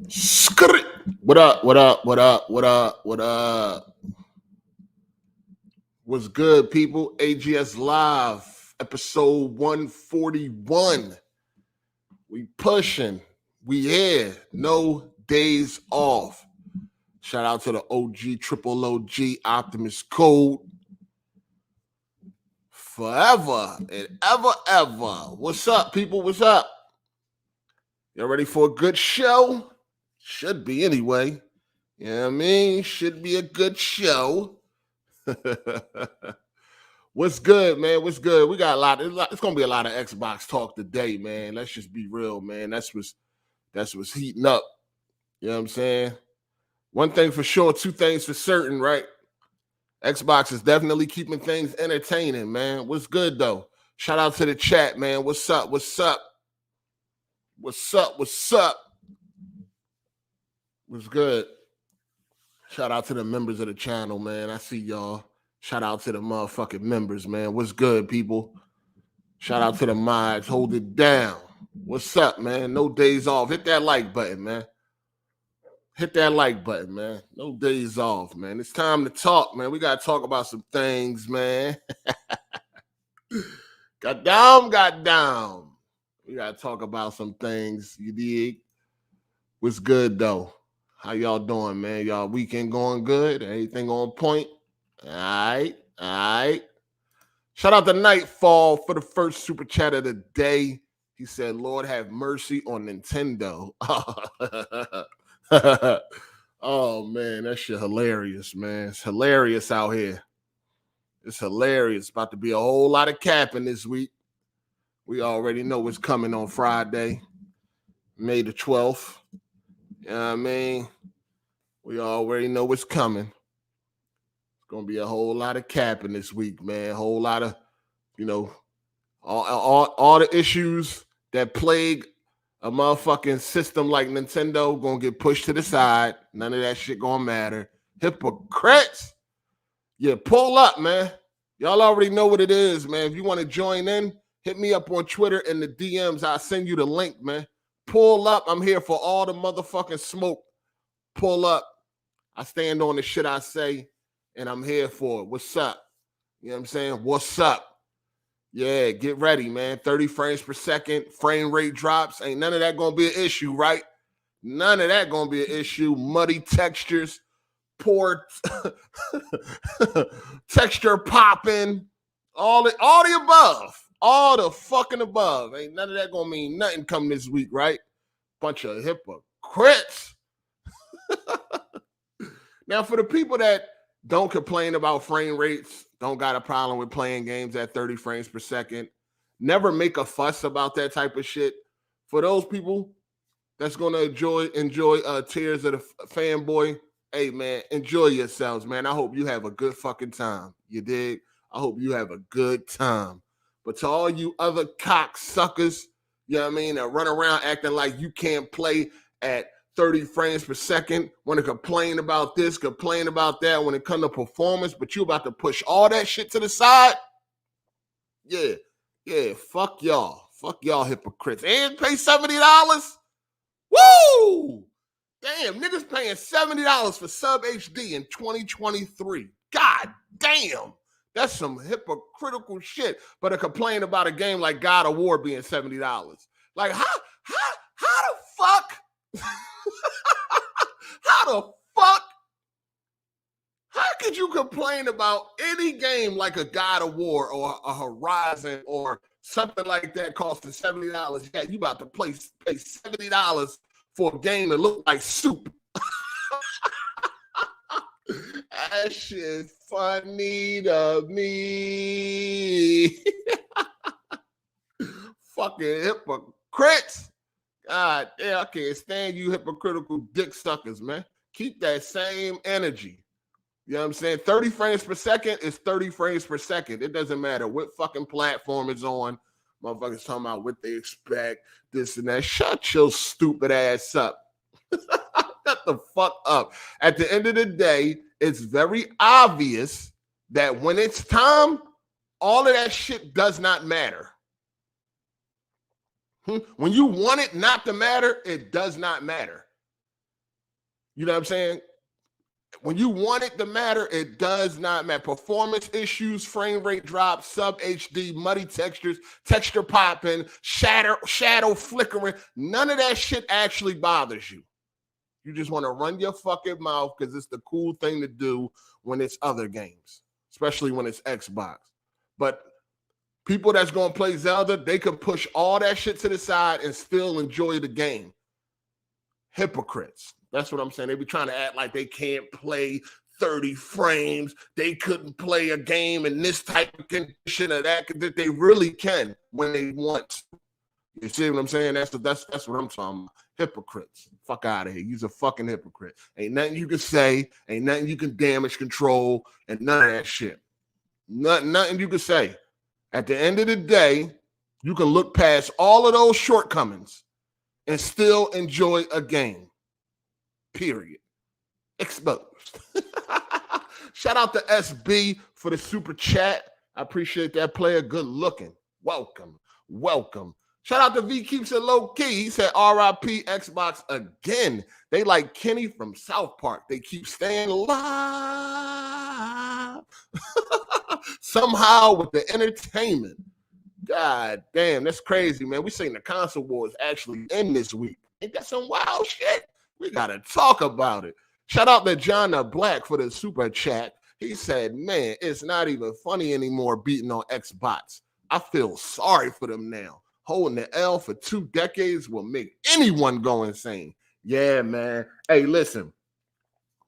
Skrit. What up? What up? What up? What up? What up? What's good, people? AGSLIVE, episode 141. We pushing. We here. No days off. Shout out to the OG, triple OG, Optimus Code. Forever and ever. What's up, people? What's up? Y'all ready for a good show? Should be anyway. You know what I mean? Should be a good show. What's good, man? What's good? We got a lot. It's gonna be a lot of Xbox talk today, man. Let's just be real, man. That's what's heating up. You know what I'm saying? One thing for sure, two things for certain, right? Xbox is definitely keeping things entertaining, man. What's good though? Shout out to the chat, man. What's up? What's up? What's up? What's up? What's good? Shout out to the members of the channel, man. I see y'all. Shout out to the motherfucking members, man. What's good, people? Shout out to the mods. Hold it down. What's up, man? No days off. Hit that like button, man. Hit that like button, man. No days off, man. It's time to talk, man. We got to talk about some things, man. Got down. We got to talk about some things, you dig? What's good, though? How y'all doing, man? Y'all weekend going good? Anything on point? All right. Shout out to Nightfall for the first super chat of the day. He said, Lord have mercy on Nintendo. Oh, man, that shit hilarious, man. It's hilarious out here. It's hilarious. About to be a whole lot of capping this week. We already know what's coming on Friday, May the 12th. You know what I mean? We already know what's coming. It's going to be a whole lot of capping this week, man. A whole lot of, all the issues that plague a motherfucking system like Nintendo going to get pushed to the side. None of that shit going to matter. Hypocrites. Yeah, pull up, man. Y'all already know what it is, man. If you want to join in, hit me up on Twitter in the DMs. I'll send you the link, man. Pull up. I'm here for all the motherfucking smoke. Pull up. I stand on the shit I say, and I'm here for it. What's up? You know what I'm saying? What's up? Yeah, get ready, man. 30 frames per second, frame rate drops. Ain't none of that going to be an issue, right? None of that going to be an issue. Muddy textures, poor texture popping, all the above. All the fucking above. Ain't none of that going to mean nothing come this week, right? Bunch of hypocrites. Now, for the people that don't complain about frame rates, don't got a problem with playing games at 30 frames per second, never make a fuss about that type of shit. For those people that's going to enjoy Tears of the Fanboy, hey, man, enjoy yourselves, man. I hope you have a good fucking time. You dig? I hope you have a good time. But to all you other cocksuckers, you know what I mean, that run around acting like you can't play at 30 frames per second, want to complain about this, complain about that when it comes to performance, but you about to push all that shit to the side? Yeah, fuck y'all. Fuck y'all hypocrites. And pay $70? Woo! Damn, niggas paying $70 for sub HD in 2023. God damn. That's some hypocritical shit. But a complaint about a game like God of War being $70. Like, how the fuck? How the fuck? How could you complain about any game like a God of War or a Horizon or something like that costing $70? Yeah, you about to pay $70 for a game that look like soup. That shit funny to me. Fucking hypocrites. God damn, I can't stand you hypocritical dick suckers, man. Keep that same energy. You know what I'm saying? 30 frames per second is 30 frames per second. It doesn't matter what fucking platform it's on. Motherfuckers talking about what they expect, this and that. Shut your stupid ass up. Shut the fuck up. At the end of the day, it's very obvious that when it's time, all of that shit does not matter. When you want it not to matter, it does not matter. You know what I'm saying? When you want it to matter, it does not matter. Performance issues, frame rate drops, sub HD, muddy textures, texture popping, shadow flickering. None of that shit actually bothers you. You just want to run your fucking mouth because it's the cool thing to do when it's other games, especially when it's Xbox. But people that's going to play Zelda, they could push all that shit to the side and still enjoy the game. Hypocrites. That's what I'm saying. They be trying to act like they can't play 30 frames. They couldn't play a game in this type of condition or that they really can when they want to. You see what I'm saying? That's what I'm talking about. Hypocrites. Fuck out of here. You're a fucking hypocrite. Ain't nothing you can say. Ain't nothing you can damage control and none of that shit. Nothing you can say. At the end of the day, you can look past all of those shortcomings and still enjoy a game. Period. Exposed. Shout out to SB for the super chat. I appreciate that, player. Good looking. Welcome. Shout out to V Keeps It Low Key. He said RIP Xbox again. They like Kenny from South Park. They keep staying alive. Somehow with the entertainment. God damn, that's crazy, man. We seen the console wars actually end this week. Ain't that some wild shit? We got to talk about it. Shout out to John the Black for the super chat. He said, man, it's not even funny anymore beating on Xbots. I feel sorry for them now. Holding the L for 2 decades will make anyone go insane. Yeah, man. Hey, listen.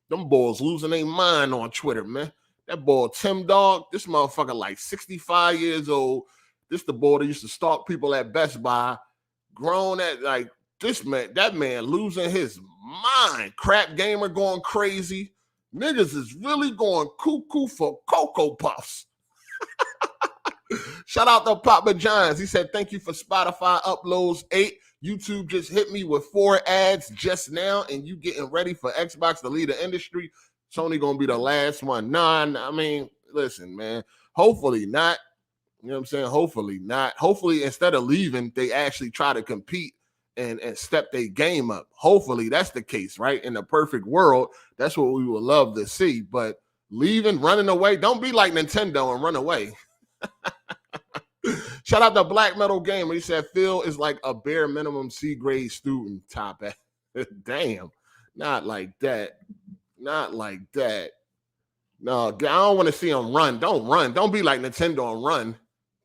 Them boys losing their mind on Twitter, man. That boy, Tim Dog, this motherfucker like 65 years old. This the boy that used to stalk people at Best Buy. Grown at like, that man losing his mind. Crap gamer going crazy. Niggas is really going cuckoo for Cocoa Puffs. Shout out to Papa Johns. He said, thank you for Spotify uploads 8. YouTube just hit me with 4 ads just now, and you getting ready for Xbox to lead the industry. Sony going to be the last one. Nah, I mean, listen, man. Hopefully not. You know what I'm saying? Hopefully not. Hopefully instead of leaving, they actually try to compete and step their game up. Hopefully that's the case, right? In the perfect world, that's what we would love to see. But leaving, running away, don't be like Nintendo and run away. Shout out to Black Metal Gamer. He said Phil is like a bare minimum C grade student. Top at damn, not like that. Not like that. No, I don't want to see him run. Don't run. Don't be like Nintendo and run.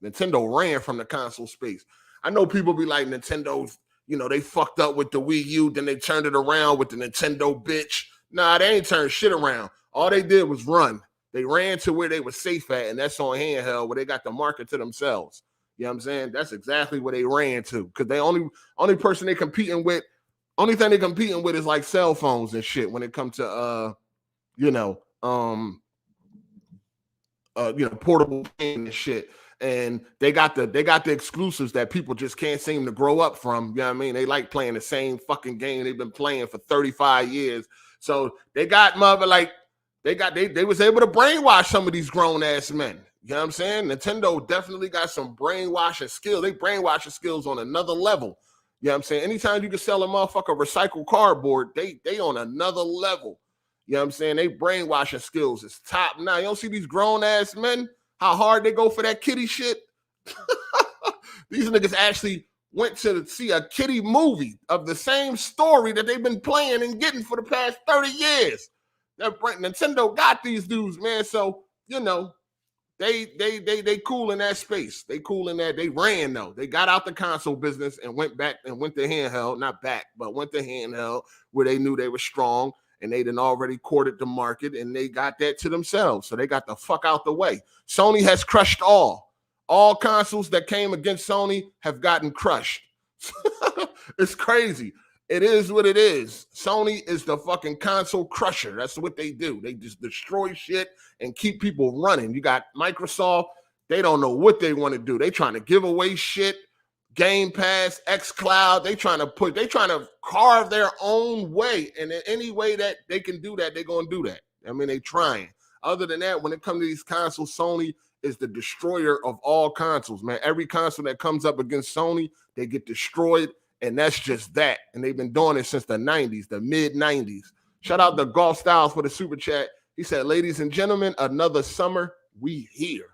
Nintendo ran from the console space. I know people be like Nintendo's, you know, they fucked up with the Wii U, then they turned it around with the Nintendo bitch. Nah, they ain't turned shit around. All they did was run. They ran to where they were safe at, and that's on handheld where they got the market to themselves. You know what I'm saying? That's exactly where they ran to. Because they only person they competing with, only thing they competing with is like cell phones and shit when it comes to portable and shit. And they got the exclusives that people just can't seem to grow up from. You know what I mean? They like playing the same fucking game they've been playing for 35 years. So they got they was able to brainwash some of these grown ass men. You know what I'm saying? Nintendo definitely got some brainwashing skills. They brainwashing skills on another level. You know what I'm saying? Anytime you can sell a motherfucker recycled cardboard, they on another level. You know what I'm saying? They brainwashing skills is top now. You don't see these grown ass men, how hard they go for that kitty shit. These niggas actually went to see a kitty movie of the same story that they've been playing and getting for the past 30 years. Nintendo got these dudes, man. So, you know, they cool in that space. They cool in that. They ran, though. They got out the console business and went back and went to handheld. Not back, but went to handheld where they knew they were strong and they done already courted the market and they got that to themselves. So they got the fuck out the way. Sony has crushed all. All consoles that came against Sony have gotten crushed. It's crazy. It is what it is. Sony is the fucking console crusher. That's what they do. They just destroy shit and keep people running. You got Microsoft. They don't know what they want to do. They trying to give away shit. Game Pass, xCloud. They trying to carve their own way. And in any way that they can do that, they're going to do that. I mean, they trying. Other than that, when it comes to these consoles, Sony is the destroyer of all consoles, man. Every console that comes up against Sony, they get destroyed. And that's just that. And they've been doing it since the 90s, the mid 90s. Shout out to Golf Styles for the super chat. He said, ladies and gentlemen, another summer, we here.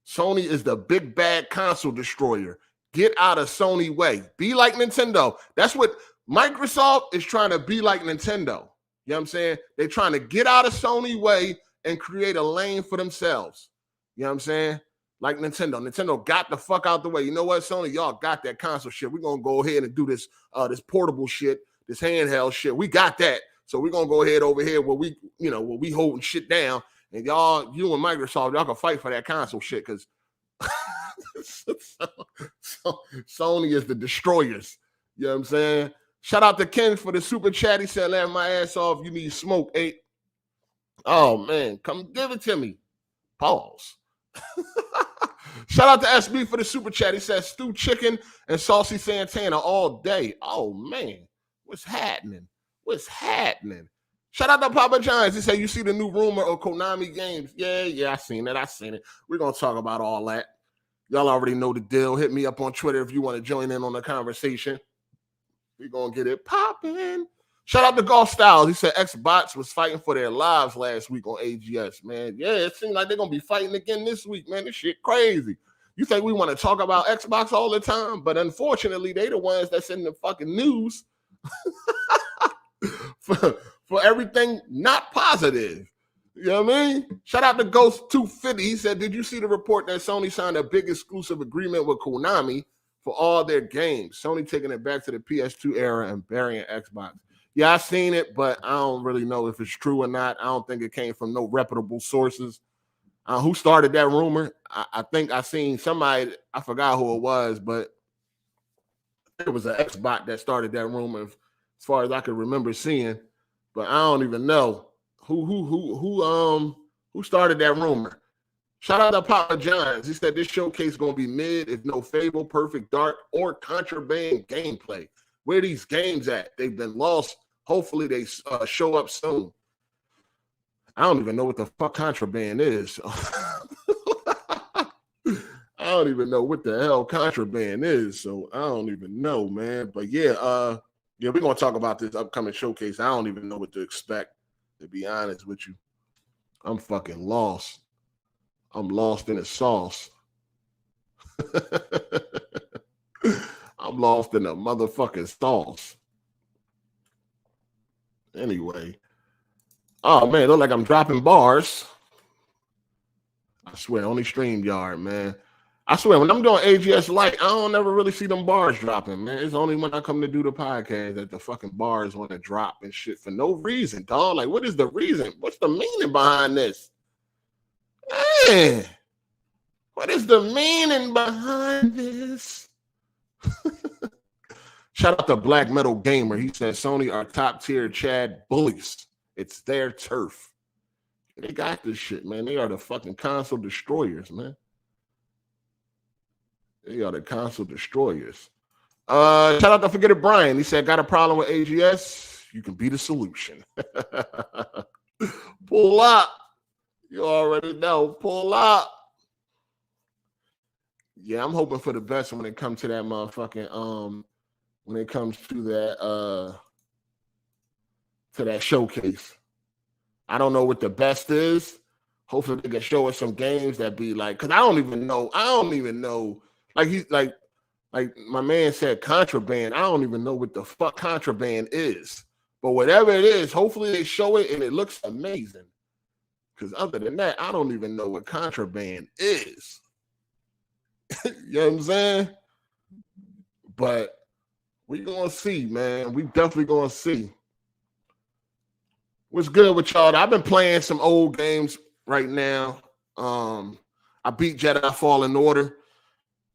Sony is the big bad console destroyer. Get out of Sony way. Be like Nintendo. That's what Microsoft is trying to be like Nintendo. You know what I'm saying? They're trying to get out of Sony way and create a lane for themselves. You know what I'm saying? Like Nintendo. Nintendo got the fuck out the way. You know what, Sony? Y'all got that console shit. We're going to go ahead and do this this portable shit, this handheld shit. We got that. So we're going to go ahead over here where we, you know, where we holding shit down. And y'all, you and Microsoft, y'all can fight for that console shit because Sony is the destroyers. You know what I'm saying? Shout out to Kenj for the super chat. He said, "Let my ass off. You need smoke, 8." Oh, man. Come give it to me. Pause. Shout out to SB for the super chat. He said, "Stew chicken and saucy Santana all day." Oh, man. What's happening? What's happening? Shout out to Papa John's. He said, "You see the new rumor of Konami games?" Yeah, I seen it. We're going to talk about all that. Y'all already know the deal. Hit me up on Twitter if you want to join in on the conversation. We're going to get it popping. Shout out to Golf Styles. He said Xbots was fighting for their lives last week on AGS, man. Yeah, it seems like they're going to be fighting again this week, man. This shit crazy. You think we want to talk about Xbox all the time, but unfortunately, they the ones that's in the fucking news for everything not positive. You know what I mean? Shout out to Ghost 250. He said, "Did you see the report that Sony signed a big exclusive agreement with Konami for all their games? Sony taking it back to the PS2 era and burying Xbox." Yeah, I seen it, but I don't really know if it's true or not. I don't think it came from no reputable sources. Who started that rumor? I think I seen somebody, I forgot who it was, but it was an Xbot that started that rumor as far as I could remember seeing. But I don't even know who started that rumor. Shout out to Papa John's. He said this showcase gonna be mid, if no Fable, Perfect Dark, or Contraband gameplay. Where these games at? They've been lost. Hopefully they show up soon. I don't even know what the fuck Contraband is. I don't even know what the hell Contraband is, so I don't even know, man. But yeah, we're gonna talk about this upcoming showcase. I don't even know what to expect, to be honest with you. I'm fucking lost. I'm lost in the sauce. I'm lost in the motherfucking sauce. Anyway. Oh, man, look like I'm dropping bars. I swear, only StreamYard, man. I swear, when I'm doing AGSLIVE, I don't ever really see them bars dropping, man. It's only when I come to do the podcast that the fucking bars want to drop and shit for no reason, dog. Like, what is the reason? What's the meaning behind this? Man, what is the meaning behind this? Shout out to Black Metal Gamer. He said Sony are top tier Chad bullies. It's their turf. They got this shit, man. They are the fucking console destroyers, man. They are the console destroyers. Shout out to Forget It Brian. He said, got a problem with AGS? You can be the solution. Pull up. You already know. Pull up. Yeah, I'm hoping for the best when it comes to that motherfucking when it comes to that showcase. I don't know what the best is. Hopefully they can show us some games that be like, because I don't even know. Like my man said, Contraband. I don't even know what the fuck Contraband is. But whatever it is, hopefully they show it and it looks amazing. Because other than that, I don't even know what Contraband is. You know what I'm saying? But we gonna see, man. We definitely gonna see. What's good with y'all? I've been playing some old games right now. I beat Jedi Fallen Order.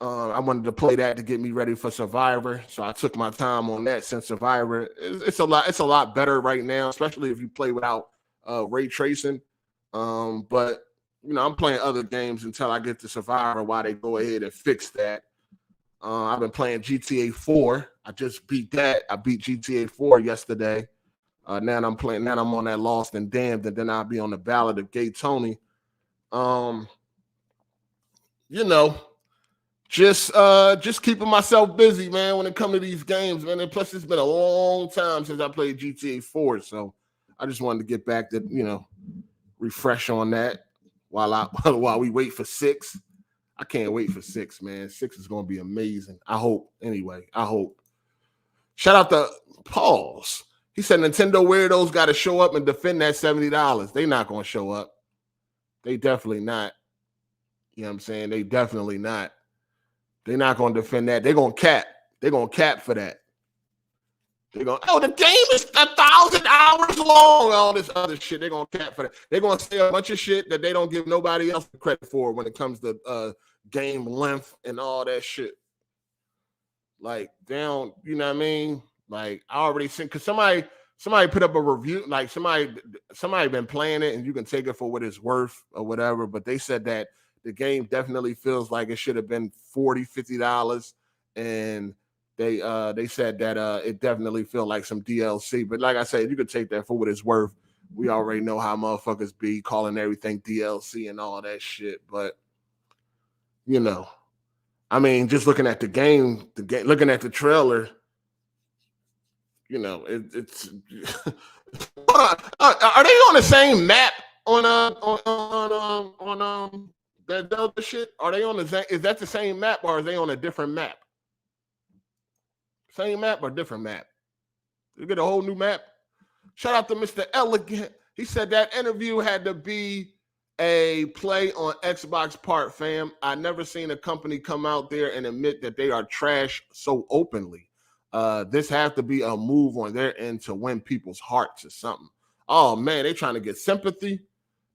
I wanted to play that to get me ready for Survivor, so I took my time on that. Since Survivor, it's a lot better right now, especially if you play without ray tracing. But you know, I'm playing other games until I get to Survivor while they go ahead and fix that. I've been playing GTA 4. I just beat that. I beat GTA 4 yesterday. Now I'm on that Lost and Damned, and then I'll be on the Ballad of Gay Tony. You know, just keeping myself busy, man, when it comes to these games, man. And plus, it's been a long time since I played GTA 4, so I just wanted to get back to, refresh on that while we wait for 6. I can't wait for 6, man. 6 is going to be amazing. I hope. Anyway, I hope. Shout out to Pauls. He said Nintendo weirdos got to show up and defend that $70. They not going to show up. They definitely not. You know what I'm saying? They definitely not. They're not going to defend that. They're going to cap. They're going to cap for that. They're going, the game is 1,000 hours long. All this other shit. They're going to cap for that. They're going to say a bunch of shit that they don't give nobody else credit for when it comes to game length and all that shit. Like, down, you know what I mean? Like, I already seen, because somebody put up a review, like somebody been playing it and you can take it for what it's worth or whatever, but they said that the game definitely feels like it should have been $40, $50, and they said that it definitely felt like some DLC. But like I said, you could take that for what it's worth. We already know how motherfuckers be calling everything DLC and all that shit. But I mean, just looking at the game, looking at the trailer, it's. Are they on the same map on that Delta shit? Are they on is that the same map or are they on a different map? Same map or different map? You get a whole new map. Shout out to Mr. Elegant. He said that interview had to be a play on Xbox part, fam. I never seen a company come out there and admit that they are trash so openly. This have to be a move on their end to win people's hearts or something. Oh man, they trying to get sympathy,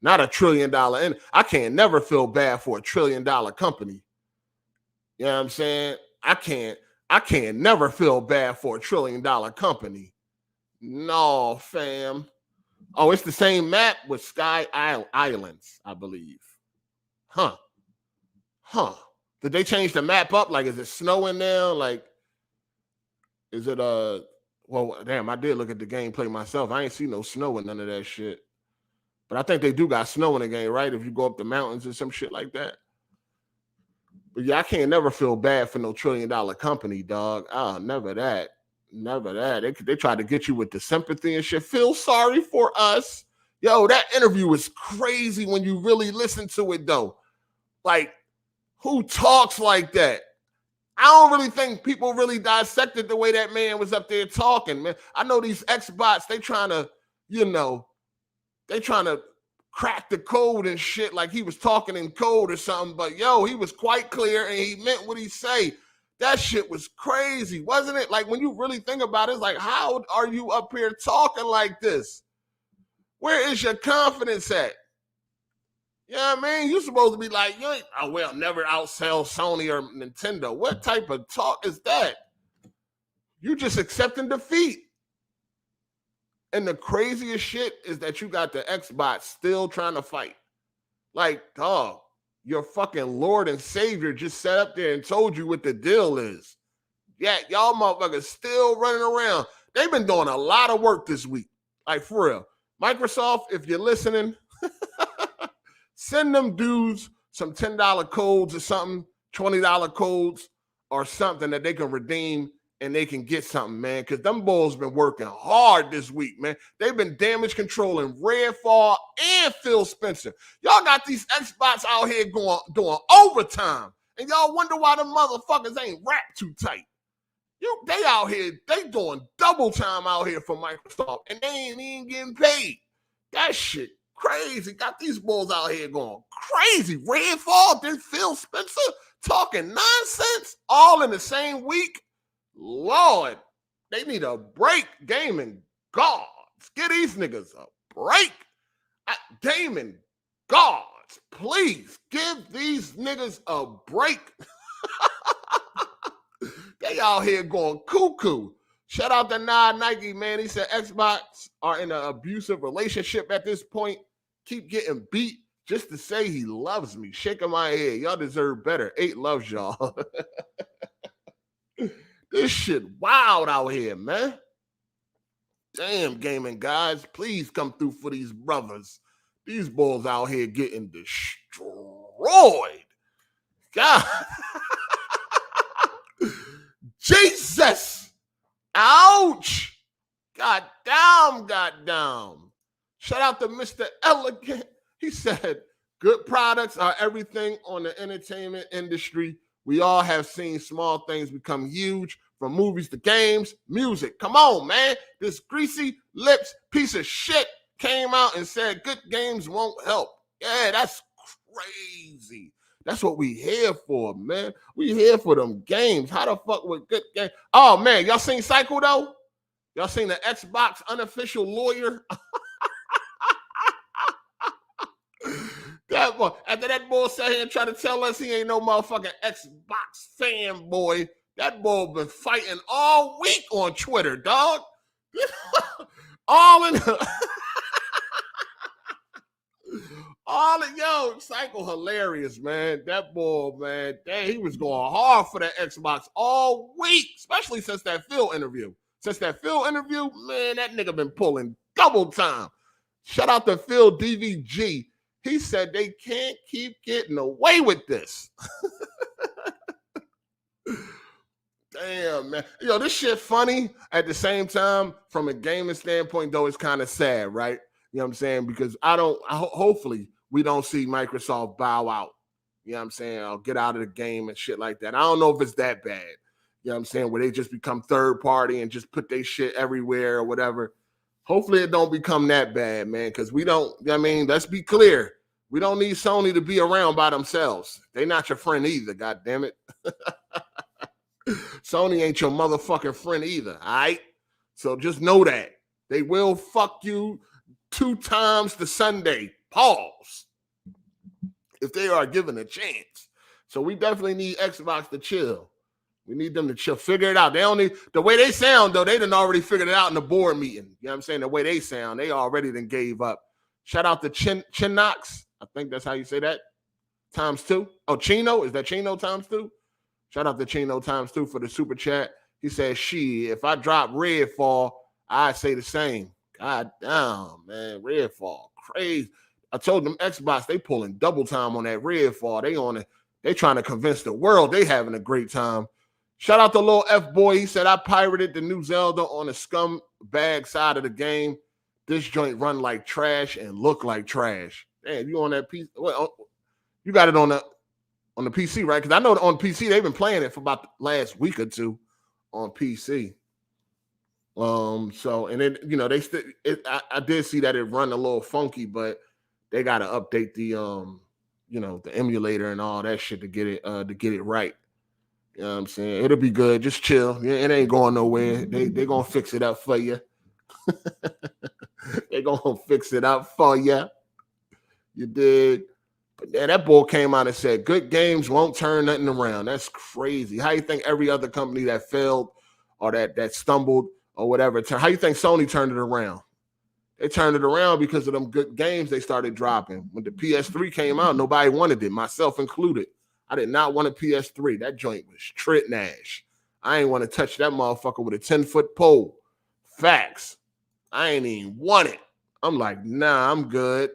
not $1 trillion. And I can't never feel bad for $1 trillion company. You know what I'm saying? I can't never feel bad for $1 trillion company. No, fam. Oh, it's the same map with Sky Islands, I believe. Huh. Did they change the map up? Like, is it snowing now? Like, is it well, damn, I did look at the gameplay myself. I ain't see no snow and none of that shit. But I think they do got snow in the game, right? If you go up the mountains or some shit like that. But yeah, I can't never feel bad for no $1 trillion company, dog. Oh, never that. Never that. They try to get you with the sympathy and shit. Feel sorry for us. Yo, that interview was crazy when you really listen to it, though. Like, who talks like that? I don't really think people really dissected the way that man was up there talking, man. I know these Xbots, they trying to crack the code and shit like he was talking in code or something. But, yo, he was quite clear and he meant what he say. That shit was crazy, wasn't it? Like, when you really think about it, it's like, how are you up here talking like this? Where is your confidence at? You know what I mean? You're supposed to be like, never outsell Sony or Nintendo. What type of talk is that? You just accepting defeat. And the craziest shit is that you got the Xbots still trying to fight. Like, dog, your fucking Lord and Savior just sat up there and told you what the deal is. Yeah, y'all motherfuckers still running around. They've been doing a lot of work this week. Like, for real. Microsoft, if you're listening, send them dudes some $10 codes or something, $20 codes or something that they can redeem and they can get something, man, because them bulls been working hard this week, man. They've been damage controlling Redfall and Phil Spencer. Y'all got these Xbots out here doing overtime, and y'all wonder why the motherfuckers ain't wrapped too tight. They out here, they doing double time out here for Microsoft, and they ain't even getting paid. That shit crazy. Got these bulls out here going crazy. Redfall, then Phil Spencer talking nonsense all in the same week. Lord, they need a break. Gaming gods. Get these niggas a break. Gaming gods, please give these niggas a break. They out here going cuckoo. Shout out to Nike, man. He said Xbox are in an abusive relationship at this point. Keep getting beat just to say he loves me. Shaking my head. Y'all deserve better. 8 loves y'all. This shit wild out here, man. Damn, gaming guys. Please come through for these brothers. These bulls out here getting destroyed. God. Jesus. Ouch. God damn. Shout out to Mr. Elegant. He said, good products are everything on the entertainment industry. We all have seen small things become huge, from movies to games, music. Come on, man. This greasy lips piece of shit came out and said good games won't help. Yeah, that's crazy. That's what we here for, man. We here for them games. How the fuck with good games? Oh, man, y'all seen Cycle, though? Y'all seen the Xbox unofficial lawyer? That boy, after that boy sat here and tried to tell us he ain't no motherfucking Xbox fanboy, that boy been fighting all week on Twitter, dog. All in all in yo, Cycle hilarious, man. That boy, man, dang, he was going hard for that Xbox all week, especially since that Phil interview. Since that Phil interview, man, that nigga been pulling double time. Shout out to Phil DVG. He said they can't keep getting away with this. Damn, man. Yo, this shit funny at the same time. From a gaming standpoint, though, it's kind of sad, right? You know what I'm saying? Because hopefully we don't see Microsoft bow out. You know what I'm saying? I'll get out of the game and shit like that. I don't know if it's that bad. You know what I'm saying? Where they just become third party and just put their shit everywhere or whatever. Hopefully it don't become that bad, man, because we don't, I mean, let's be clear. We don't need Sony to be around by themselves. They not your friend either, God damn it. Sony ain't your motherfucking friend either, all right? So just know that. They will fuck you 2 times the Sunday. Pause. If they are given a chance. So we definitely need Xbox to chill. We need them to chill, figure it out. They only, the way they sound, though, they done already figured it out in the board meeting. You know what I'm saying? The way they sound, they already done gave up. Shout out to Chinox. I think that's how you say that. ×2. Oh, Chino. Is that Chino ×2? Shout out to Chino ×2 for the super chat. He said, if I drop Redfall, I'd say the same. God damn, man. Redfall. Crazy. I told them Xbox, they pulling double time on that Redfall. They trying to convince the world they having a great time. Shout out to Lil F-Boy. He said, I pirated the new Zelda on the scumbag side of the game. This joint run like trash and look like trash. Damn, you on that PC? Well, you got it on the PC, right? Because I know on PC, they've been playing it for about the last week or two on PC. So, and then, you know, I did see that it run a little funky, but they got to update the, you know, the emulator and all that shit to get it right. You know what I'm saying? It'll be good. Just chill. It ain't going nowhere. They gonna fix it up for you. They gonna fix it up for you. You did. But yeah, that boy came out and said, good games won't turn nothing around. That's crazy. How you think every other company that failed or that stumbled or whatever, how you think Sony turned it around? They turned it around because of them good games they started dropping. When the PS3 came out, nobody wanted it, myself included. I did not want a PS3. That joint was Trit Nash. I ain't want to touch that motherfucker with a 10-foot pole. Facts. I ain't even want it. I'm like, nah, I'm good.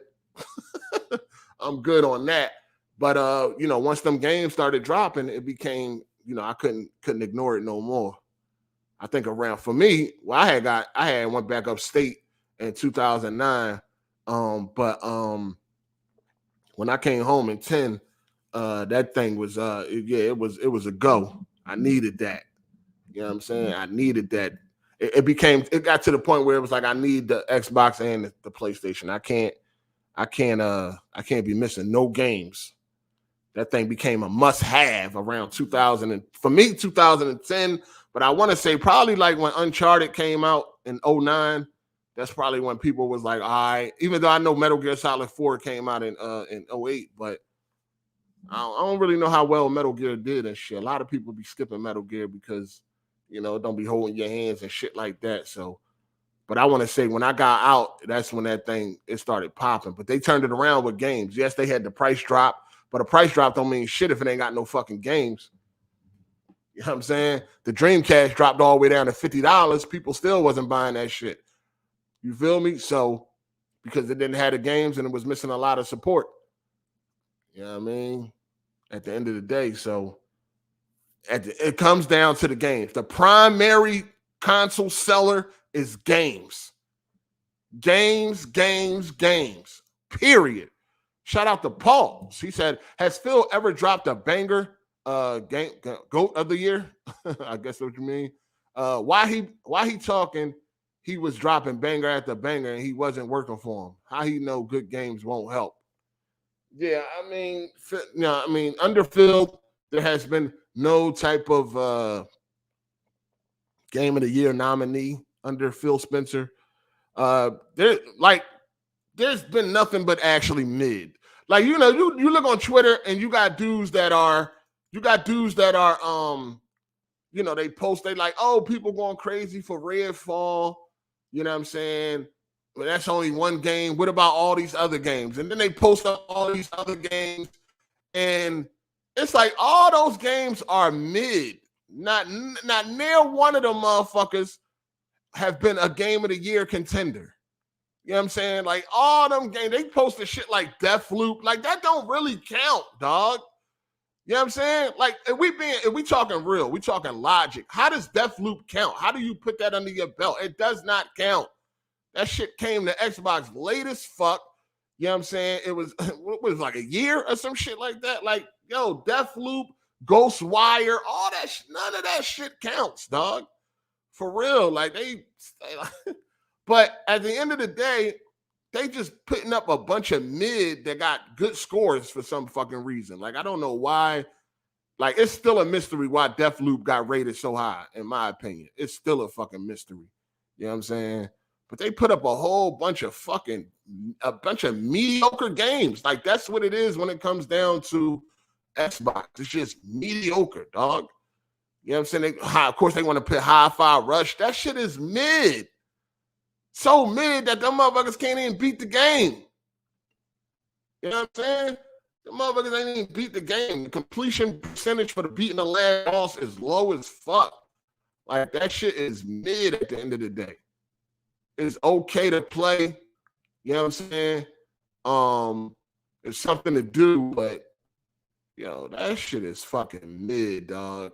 I'm good on that. But you know, once them games started dropping, it became, you know, I couldn't ignore it no more. I think around for me, well, I had went back upstate in 2009. But when I came home in 10, that thing was it was a go. I needed that. You know what I'm saying? I needed that. It got to the point where it was like I need the Xbox and the PlayStation. I can't be missing no games. That thing became a must-have around 2000 and for me 2010, but I want to say probably like when Uncharted came out in 2009. That's probably when people was like, all right, even though I know Metal Gear Solid 4 came out in 2008, but I don't really know how well Metal Gear did and shit. A lot of people be skipping Metal Gear because, you know, don't be holding your hands and shit like that. So, but I want to say when I got out, that's when it started popping. But they turned it around with games. Yes, they had the price drop, but a price drop don't mean shit if it ain't got no fucking games. You know what I'm saying? The Dreamcast dropped all the way down to $50. People still wasn't buying that shit. You feel me? So, because it didn't have the games and it was missing a lot of support. You know what I mean? At the end of the day. So, it comes down to the games. The primary console seller is games. Games, games, games. Period. Shout out to Paul. He said, has Phil ever dropped a banger game GOAT of the year? I guess that's what you mean. Why he talking he was dropping banger after banger and he wasn't working for him? How he know good games won't help? Yeah, I mean, under Phil, there has been no type of game of the year nominee under Phil Spencer. There's been nothing but actually mid. Like, you look on Twitter and you got dudes that are they post, they like, oh, people going crazy for Redfall. You know what I'm saying? But that's only one game. What about all these other games? And then they post up all these other games. And it's like all those games are mid. Not near one of them motherfuckers have been a game of the year contender. You know what I'm saying? Like all them games, they posted shit like Deathloop. Like that don't really count, dog. You know what I'm saying? Like if we talking real, we talking logic. How does Deathloop count? How do you put that under your belt? It does not count. That shit came to Xbox late as fuck. You know what I'm saying? It was like a year or some shit like that. Like, yo, Deathloop, Ghostwire, all that none of that shit counts, dog. For real. Like but at the end of the day, they just putting up a bunch of mid that got good scores for some fucking reason. Like, I don't know why. Like, it's still a mystery why Deathloop got rated so high, in my opinion. It's still a fucking mystery. You know what I'm saying? But they put up a whole bunch of mediocre games. Like, that's what it is when it comes down to Xbox. It's just mediocre, dog. You know what I'm saying? Of course, they want to put Hi-Fi Rush. That shit is mid. So mid that them motherfuckers can't even beat the game. You know what I'm saying? The motherfuckers ain't even beat the game. The completion percentage for the beating the last boss is low as fuck. Like, that shit is mid at the end of the day. It's okay to play. You know what I'm saying? It's something to do, but, yo, that shit is fucking mid, dog.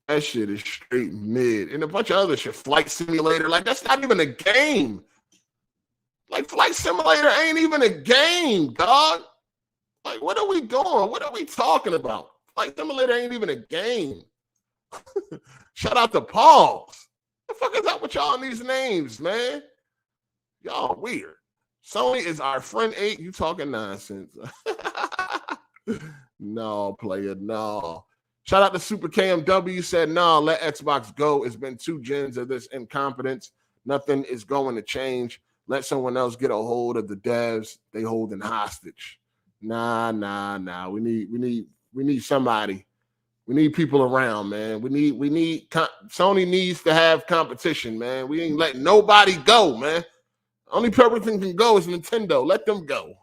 That shit is straight mid. And a bunch of other shit. Flight Simulator. Like, that's not even a game. Like, Flight Simulator ain't even a game, dog. Like, what are we doing? What are we talking about? Flight Simulator ain't even a game. Shout out to Pauls. What the fuck is up with y'all in these names, man? Y'all weird. Sony is our friend 8. You talking nonsense. No, player, no. Shout out to Super KMW. Said, no, let Xbox go. It's been 2 gens of this incompetence. Nothing is going to change. Let someone else get a hold of the devs they holding hostage. Nah. We need somebody. We need people around, man. Sony needs to have competition, man. We ain't letting nobody go, man. Only person can go is Nintendo. Let them go.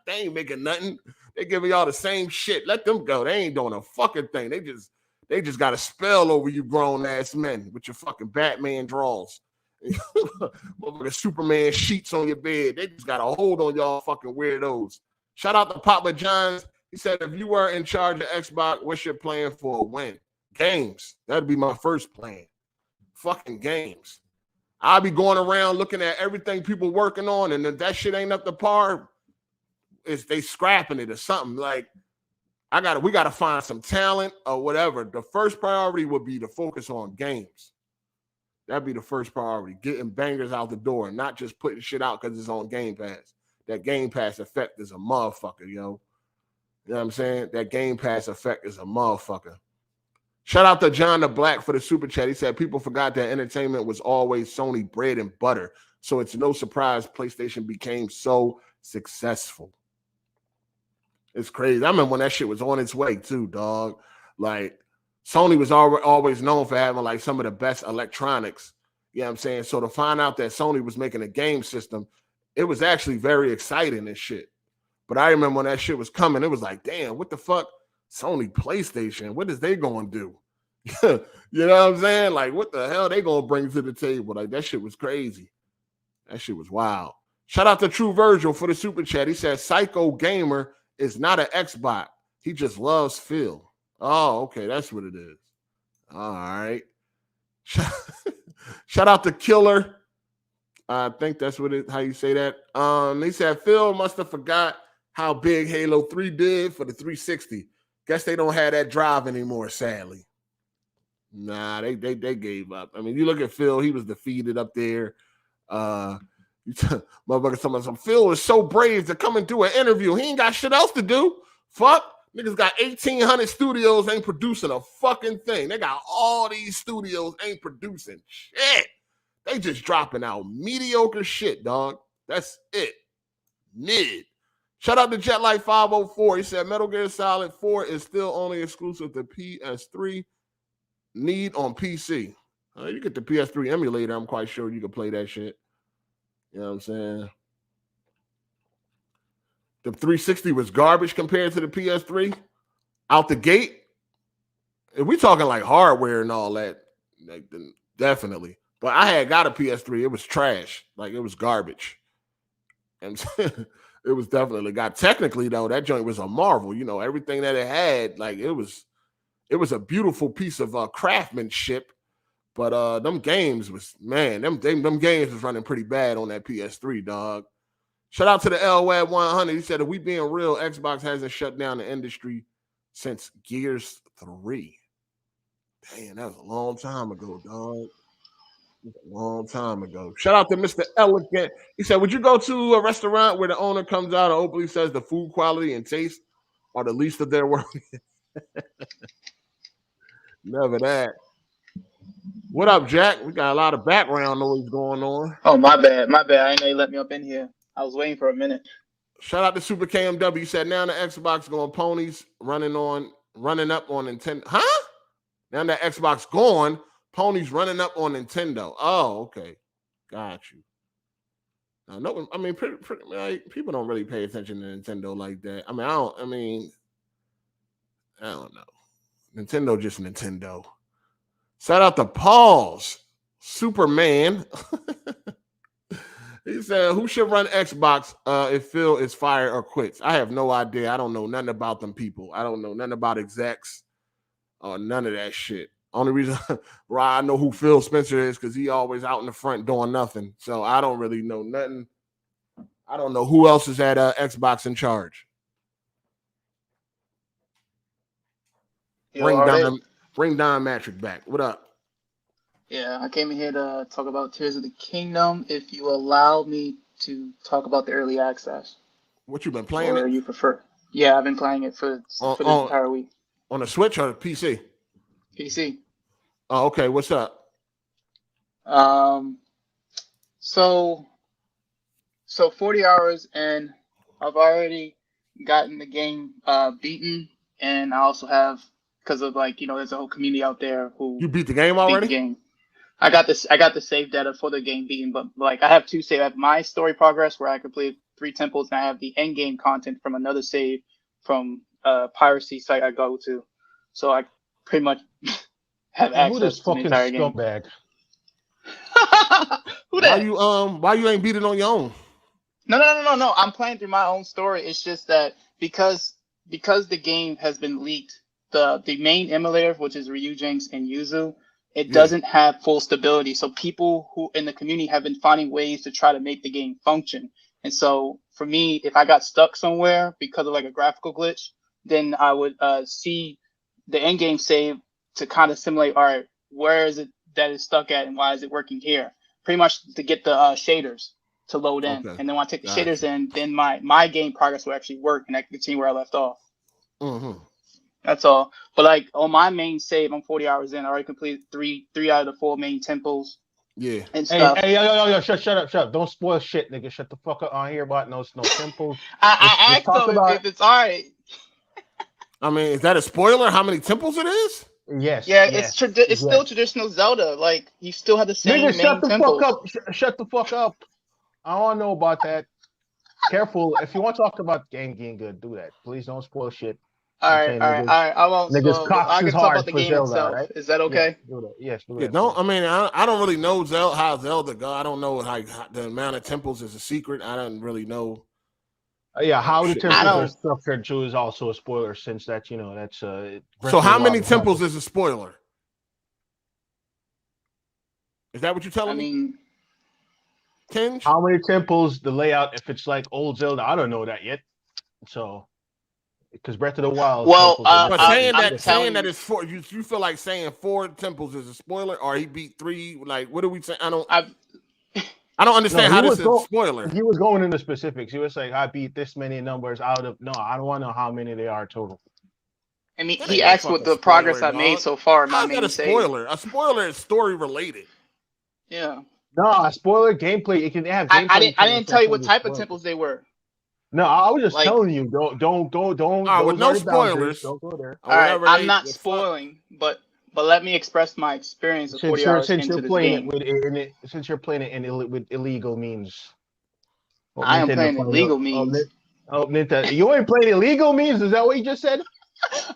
They ain't making nothing. They giving y'all the same shit. Let them go. They ain't doing a fucking thing. They just got a spell over you grown ass men with your fucking Batman draws. Motherfucking Superman sheets on your bed. They just got a hold on y'all fucking weirdos. Shout out to Papa John's. He said, if you were in charge of Xbox, what's your plan for a win? Games. That'd be my first plan. Fucking games. I'll be going around looking at everything people working on, and if that shit ain't up to par, they scrapping it or something. Like, we gotta find some talent or whatever. The first priority would be to focus on games. That'd be the first priority. Getting bangers out the door and not just putting shit out because it's on Game Pass. That Game Pass effect is a motherfucker, yo. You know what I'm saying? That Game Pass effect is a motherfucker. Shout out to John the Black for the super chat. He said, people forgot that entertainment was always Sony bread and butter. So it's no surprise PlayStation became so successful. It's crazy. I remember when that shit was on its way too, dog. Like, Sony was always known for having like some of the best electronics. You know what I'm saying? So to find out that Sony was making a game system, it was actually very exciting and shit. But I remember when that shit was coming, it was like, damn, what the fuck? Sony PlayStation, what is they going to do? You know what I'm saying? Like, what the hell they going to bring to the table? Like, that shit was crazy. That shit was wild. Shout out to True Virgil for the super chat. He said, Psycho Gamer is not an Xbox. He just loves Phil. Oh, okay. That's what it is. All right. Shout out to Killer. I think that's how you say that. They said Phil must have forgot how big Halo 3 did for the 360. Guess they don't have that drive anymore, sadly. Nah, they gave up. I mean, you look at Phil, he was defeated up there. Motherfucker, some Phil is so brave to come and do an interview. He ain't got shit else to do. Fuck. Niggas got 1,800 studios, ain't producing a fucking thing. They got all these studios, ain't producing shit. They just dropping out mediocre shit, dog. That's it. Mid. Shout out to Jetlight 504. He said Metal Gear Solid 4 is still only exclusive to PS3. Need on PC. You get the PS3 emulator. I'm quite sure you can play that shit. You know what I'm saying? The 360 was garbage compared to the PS3 out the gate. If we talking like hardware and all that, like, definitely. But I had got a PS3. It was trash. Like, it was garbage. And it was definitely got. Technically, though, that joint was a marvel. You know, everything that it had, like, it was a beautiful piece of craftsmanship. But them games was, man, them games was running pretty bad on that PS3, dog. Shout out to the LWAD 100. He said, if we being real, Xbox hasn't shut down the industry since Gears 3. Damn, that was a long time ago, dog. A long time ago. Shout out to Mr. Elegant. He said, would you go to a restaurant where the owner comes out and openly says the food quality and taste are the least of their worries? Never that. What up, Jack? We got a lot of background noise going on. Oh, my bad. I didn't know you let me up in here. I was waiting for a minute. Shout out to Super KMW. He said, now the Xbox going ponies running up on Nintendo. Huh? Now that Xbox gone, ponies running up on Nintendo. Oh, okay. Got you. No, I mean, people don't really pay attention to Nintendo like that. I mean, I don't know. Nintendo just Nintendo. Shout out to Paul's Superman. He said, who should run Xbox if Phil is fired or quits? I have no idea. I don't know nothing about them people. I don't know nothing about execs or none of that shit. Only reason why I know who Phil Spencer is because he always out in the front doing nothing. So I don't really know nothing. I don't know who else is at Xbox in charge. Bring Don Matrick back. What up? Yeah, I came in here to talk about Tears of the Kingdom. If you allow me to talk about the early access. What you been playing? Or you prefer? Yeah, I've been playing it for this entire week. On the Switch or the PC? PC. Oh, okay. What's up? So 40 hours and I've already gotten the game beaten, and I also have, because of there's a whole community out there who you beat the game already. The game. I got the save data for the game beaten, but I have two save. I have my story progress where I completed 3 temples, and I have the end game content from another save from a piracy site I go to. So I pretty much have access to the entire game. Scumbag? Who that? Why you ain't beat it on your own? No. I'm playing through my own story. It's just that because the game has been leaked, the main emulator, which is Ryujinx and Yuzu, it doesn't have full stability. So people who in the community have been finding ways to try to make the game function. And so for me, if I got stuck somewhere because of a graphical glitch, then I would see the end game save to kind of simulate, all right, where is it that it's stuck at and why is it working here? Pretty much to get the shaders to load in. Okay. And then when I take the shaders in, then my game progress will actually work and I can continue where I left off. Mm-hmm. That's all. But on my main save, I'm 40 hours in. I already completed three out of the 4 main temples. Yeah. And stuff. Hey, yo, shut up. Don't spoil shit, nigga. Shut the fuck up on here about no temples. I asked them if it's all right. I mean, is that a spoiler? How many temples it is? Yes. Yeah, it's still traditional Zelda. You still have the same nigga, main temples. Shut the fuck up. I don't know about that. Careful. If you want to talk about game getting good, do that. Please don't spoil shit. All right. I won't. Niggas I can talk about the game Zelda, itself. Right? Is that okay? Yeah, do that. Yes, do that. I mean, I don't really know how Zelda go. I don't know the amount of temples is a secret. I don't really know. How the temples are structured too is also a spoiler, since that's so how many temples is a spoiler? Is that what you're telling I mean, Kenj? How many temples, the layout, if it's like old Zelda, I don't know that yet. So, because Breath of the Wild well, temples are But different. saying I'm that telling you, it's four, you feel like saying 4 temples is a spoiler, or he beat 3? Like, what are we saying? I don't understand how this is a spoiler. He was going into specifics. He was like, I beat this many numbers out of. No, I don't want to know how many they are total. I mean, That he ain't no asked what fucking the progress spoiler, I made dog. so far in my How's that main a save. spoiler? A spoiler is story related. Yeah. No, spoiler gameplay. It can have gameplay. I didn't tell you what type of temples they were. No, I was just Like, telling you. Don't go. Don't. All right, with Those no are the boundaries. spoilers. Don't go there. Or all right, whatever I'm not the spoiling, but let me express my experience of 40 hours Since into you're this playing game. since you're playing it with illegal means. I am playing illegal means. Nintendo, you ain't playing illegal means? Is that what you just said?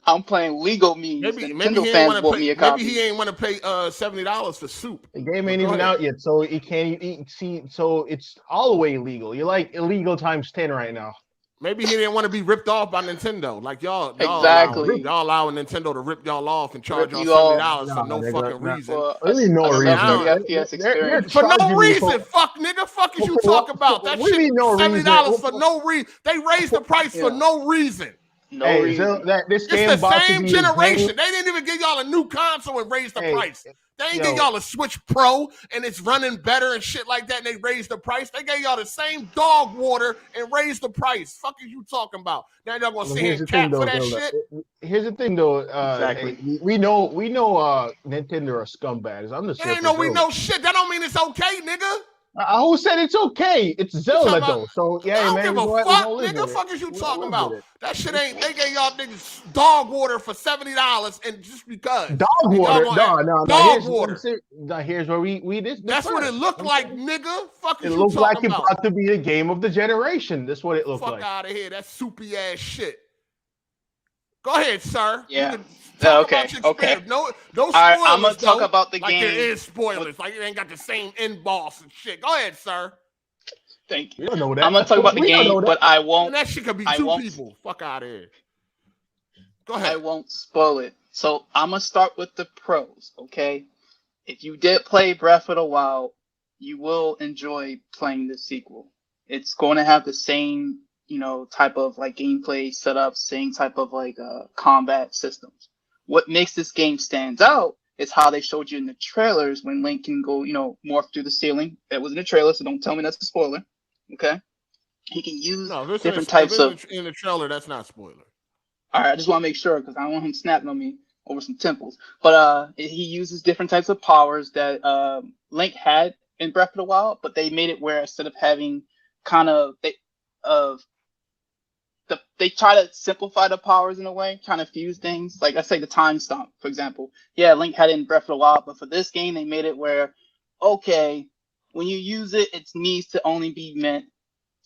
I'm playing legal means. maybe Nintendo he fans ain't bought me a copy. Maybe he ain't want to pay $70 for soup. The game ain't even out yet, so you can't see. So it's all the way illegal. You're like illegal times 10 right now. Maybe he didn't want to be ripped off by Nintendo. Like y'all Exactly. allowing Nintendo to rip y'all off and charge Rip y'all you $70 for no fucking reason. For Really no a reason. 30 Now, FPS They're experience. For no charging me reason, for- fuck nigga, fuck is you For talking what? about? That What do you shit mean no $70 reason? for no reason. They raised the price for Yeah. no reason. No reason. This It's game the about to same be generation. They didn't even give y'all a new console and raise the price. They ain't give y'all a Switch Pro and it's running better and shit like that, and they raised the price. They gave y'all the same dog water and raised the price. Fuck is you talking about? Now y'all gonna sit here and cap for that shit? Here's the thing, though. Exactly. We know Nintendo are scumbags. I'm just It ain't no we know shit. That don't mean it's okay, nigga. Who said it's okay? It's Zelda, though. So, yeah, I don't man, give a fuck, nigga. Fuck is you talking about? That shit ain't. They gave y'all niggas dog water for $70, and just because dog water, no, dog water. Here's where we That's what it looked like, nigga. Fuck is it you looked like talking it's about? about to be the game of the generation. That's what it looked like. Fuck out of here. That's soupy ass shit. Go ahead, sir. Yeah. Okay. No spoilers. Right, I'm gonna talk about the like game. There is spoilers. Like it ain't got the same end boss and shit. Go ahead, sir. Thank you. You don't know that. I'm gonna talk about the game, but I won't. And that shit could be two people. Fuck out of here. Go ahead. I won't spoil it. So I'm gonna start with the pros. Okay. If you did play Breath of the Wild, you will enjoy playing the sequel. It's going to have the same, type of like gameplay setup, same type of like combat systems. What makes this game stands out is how they showed you in the trailers when Link can go, morph through the ceiling. That was in the trailer, so don't tell me that's a spoiler. Okay. He can use different types of. In the trailer, that's not spoiler. All right, I just want to make sure because I don't want him snapping on me over some temples. But he uses different types of powers that Link had in Breath of the Wild, but they made it where instead of having they try to simplify the powers in a way, trying to fuse things. Like I say the time stomp, for example. Yeah, Link had it in Breath of the Wild, but for this game they made it where, okay, when you use it, it needs to only be meant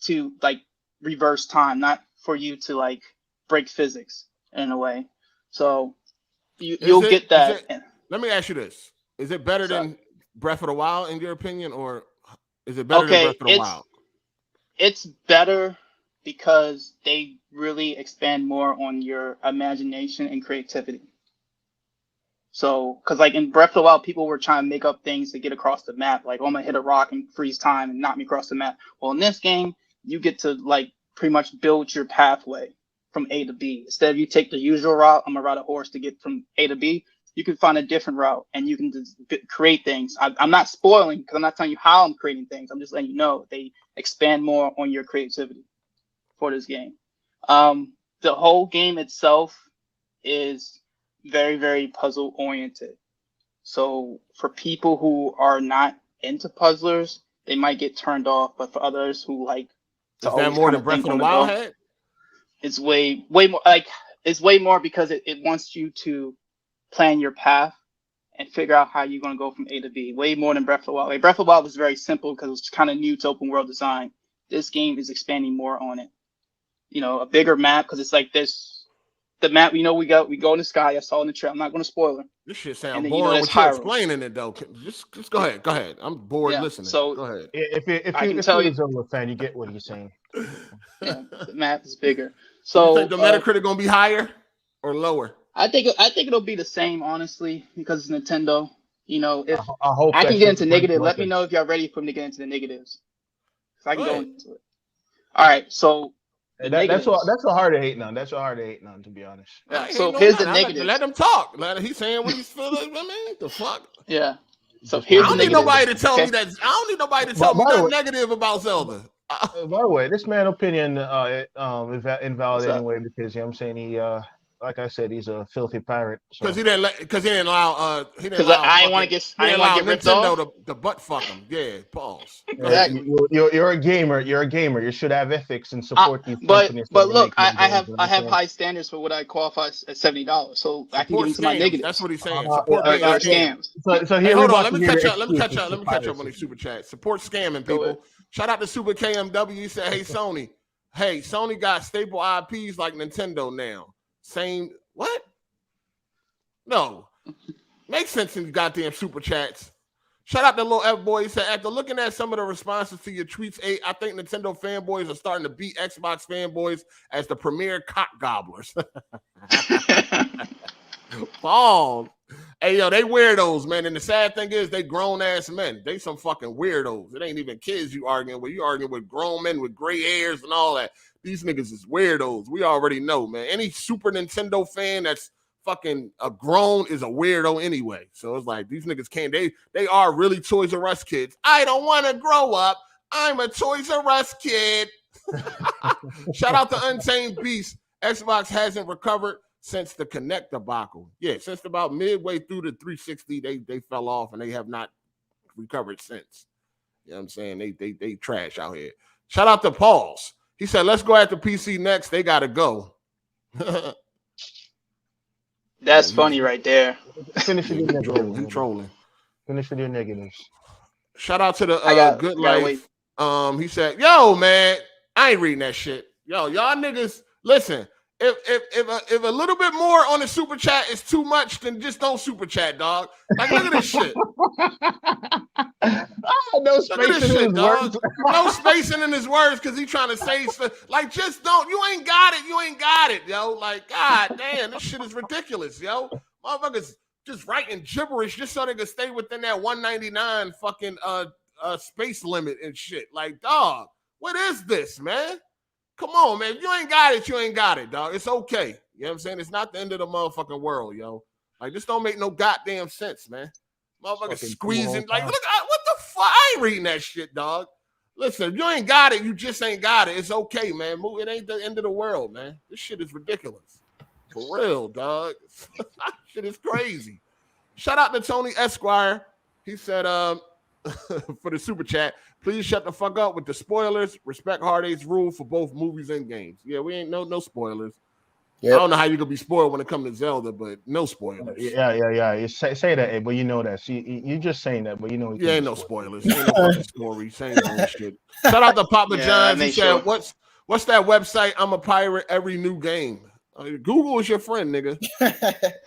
to like reverse time, not for you to like break physics in a way. So you'll get that. Let me ask you this: is it better than Breath of the Wild in your opinion, or is it better than Breath of the Wild? It's better because they really expand more on your imagination and creativity. So, because like in Breath of the Wild, people were trying to make up things to get across the map. Like, oh, I'm going to hit a rock and freeze time and knock me across the map. Well, in this game, you get to like pretty much build your pathway from A to B. Instead of you take the usual route, I'm going to ride a horse to get from A to B. You can find a different route and you can just create things. I'm not spoiling because I'm not telling you how I'm creating things. I'm just letting you know they expand more on your creativity for this game. The whole game itself is very, very puzzle oriented. So for people who are not into puzzlers, they might get turned off. But for others who like, is that more than Breath of the Wild had? It's way more. Like it's way more because it wants you to plan your path and figure out how you're going to go from A to B. Way more than Breath of the Wild. Like Breath of the Wild was very simple because it was kind of new to open world design. This game is expanding more on it. A bigger map because it's like this. The map, we go in the sky. I saw in the trailer. I'm not going to spoil it. This shit sounds boring with you explaining it though. Just go ahead. Go ahead. I'm bored listening. So go ahead. If you're a Zelda fan, you get what he's saying. Yeah, the map is bigger. So you think the Metacritic gonna be higher or lower? I think it'll be the same, honestly, because it's Nintendo. You know, if I hope I that can get shit into breaks negative, let me records. know if y'all ready for me to get into the negatives. So I can Go go ahead. into it. All right, so the That's negatives. what hard to hate on. That's what hard to hate on, to be honest. I ain't So hating on here's the nothing. negatives. Let him talk. He's saying what he's feeling. I mean, the fuck. Yeah. So Just here's I the don't need negatives. nobody to tell Okay. me that. I don't need nobody to By tell me the nothing way, negative about Zelda. by the way, this man opinion invalid What's up? anyway, because you know what I'm saying, he like I said, he's a filthy pirate. So Because he didn't allow Because I didn't want to get ripped Nintendo off. to butt fuck him. Yeah, pause. Go ahead. Exactly. you're a gamer. You're a gamer. You should have ethics and support these But companies. look, I have you know what I'm saying? high standards for what I qualify as $70, so I can get Support into my scams. negatives. That's what he's saying. Support being Or scammed. scams. So Hey, here hold we're on. about Let to me hear catch the up. Let me catch excuses up. Let me for catch up on piracy. these super chats. Support scamming Go ahead. people. Shout out to Super KMW. He said, "Hey Sony, hey Sony got staple IPs like Nintendo now. Same what? No, makes sense in goddamn super chats." Shout out to little F boy. He said, "After looking at some of the responses to your tweets, I think Nintendo fanboys are starting to beat Xbox fanboys as the premier cock gobblers." Paul. Hey, yo, they weirdos, man. And the sad thing is, they grown ass men. They some fucking weirdos. It ain't even kids you arguing with. You arguing with grown men with gray hairs and all that. These niggas is weirdos. We already know, man. Any Super Nintendo fan that's fucking a grown is a weirdo anyway. So it's like these niggas can't. They are really Toys R Us kids. I don't want to grow up. I'm a Toys R Us kid. Shout out to Untamed Beast. Xbox hasn't recovered since the Kinect debacle. Yeah, since about midway through the 360, they fell off and they have not recovered since. You know what I'm saying? They trash out here. Shout out to Pauls. He said, "Let's go after PC next. They gotta go." That's funny right there. Finish with your negatives. He trolling. Finish with your negatives. Shout out to the Good Life. He said, "Yo, man, I ain't reading that shit. Yo, y'all niggas, listen. If a little bit more on the super chat is too much, then just don't super chat, dog. Like, look at this shit. No spacing in his words. No spacing in his words because he trying to say stuff. Like, just don't. You ain't got it. You ain't got it, yo. Like, god damn, this shit is ridiculous, yo. Motherfuckers just writing gibberish just so they can stay within that 199 fucking space limit and shit. Like, dog, what is this, man? Come on, man. If you ain't got it, you ain't got it, dog. It's okay. You know what I'm saying? It's not the end of the motherfucking world, yo. Like, this don't make no goddamn sense, man. Motherfuckers squeezing. Like, look, what the fuck? I ain't reading that shit, dog. Listen, if you ain't got it, you just ain't got it. It's okay, man. It ain't the end of the world, man. This shit is ridiculous. For real, dog. Shit is crazy. Shout out to Tony Esquire. He said, for the super chat, please shut the fuck up with the spoilers. Respect Hard8's rule for both movies and games. Yeah, we ain't no spoilers. Yep. I don't know how you could be spoiled when it comes to Zelda, but no spoilers. Yeah. You say that, but you know that. See, you just saying that, but you know. Yeah, ain't no spoilers. Ain't no fucking story. Same bullshit. Shout out to Papa John's. He said, "What's that website? I'm a pirate every new game." Google is your friend, nigga.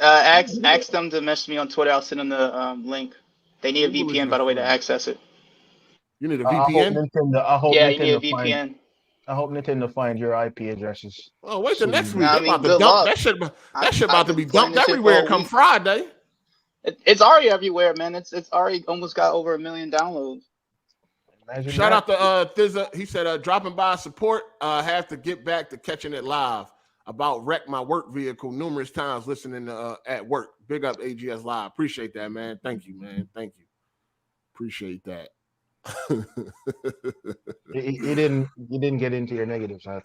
Ask them to message me on Twitter. I'll send them the link. They need a VPN, by the way, to access it. You need a VPN? You need a VPN. I hope Nintendo finds your IP addresses. Oh, wait till next week. I mean, good luck. That shit about to be dumped everywhere come Friday. It's already everywhere, man. It's already almost got over 1 million downloads. Shout out to Thizza. He said, dropping by support. Have to get back to catching it live. About wrecked my work vehicle numerous times listening to at work. Big up AGSLIVE. Appreciate that, man. Thank you, man. Thank you. Appreciate that. You didn't get into your negatives. I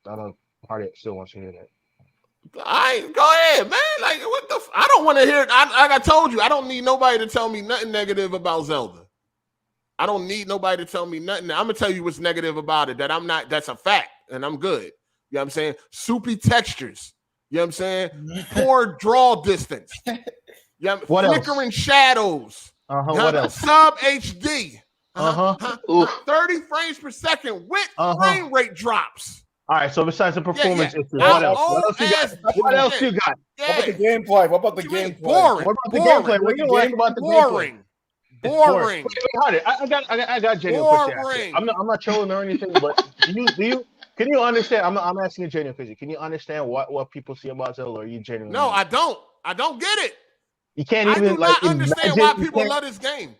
don't Hard8 still wants to hear that. Go ahead, man. Like, what the I don't want to hear it. Like I told you, I don't need nobody to tell me nothing negative about Zelda. I don't need nobody to tell me nothing. I'm gonna tell you what's negative about it. That's a fact, and I'm good. You know what I'm saying? Soupy textures. You know what I'm saying? Poor draw distance. What flickering else? Shadows. What else? Sub HD. 30 frames per second with frame rate drops. All right, so besides the performance issues, what else? What else you got? Yeah. What about the gameplay? What about the gameplay? Boring. What about the gameplay? What do you like about the gameplay? Boring. Wait, I got genuine question. I'm not trolling or anything, but can you understand? I'm asking a genuine question. Can you understand what people see about Zelda? Or are you genuine? No, I don't. I don't get it. You can't I even do like not understand imagine. why You people can't- love this game.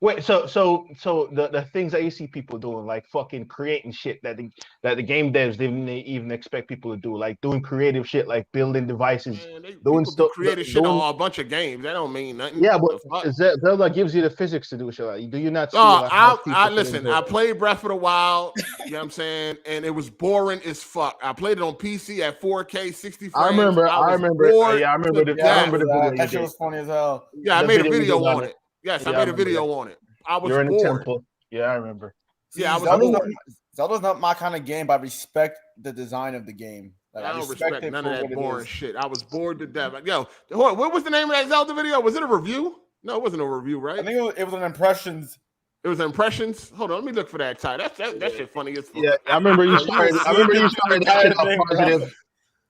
Wait, so the things that you see people doing, like fucking creating shit that the game devs didn't even expect people to do, like doing creative shit, like building devices, Man, doing people do stuff, creative shit on a bunch of games. That don't mean nothing. Yeah, but The fuck? Zelda gives you the physics to do shit like. Do you not see Oh, like how people I can listen. enjoy I it? played Breath of the Wild. You know what I'm saying, and it was boring as fuck. I played it on PC at 4K, 60 frames. I remember. Bored Yeah, I remember. to I Yeah, remember the death. video. that You shit did. was funny as hell. Yeah, I The made a video you video did on it. Yes, I Yeah, made a remember video that. on it. I was You're in a bored. temple. Yeah, I remember. See, Yeah, I was Zelda's not my kind of game, but I respect the design of the game. Like, I don't respect it none for of that what it boring is. shit. I was bored to death. Like, yo, what was the name of that Zelda video? Was it a review? No, it wasn't a review, right? I think it was an impressions. It was impressions. Hold on, let me look for that title. That shit funny as fuck. Yeah, I remember you started. I remember you started shit off positive.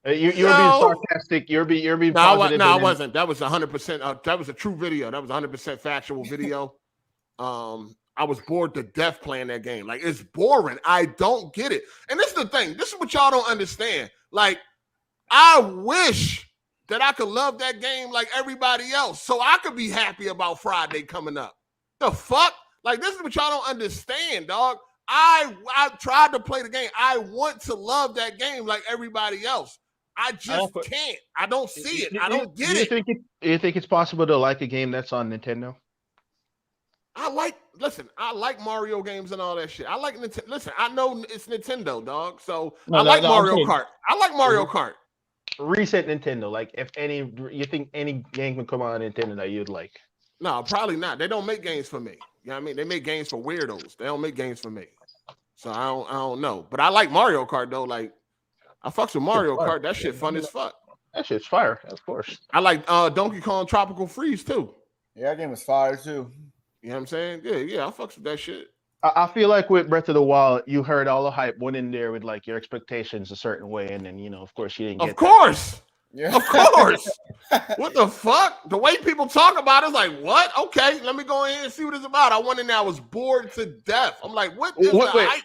You were being sarcastic. You're being positive. No, I wasn't. That was 100%. That was a true video. That was 100% factual video. I was bored to death playing that game. Like, it's boring. I don't get it. And this is the thing. This is what y'all don't understand. Like, I wish that I could love that game like everybody else, so I could be happy about Friday coming up. The fuck? Like, this is what y'all don't understand, dog. I tried to play the game. I want to love that game like everybody else. I just can't. I don't see it. I don't get it. You think it's possible to like a game that's on Nintendo? I like Mario games and all that shit. I like Nintendo. Listen, I know it's Nintendo, dog. So I like Mario Kart. I like Mario Kart. Recent Nintendo, like if any, you think any game can come out on Nintendo that you'd like? No, probably not. They don't make games for me. You know what I mean? They make games for weirdos. They don't make games for me. So I don't know. But I like Mario Kart though. Like, I fucks with Mario Kart. That shit fun as fuck. That shit's fire, of course. I like Donkey Kong Tropical Freeze too. Yeah, that game was fire too. You know what I'm saying? Yeah, I fucks with that shit. I feel like with Breath of the Wild, you heard all the hype, went in there with like your expectations a certain way, and then of course you didn't get. Of course. Yeah. Of course. What the fuck? The way people talk about it is like, what? Okay, let me go in and see what it's about. I went in there, I was bored to death. I'm like, what is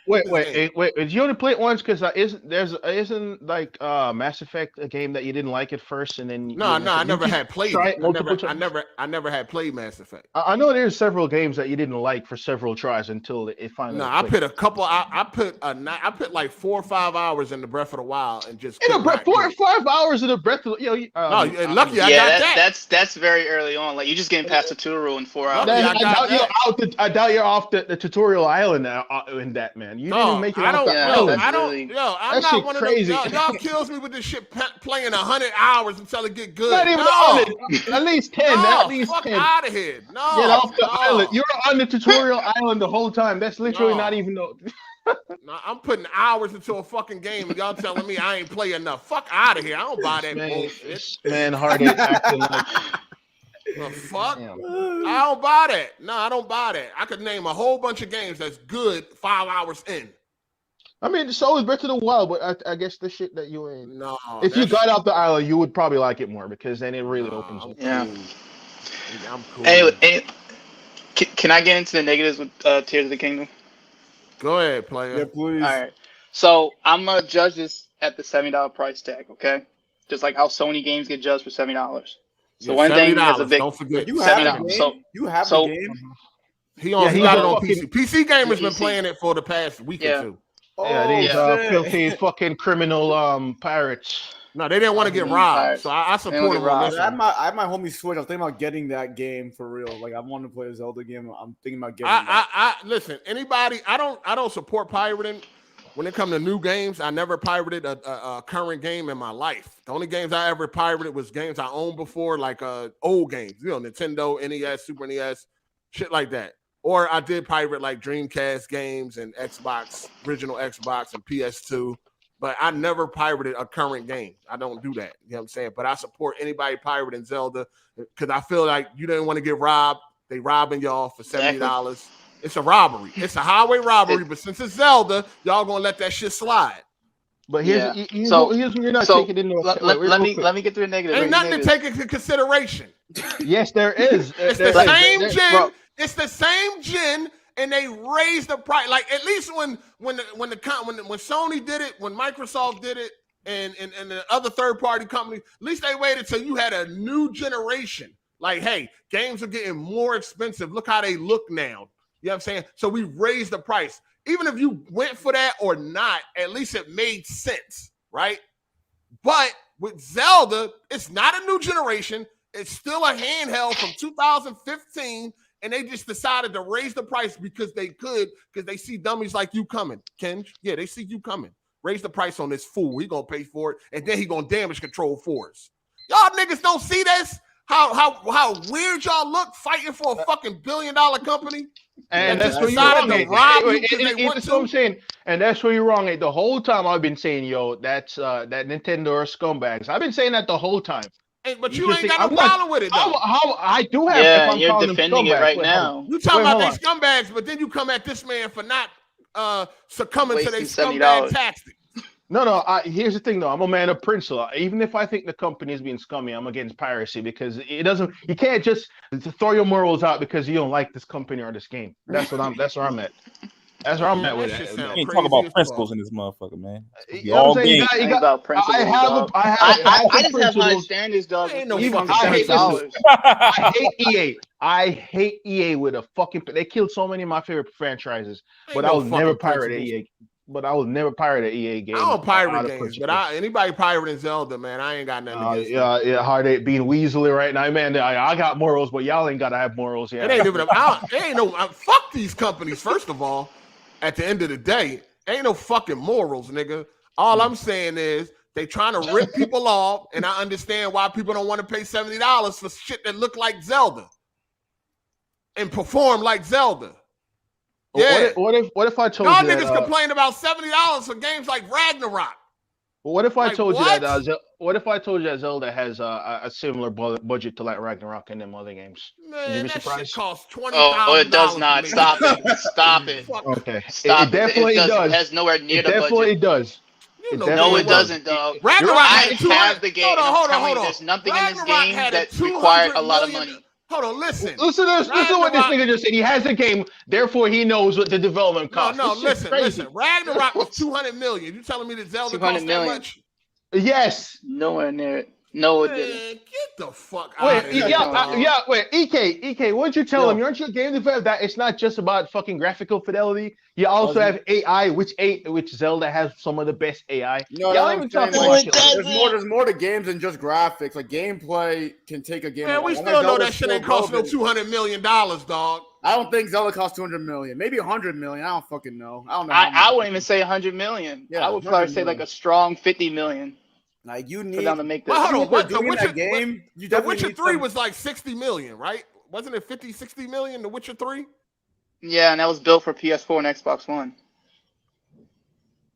wait. Did you only play it once? Because isn't like Mass Effect a game that you didn't like at first, and then no, I never had played it. I never had played Mass Effect. I know there's several games that you didn't like for several tries until it finally. No, I put a couple. I put like 4 or 5 hours in the Breath of the Wild and just 4 or 5 hours in the Breath of lucky I got that. That's very early on. Like, you just getting past the tutorial in 4 hours. I doubt you're off the tutorial island now in that, man. You didn't make it off the island. I'm not one crazy. of those. Y'all kills me with this shit playing 100 hours until it get good. Not even 100. At least 10. At least fuck 10. Out of here. No. Get off the island. You're on the tutorial island the whole time. That's literally not even no. No, I'm putting hours into a fucking game and y'all telling me I ain't play enough. Fuck out of here. I don't buy that bullshit. Man, Harvey acting like the fuck? Damn. I don't buy that. No, I don't buy that. I could name a whole bunch of games that's good 5 hours in. I mean, so is Breath of the Wild, but I guess the shit that you ain't. No. If you got off the island, you would probably like it more because then it really opens up. Yeah. I'm cool. Anyway, can I get into the negatives with Tears of the Kingdom? Go ahead, player. Yeah, please. All right. So I'm gonna judge this at the $70 price tag, okay? Just like how Sony games get judged for $70. So one thing is a big. Don't forget. You have the game. You have the game. He got it on PC. PC gamers been playing it for the past week or two. These filthy fucking criminal pirates. No, they didn't want to get robbed, so I support them on this. I have my homie Switch. I'm thinking about getting that game for real. Like, I want to play a Zelda game. I'm thinking about getting that. Listen, anybody, I don't support pirating. When it comes to new games, I never pirated a current game in my life. The only games I ever pirated was games I owned before, like old games, Nintendo, NES, Super NES, shit like that. Or I did pirate like Dreamcast games and Xbox, original Xbox and PS2. But I never pirated a current game. I don't do that. You know what I'm saying? But I support anybody pirating Zelda because I feel like you didn't want to get robbed. They robbing y'all for $70. It's a robbery. It's a highway robbery. But since it's Zelda, y'all gonna let that shit slide. But here's you're not taking into account. Let me get through the negative. Ain't nothing to take into consideration. Yes, there is. It's the same gen. It's the same gen. And they raised the price. Like, at least when Sony did it, when Microsoft did it, and the other third party companies, at least they waited till you had a new generation Like, hey, games are getting more expensive. Look how they look now. You know what I'm saying? So we raised the price. Even if you went for that or not, at least it made sense, right? But with Zelda, it's not a new generation. It's still a handheld from 2015, and they just decided to raise the price because they could, because they see dummies like you coming, Kenj. Yeah, they see you coming. Raise the price on this fool. He gonna pay for it, and then he gonna damage control for us. Y'all niggas don't see this? How weird y'all look fighting for a fucking $1 billion company? And that's where you're decided wrong. to rob you because they want That's to? what I'm saying. And that's where you're wrong. The whole time I've been saying, yo, that Nintendo are scumbags. I've been saying that the whole time. Hey, but You you just ain't think- got no I'm not- problem with it, though. How I do have. Yeah, if I'm you're calling them defending it scumbags. right Wait, hold now. on. You talking Wait, about hold they scumbags, but then you come at this man for not succumbing to their Wasting scumbag $70. tactics. No. Here's the thing, though. I'm a man of principle. Even if I think the company is being scummy, I'm against piracy because it doesn't. You can't just throw your morals out because you don't like this company or this game. That's where I'm at. That's where I'm at with That shit that. sound We ain't crazy talking about as principles fuck. in this motherfucker, man. You know what I'm saying? Ain't about principles, dog. I just have high standards, dog. Ain't no Even fucking for I hate $70. I hate EA. I hate EA with a fucking. They killed so many of my favorite franchises, but I will never pirate an EA. But I will never pirate an EA game. I don't pirate out of games, principle. but anybody pirating Zelda, man, I ain't got nothing against it. Yeah, hard eight being weaselly right now, man. I got morals, but y'all ain't gotta have morals. Yeah, It ain't even about. It ain't no. Fuck these companies. First of all, at the end of the day, ain't no fucking morals, nigga. All I'm saying is they trying to rip people off, and I understand why people don't want to pay $70 for shit that look like Zelda and perform like Zelda. Yeah. What if I told Y'all you niggas that, complain about $70 for games like Ragnarok. what if I Like, told what? you that? What if I told you that Zelda has a similar budget to like Ragnarok and them other games? Would you Man, be that surprised? shit costs $20,000. Oh, it does not. to make. Stop it. Stop it. Fuck. Okay, Stop it definitely It does. It has nowhere near It the definitely budget. does. You know It No, definitely it does. doesn't, dog. Ragnarok I had a 200. have the game. Hold on. There's nothing in this Ragnarok game had a that required 200 a lot of million. money. Hold on, listen. Listen to what this Ragnarok- nigga just said. He has the game, therefore he knows what the development costs. No, This shit's listen, crazy. listen. Ragnarok was 200 million. You telling me that Zelda 200 cost that million. much? Yes. Nowhere near it. No, it Man, didn't. get the fuck Wait, out of here. wait, EK, what'd you tell him? Aren't you a game developer that it's not just about fucking graphical fidelity? You also have AI, which Zelda has some of the best AI. No, Y'all I'm even saying, talking like, about shit like there's more to games than just graphics. Like gameplay can take a game. Man, we like, still know Zelda's that shit still ain't cost no relevant. $200 million, dog. I don't think Zelda cost 200 million. Maybe 100 million. I don't fucking know. I don't know. I wouldn't even say 100 million. Yeah, I would probably 100 say like million. a strong 50 million Like you for need. them to make this. Well, hold on. What What they're the doing in Witcher that game? You The definitely Witcher need 3 some- was like 60 million, right? Wasn't it 50, 60 million? The Witcher 3? Yeah, and that was built for PS4 and Xbox One.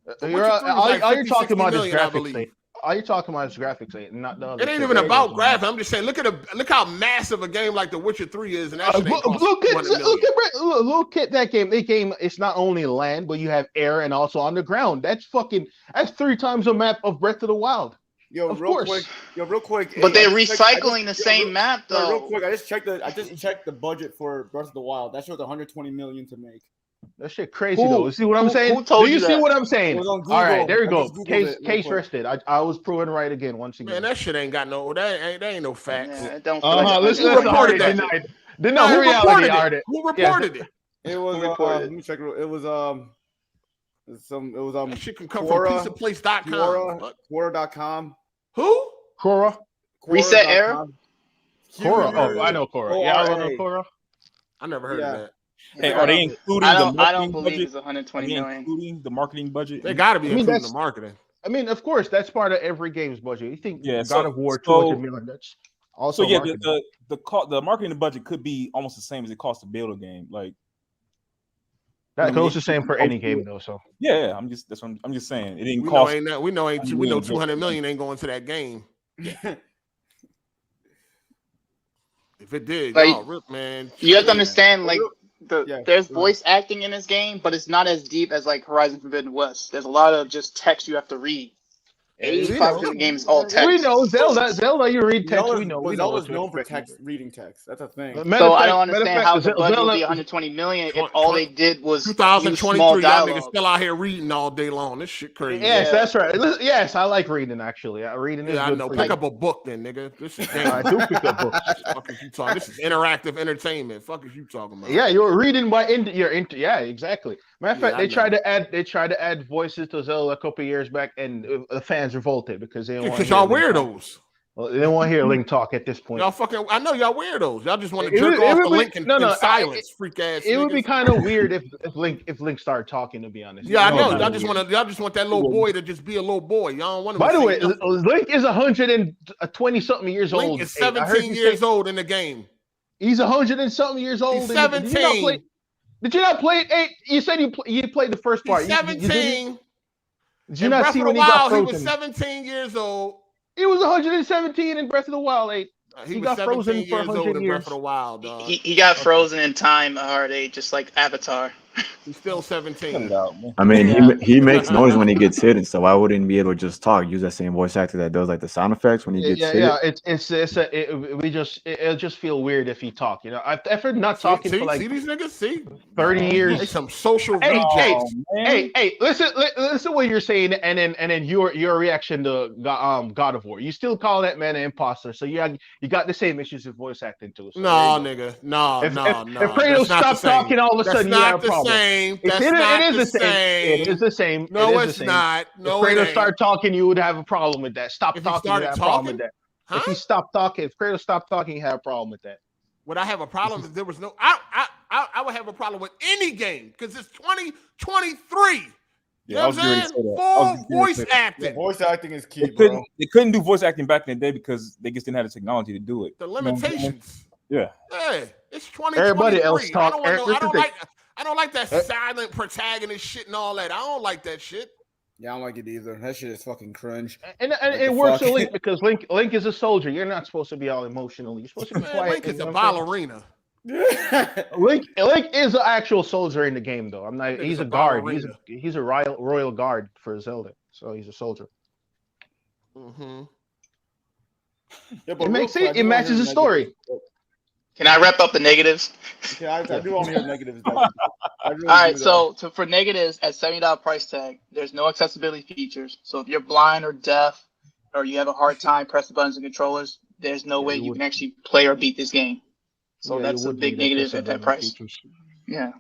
The Witcher 3 was like all 50, you're talking 60 about is million, I graphics. believe. All you're talking about is graphics, not the other It ain't shit. even There about is. graphics. I'm just saying, look how massive a game like The Witcher 3 is, and that shit ain't cost Look $200 million. look at that game. That game, it's not only land, but you have air and also underground. That's 3 times a map of Breath of the Wild. Yo, Of real course. quick. But hey, they're I just checked- recycling the same map, No, though. real quick, I just checked the budget for Breath of the Wild. That shows 120 million to make. That shit crazy Who- though. You see what I'm who- saying? who told Do you you see that? what I'm It saying? was on Google. All right, there you I go. just Googled it real Case quick. rested. I was proven right again once again. Man, that shit ain't got no. That ain't no facts. Yeah, it don't feel like Listen, Who reported that? Denied Who reality. reported it? Art. Who reported it? It was Who reported let me check. It was That shit can come Quora, from pizzaplace.com. Fuck. Quora.com. Who? Cora. Reset Air? Cora. Oh, I know Cora. Yeah, I know Cora. I never heard of that. Hey, are they including I the don't marketing believe budget? it's 120 Are they million. including the marketing budget? They got to be I mean, including the that's- marketing. I mean, of course, that's part of every game's budget. You think Yeah, God of War 200 million? That's also So yeah, marketing. the marketing budget could be almost the same as it costs to build a game. Like That goes the same for any game, though. So yeah, I'm just saying it didn't We cost. know we know 200 million ain't going to that game. If it did, Like, y'all rip, man. You have to understand, like, Yeah, there's yeah. voice acting in this game, but it's not as deep as like Horizon Forbidden West. There's a lot of just text you have to read. 85% of the game is all text. We know Zelda. You read text. We know. Zelda's what known for expect. text, reading text. That's a thing. So I don't understand how the budget would be 120 million if all they did was use small 2023, y'all niggas dialogue. still out here reading all day long. This shit crazy. Yes, Yeah. that's right. Yes, I like reading actually. Reading is Yeah, I good know. for Pick you. up a book then, nigga. This is I do pick up books. Fuck is you talking? This is interactive entertainment. Fuck is you talking about? Yeah, you're reading by yeah, exactly. Matter of fact, I they tried to add voices to Zelda a couple of years back, and the fans revolted because they didn't want because y'all weirdos. Well, they don't want to hear Link talk at this point. Y'all fucking. I know y'all weirdos. Y'all just want to It jerk would- it off would the be- Link in silence, freak ass. It would be niggas. kind of weird if Link started talking. To be honest. Yeah, I know. No, Y'all just want that little boy to just be a little boy. Y'all don't want him. By to the say way, nothing. Link is 120 something years old. Link is Hey, I heard 17 you years say old in the game. He's 100 and something years old. He's Did you not 17. Did you not play it? Hey, you said you played the first part. He's 17. Did you In not Breath see of the when he got Wild, he frozen? was 17 years old. He was 117 in Breath of the Wild. He He was got 17 frozen for years 100 old in years. Breath of the Wild, dog. He got frozen in time a hard 8, just like Avatar. He's still Cut 17. it out, man. I mean, Yeah. he makes noise when he gets hit and stuff. I wouldn't be able to just talk. Use that same voice actor that does like the sound effects when he gets hit. Yeah. It'll just feel weird if he talk. You know, after not talking for like see these niggas? See? 30 They years. some social Hey, rejects. Hey, listen what you're saying, and then your reaction to God of War. You still call that man an imposter, so you got the same issues with voice acting too. So No, nigga. No. If Kratos That's not the stopped same. talking, all of a That's sudden you have not a the problem. same. It That's is not the the same. same. It is the same. No, It is it's the same. not. No, If it Kratos ain't. started talking, you would have a problem with that. Stop If he talking, you started have a problem with talking? that. If he stopped talking, if Kratos stopped talking, you have a problem with that. Would I have a problem if there was no? I would have a problem with any game because it's 2023. You know I was what I'm getting saying? ready to say that. I was Full getting ready to voice say that. acting. Voice acting is key, They bro. couldn't do voice acting back in the day because they just didn't have the technology to do it. The You know what I'm saying? limitations. Yeah. Yeah, it's 2023. Everybody else talk. I don't like that silent protagonist shit and all that. I don't like that shit. Yeah, I don't like it either. That shit is fucking cringe. And What it the works fuck? with Link because Link is a soldier. You're not supposed to be all emotional. You're supposed to be Man, quiet. Link is you a know what I'm saying? ballerina. Link is an actual soldier in the game, though. I'm not. Nigga's He's a a guard. ballerina. He's a royal guard for Zelda, so he's a soldier. Mm-hmm. Yeah, but It makes real quick, I it. do It wanna matches hear the story. negatives. Can I wrap up the negatives? Yeah, I do want to hear negatives. I really All right, do, so for negatives at $70 price tag, there's no accessibility features. So if you're blind or deaf, or you have a hard time pressing buttons and controllers, there's no way you can actually play or beat this game. So Yeah, that's you a would big need negative at that accessibility price. features. Yeah.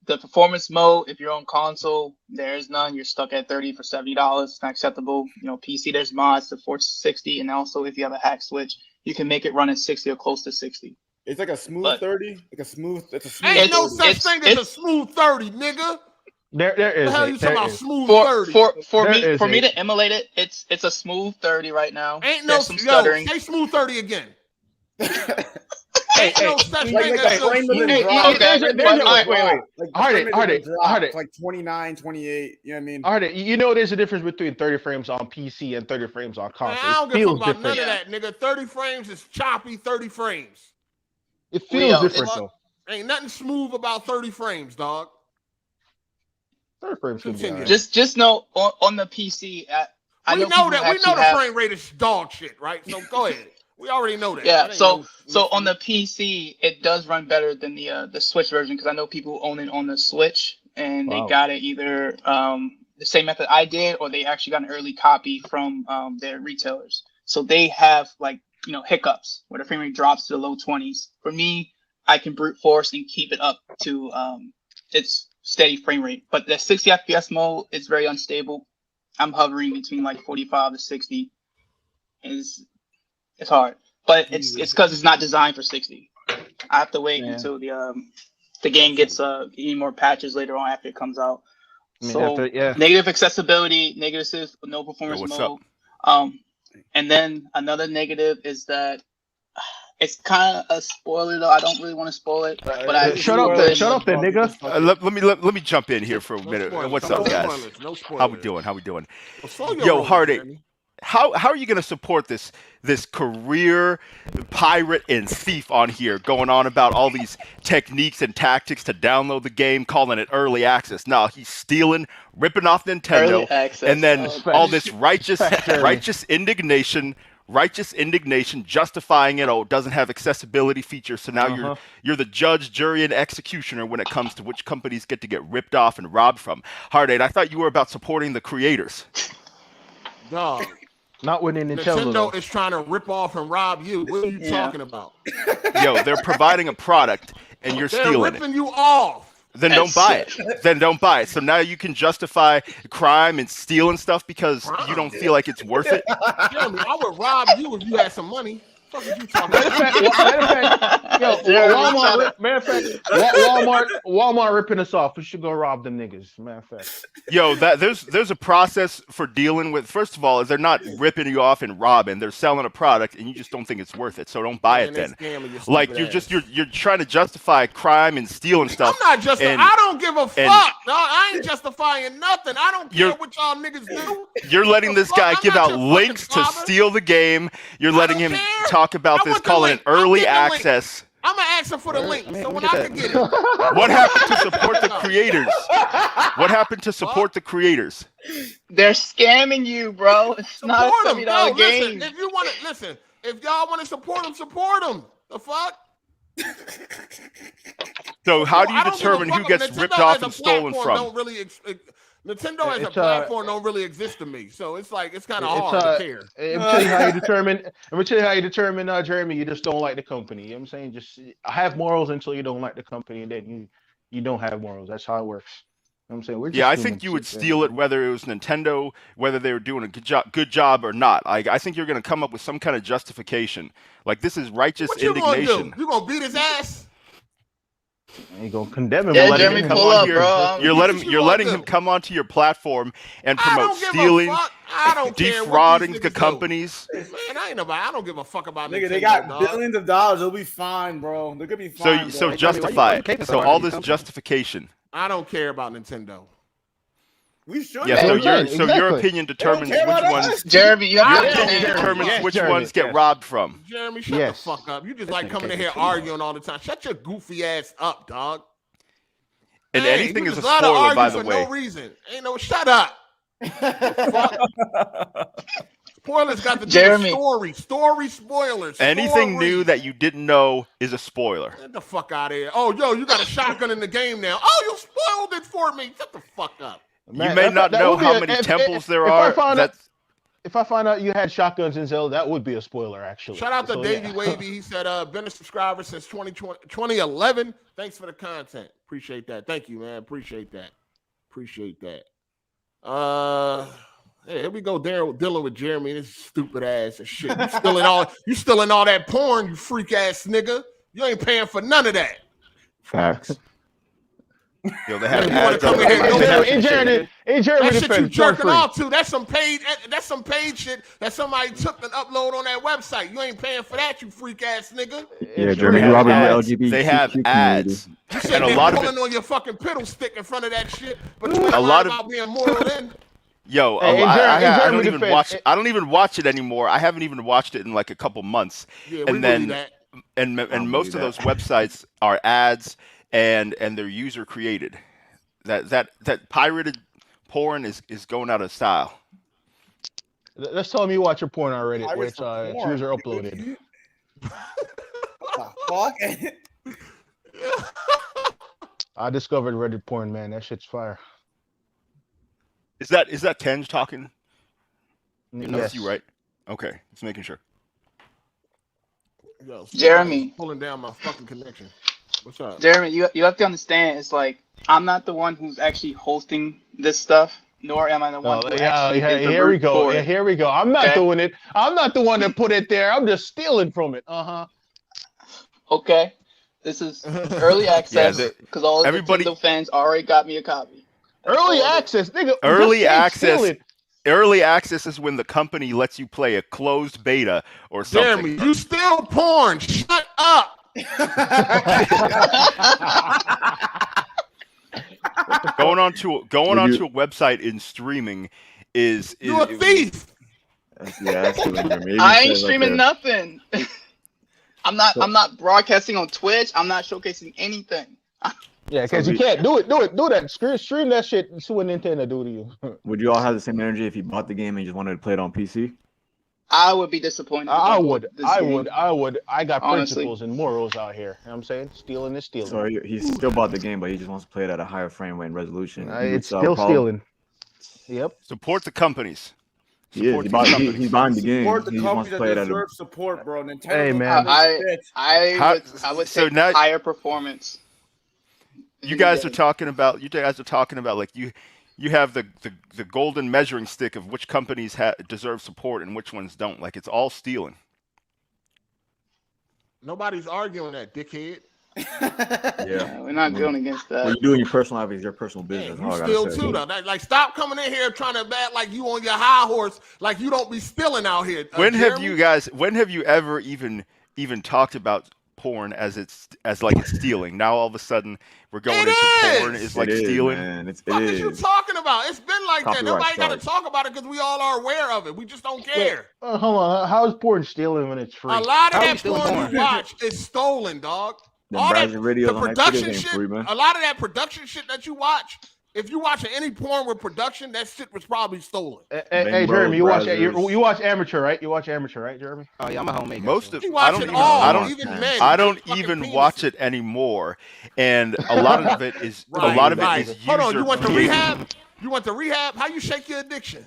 The performance mode, if you're on console, there is none. You're stuck at $30 for $70. It's not acceptable. You know, PC, there's mods to 460, and also if you have a hack switch, you can make it run at 60 or close to 60. It's like a smooth But- 30. Like a smooth. It's a smooth. Ain't no 30. such thing as a smooth 30, nigga. There is. The hell you There talking about is. smooth For 30? for There me is for me a- to emulate it, it's a smooth 30 right now. Ain't no There's some stuttering. say smooth 30 again. Hey, Ain't no such Like thing the as a frame doesn't Hey, drop. okay, there's a- but- there's a- all right, wait. Like the Hard frame it, doesn't drop. hard it. It's like 29, 28. You know what I mean? All right, you know there's a difference between 30 frames on PC and 30 frames on Man, console. I don't It give a feels fuck about different. none of that, nigga. 30 frames is choppy 30 frames. It Well, feels yo, different it's- though. Ain't nothing smooth about 30 frames, dog. 30 frames can be Continue. all right. Just know on the PC, I We know know people that. We actually know the have- frame rate is dog shit, right? So go ahead. We already know that. Yeah, That ain't so no- on the PC, it does run better than the Switch version because I know people own it on the Switch and Wow. they got it either the same method I did or they actually got an early copy from their retailers. So they have like hiccups where the frame rate drops to the low 20s. For me, I can brute force and keep it up to its steady frame rate. But the 60 FPS mode is very unstable. I'm hovering between like 45 to 60. It's hard, but it's because it's not designed for 60. I have to wait until the game gets any more patches later on after it comes out. I mean, So negative accessibility, negative no performance what's mode. And then another negative is that it's kind of a spoiler though. I don't really want to spoil it, but I Shut up there, nigga. Let me jump in here for a No minute. spoilers, What's no up, guys? spoilers, no spoilers. How we doing? Well, slow your Yo, roll, Hard8. Jeremy. how are you going to support this career pirate and thief on here, going on about all these techniques and tactics to download the game, calling it early access? No, he's stealing, ripping off Nintendo, Early access. and then all this righteous indignation, justifying it. Oh, it doesn't have accessibility features, so now you're the judge, jury, and executioner when it comes to which companies get to get ripped off and robbed from. Hard8, I thought you were about supporting the creators. Dog. Not with Nintendo is trying to rip off and rob you. What are you talking about? Yo, they're providing a product and you're stealing ripping you off. Then don't buy it. So now you can justify crime and stealing stuff because you don't feel like it's worth it. Jeremy, I would rob you if you had some money. What are you talking about? Walmart ripping us off. We should go rob them niggas. Matter of fact. Yo, there's a process for dealing with. First of all, is they're not ripping you off and robbing. They're selling a product, and you just don't think it's worth it. So don't buy it then. Like you're trying to justify crime and stealing stuff. I'm not justifying. I don't give a fuck. No, I ain't justifying nothing. I don't care what y'all niggas do. You're letting this guy give out links to steal the game. You're letting him talk about this, calling it early access. I'm gonna ask him for the link, so when I can get it. What happened to support the creators? What happened to support the creators? They're scamming you, bro. It's not a $70 game. If you want to if y'all want to support them, support them. The fuck? So how do you determine who gets ripped off and stolen from? Nintendo as a platform don't really exist to me, so it's like it's kind of hard to care. Let me tell you how you determine. Jeremy, you just don't like the company. You know what I'm saying? Just have morals until you don't like the company, and then you don't have morals. That's how it works. You know what I'm saying? I think you would steal it whether it was Nintendo, whether they were doing a good job or not. I think you're going to come up with some kind of justification. Like, this is righteous indignation. You gonna beat his ass? You gonna condemn him? Yeah, Jeremy, pull up, bro. You're letting him come onto your platform and promote stealing, defrauding the companies. Man, I don't give a fuck about Nigga, Nintendo, they got dog. billions of dollars. They'll be fine, bro. They could be fine. So justify it. So all this justification. I don't care about Nintendo. We should. Yeah, so your opinion determines which ones. Jeremy, your opinion determines which ones get robbed from. Jeremy, shut the fuck up. You just like coming in here arguing all the time. Shut your goofy ass up, dog. And anything is a spoiler, by the way. No reason. Ain't no shut up. Spoilers got to do with story spoilers. Anything new that you didn't know is a spoiler. Get the fuck out of here. Oh, yo, you got a shotgun in the game now. Oh, you spoiled it for me. Shut the fuck up. Man, you may not know how many temples there are. If I find out you had shotguns in Zelda, that would be a spoiler, actually. Shout out to Davey Wavy. He said, been a subscriber since 2011. Thanks for the content. Appreciate that. Thank you, man. Appreciate that. Hey, here we go, Darren, dealing with Jeremy and his stupid ass and shit. You stealing all that porn, you freak ass nigga. You ain't paying for none of that. Facts. Yo, they have ads on Jeremy, that shit you jerking off to. That's some paid shit that somebody took and upload on that website. You ain't paying for that, you freak ass nigga. Yeah, Jeremy, you robbing the LGBT. They have ads. You said they pulling on your fucking piddle stick in front of that shit, but you ain't about being moral in. Yo, I don't even watch. I don't even watch it anymore. I haven't even watched it in like a couple months. Yeah, and most of those websites are ads. And they're user created. That pirated porn is going out of style. Let's tell them you watch your porn already, which user uploaded. Fuck. I discovered Reddit porn, man. That shit's fire. Is that Kenj talking? Yes. That's you, right? Okay, just making sure. Yo, Jeremy, pulling down my fucking connection. What's up? Jeremy, you have to understand, it's like I'm not the one who's actually hosting this stuff, nor am I the one who actually did the here we go. report. Here we go. I'm not doing it. I'm not the one that put it there. I'm just stealing from it. Okay. This is early access because all the Nintendo fans already got me a copy. Early access, nigga. Early access. Early access is when the company lets you play a closed beta or something. Jeremy, you still porn. Shut up. going onto a website in streaming is you're a thief. That's stealing from me. I ain't streaming nothing. I'm not broadcasting on Twitch. I'm not showcasing anything. Yeah, because you can't do that. Stream that shit and see what Nintendo do to you. Would you all have the same energy if you bought the game and you just wanted to play it on PC? I would be disappointed. I would. I got Honestly. principles and morals out here. You know what I'm saying? Stealing is stealing. So he still bought the game, but he just wants to play it at a higher frame rate and resolution. It's still stealing. Yep. Support the companies. He's buying the game. Support the He company wants to that play it at a deserves support, bro. Nintendo. Hey, man. I would say higher performance. You guys are talking about like you have the golden measuring stick of which companies deserve support and which ones don't. Like it's all stealing. Nobody's arguing that, dickhead. Yeah, we're not going against that. What you do in your personal life is your personal business. You steal too, though. Like, stop coming in here trying to bat like you on your high horse, like you don't be stealing out here. When have you ever even talked about porn as it's stealing? Now all of a sudden we're going into porn is like stealing. What are you talking about? It's been like that. Nobody got to talk about it because we all are aware of it. We just don't care. Hold on. How is porn stealing when it's free? A lot of that porn you watch is stolen, dog. All that the production shit. A lot of that production shit that you watch. If you watching any porn with production, that shit was probably stolen. Hey, Jeremy, you watch amateur, right? You watch amateur, right, Jeremy? Oh yeah, I'm a homemaker. I don't even watch it anymore, and a lot of it is is Hold on, you want the rehab? You want the rehab? How you shake your addiction?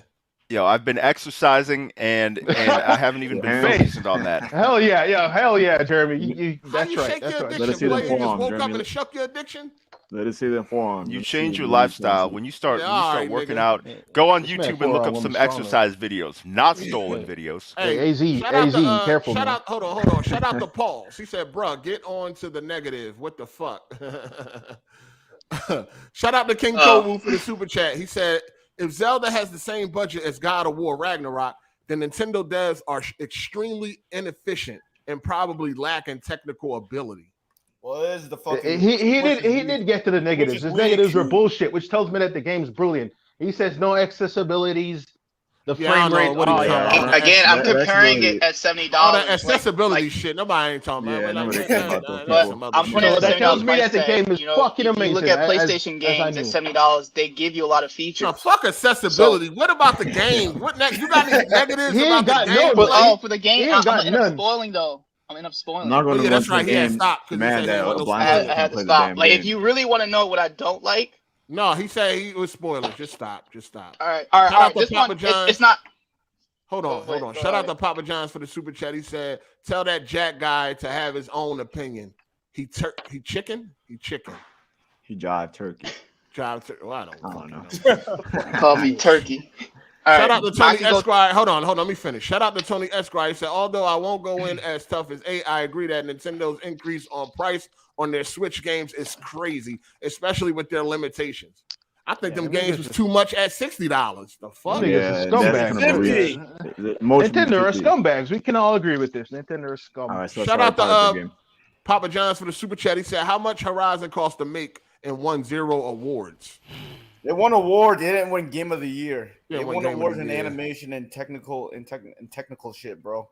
Yo, I've been exercising and I haven't even been focused on that. Hell yeah, Jeremy. That's right. Let us see the forearm, woke up Jeremy. and shook your addiction. Let us see the forearm. You change your lifestyle when you start working out. Go on YouTube and look up some exercise videos, not stolen videos. Hey, AZ, careful. Shout out, hold on. Shout out to Paul. He said, "Bruh, get on to the negative. What the fuck?" Shout out to King Kowu for the super chat. He said, if Zelda has the same budget as God of War Ragnarok, then Nintendo devs are extremely inefficient and probably lacking technical ability. Well, it is the fucking. He did get to the negatives. His negatives were bullshit, which tells me that the game's brilliant. He says no accessibilities. The frame rate. Again, I'm comparing it at $70. All that accessibility shit. Nobody ain't talking about it. But I'm putting it that tells me that the game is fucking amazing. You look at PlayStation games at $70, they give you a lot of features. No, fuck accessibility. What about the game? What next? You got any negatives about the game? For the game, I'm gonna end up spoiling though. I'm gonna end up spoiling. Yeah, that's right. He had to stop. I had to stop. Like, if you really want to know what I don't like. No, he said he was spoiling. Just stop. All right. This one, it's not. Hold on. Shout out to Papa John's for the super chat. He said, "Tell that Jack guy to have his own opinion. He chicken. He jive turkey. Well, I don't know. Call me turkey." Shout out to Tony Esquire. Hold on. Let me finish. Shout out to Tony Esquire. He said, although I won't go in as tough as 8, I agree that Nintendo's increase on price on their Switch games is crazy, especially with their limitations. I think them games was too much at $60. The fuck? Scumbags. Nintendo are scumbags. We can all agree with this. Nintendo are scumbags. Right, so shout out to Papa John's for the super chat. He said, how much Horizon cost to make and won 0 awards? They won awards. They didn't win Game of the Year. Yeah, they won awards in animation and technical shit, bro.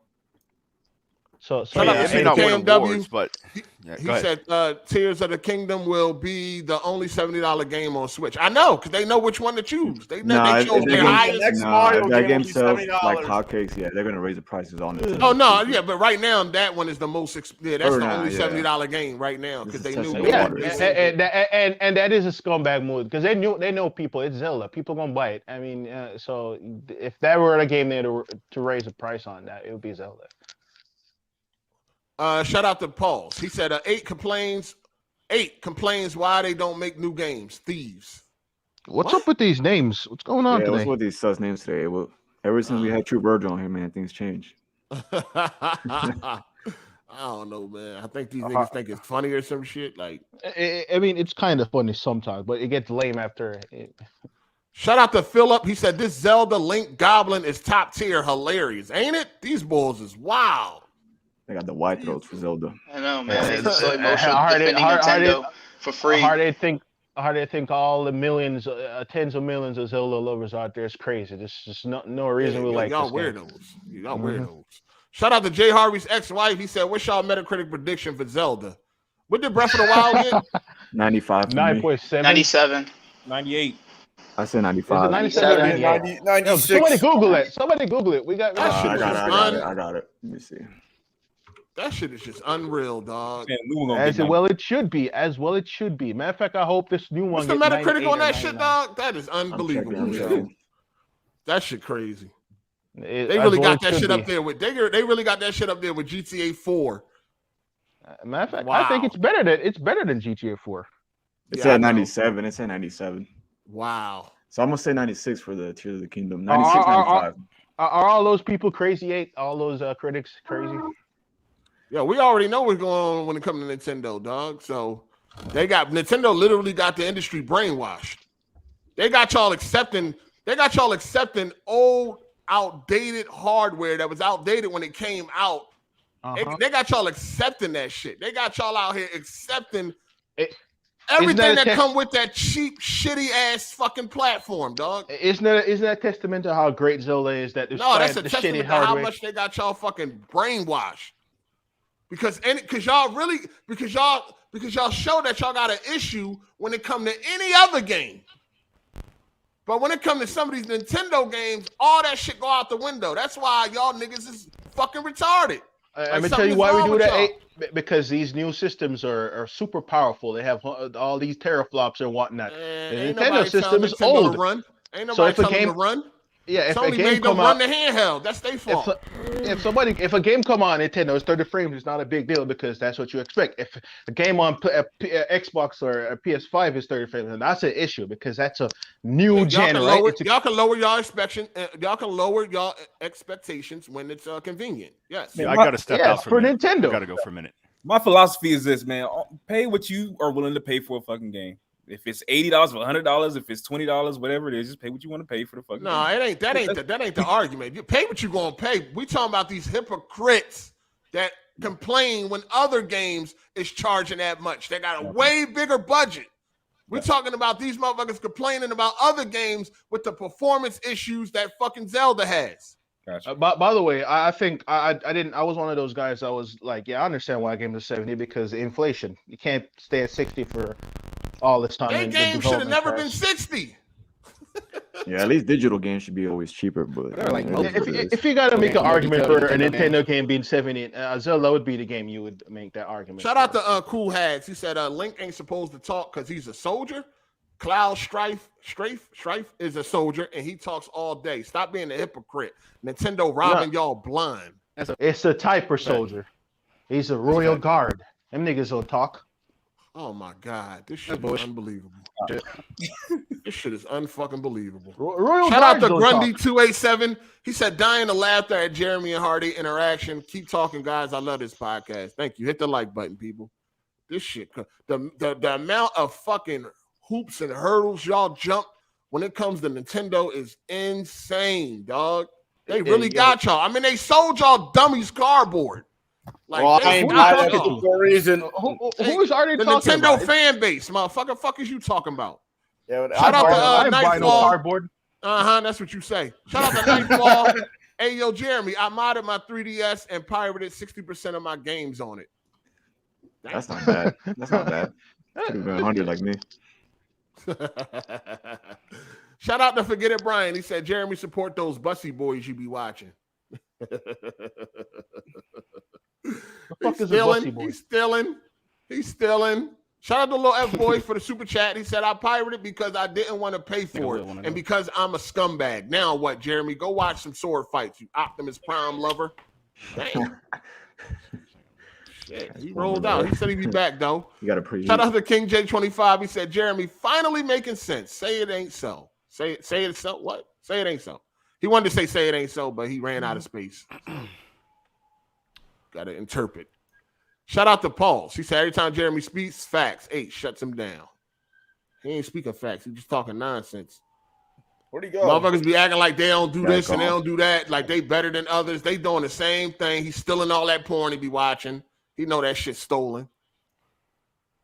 So I may not win awards, but he said Tears of the Kingdom will be the only $70 game on Switch. I know, because they know which one to choose. They chose their highest. If that game sells like hotcakes, yeah, they're gonna raise the prices on it. Oh no, yeah, but right now that one is the most. That's the only $70 game right now because they knew. Yeah, and that is a scumbag move because they know people. It's Zelda. People gonna buy it. I mean, so if that were a game there to raise the price on that, it would be Zelda. Shout out to Paul. He said 8 complains why they don't make new games. Thieves. What's up with these names? What's going on today? What's with these sus names today? Well, ever since we had True Virgil on here, man, things change. I don't know, man. I think these niggas think it's funny or some shit. Like, I mean, it's kind of funny sometimes, but it gets lame after. Shout out to Philip. He said this Zelda Link Goblin is top tier, hilarious, ain't it? These bulls is wild. They got the white throats for Zelda. I know, man. It's so emotional defending Nintendo for free. A how they think all the millions, tens of millions of Zelda lovers out there is crazy. There's just no reason we like y'all this game. weirdos. Y'all weirdos. Shout out to J. Harvey's ex-wife. He said, "What's y'all Metacritic prediction for Zelda? What did Breath of the Wild get?" 95. 9.7. 97. 98. I said 95. 97. 96. Somebody Google it. Somebody Google it. We got That shit I got it. Let me see. That shit is just unreal, dog. Man, we were gonna get well it should be. As well it should be. Matter of fact, I hope this new one. What's the gets Metacritic on that 98 or shit, 99. dog? That is unbelievable. I'm checking. That shit crazy. It- They as really well got it that should shit be. up there with. They really got that shit up there with GTA 4. Matter of fact, I think Wow. it's better than GTA 4. It's Yeah, I at know. 97. It's at 97. Wow. So I'm gonna say 96 for the Tears of the Kingdom. Are- 96, are- 95. Are all those people crazy? All those critics crazy? Yeah, we already know what's going on when it comes to Nintendo, dog. So Nintendo literally got the industry brainwashed. They got y'all accepting old, outdated hardware that was outdated when it came out. They got y'all accepting that shit. They got y'all out here accepting everything that come with that cheap, shitty ass fucking platform, dog. Isn't that a testament to how great Zelda is? That No, that's a the testament shitty to how hardware. much they got y'all fucking brainwashed. Because y'all show that y'all got an issue when it come to any other game. But when it comes to some of these Nintendo games, all that shit go out the window. That's why y'all niggas is fucking retarded. Let me something tell you is why we wrong do with that. y'all. Because these new systems are super powerful. They have all these teraflops and whatnot. Ain't The Nintendo nobody system telling is Nintendo old. to run. Ain't So nobody if a telling them game- to run. Yeah, if a Sony game made them come run out, the handheld. That's their fault. if a game come on Nintendo, it's 30 frames. It's not a big deal because that's what you expect. If a game on Xbox or a PS5 is 30 frames, then that's an issue because that's a new gen, right? Y'all can lower y'all expectation. Y'all can lower y'all expectations when it's convenient. Yes. Yeah, I gotta step out for for a minute. Nintendo. I gotta go for a minute. My philosophy is this, man. Pay what you are willing to pay for a fucking game. If it's $80 or $100, if it's $20, whatever it is, just pay what you want to pay for the fucking No, game. that ain't the argument. You pay what you gonna pay. We talking about these hypocrites that complain when other games is charging that much. They got a way bigger budget. We're talking about these motherfuckers complaining about other games with the performance issues that fucking Zelda has. Gotcha. By the way, I think I was one of those guys. I was like, yeah, I understand why I gave them 70 because inflation. You can't stay at 60 for all this time. That game should have never been 60. Yeah, at least digital games should be always cheaper. But If you got to make an argument for a Nintendo game being 70, Zelda would be the game you would make that argument. Shout out to Cool Hags. He said Link ain't supposed to talk because he's a soldier. Cloud Strife is a soldier and he talks all day. Stop being a hypocrite. Nintendo robbing y'all blind. It's a Typer soldier. He's a Royal Guard. Them niggas don't talk. Oh my God, this shit is unbelievable. This shit is unfucking believable. Royal Shout out Guards to don't Grundy talk. 287. He said, dying of laughter at Jeremy and Hardy interaction. Keep talking, guys. I love this podcast. Thank you. Hit the like button, people. This shit, the amount of fucking hoops and hurdles y'all jump when it comes to Nintendo is insane, dog. They really got y'all. I mean, they sold y'all dummies cardboard. Like, Well, they I ain't got buying that y'all. for a reason. Who is already The talking Nintendo about? fan base, motherfucker. Fuck is you talking about? Yeah, Shout out to I ain't buying no Nightfall. cardboard. That's what you say. Shout out to Nightfall. Hey, yo, Jeremy, I modded my 3DS and pirated 60% of my games on it. that's not bad. That's not bad. Could have been 100 like me. Shout out to Forget It Brian. He said, Jeremy, support those bussy boys you be watching. fuck is a bussy boy? He's stealing. Shout out to Lil F Boy for the super chat. He said, I pirated because I didn't want to pay for it and because I'm a scumbag. Now what, Jeremy? Go watch some sword fights, you Optimus Prime lover. Damn. Shit, he rolled out. He said he'd be back, though. You got to preach. Shout out to King J25. He said, Jeremy, finally making sense. Say it ain't so. Say it so. What? Say it ain't so. He wanted to say it ain't so, but he ran out of space. Got to interpret. Shout out to Paul. He said every time Jeremy speaks facts, 8 shuts him down. He ain't speaking facts. He's just talking nonsense. Where'd he go? Motherfuckers be acting like they don't do Got this and they gone. don't do that, like they better than others. They doing the same thing. He's stealing all that porn he be watching. He know that shit stolen.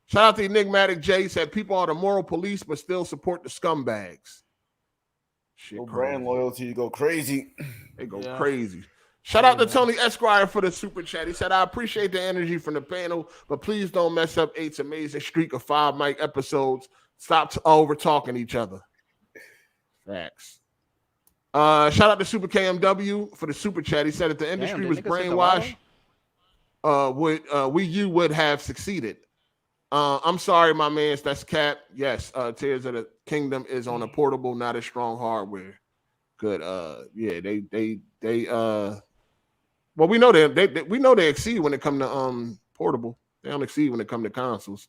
Shout out to Enigmatic J. Said people are the moral police, but still support the scumbags. Shit, Go brand loyalty, go crazy. They go crazy. Shout out to Tony Esquire for the super chat. He said, I appreciate the energy from the panel, but please don't mess up 8's amazing streak of 5 mic episodes. Stop over talking each other. Facts. Shout out to Super KMW for the super chat. He said if the industry was brainwashed, Wii U would have succeeded. I'm sorry, my man. That's cap. Yes, Tears of the Kingdom is on a portable, not a strong hardware. Good. Yeah, they well, we know they exceed when it come to portable. They don't exceed when it come to consoles.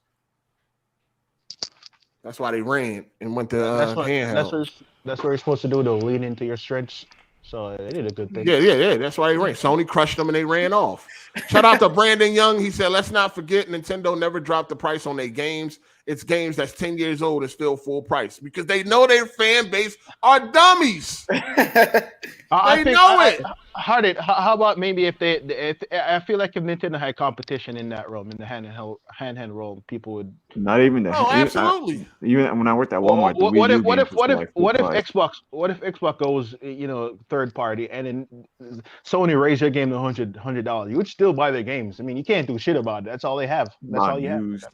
That's why they ran and went to handheld. That's what you're supposed to do, though. Lean into your strengths. So they did a good thing. Yeah. That's why they ran. Sony crushed them and they ran off. Shout out to Brandon Young. He said, let's not forget Nintendo never dropped the price on their games. It's games that's 10 years old and still full price because they know their fan base are dummies. They know it. How about maybe if I feel like if Nintendo had competition in that realm, in the handheld realm, people would not even that. Oh, absolutely. Even when I worked at Walmart, what if Xbox goes, third party, and then Sony raise your game to $100, you would still buy their games. I mean, you can't do shit about it. That's all they have. That's all you have.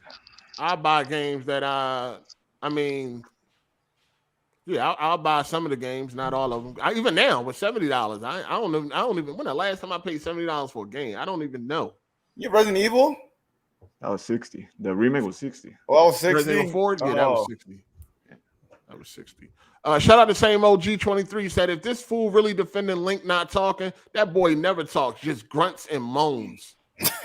I buy games that I'll buy some of the games, not all of them. Even now with $70, I don't even. When the last time I paid $70 for a game, I don't even know. You Resident Evil? That was 60. The remake was 60. Oh, 60. Resident Evil 4? Yeah, that was 60. Yeah, that was 60. Shout out to same OG23 said if this fool really defending Link not talking, that boy never talks, just grunts and moans.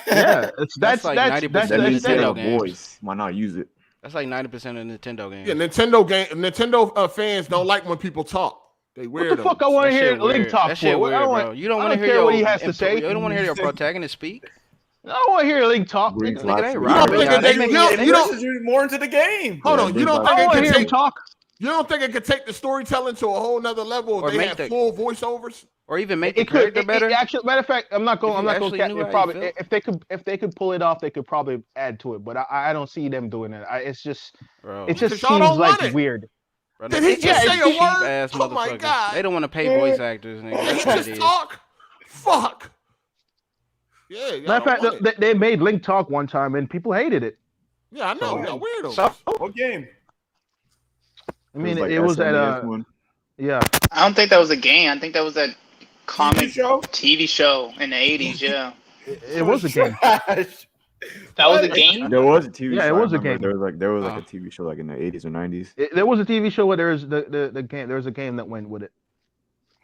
Yeah, that's like 90% That of means Nintendo they games. voice. Why not use it? That's like 90% of Nintendo games. Yeah, Nintendo fans don't like when people talk. They weird. What the fuck I want to hear Link talk That shit for? weird, bro. You don't want to hear care what he has to say. You don't want to hear your protagonist speak. I don't want to hear Link talk. Brings Nigga, lots they of- robbing y'all. They make- you don't- This is more into the game. Hold on, Yeah, you don't I think I it want to can hear him take? talk. You don't think it could take the storytelling to a whole nother level Or if they make had the- full voiceovers? Or even make the It could. character better. Actually, matter of fact, I'm not going. If you actually knew how you Probably, felt. if they could pull it off, they could probably add to it. But I don't see them doing it. It just Bro. seems Because y'all don't want like it. weird. Bro, Did they- he just they say a cheap word? ass Oh my motherfuckers. God. They don't want to pay voice actors, nigga. Did he That's what just it is. talk? Fuck. Yeah, y'all Matter of don't fact, want it. they made Link talk one time and people hated it. Yeah, I know. Y'all weirdos. So- What game? I mean, like it was at SNES one. yeah. I don't think that was a game. I think that was that comic show? TV show in the 80s. Yeah, It was a game. Trash. that was a game. There was a TV show. Yeah, it I was a remember. game. There was like a TV show like in the 80s or 90s. There was a TV show where there was the game. There was a game that went with it.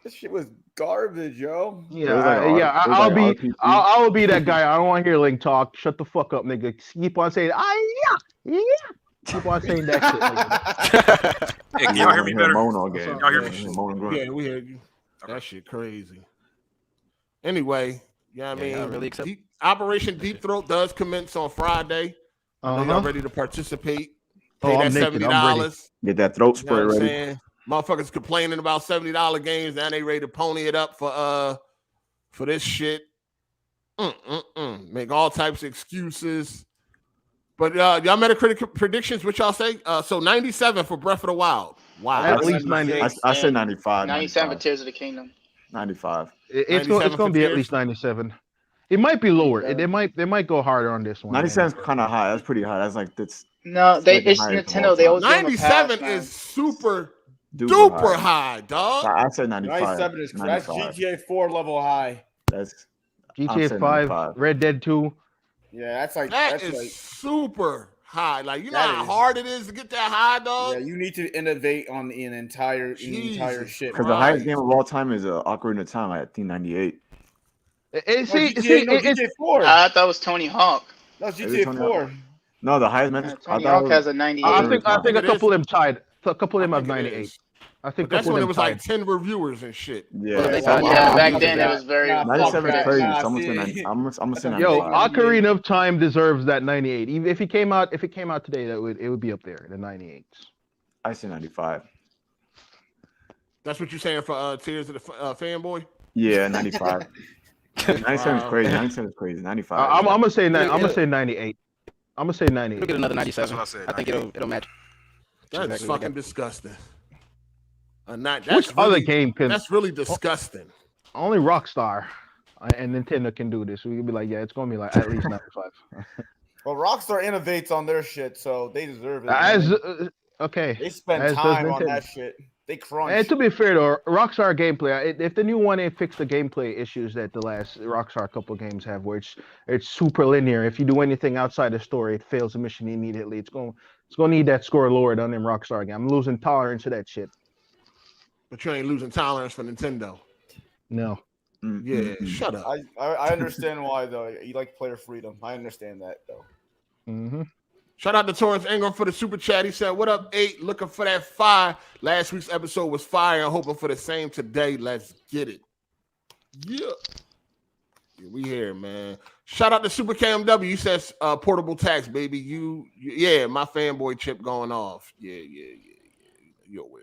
This shit was garbage, yo. Yeah, was like I- yeah. it was I'll like be RPG. I will be that guy. I don't want to hear Link talk. Shut the fuck up, nigga. Keep on saying yeah. Keep on saying that shit. Nigga. Hey, can y'all hear me better? Moan all game. Y'all hear me? Moan and grunt. Yeah, we heard you. That shit crazy. Anyway, I mean, y'all really accept- Operation Deep Throat does commence on Friday. I know y'all ready to participate. Pay Oh, that I'm naked. I'm $70. Get that throat You know spray what I'm ready. saying? Motherfuckers complaining about $70 games. Now they ready to pony it up for this shit. Make all types of excuses. But y'all Metacritic predictions, what y'all say? So 97 for Breath of the Wild. Wow. At least 90. I said 95. 97 Tears of the Kingdom. 95. It's 97 going to be for at Tears. least 97. It might be lower. They might go harder on this one. 97 is kind of high. That's pretty high. That's like that's No, it's highest of Nintendo. all They time. always give them a pass, 97 man. is super duper duper high, dog. I said 95. 97 is that's 95. GTA 4 level high. That's GTA saying 5, 95. Red Dead 2. Yeah, that's like That that's is like super high. Like, you know That how is- hard it is to get that high, yeah. dog? You need to innovate on the entire Jesus shit. because the highest game of all time is Ocarina of Time at 1998. GTA 4. I thought it was Tony Hawk. That was Is it GTA Tony 4. No, the highest Yeah, Metacritic. Tony Hawk has a 98. I think a It couple is. of them tied. A couple of them I have think it 98. is. I think But that's a couple when of it them was tied. like 10 reviewers and shit. Yeah, Well, they so thought- Yeah, I'm back gonna then say it was very. 97 is Nah, crazy. nah, So I'm see. gonna say Yo, 95. Ocarina of Time deserves that 98. Even if it came out today, it would be up there, the 98s. I say 95. That's what you're saying for Tears of the Fanboy? Yeah, 95. 97 is crazy. 97 is crazy. 95. I'm gonna say 98. I'm gonna say We'll 98. get another That's 97. what I said. I think it'll match. That's exactly what I fucking got. disgusting. Not Which that's other really, game can that's really disgusting. only Rockstar and Nintendo can do this? We can be like, yeah, it's gonna be like at least 95. Well, Rockstar innovates on their shit, so they deserve it. As man. okay, They spend as does time on Nintendo. that shit. They crunch. And to be fair though, Rockstar gameplay, if the new one ain't fixed the gameplay issues that the last Rockstar couple games have, where it's super linear. If you do anything outside the story, it fails the mission immediately. It's gonna need that score lowered on them Rockstar game. I'm losing tolerance to that shit. But you ain't losing tolerance for Nintendo. No. Yeah, shut up. I understand why though. You like player freedom. I understand that though. Mm-hmm. Shout out to Torrance Ingram for the super chat. He said, "What up, 8? Looking for that fire. Last week's episode was fire. I'm hoping for the same today. Let's get it." Yeah, we here, man. Shout out to Super KMW. He says, "Portable tax, baby. Yeah, my fanboy chip going off. Yeah. You're a weirdo."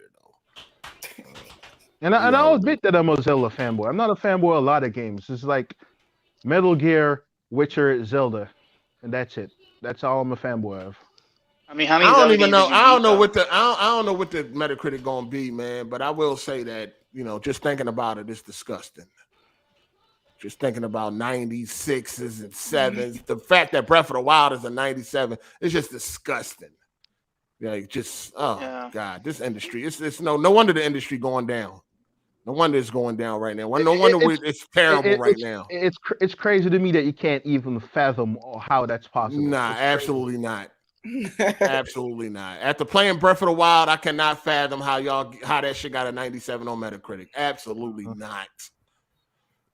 And I'll admit that I'm a Zelda fanboy. I'm not a fanboy of a lot of games. It's like Metal Gear, Witcher, Zelda, and that's it. That's all I'm a fanboy of. I mean, how many? I don't Zelda even games know. did you I don't beat, know though? what the I don't know what the Metacritic gonna be, man. But I will say that just thinking about it, it's disgusting. Just thinking about 96s and 7s. The fact that Breath of the Wild is a 97 is just disgusting. God, this industry. It's no wonder the industry going down. No wonder it's going down right now. No wonder it's terrible right now. It's crazy to me that you can't even fathom how that's possible. Nah, absolutely not. Absolutely not. After playing Breath of the Wild, I cannot fathom how that shit got a 97 on Metacritic. Absolutely not.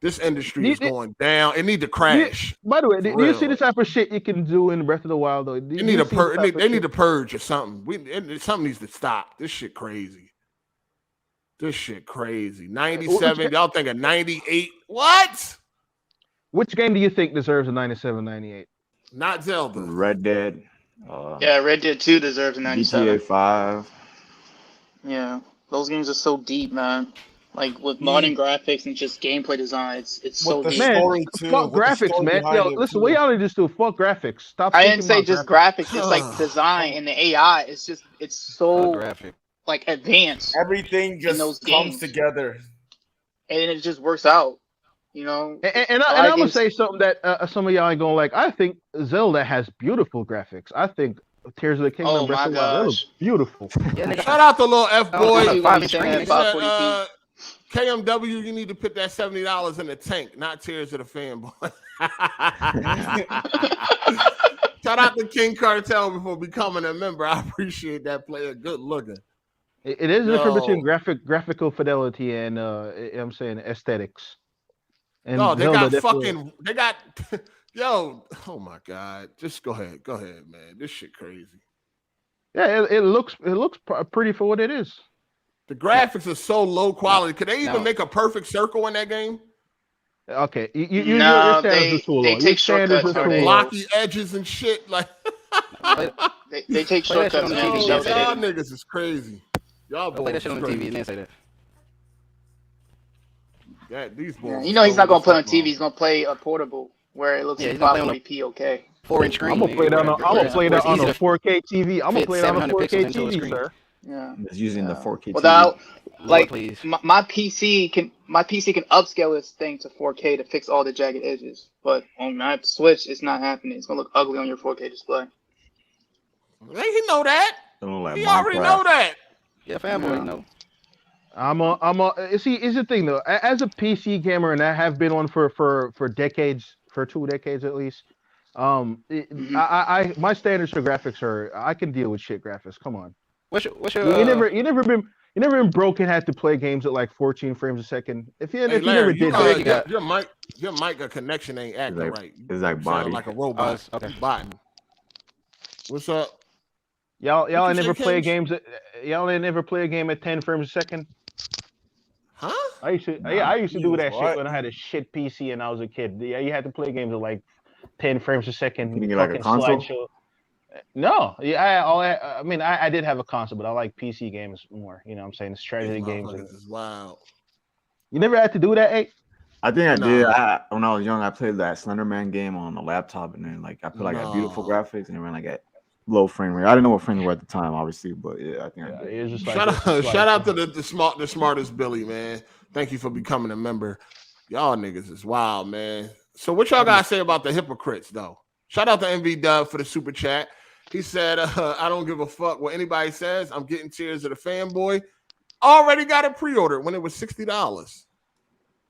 This industry is going down. It need to crash. By the way, do you see the type of shit you can do in Breath of the Wild though? They need to purge or something. Something needs to stop. This shit crazy. 97. Y'all think a 98? What? Which game do you think deserves a 97, 98? Not Zelda. Red Dead. Yeah, Red Dead 2 deserves a 97. GTA 5. Yeah, those games are so deep, man. Like with modern graphics and just gameplay design, it's so deep. Man, fuck graphics, man. Yo, listen, what y'all need to just do? Fuck graphics. Stop. I didn't say just graphics. It's like design and the AI. It's so like advanced. Everything just comes together, and it just works out. And I'm gonna say something that some of y'all ain't gonna like. I think Zelda has beautiful graphics. I think Tears of the Kingdom, Breath of the Wild, looks beautiful. Shout out to little F boy. Said, KMW, you need to put that $70 in the tank, not Tears of the Fanboy. Shout out to King Cartel before becoming a member. I appreciate that player. Good looking. It is different between graphical fidelity and I'm saying aesthetics. And no, they Zelda got yo, oh my God. Just go ahead, man. This shit crazy. Yeah, it looks pretty for what it is. The graphics are so low quality. Could they even make a perfect circle in that game? Okay, they take shortcuts with blocky edges and shit. Like they take shortcuts. Y'all niggas is crazy. Y'all play that shit on the TV. Didn't say that. These boys. He's not gonna play on TV. He's gonna play a portable where it looks like 540p. Okay. 4-inch screen. I'm gonna play that on a 4K TV. I'm gonna play it on a 4K TV, sir. Yeah. It's using the 4K. Without my PC can upscale this thing to 4K to fix all the jagged edges, but on my Switch it's not happening. It's gonna look ugly on your 4K display. He know that. He already know that. Yeah, fanboy, no. See, it's the thing though. As a PC gamer, and I have been one for decades, for 2 decades at least. My standards for graphics are I can deal with shit graphics. Come on. What's your you never been broken had to play games at like 14 frames a second. If you never did that, your mic connection ain't acting right. It's like body. Like a robot. Okay. Botting. What's up? Y'all ain't never play games. Y'all ain't never play a game at 10 frames a second. Huh? I used to do that shit when I had a shit PC and I was a kid. Yeah, you had to play games at like 10 frames a second. You get like a console? Slideshow. No, I did have a console, but I like PC games more. You know what I'm saying? The strategy games. This is wild. You never had to do that, eh? I think I did. Nah. When I was young, I played that Slender Man game on a laptop, and then like I put like a beautiful No. graphics, and it ran like at low frame rate. I didn't know what frames were at the time, obviously, but yeah, I think I Yeah, did. it's just like Shout out to the smartest Billy, man. Thank you for becoming a member. Y'all niggas is wild, man. So what y'all gotta say about the hypocrites though? Shout out to MV Dub for the super chat. He said, I don't give a fuck what anybody says. I'm getting tears of the fanboy. Already got it pre-ordered when it was $60.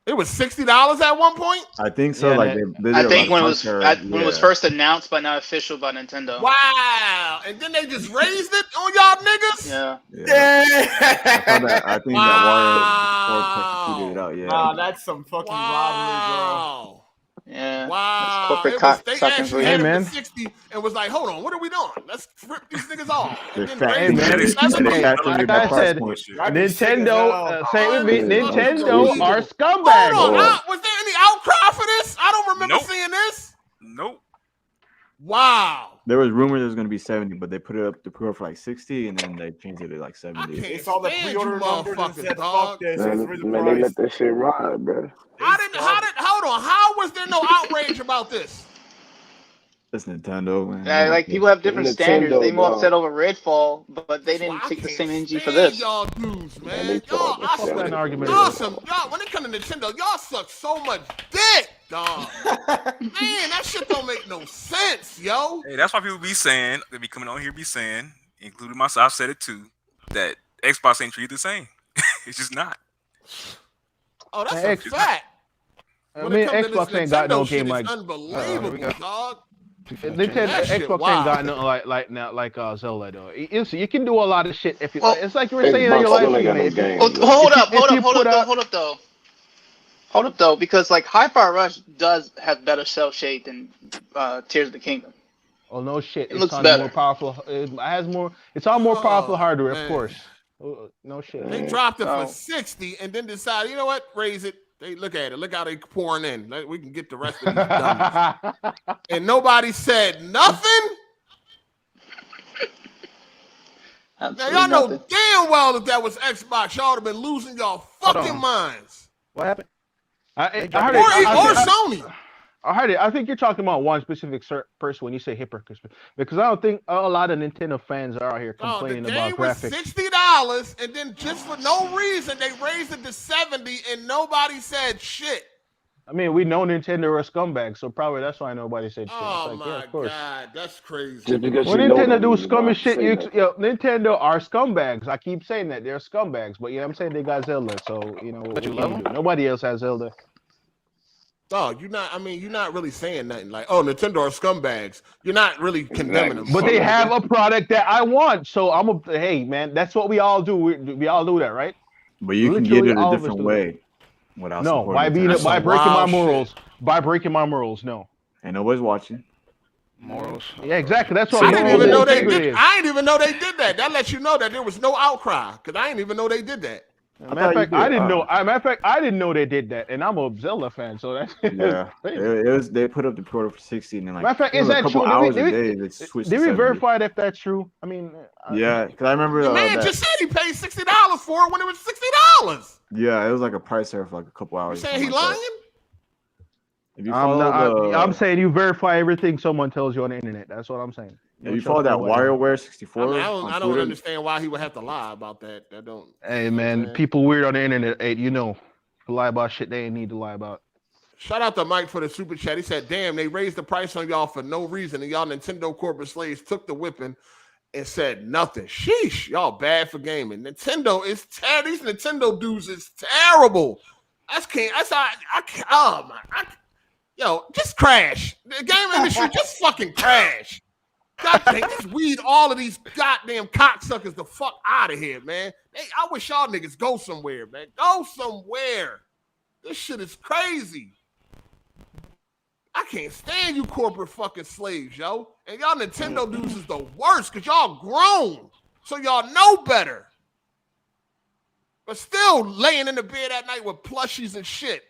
It was $60 at one point. I think so. Yeah, like that- I think when it was first announced, but not official by Nintendo. Wow! And then they just raised it on y'all niggas. Yeah. I think that Wario tweeted it out. Yeah. Wow, that's some fucking robbery, bro. Yeah. Wow. Corporate It was, they sucking actually for had you. it Hey, for 60 and was like, hold on, what are we doing? Let's rip these niggas off. And then Hey, raise man, it to $70. Like I said, Nintendo, say it with me, Nintendo Unbelievable. are scumbags. Hold on. Was there any outcry for this? I don't remember seeing this. Nope. Wow. There was rumors it was going to be 70, but they put it up to pre-order for like 60, and then they changed it to like I 70. can't They saw the stand you pre-order numbers and motherfuckers, said, dog. fuck this. Man, Let's raise the man, they price. let that shit ride, bro. Hold on. How was there no outrage about this? It's Nintendo, man. Yeah, like people have different Nintendo, standards. They more dog. upset over Redfall, but they Well, didn't I take the can't same energy for stand this. Y'all dudes, Man, man. they Y'all, talking I shit. swear, An argument. y'all, when it comes to Nintendo, y'all suck so much dick, dog. Man, that shit don't make no sense, yo. Hey, that's why people be saying, they be coming on here be saying, including myself, I've said it too, that Xbox ain't treated the same. It's just not. Oh, that's Hey, a fact. I When mean, it comes to Xbox this ain't got no Nintendo shit, game it's like unbelievable, dog. Nintendo. That shit Xbox wild. ain't got nothing like Zelda though. You can do a lot of shit if you. Well, it's like you were saying in your Xbox live still ain't stream, got no man. If you- games. Oh, bro. hold up though, because like Hi-Fi Rush does have better cell shade than Tears of the Kingdom. Oh no shit! It It's looks on better. more powerful. It has more. It's on more powerful hardware, man. of course. No shit. They dropped it for Oh. 60 and then decided, you know what? Raise it. They look at it. Look how they pouring in. Like, we can get the rest of these dummies. And nobody said nothing. Now Absolutely y'all know nothing. damn well if that was Xbox, y'all would have been losing y'all fucking on. minds. What happened? I heard Or it. Sony. I heard it. I think you're talking about one specific person when you say hypocrites, because I don't think a lot of Nintendo fans are out here Oh, the complaining game about was graphics. $60, and then just for no reason they raised it to 70, and nobody said shit. I mean, we know Nintendo are scumbags, so probably that's why nobody said shit. Oh It's like, my yeah, of course. god, that's crazy. Just because When you know Nintendo that do means you don't scummy have to shit, say nothing. Nintendo are scumbags. I keep saying that they're scumbags, but you know what I'm saying, they got Zelda, so you know. But you what love can them? do? Nobody else has Zelda. Dog, you're not really saying nothing like, oh, Nintendo are scumbags. You're not really condemning them. But they have a product that I want, so hey man, that's what we all do. We all do that, right? But you Literally can get it all a of us different do that. way without No, supporting by Nintendo. breaking my wild morals. shit. By breaking my morals, no. And nobody's watching. Morals. Yeah, exactly. That's what I didn't morals even know and they integrity did. is. I didn't even know they did that. That lets you know that there was no outcry because I didn't even know they did that. Matter of fact, I didn't know. Matter of fact, I didn't know they did that, and I'm a Zelda fan, so that's Yeah, crazy. it was. They put up the pre-order for 60, and then like Matter of fact, it was is a that couple true? hours a day. They switched Did to we 70. verify if that's true? I mean, Yeah, because I remember The man that. just said he paid $60 for it when it was $60. Yeah, it was like a price there for like a couple You hours. saying he something like lying? that. If you I'm follow I'm saying you verify everything someone tells you on the internet. That's what I'm saying. if you follow that WarioWare 64, I don't understand why he would have to lie about that. That don't. Hey man, people weird on the internet. Hey, you know, lie about shit they ain't need to lie about. Shout out to Mike for the super chat. He said, "Damn, they raised the price on y'all for no reason, and y'all Nintendo corporate slaves took the whipping and said nothing. Sheesh, y'all bad for gaming. Nintendo is terrible. These Nintendo dudes is terrible. I can't. I can't. Oh my. Yo, just crash. The game industry just fucking crash. God dang, just weed all of these goddamn cocksuckers the fuck out of here, man. I wish y'all niggas go somewhere, man. Go somewhere. This shit is crazy. I can't stand you corporate fucking slaves, yo. And y'all Nintendo dudes is the worst because y'all grown. So y'all know better. But still laying in the bed at night with plushies and shit.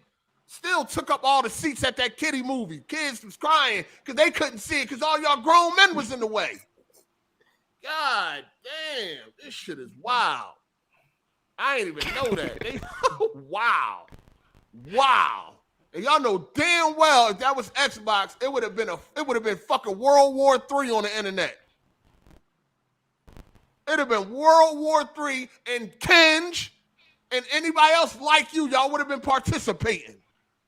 Still took up all the seats at that kiddie movie. Kids was crying because they couldn't see it because all y'all grown men was in the way. God damn, this shit is wild. I ain't even know that. Wow. And y'all know damn well if that was Xbox, it would have been fucking World War III on the internet. It'd have been World War III, and Kenj and anybody else like y'all would have been participating.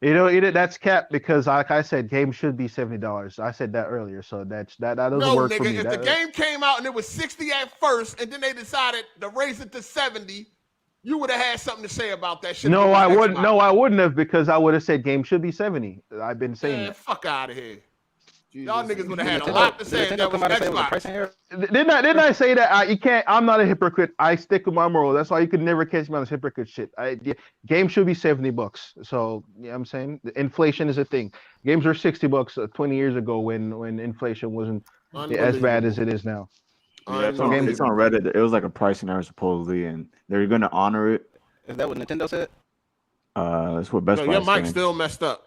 That's capped because, like I said, games should be $70. I said that earlier, so that doesn't work for me. If the game came out and it was 60 at first, and then they decided to raise it to 70, you would have had something to say about that shit. No, I wouldn't. No, I wouldn't have, because I would have said game should be 70. I've been saying that. Fuck out of here. Y'all niggas would have had a lot to say if that was Xbox. Didn't I say that? You can't. I'm not a hypocrite. I stick with my moral. That's why you could never catch me on this hypocrite shit. Game should be $70. So you know what I'm saying, inflation is a thing. Games were $60 20 years ago when inflation wasn't as bad as it is now. Yeah, it's on Reddit. It was like a pricing error supposedly, and they're gonna honor it. Is that what Nintendo said? That's what Best Buy. Your mic's still messed up.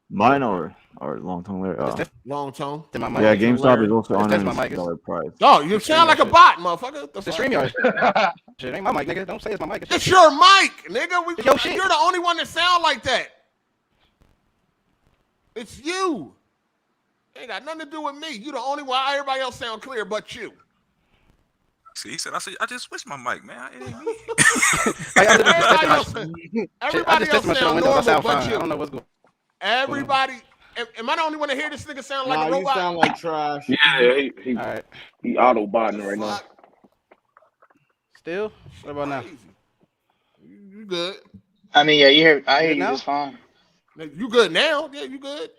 Mine or long tone later. Long tone. Yeah, GameStop is also honoring $60 price. Oh, you sound like a bot, motherfucker. The StreamYard. Shit ain't my mic, nigga. Don't say it's my mic. It's your mic, nigga. You're the only one that sound like that. It's you. Ain't got nothing to do with me. You the only one. Everybody else sound clear, but you. See, he said, I just switched my mic, man. It ain't me. Everybody else sound normal, but you. I don't know what's going on. Everybody, am I the only one to hear this nigga sound like a robot? You sound like trash. Yeah, he auto-botting right now. Still? What about now? You good? I mean, yeah, I hear you just fine. You good now? Yeah, you good?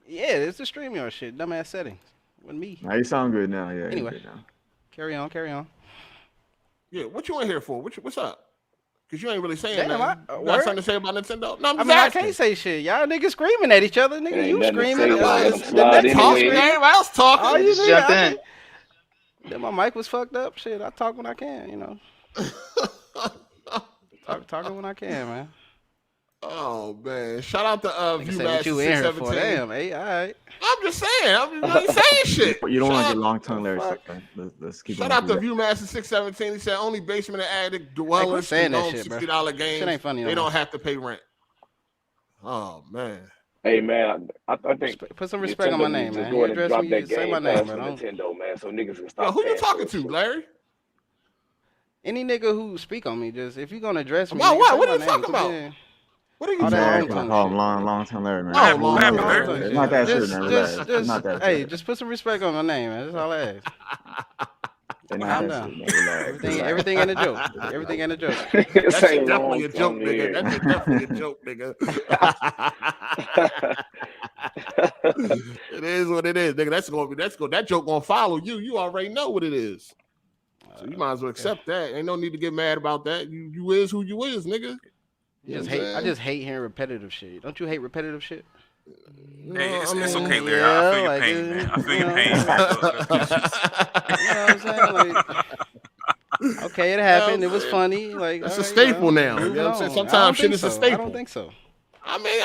Yeah, it's the StreamYard shit. Dumbass settings. With me. Now you sound good now. Yeah. Anyway, carry on. Yeah, what you in here for? What's up? Because you ain't really saying nothing. You got word? something to say about Nintendo? No, I can't say shit. Y'all niggas screaming at each other. Nigga, you screaming. Everybody else talking. Oh, you jump in. Then my mic was fucked up. Shit, I talk when I can, you know. Talking when I can, man. Oh man! Shout out to Viewmaster you in here for? 617. Damn, hey, all right. I'm just saying. I'm just saying shit. But you don't want to get long tongue Larry. Let's keep. Shout out to Viewmaster 617. He said only basement and attic dwellers saying own that shit, $60 games. Shit ain't funny. They don't have to pay rent. Oh man. Hey man, I think put some respect on my name, man. You address me, say my name, man. Nintendo, man, so niggas can stop. Who you talking to, Larry? Any nigga who speak on me, just if you gonna address me. What are you talking about? What are you talking about? Long time Larry, man. Oh, long time. It's not that shit, man. It's not that. Hey, just put some respect on my name, man. That's all I ask. Calm down. Everything ain't a joke. Everything ain't a joke. That's definitely a joke, nigga. That's definitely a joke, nigga. It is what it is, nigga. That joke gonna follow you. You already know what it is. So you might as well accept that. Ain't no need to get mad about that. You is who you is, nigga. I just hate hearing repetitive shit. Don't you hate repetitive shit? Hey, it's okay, Larry. I feel your pain, man. I feel your pain. You know what I'm saying? Like, okay, it happened. It was funny. Like it's a staple now. You know what I'm saying? Sometimes shit is a staple. I don't think so. I mean,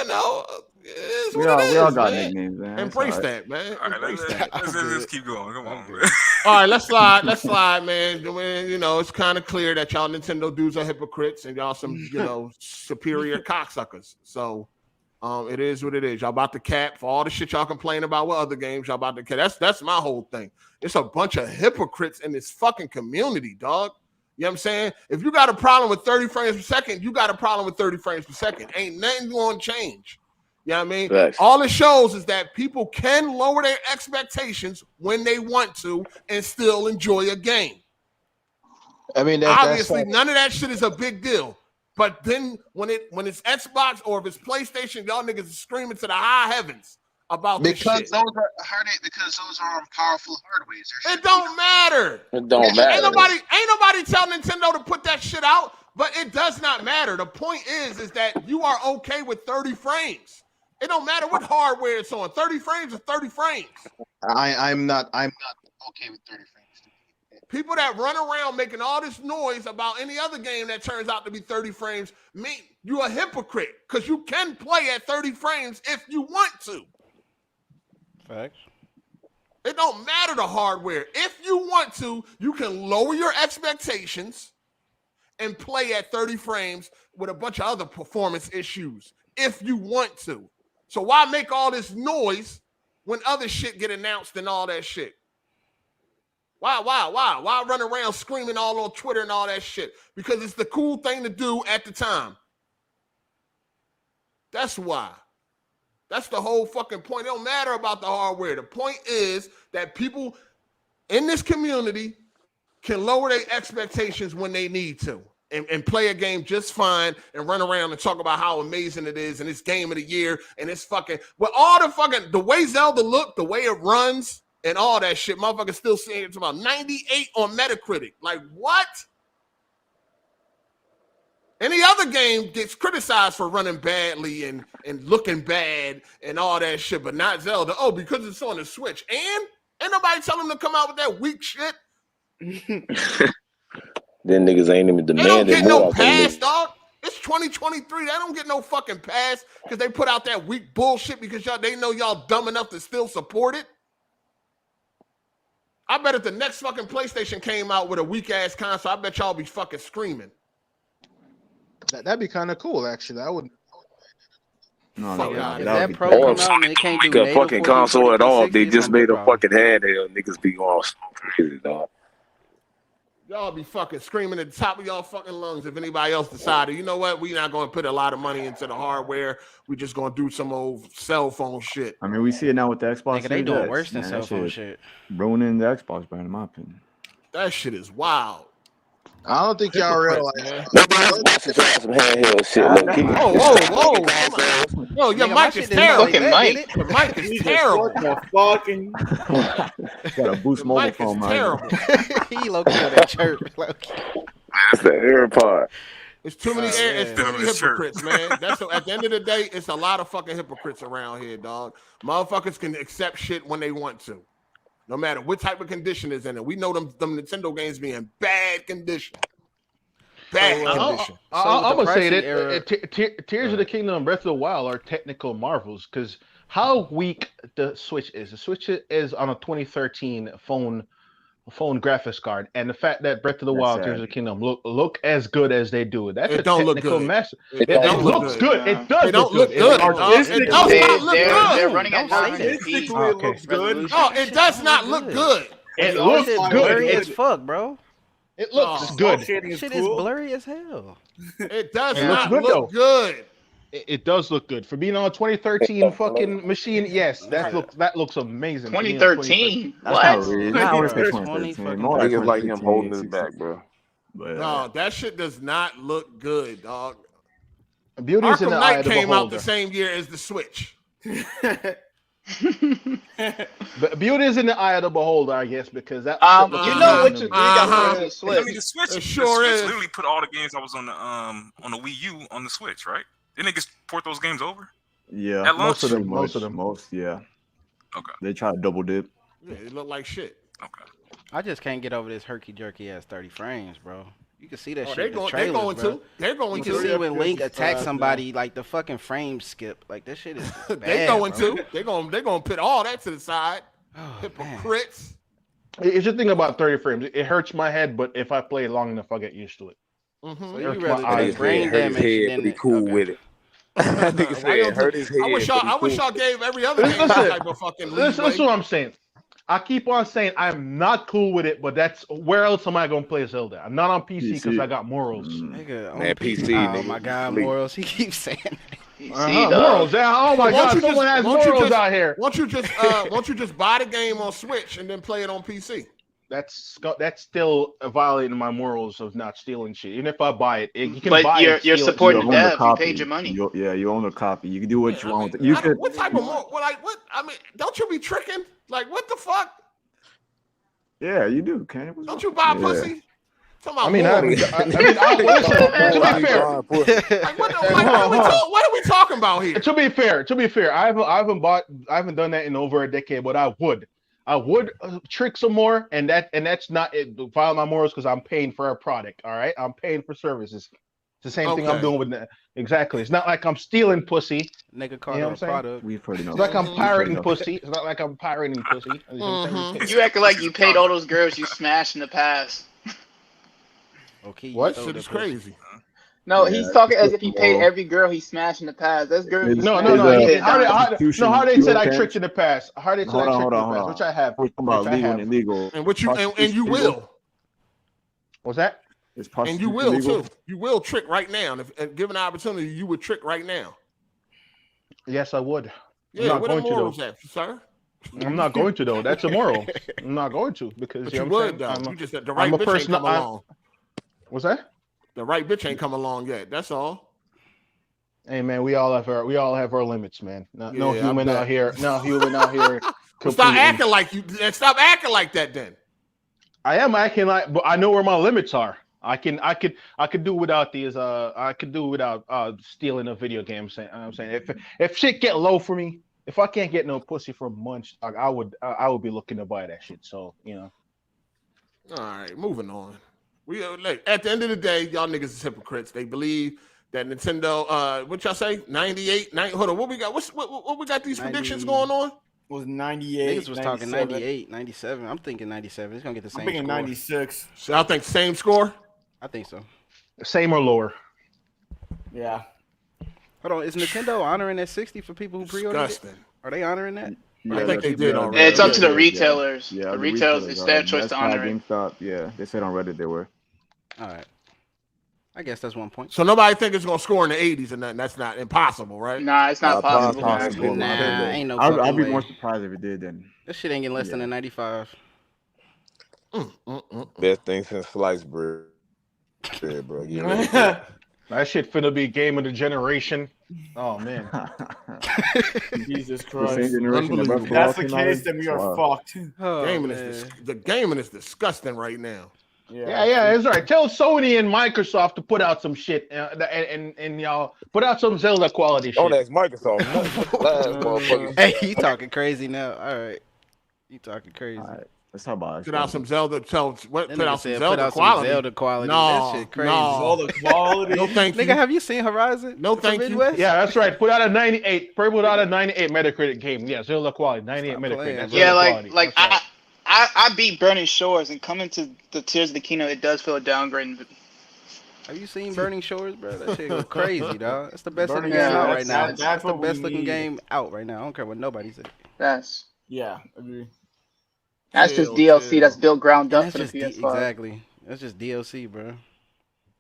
you know, it's we what it is, all got man. nicknames, man. Embrace that, man. All right, let's keep going. Come on, man. All right, let's slide, man. You know, it's kind of clear that y'all Nintendo dudes are hypocrites and y'all some, superior cocksuckers. So, it is what it is. Y'all about to cap for all the shit y'all complain about with other games. Y'all about to cap. That's my whole thing. It's a bunch of hypocrites in this fucking community, dog. You know what I'm saying? If you got a problem with 30 frames per second, you got a problem with 30 frames per second. Ain't nothing going to change. You know what I mean? Thanks. All it shows is that people can lower their expectations when they want to and still enjoy a game. I mean, obviously, none of that shit is a big deal. But then when it's Xbox or if it's PlayStation, y'all niggas is screaming to the high heavens about this shit. Because those are powerful hardwares. It don't matter. It don't matter. Ain't nobody tell Nintendo to put that shit out, but it does not matter. The point is that you are okay with 30 frames. It don't matter what hardware it's on. 30 frames is 30 frames. I'm not okay with 30 frames. People that run around making all this noise about any other game that turns out to be 30 frames mean you're a hypocrite because you can play at 30 frames if you want to. Facts. It don't matter the hardware. If you want to, you can lower your expectations and play at 30 frames with a bunch of other performance issues. if you want to. So why make all this noise when other shit get announced and all that shit? Why run around screaming all on Twitter and all that shit? Because it's the cool thing to do at the time. That's why. That's the whole fucking point. It don't matter about the hardware. The point is that people in this community can lower their expectations when they need to and play a game just fine and run around and talk about how amazing it is and it's game of the year and it's fucking, with all the fucking, the way Zelda look, the way it runs and all that shit, motherfuckers still saying it's about 98 on Metacritic. Like, what? Any other game gets criticized for running badly and looking bad and all that shit, but not Zelda. Oh, because it's on the Switch. And ain't nobody telling them to come out with that weak shit. Then niggas ain't even They demanding don't get more. no pass, dog. It's 2023. They don't get no fucking pass because they put out that weak bullshit because they know y'all dumb enough to still support it. I bet if the next fucking PlayStation came out with a weak ass console, I bet y'all be fucking screaming. That'd be kind of cool, actually. I would. No, Fuck no, out that of would That be Pro crazy. come out and it can't do Got native fucking 4K console at all. 360, They it's just gonna be made a problem. fucking handheld. Niggas be all crazy, dog. Y'all be fucking screaming at the top of y'all fucking lungs if anybody else decided, you know what, we not going to put a lot of money into the hardware. We just going to do some old cell phone shit. I mean, we see it now with the Xbox. Nigga, they doing Series worse X, than man. cell That phone shit shit. ruining the Xbox brand, in my opinion. That shit is wild. I don't think y'all realize. Nobody wants to try some handheld shit, low key. Whoa. Come on. Yo, your Nigga, my mic shit is didn't sound like terrible. Fucking that, mic. did it? The mic is terrible. What the fucking? Got a Boost The mobile mic is phone, man. terrible. He low-key on that chirp. Low-key. That's the AirPod. It's too many, Oh, it's too yeah. many hypocrites, man. That's at the end of the day, it's a lot of fucking hypocrites around here, dog. Motherfuckers can accept shit when they want to, no matter what type of condition is in it. We know them Nintendo games be in bad condition. Bad condition. I'm with the gonna say pricing that Tears of the Kingdom and Breath of the Wild are technical marvels because how weak the Switch is. The Switch is on a 2013 phone graphics card, and the fact that Breath of the Wild, Tears of the Kingdom look as good as they do, that's It don't look technical good. master. It It don't look looks good. good. It does. It don't look It good. looks dog. It does not look They're good. running at Don't say that. 900p. Physically, it looks good. No, it does not look good. It That looks shit good. blurry It, as fuck, bro. it looks Oh, good. That shit is blurry as hell. It does It looks not good, look though. good. It does look good for being on a 2013 fucking machine. Yes, that looks amazing. for being on 2013? That's What? not really. Not always Bro, 2013. More like Niggas like him 2015, holding his 16. back, bro. But No, that shit does not look good, dog. Beauty is in Arkham the eye Knight of the came out beholder. the same year as the Switch. But beauty is in the eye of the beholder, I guess, because that. You know which agree Uh-huh. on the I Switch. mean, the Switch, It the sure Switch is. literally put all the games that was on the Wii U on the Switch, right? Didn't niggas port those games over? yeah, At Most of launch? them. Most of them. yeah. Okay. They try to double dip. Yeah, it looked like shit. Okay. I just can't get over this herky jerky ass 30 frames, bro. You can see that Oh, shit they're in the going trailers, bro. to. They're going You can see to. when Link attacks somebody, like the fucking frame skip. Like that shit is bad, They're going bro. to. They're going to put all that to the side. Oh, man. Hypocrites. It's just thing about 30 frames. It hurts my head, but if I play it long enough, I get used to it. So Mhm. you Hurts rather my eyes. take brain damage than be cool okay. with it. Nigga said hurt his head. I wish y'all gave every other game Listen, some type of fucking This leeway. is what I'm saying. I keep on saying I'm not cool with it, but that's where else am I gonna play Zelda? I'm not on PC because I got morals. Nigga, on Man, PC, Oh nigga, my god, sleep. morals. He keeps saying that. Morals. Yeah. Oh my god, someone has morals out here. Won't you just buy the game on Switch and then play it on PC? That's still violating my morals of not stealing shit. Even if I buy it, you can But buy it. you're steal it. supporting You own the dev. You copy. paid your money. You own the copy. You can do what you I want. mean, You could. what type of more? What? I mean, don't you be tricking? Like, what the fuck? Yeah, you do. Can you? Don't you buy pussy? I mean, listen, to be fair, like, what are we talking about here? To be fair, I haven't done that in over a decade, but I would trick some more, and that's not it. Violate my morals because I'm paying for a product. All right, I'm paying for services. It's the same thing I'm doing with that. Exactly. It's not like I'm stealing pussy. Nigga called You know it a what I'm saying? product. We've heard enough. It's like I'm pirating pussy. It's not like I'm pirating pussy. You know what I'm saying? You acting like you paid all those girls you smashed in the past. Okay. What shit is crazy? No, Yeah, he's talking as if he paid moral. every girl he smashed in the past. That's girl. Is- he No, smashed no, no. he is, did How down. they said I Kenj? tricked in the past. How they said I tricked in the past, which I have. We're talking about Which I legal have. and illegal. And what you and you Prostitution will. legal? What's that? Is And prostitution you will legal? too. You will trick right now. And given the opportunity, you would trick right now. Yes, I would. I'm Yeah, not what the going to though. morals at, sir? I'm not going to though. That's immoral. I'm not going to because But you you know what I'm would saying? though. I'm You just the I'm right a bitch ain't person. come along. What's that? The right bitch ain't come along yet. That's all. Hey man, we all have our limits, man. No Yeah, I human bet. out here. No human out here. Well, stop completely- acting like you. Stop acting like that then. I am acting like, but I know where my limits are. I could do without these. I could do without stealing a video game. I'm saying if shit get low for me, if I can't get no pussy for months, I would be looking to buy that shit. So you know. All right, moving on. We like at the end of the day, y'all niggas is hypocrites. They believe that Nintendo. What y'all say? 98. Hold on. What we got? What we got? These 90. predictions going on. Was 98. Niggas was talking 97. 98, 97. I'm thinking 97. It's gonna get the I'm same thinking score. 96. So I think same score. I think so. Same or lower. Yeah. Hold on, is Nintendo honoring that 60 for people who pre-ordered it? Disgusting. Are they honoring that? I think they did already. Yeah, it's up to the Yeah. retailers. Yeah, the retailers, it's their choice to honor it. GameStop, yeah, they said on Reddit they were. All right. I guess that's 1 point. So nobody think it's gonna score in the 80s or nothing. That's not impossible, right? Nah, it's not possible. Possible. Nah, ain't no I'd fucking be way. more surprised if it did then. This shit ain't getting less than a 95. Best thing since sliced bread, bro. Get ready for it. That shit finna be game of the generation. Oh man. Jesus The same Christ. generation that Unbelievable. If that's the Redfall came case, out. then we are Wow. fucked. Oh, The gaming is disgusting right now. Yeah, it's all right. Tell Sony and Microsoft to put out some shit and y'all put out some Zelda quality shit. Don't ask Microsoft. Last motherfucker. Hey, you talking crazy now. All right. You talking crazy. All right, let's talk about it. Put out some Zelda. Put out some Put Zelda out quality. some Zelda quality. No, that shit crazy. no. Zelda quality. No, thank you. Nigga, have you seen Horizon? No, From thank you. Midwest? Yeah, that's right. Put out a 98. Put out a 98 Metacritic game. Yeah, Zelda quality. 98 Stop Metacritic. playing, That's bro. Yeah, Zelda like quality. like That's right. I beat Burning Shores, and coming to the Tears of the Kingdom, it does feel a downgrade. Have you seen Burning Shores, bro? That shit go crazy, dog. That's the best Burning looking game Shores, out right now. that's That's the what we best looking need. game out right now. I don't care what nobody says. That's Yeah, agree. just Chill, DLC chill. that's built ground up That's for the just PS5. exactly. That's just DLC, bro.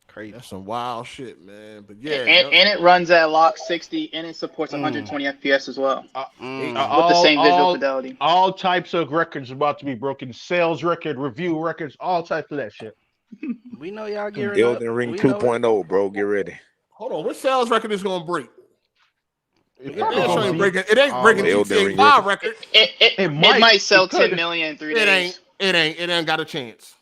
Crazy. That's some wild shit, man. But yeah, And it runs at lock 60, and it supports 120 FPS as well with the same visual fidelity. All types of records about to be broken. Sales record, review records, all types of that shit. We know y'all gearing up. Elden Ring We know it. 2.0, bro. Get ready. hold on, what sales record is gonna break? It probably ain't gonna be- breaking. It ain't breaking Elden GTA Ring 5 record. It might sell 10 million in 3 days. It ain't got a chance.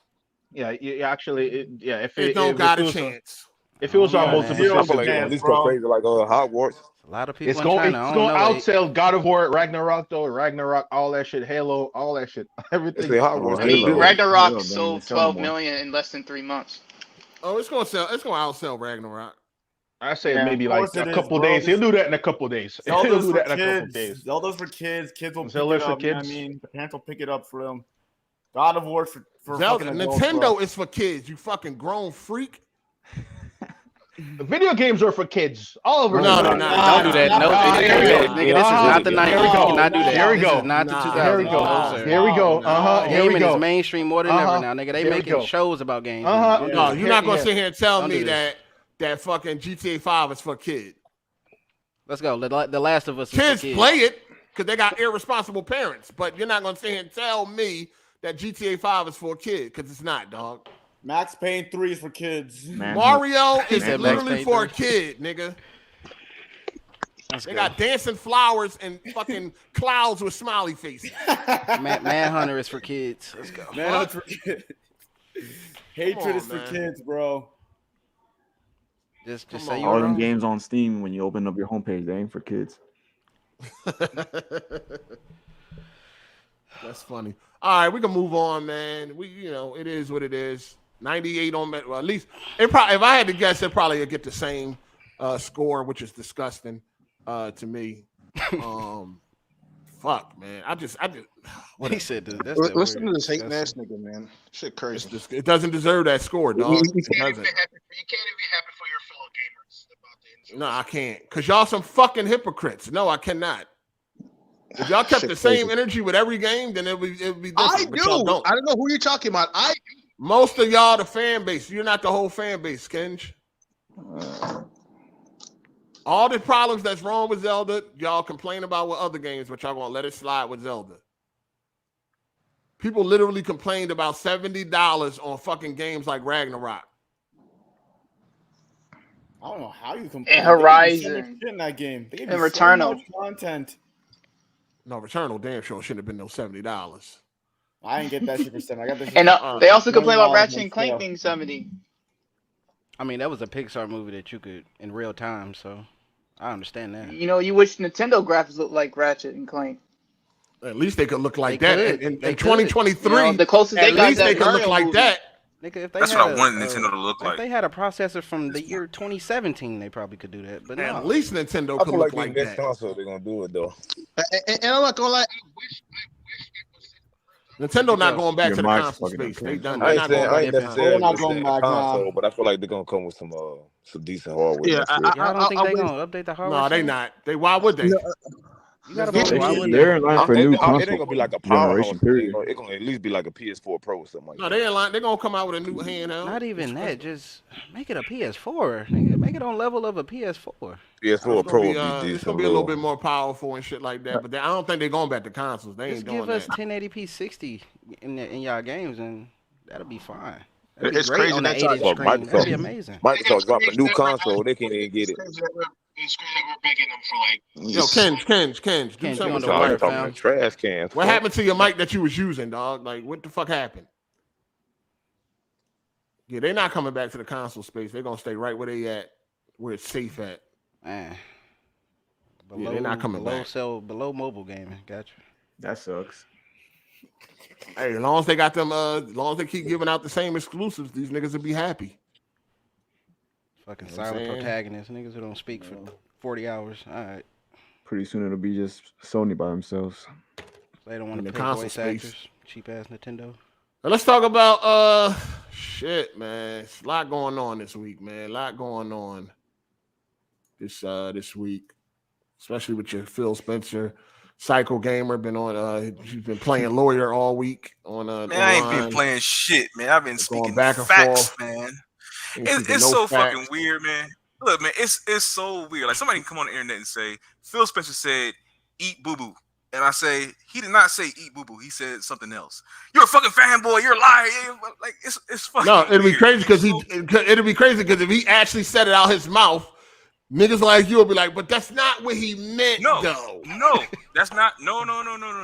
Yeah, actually, If it was chance. If it was Yeah, almost man. a Zero I feel like chance, this bro. go crazy like Hogwarts. A lot of people it's in going China. I to don't know. outsell God of War, Ragnarok, all that shit, Halo, all that shit, everything. They say Hogwarts. I mean, Ragnarok Halo, sold man, 12 more. million in less than 3 months. Oh, it's gonna sell. It's gonna outsell Ragnarok. I say Yeah, maybe of like course it a is, couple bro. days. He'll do that in a couple days. He'll Zelda's do for that in a couple kids. days. Zelda's for kids. Kids will pick Zelda's it for up. You know what I kids. mean, the parents will pick it up for them. God of War for Zelda, fucking adults, Nintendo bro. is for kids. You fucking grown freak. The video games are for kids. All over. No, the no, Don't do that. No, here we go. nigga, this is not the 90s. Here we You go. cannot do that. Here we This go. is not the Nah. 2000s. Here we go. No, sir. Here we go. Here we Gaming go. is mainstream more than ever now, nigga. They Here we making go. shows about games. Uh-huh. Don't do No, that. you're not gonna Here. sit here and tell Don't me do this. that fucking GTA 5 is for kids. Let's go. The Last of Us is for Kids kids. play it because they got irresponsible parents, but you're not gonna sit here and tell me that GTA 5 is for a kid because it's not, dog. Max Payne 3 is for kids. Man, Mario is said Max literally Payne for a 3. kid, nigga. Let's They go. got dancing flowers and fucking clouds with smiley faces. Manhunter is for kids. Let's go. Man, that's for kids. Hatred on, is for man. kids, bro. Just Come say on. you all were them wrong. games on Steam when you open up your homepage, they ain't for kids. That's funny. All right, we can move on, man. It is what it is. 98 on Met. Well, at least it probably. If I had to guess, it probably would get the same score, which is disgusting to me. Fuck, man. I just. He said that's Listen to weird. this hating That's- ass nigga, man. Shit crazy. It doesn't deserve that score, dog. You It can't even doesn't. be happy. You can't even be happy for your fellow No, I can't. Because y'all some fucking hypocrites. No, I cannot. If y'all kept the same energy with every game, then it would be different. I But y'all do. don't. I don't know who you're talking about. Most of y'all the fan base. You're not the whole fan base, Kenj. All the problems that's wrong with Zelda, y'all complain about with other games, but y'all gonna let it slide with Zelda. People literally complained about $70 on fucking games like Ragnarok. I don't know how you complain. And Horizon. So much shit in that game. They And Returnal. So much content. No, Returnal damn sure shouldn't have been no $70. I didn't get that shit for 7. I got that shit. And they also complain about $20 Ratchet on and Clank sale. being 70. I mean, that was a Pixar movie that you could in real time, so I understand that. You know, you wish Nintendo graphics looked like Ratchet and Clank. At least they could look like They that. could. In They could. 2023, You know, the closest at they got least to they that could look Mario like movie. that. If they That's had what I wanted Nintendo to look if like. they had a processor from the year 2017, they probably could do that. But no. At least Nintendo I could feel look like like the next that. console they're gonna do it though. And I'm not gonna lie, Nintendo not going back Your to the mic's console fucking space. They up, done. I They're ain't not saying going I back ain't to the console. They're necessarily not saying going back, console, nah. but I feel like they're gonna come with some decent hardware. next year. Y'all don't think I they're wish- gonna update the hardware? No, they soon? not. They why would they? No, You gotta Let's believe. go. Why They- would They're in they? line for a new It ain't console gonna be like a generation. powerhouse. Period. It's gonna at least be like a PS4 Pro or something like No, that. they ain't lying. They're gonna come out with a new handheld. Not even that. Just make it a PS4. Nigga. Make it on level of a PS4. PS4 Pro would be It's decent. gonna be a little bit more powerful and shit like that. But I don't think they're going back to consoles. They Just ain't doing give us that. 1080p 60 in y'all games, and that'll be fine. That'd be It's great crazy on the that 8-inch y'all- screen. That'd be Microsoft- amazing. Microsoft dropped a new console. They can't even get it. It's crazy that we're begging them for like. Yo, Kenj, do Kenj, you something on with the your water, mic. Talking fam. about trash cans. What fuck. happened to your mic that you was using, dog? Like, what the fuck happened? Yeah, they're not coming back to the console space. They're gonna stay right where they at, where it's safe at. Man. Yeah, they're not coming back. Below mobile gaming. Gotcha. That sucks. Hey, as long as they got them, as long as they keep giving out the same exclusives, these niggas will be happy. Fucking You know what I'm silent saying? protagonists. Niggas who don't speak for 40 hours. All right. Pretty soon it'll be just Sony by themselves. They don't want In to the pay console voice space. actors. Cheap ass Nintendo. Now let's talk about shit, man. It's a lot going on this week, man. A lot going on this week, especially with your Phil Spencer. Psycho Gamer been on. He's been playing lawyer all week on. Man, I ain't been playing shit, man. I've been Going speaking back and facts, forth. man. Ain't It's speaking no so facts. fucking weird, man. Look, man, it's so weird. Like somebody can come on the internet and say Phil Spencer said "eat boo boo," and I say he did not say "eat boo boo." He said something else. You're a fucking fanboy. You're a liar. Like it's fucking. No, it'd be weird. crazy because it'd be crazy because if he actually said it out his mouth, niggas like you will be like, but that's not what he meant, though. No, that's not. No.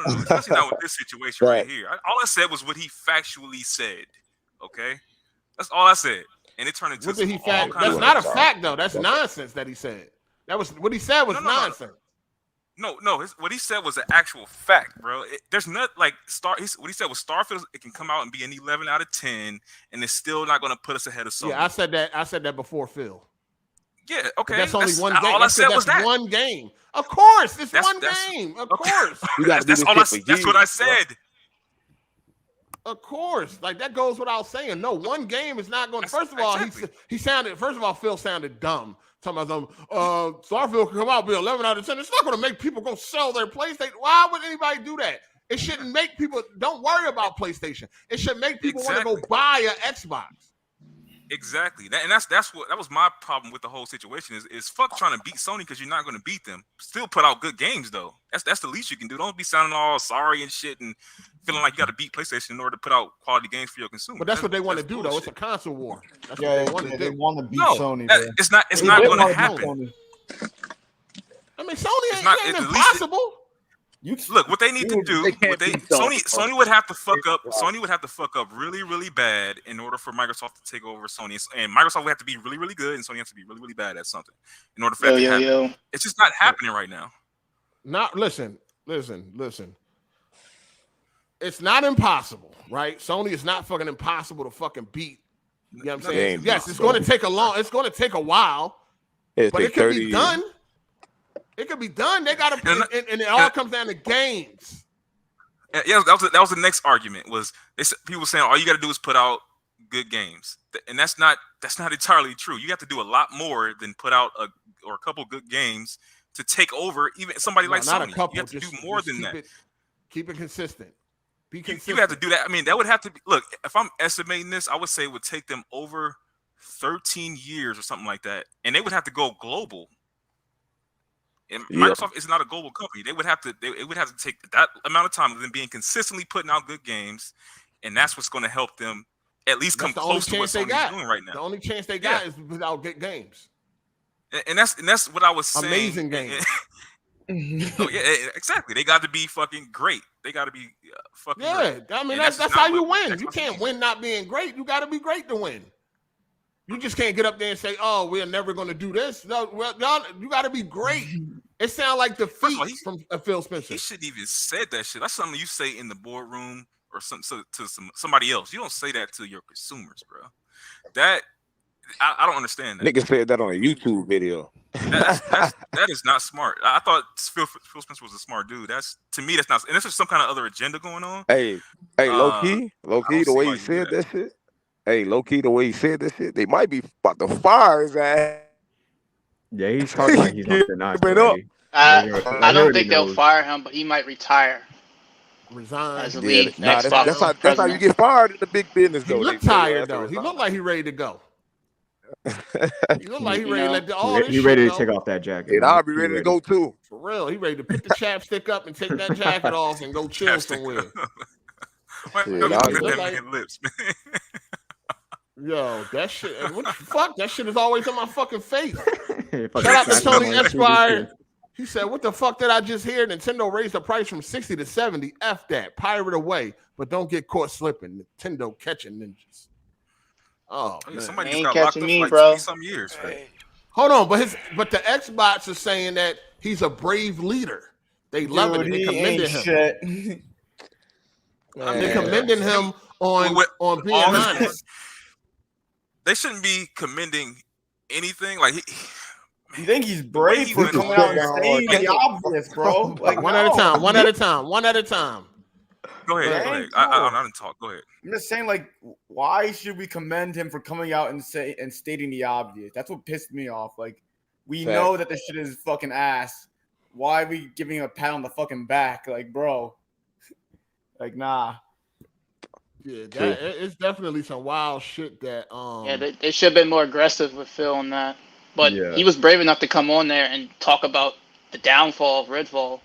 Especially not with this situation right here. All I said was what he factually said. Okay, that's all I said, and it turned into. What did he all fact? kind That's of- not a fact though. That's nonsense that he said. That was what he said was No. nonsense. No. What he said was an actual fact, bro. There's not like what he said was Starfield. It can come out and be an 11 out of 10, and it's still not going to put us ahead of Sony. Yeah, I said that before Phil. Yeah, But okay. that's only one game. All I said was that's that. one game. Of course, it's That's- one that's- game. Of okay. course, You gotta do That's this all. shit for That's what I years, said. of course. Like that goes without saying. No, one game is not going. First of all, he sounded. First of all, Phil sounded dumb. Talking about Starfield can come out and be 11 out of 10. It's not going to make people go sell their PlayStation. Why would anybody do that? It shouldn't make people. Don't worry about PlayStation. It should make people want to go buy an Xbox. Exactly. That was my problem with the whole situation is fuck trying to beat Sony because you're not going to beat them. Still put out good games though. That's the least you can do. Don't be sounding all sorry and shit and feeling like you got to beat PlayStation in order to put out quality games for your consumer. But that's what they want to do though. It's a console war. That's Yeah, what they want to do. they want to beat No, Sony. that- bro. it's not They going to wanna beat happen. Sony. I mean, Sony ain't, not- it ain't at least impossible. Look, what they need to do, Sony would have to fuck up. Sony would have to fuck up really, really bad in order for Microsoft to take over Sony, and Microsoft would have to be really, really good, and Sony has to be really, really bad at something in order for that to happen. It's just not happening right now. Listen. It's not impossible, right? Sony is not fucking impossible to fucking beat. You know what I'm saying? Yes, it's going to take a while, but it could be done. It could be done. They got to, and it all comes down to games. Yeah, that was the next argument. Was people saying all you got to do is put out good games, and that's not entirely true. You have to do a lot more than put out a couple good games to take over even somebody like not Sony. a couple. You have to do more than that. Keep it consistent. Be consistent. You have to do that. I mean, that would have to be. Look, if I'm estimating this, I would say it would take them over 13 years or something like that, and they would have to go global. And Microsoft is not a global company. They would have to. It would have to take that amount of time of them being consistently putting out good games, and that's what's going to help them at least come close to what Sony's doing right now. The only chance they got is without good games. And that's what I was saying. Amazing games. Oh, yeah, exactly. They got to be fucking great. They got to be fucking great. I mean, that's how you win. You can't win not being great. You got to be great to win. You just can't get up there and say, "Oh, we're never going to do this." No, well, you got to be great. It sounds like defeat from Phil Spencer. He shouldn't even said that shit. That's something you say in the boardroom or somebody else. You don't say that to your consumers, bro. That I don't understand that. Nigga said that on a YouTube video. That is not smart. I thought Phil Spencer was a smart dude. To me, that's not. And this is some kind of other agenda going on. Hey, low key, the way he said that shit. Hey, low key, the way he said this shit, they might be about to fire his ass. Yeah, he's talking like he's on the notch. I don't think they'll fire him, but he might retire. Resign as a lead Xbox. That's how you get fired in the big business, though. He looked tired, though. He looked like he ready to go. He looked like he ready to let all this He ready to take off that jacket. And I'll be ready to go, too. For real. He ready to pick the chapstick up and take that jacket off and go chill somewhere. Lips, man. Yo, that shit. What the fuck? That shit is always on my fucking face. Shout out to Tony Esquire. He said, "What the fuck did I just hear? Nintendo raised the price from 60 to 70. F that. Pirate away, but don't get caught slipping. Nintendo catching ninjas." Oh, man. Somebody ain't catching me, bro. Some years. Hold on, but the Xbots are saying that he's a brave leader. They love it. They commended him. They commending him on being honest. They shouldn't be commending anything. Like you think he's brave for coming out and saying the obvious, bro? Like one at a time. One at a time. Go ahead. I didn't talk. Go ahead. I'm just saying, like, why should we commend him for coming out and stating the obvious? That's what pissed me off. Like, we know that this shit is fucking ass. Why are we giving him a pat on the fucking back? Like, bro. Like, nah. Yeah, it's definitely some wild shit that they should have been more aggressive with Phil on that. But he was brave enough to come on there and talk about the downfall of Redfall.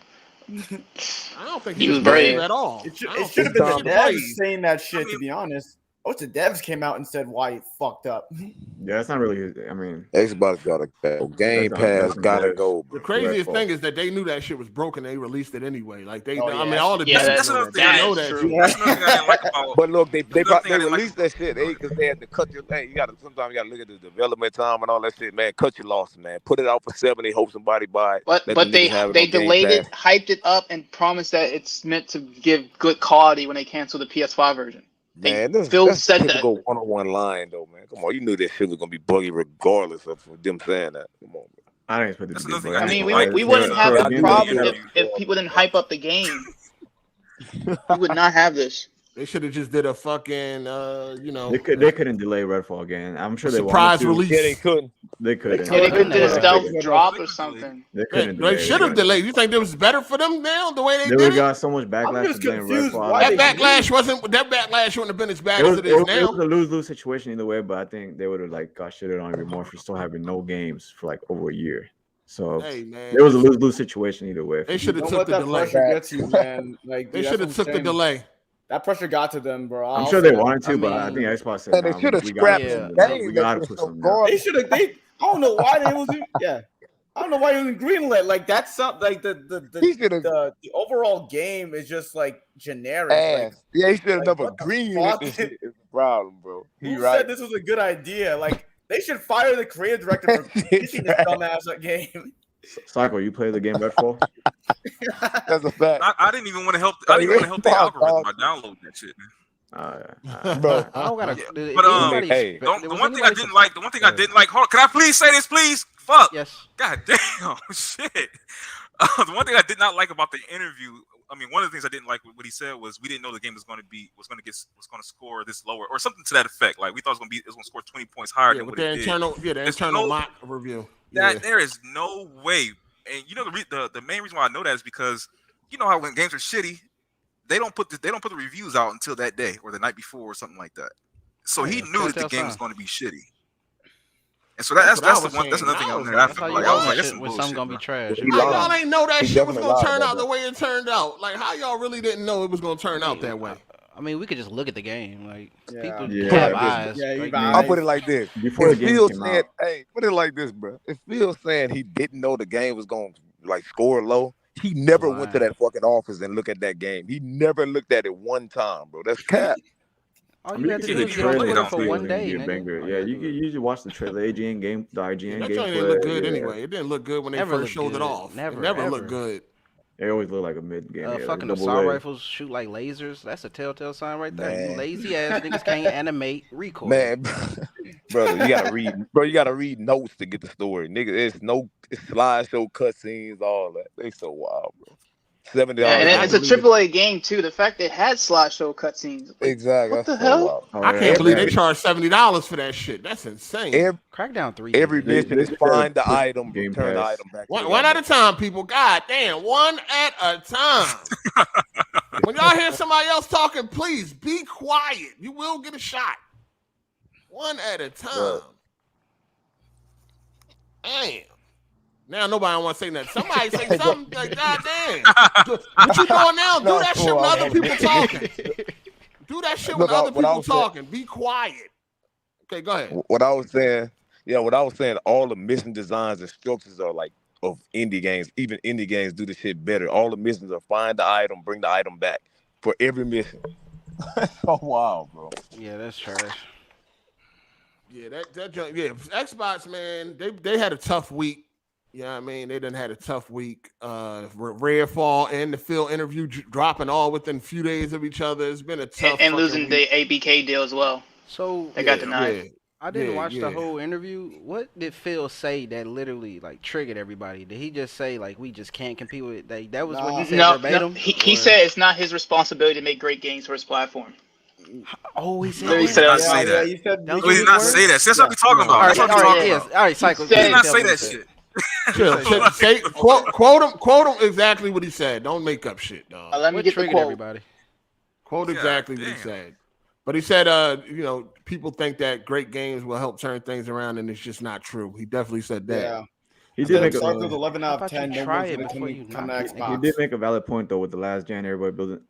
I don't think he was brave at all. It should have been the devs saying that shit, to be honest. Oh, the devs came out and said why it fucked up. Yeah, that's not really. I mean, Xbox gotta go. Game Pass gotta go. The craziest thing is that they knew that shit was broken. They released it anyway. Like I mean, all the that's another thing I know that. That's another thing I didn't like about. But look, they released that shit because they had to cut your thing. Sometimes you gotta look at the development time and all that shit, man. Cut your losses, man. Put it out for 70. Hope somebody buy it. But they delayed it, hyped it up, and promised that it's meant to give good quality when they cancel the PS5 version. Man, that's said that. Go one-on-one line though, man. Come on, you knew that shit was gonna be buggy regardless of them saying that. Come on, man. I didn't expect it to be buggy. I mean, we wouldn't have a problem if people didn't hype up the game. We would not have this. They should have just did a fucking, They couldn't delay Redfall again. I'm sure they surprise release. Yeah, they couldn't. They couldn't. They could do a stealth drop or something. They couldn't. They should have delayed. You think it was better for them now the way they did it? They got so much backlash for delaying Redfall. That backlash wouldn't have been as bad as it is now. It was a lose-lose situation either way, but I think they would have got shitted on even more for still having no games for over a year. So it was a lose-lose situation either way. They should have took the delay. They should have took the delay. That pressure got to them, bro. I'm sure they wanted to, but I think Xbox said they should have scrapped it. We gotta put something. They should have. I don't know why they wasn't. Yeah, I don't know why he was greenlit. Like that's something. Like the overall game is just like generic. Like, yeah, he should have done a greenlit. This shit is a problem, bro. Who said this was a good idea? Like they should fire the creative director for pitching this dumbass game. Psycho, you play the game Redfall? That's a fact. I didn't even want to help. I didn't even want to help the algorithm by downloading that shit, man. Bro, I don't gotta. The one thing I didn't like. Hold on, can I please say this, please? Fuck. Yes. God damn. Shit. The one thing I did not like about the interview I mean, one of the things I didn't like what he said was we didn't know the game was going to score this lower or something to that effect. Like we thought it was going to score 20 points higher than what it did. The internal mock review. There is no way. And you know the main reason why I know that is because you know how when games are shitty, they don't put the reviews out until that day or the night before or something like that. So he knew that the game was going to be shitty. And so that's another thing on there. I feel like I was like, that's some bullshit. Something gonna be trash. Y'all ain't know that shit was gonna turn out the way it turned out. Like how y'all really didn't know it was gonna turn out that way. I mean, we could just look at the game. Like people have eyes. I'll put it like this. Before the game came out. Hey, put it like this, bro. If Phil's saying he didn't know the game was gonna like score low, he never went to that fucking office and looked at that game. He never looked at it one time, bro. That's cap. All you have to do is get on Twitter for one day. Yeah, you can usually watch the trailer, the IGN game. That joint didn't look good anyway. It didn't look good when they first showed it off. It never looked good. They always look like a mid game. Fucking assault rifles shoot like lasers. That's a telltale sign right there. Man. You lazy ass niggas can't animate recoil. Man, brother, you gotta read. Bro, you gotta read notes to get the story, nigga. It's slideshow cutscenes, all that. They so wild, bro. $70. And it's a AAA game too. The fact that it had slideshow cutscenes. Exactly. What the hell? I can't believe they charged $70 for that shit. That's insane. Crackdown 3. Every mission is find the item, turn the item back. One at a time, people. God damn, one at a time. When y'all hear somebody else talking, please be quiet. You will get a shot. One at a time. Damn. Now nobody want to say nothing. Somebody say something like, God damn. What you doing now? Do that shit when other people talking. Do that shit when other people talking. Be quiet. Okay, go ahead. What I was saying, all the mission designs and structures are like of indie games. Even indie games do the shit better. All the missions are find the item, bring the item back for every mission. Oh wow, bro. Yeah, that's trash. Yeah, Xbots, man, they had a tough week. You know what I mean? They done had a tough week. Redfall and the Phil interview dropping all within a few days of each other. It's been a tough and losing the ABK deal as well. So they got denied. I didn't watch the whole interview. What did Phil say that literally like triggered everybody? Did he just say like we just can't compete with it? That was what he said verbatim? No. He said it's not his responsibility to make great games for his platform. Oh, he said that. He did not say that. He did not say that. That's what we're talking about. All right, Cycle. He did not say that shit. Quote him exactly what he said. Don't make up shit, dog. Let me get the quote. Everybody. Quote exactly what he said. But he said, people think that great games will help turn things around, and it's just not true. He definitely said that. Yeah. He did make Starfield 11 out of 10. No one's gonna come to Xbox. He did make a valid point though with the last gen. Everybody building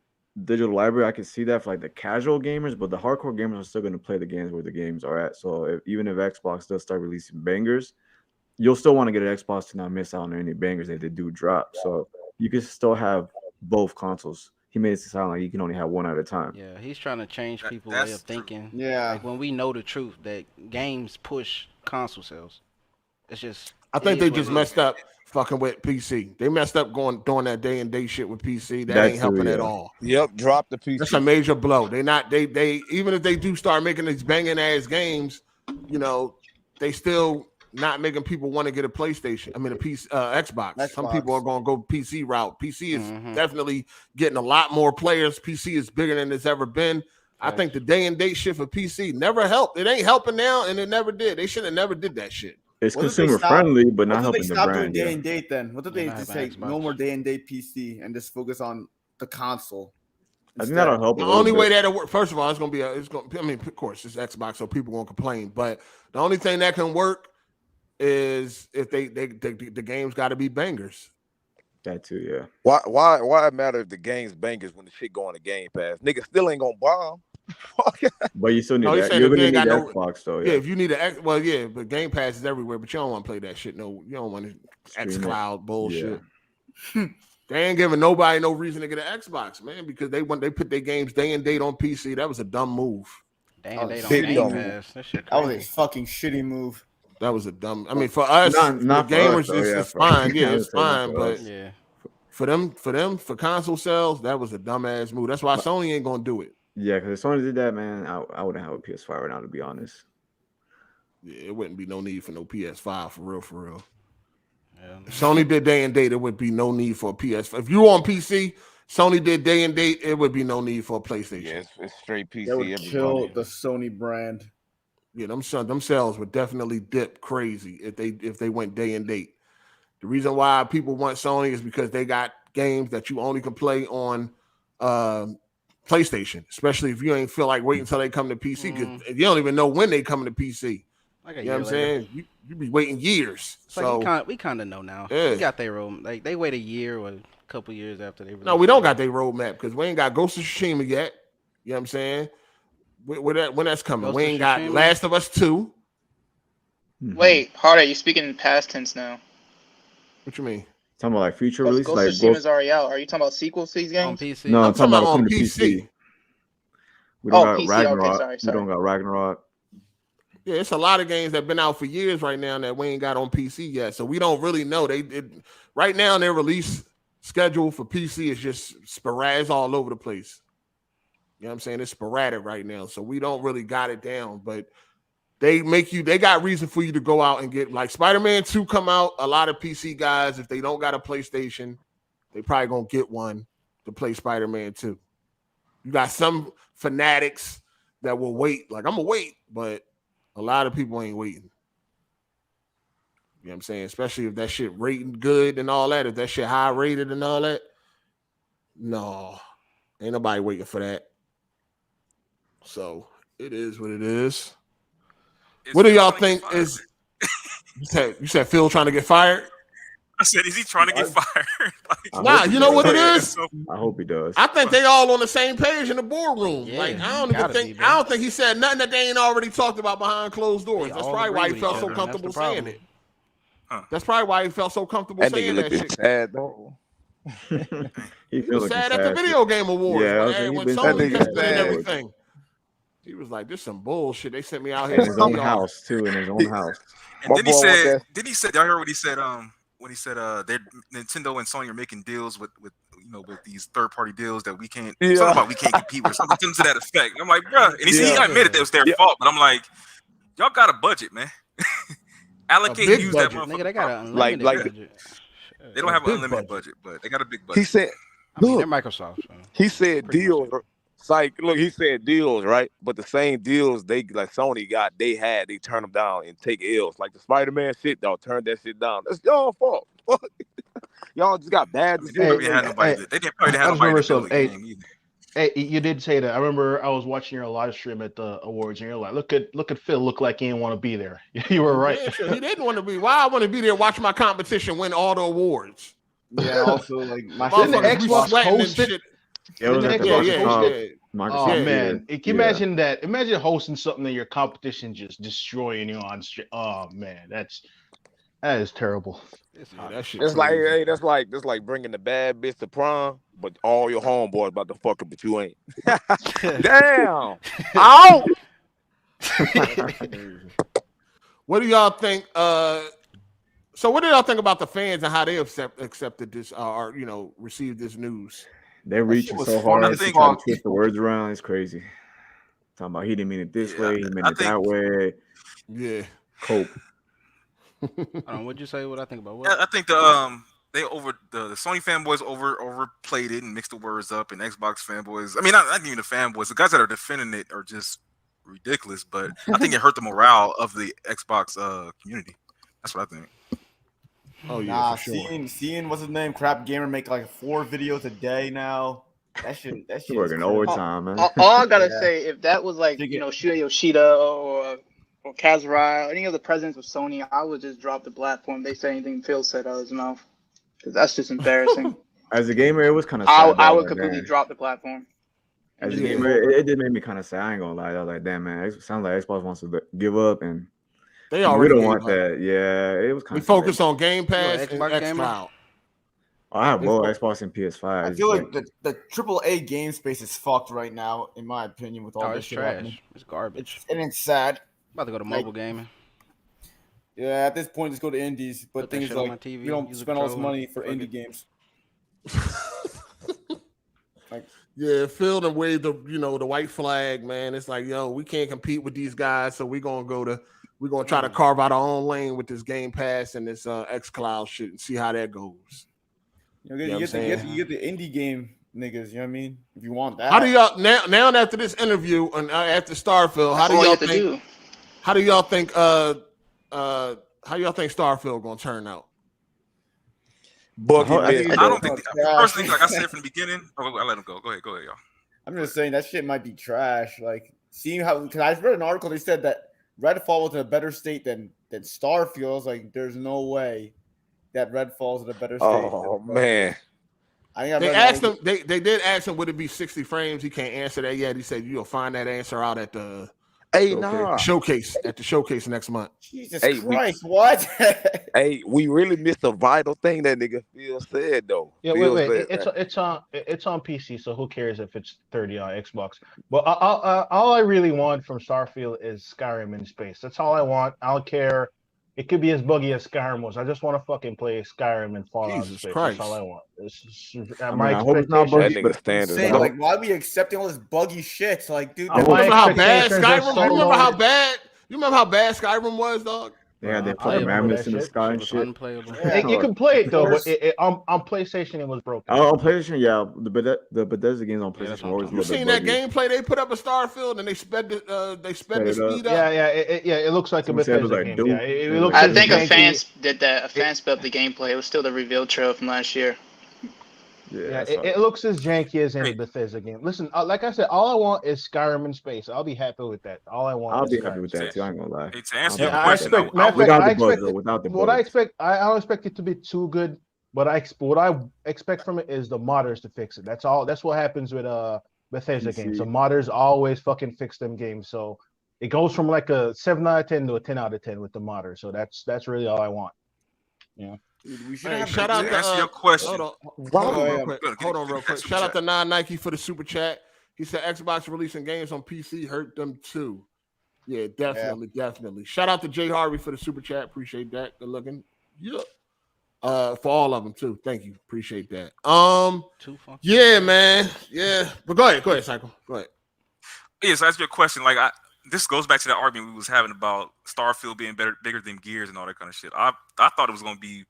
digital library. I can see that for like the casual gamers, but the hardcore gamers are still going to play the games where the games are at. So even if Xbox does start releasing bangers, you'll still want to get an Xbox to not miss out on any bangers that they do drop. So you can still have both consoles. He made it sound like you can only have one at a time. Yeah, he's trying to change people's way of thinking. Yeah. Like when we know the truth that games push console sales. It's just I think they just messed up fucking with PC. They messed up doing that day and day shit with PC. That ain't helping at all. Yep, drop the PC. That's a major blow. They even if they do start making these banging ass games, they still not making people want to get a PlayStation. I mean, a PC, Xbox. Some people are going to go PC route. PC is definitely getting a lot more players. PC is bigger than it's ever been. I think the day and date shit for PC never helped. It ain't helping now, and it never did. They should have never did that shit. It's consumer friendly, but not helping the brand. What did they stop doing day and date then? What did they just say? No more day and date PC and just focus on the console. I think that'll help. The only way that'll work, first of all, of course, it's Xbox, so people won't complain. But the only thing that can work is if the games got to be bangers. That too, yeah. Why it matter if the game's bangers when the shit go on the Game Pass? Niggas still ain't gonna bomb. But you still need that. You're gonna need Xbox though. Yeah, if you need but Game Pass is everywhere. But you don't want to play that shit. No, you don't want to xCloud bullshit. Yeah. They ain't giving nobody no reason to get an Xbox, man, because they put their games day and date on PC. That was a dumb move. Damn, they don't Game Pass. That was a fucking shitty move. That was a dumb. I mean, for us, not the gamers, it's fine. Yeah, it's fine. But for them, for console sales, that was a dumbass move. That's why Sony ain't gonna do it. Yeah, because if Sony did that, man, I wouldn't have a PS5 right now, to be honest. Yeah, it wouldn't be no need for no PS5 for real. Yeah. If Sony did day and date, there would be no need for a PS5. If you on PC, Sony did day and date, it would be no need for a PlayStation. Yeah, it's straight PC. That would kill everybody. the Sony brand. Yeah, them sales would definitely dip crazy if they went day and date. The reason why people want Sony is because they got games that you only can play on PlayStation, especially if you ain't feel like waiting until they come to PC, because you don't even know when they come to PC. Like you know what I'm saying? You be waiting years. So like we kind of know now. Yeah. We got their road. Like they wait a year or a couple years after they. No, we don't got their roadmap because we ain't got Ghost of Tsushima yet. You know what I'm saying? When that's coming, Ghost we of ain't got Tsushima? Last of Us 2. Wait, Hard8, you're speaking in past tense now. What you mean? Talking about like future Ghost release, of like Tsushima's already out. Are you talking about sequels to these on games? PC. No, I'm talking about on coming to PC. PC. We don't Oh, got PC, okay, Ragnarok. sorry. We don't got Ragnarok. Yeah, it's a lot of games that been out for years right now that we ain't got on PC yet. So we don't really know. Right now their release schedule for PC is just sporadic all over the place. You know what I'm saying? It's sporadic right now. So we don't really got it down, but they got reason for you to go out and get, like, Spider-Man 2 come out. A lot of PC guys, if they don't got a PlayStation, they probably gonna get one to play Spider-Man 2. You got some fanatics that will wait. Like, I'm gonna wait, but a lot of people ain't waiting. You know what I'm saying? Especially if that shit rating good and all that. If that shit high rated and all that. No. Ain't nobody waiting for that. So it is what it is. What do y'all think is you said Phil trying to get fired? I said, is he trying to get fired? Like, Nah, you know what it is? I hope he does. I think they all on the same page in the boardroom. Yeah, like I don't think he said nothing that they ain't already talked about behind closed doors. They That's all probably agree why he with felt each so other, and that's comfortable the problem. saying it. That's probably why he felt so comfortable That saying nigga that looking shit. sad though. He was sad at the video game awards. Yeah, I was when saying, he when been Sony saying kept that winning sad. everything. He was like, "This some bullshit. They sent me out here In to his own PR." house too. In his own house. and My then he boy want said, that. y'all heard what he said? When he said, Nintendo and Sony are making deals with these third party deals that we can't. Yeah. Something about we can't compete with. Something to that effect. I'm like, bruh. And he admitted that it was their fault, but I'm like, y'all got a budget, man. Allocate big and use budget. that motherfucker. Nigga, they got an Like- unlimited like- budget. They don't have an big unlimited budget, but they got a big He budget. said, I mean, look, they're Microsoft. So. he said Pretty deals. It's like, look, he said deals, right? But the same deals they like Sony got, they turn them down and take L's. Like the Spider-Man shit, y'all turn that shit down. That's y'all fault. Y'all just got bad They probably decisions. had nobody. They didn't probably I have just nobody remember to build some. the Hey, game either. hey, you did say that. I remember I was watching your live stream at the awards, and you're like, "Look at Phil. Look like he didn't want to be there." You were right. Yeah, sure. He didn't want to be. Why I want to be there watching my competition win all the awards. Yeah, also like my Didn't the Motherfuckers be Xbox sweating and host it? shit. Yeah, it was Didn't at the the Xbox host Microsoft. it? Microsoft Oh yeah. man, can you Yeah. imagine that? Imagine hosting something that your competition just destroying you on stream. Oh man, that is terrible. It's Yeah, hot. that shit It's like, crazy. hey, that's like bringing the bad bitch to prom, but all your homeboys about to fuck her, but you ain't. Damn. Ow. What do y'all think? So what do y'all think about the fans and how they accepted this or received this news? They're reaching was so funny hard as to try to fuck. twist the words around. It's crazy. Talking about he didn't mean it this Yeah, way, he meant I it that way. Yeah. Cope. What'd you say? What I think about Yeah, what? I think the Sony fanboys overplayed it and mixed the words up, and Xbox fanboys. I mean, not even the fanboys. The guys that are defending it are just ridiculous. But I think it hurt the morale of the Xbox community. That's what I think. Oh yeah, Nah, for sure. seeing what's his name, Crap Gamer, make like 4 videos a day now. That shit He's is working crazy. overtime, man. All I gotta Yeah. say, if that was like Shuya Yoshida or Kazurai, or any of the presidents of Sony, I would just drop the platform. They say anything Phil said out of his mouth, because that's just embarrassing. As a gamer, it was kind of I sad. would completely drop the platform. As a Yeah. gamer, it did make me kind of sad. I ain't gonna lie. I was like, damn, man, it sounds like Xbox wants to give up, and They we already don't gave want up. that. Yeah, it was kind We of focus on Game You Pass an and Xbox gamer? xCloud. I have both Xbox and PS5. I It's feel just like the AAA game space is fucked right now, in my opinion, with all Oh, this it's shit trash. happening. It's garbage. It's sad. About to go to mobile gaming. Yeah, at this point, just go to indies. But Put that thing is, shit on like, my TV, we don't use a spend all this controller, money for fuck indie it. games. Like, Yeah, Phil done waved the white flag, man. It's like, yo, we can't compete with these guys, so we're gonna try to carve out our own lane with this Game Pass and this xCloud shit and see how that goes. you know what I'm get saying? the indie game niggas. You know what I mean? If you want that. How do y'all now after this interview and after Starfield? How do y'all think? How do y'all think? How y'all think Starfield gonna turn out? Buggy I don't think. Personally, like I said from the beginning, I let him go. Go ahead, y'all. I'm just saying that shit might be trash. Like, seeing how, because I read an article, they said that Redfall was in a better state than Starfield. I was like, there's no way that Redfall's in a better state. Oh man. I think they asked him. They did ask him, would it be 60 frames? He can't answer that yet. He said you'll find that answer out at the showcase next month. Jesus Christ, what? Hey, we really missed a vital thing that nigga Phil said though. Yeah, Phil wait. said, It's on PC, so who cares if it's 30 on Xbox? But all I really want from Starfield is Skyrim in space. That's all I want. I don't care. It could be as buggy as Skyrim was. I just want to fucking play Skyrim and Fallout in space. Christ. That's all I want. I hope it's not buggy, but standard. Saying, like, why are we accepting all this buggy shit? Like, dude, you remember how bad Skyrim? You remember how bad? You remember how bad Skyrim was, dog? Yeah, they put mammoths in the sky and shit. You can play it though, but on PlayStation it was broken. On PlayStation, yeah, the Bethesda games on PlayStation were always. You seen that gameplay they put up a Starfield and they sped the speed up. Yeah, it looks like a Bethesda game. Yeah, it looks. I think a fan did that. A fan sped up the gameplay. It was still the reveal trail from last year. Yeah, it looks as janky as any Bethesda game. Listen, like I said, all I want is Skyrim in space. I'll be happy with that. All I want. I'll be happy with that too. I ain't gonna lie. To answer your question, without the what I expect, I don't expect it to be too good. But what I expect from it is the modders to fix it. That's all. That's what happens with Bethesda games. So modders always fucking fix them games. So it goes from like a 7 out of 10 to a 10 out of 10 with the modders. So that's really all I want. Yeah. We should shout out to answer your question. Hold on, real quick. Shout out to Non-Nike for the super chat. He said Xbox releasing games on PC hurt them too. Yeah, definitely. Shout out to Jay Harvey for the super chat. Appreciate that. Good looking. Yeah. For all of them too. Thank you. Appreciate that. Yeah, man. Yeah. But go ahead, Cycle. Go ahead. Yeah, so that's your question. Like this goes back to that argument we was having about Starfield being bigger than Gears and all that kind of shit. I thought it was gonna be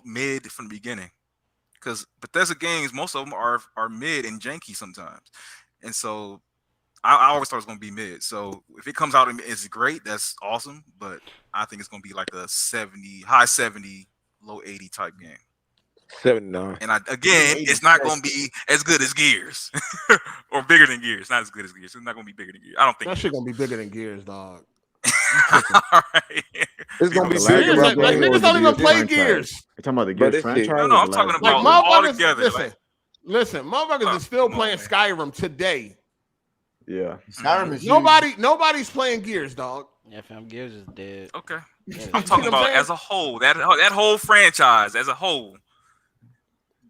mid from the beginning, because Bethesda games, most of them are mid and janky sometimes, and so I always thought it was going to be mid. So if it comes out and it's great, that's awesome, but I think it's going to be like a 70, high 70, low 80 type game. 79. And it's not going to be as good as Gears or bigger than Gears. Not as good as Gears. It's not going to be bigger than Gears. I don't think that shit going to be bigger than Gears, dog. All right. It's gonna be bigger. Like niggas don't even play Gears. You're talking about the Gears franchise? No, I'm talking about all together. Listen, motherfuckers are still playing Skyrim today. Yeah. Skyrim is nobody's playing Gears, dog. Yeah, fam, Gears is dead. Okay. I'm talking about as a whole. That whole franchise as a whole.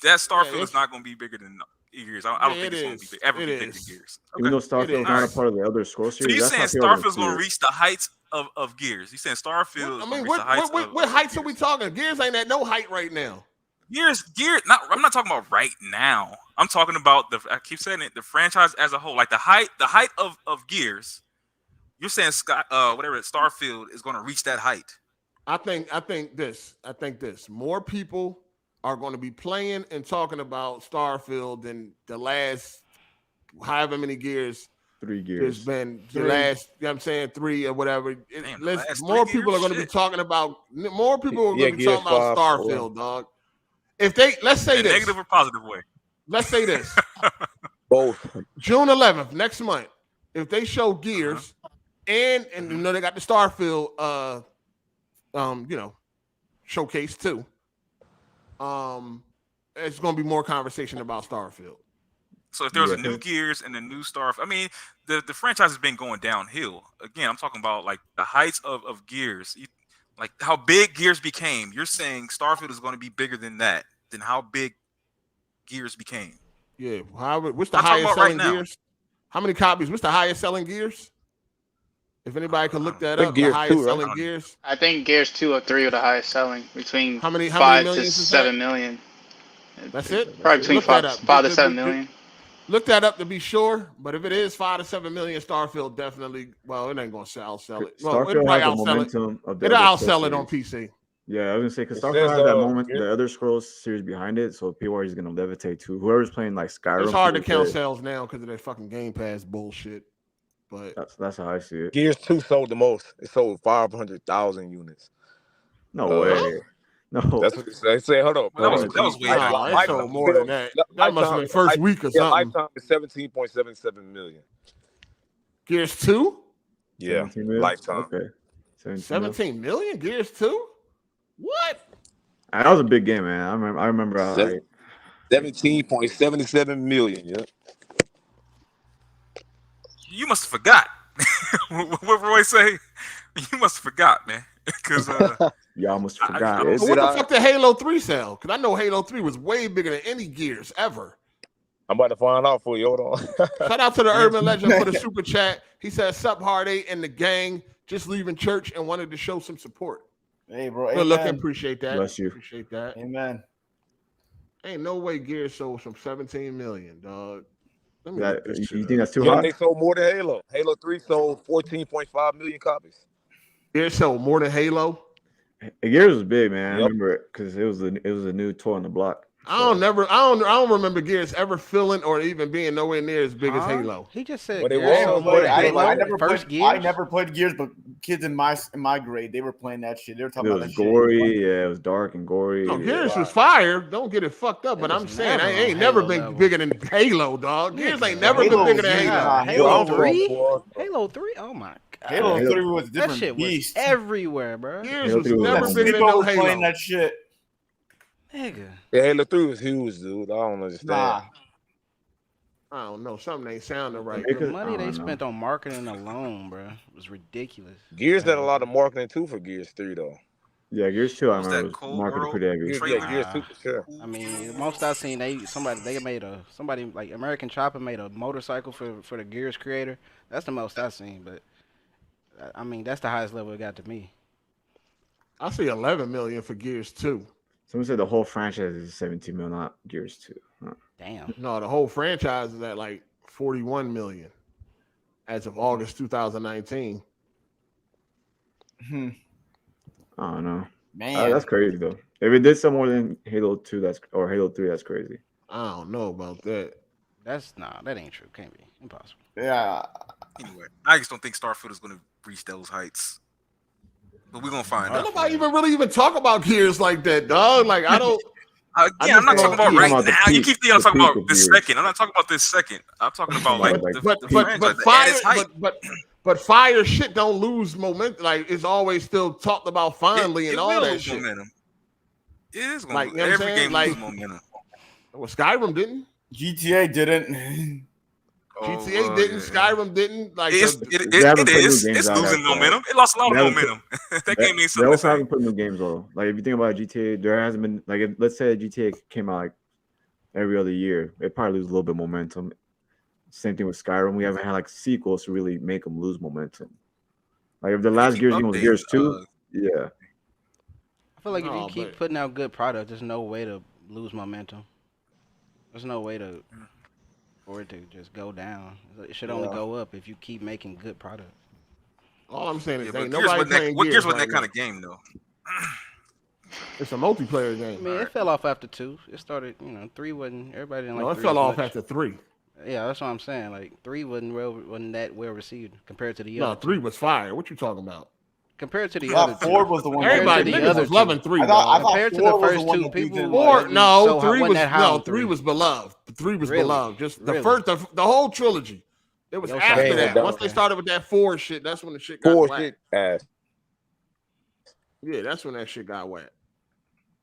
That Starfield is not going to be bigger than Gears. I don't think it's going to be ever be bigger than Gears. Okay. Even though Starfield is not a part of the other Scroll series. So you're saying Starfield's going to reach the heights of Gears? You saying Starfield? What heights are we talking? Gears ain't at no height right now. Gears. I'm not talking about right now. I'm talking about I keep saying it. The franchise as a whole, like the height of Gears. You're saying Starfield is going to reach that height. I think this. More people are going to be playing and talking about Starfield than the last however many Gears. 3 Gears. It's been the last, you know what I'm saying, 3 or whatever. More people are going to be talking about Starfield, dog. If let's say this. Negative or positive way? Let's say this. Both. June 11th, next month, if they show Gears and you know they got the Starfield showcase too. It's going to be more conversation about Starfield. So if there was a new Gears and a new Starfield, I mean, the franchise has been going downhill. Again, I'm talking about like the heights of Gears, like how big Gears became. You're saying Starfield is going to be bigger than that, than how big Gears became. Yeah. What's the highest selling Gears? How many copies? What's the highest selling Gears? If anybody can look that up, the highest selling Gears. I think Gears 2 or 3 are the highest selling, between how many 5 to 7 million. That's it? Probably between 5 to 7 million. Look that up to be sure, but if it is 5 to 7 million, Starfield definitely. Well, it ain't gonna sell it. Well, it'll probably outsell it. It'll outsell it on PC. Yeah, I was gonna say because It Starfield says, has that moment, yeah. the other Scrolls series behind it, so people are just gonna levitate too. Whoever's playing like Skyrim, It's hard to people count say- sales now because of that fucking Game Pass bullshit. But that's how I see it. Gears 2 sold the most. It sold 500,000 units. No way. No. That's what it said. It said, hold up. Well, that was way no, it sold more than that. That must have been first week or something. Lifetime is 17.77 million. Gears 2? Yeah, 17 million? lifetime. Okay. 17 million? Gears 2? What? That was a big game, man. I remember. 17.77 million. Yeah. You must have forgot. What Roy say? You must have forgot, man. Because y'all must have forgot. What the fuck did Halo 3 sell? Because I know Halo 3 was way bigger than any Gears ever. I'm about to find out for you. Hold on. Shout out to the Urban Legend for the super chat. He said, "Sup Hard8 and the gang just leaving church and wanted to show some support." Hey, bro. Good looking. Appreciate that. Bless you. Appreciate that. Amen. Ain't no way Gears sold some 17 million, dog. You think that's too Yeah, hot? they sold more than Halo. Halo 3 sold 14.5 million copies. Gears sold more than Halo. Gears was big, man. I Yep. remember it because it was a new toy on the block. I don't remember Gears ever feeling or even being nowhere near as big as Halo. He just said But it Gears was sold more more than than Halo. Halo. I never First played. Gears. I never played Gears, but kids in my grade, they were playing that shit. They were It talking about was that gory. shit. Yeah, it was dark and gory. No, yeah. Gears was fire. Don't get it fucked up. But It I'm was saying I never ain't on never Halo been level. bigger than Halo, dog. Gears ain't Yeah, never Halo been bigger than was Halo. God, Halo Halo was 3? for- Halo 3? Oh my god. Halo Halo- 3 was a That different shit was beast. everywhere, bro. Gears Halo was 3 was never awesome. bigger than People no was playing Halo. that shit. Nigga. Yeah, Halo 3 was huge, dude. I don't understand. Nah. I don't know. Something ain't sounding right. The Because- money I they don't know. spent on marketing alone, bro, was ridiculous. Gears had a lot of marketing too for Gears 3 though. Yeah, Gears 2, I Was remember that was Cold marketed World pretty heavy. trailer? Gears 2 for sure. I mean, most I've seen, somebody like American Chopper made a motorcycle for the Gears creator. That's the most I've seen, but I mean, that's the highest level it got to me. I see 11 million for Gears 2. Someone said the whole franchise is 17 million, not Gears 2. Huh. Damn. No, the whole franchise is at like 41 million as of August 2019. Hmm. I don't know. Man. That's crazy though. If it did some more than Halo 2, or Halo 3, that's crazy. I don't know about that. That ain't true. Can't be. Impossible. Yeah. Anyway, I just don't think Starfield is going to reach those heights. But we're going to find out. Nobody even talk about Gears like that, dog. Like I don't. Again, I'm not talking about right about the now. You peak- keep thinking I'm the talking peak about of this Gears. second. I'm not talking about this second. I'm talking about like But- the But franchise fire, at its height. but fire shit don't lose momentum. Like it's always still talked about fondly It and all will that lose shit. momentum. It is going Like, to you know what I'm every saying? game Like- loses momentum. Well, Skyrim didn't. GTA didn't. GTA didn't. Yeah. Skyrim didn't. Like It They haven't put new is. games It's out losing after that. momentum. It lost a lot They of haven't put- momentum. That game ain't They something. also haven't put new games though. Like if you think about GTA, there hasn't been like let's say GTA came out like every other year, it probably lose a little bit of momentum. Same thing with Skyrim. We haven't had like sequels to really make them lose momentum. Like if the last keep Gears game was updating, Gears 2, yeah. I feel like if No, you keep but- putting out good product, there's no way to lose momentum. There's no way for it to just go down. It should only go up if you keep making good product. all I'm saying is Yeah, but ain't Gears nobody wasn't that, playing what Gears Gears wasn't right that kind now. of game though. It's a multiplayer I game. mean, it fell off after 2. It started, 3 wasn't. Everybody didn't like. No, it 3 fell as off much. after 3. Yeah, that's what I'm saying. Like 3 wasn't that well received compared to the No, other. 3 two. was fire. What you talking about? Compared to the I other thought two. 4 was the one. Everybody to the niggas other was two. loving 3. I thought Compared to 4 the was first one two, that people didn't were- like. 4, no, so 3 wasn't was that high no, on 3 3? was beloved. 3 was Really? beloved. Just the Really? first, the whole trilogy. It was Yo, after Shane, that. that- Once they started with that 4 shit, that's when the shit got 4 whacked. shit ass. Yeah, that's when that shit got whacked.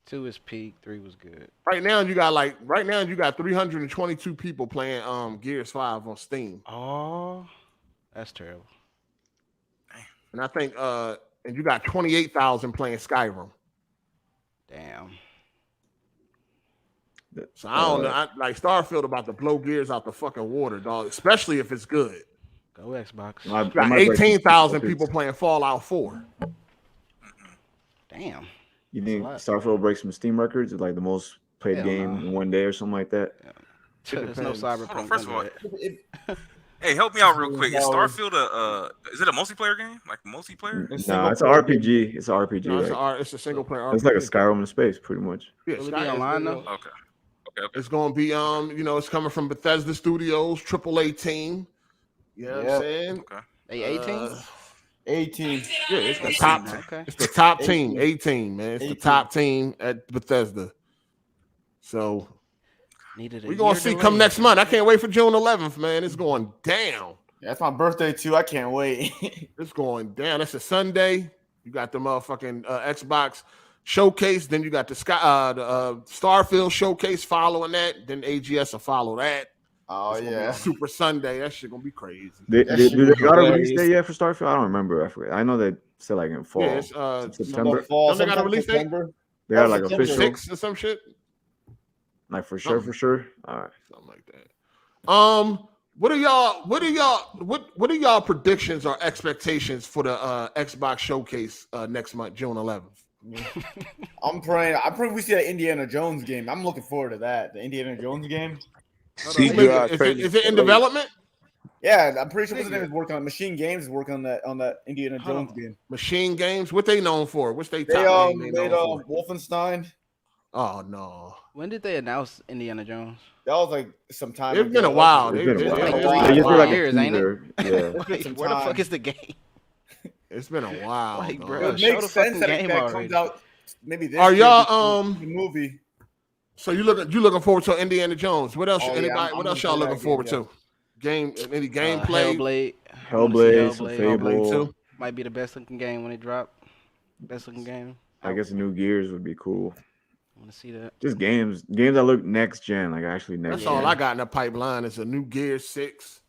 2 is peak. 3 was good. Right now you got 322 people playing Gears 5 on Steam. Oh, that's terrible. And I think and you got 28,000 playing Skyrim. Damn. So I don't know. Like Starfield about to blow Gears out the fucking water, dog. Especially if it's good. Go Xbox. You got 18,000 people playing Fallout 4. Damn. You think That's a lot. Starfield will break some Steam records, like the most played Hell game no. in one day or something like that? There's no depends. Cyberpunk. First of all, under that. Hey, help me out real quick. Is Starfield is it a multiplayer game? Like multiplayer? Nah, it's an RPG. It's an RPG. No, like, it's a single player RPG. it's like a Skyrim in space, pretty much. Yeah, Will it be online though? Okay. It's gonna be it's coming from Bethesda Studios, AAA team. You know what I'm saying? Okay. They 18? 18. Yeah, it's the top. Okay. It's the top team. 18, man. It's the top team at Bethesda. So we're gonna see come next month. I can't wait for June 11th, man. It's going down. Yeah, that's my birthday too. I can't wait. It's going down. It's a Sunday. You got the motherfucking Xbox showcase. Then you got the Starfield showcase following that. Then AGS will follow that. Oh It's gonna be Super Sunday. That shit gonna be crazy. Do they got a release date yet for Starfield? I don't remember. I forget. I know they said like in fall. Yeah, it's September. Don't they got a release date? They got like official 6 or some shit. Like for sure. All right. Something like that. What are y'all predictions or expectations for the Xbox showcase next month, June 11th? I'm praying we see that Indiana Jones game. I'm looking forward to that. The Indiana Jones game. Is it in development? Yeah, I'm pretty sure what's the name is working on Machine Games is working on that Indiana Jones game. Machine Games? What they known for? What's they They top name made known for? Wolfenstein. Oh no. When did they announce Indiana Jones? That was like some time It's ago. been a while. It's been a while. Like They just did like a years, ain't it? teaser. Yeah. Like, where the fuck is the game? It's been a while. Like, dog. bro, It show makes the sense fucking that game that already. comes out maybe this Are year y'all before the movie. So you looking forward to Indiana Jones? What else? Oh, yeah, anybody? I'm what else looking y'all for that looking forward game, to? Any gameplay? Hellblade. Some Hellblade Fable. too. Might be the best looking game when it drop. Best looking game. I guess New Gears would be cool. I want to see that. Just games that look next gen, like actually next That's gen. all I got in the pipeline. Is a new Gear 6.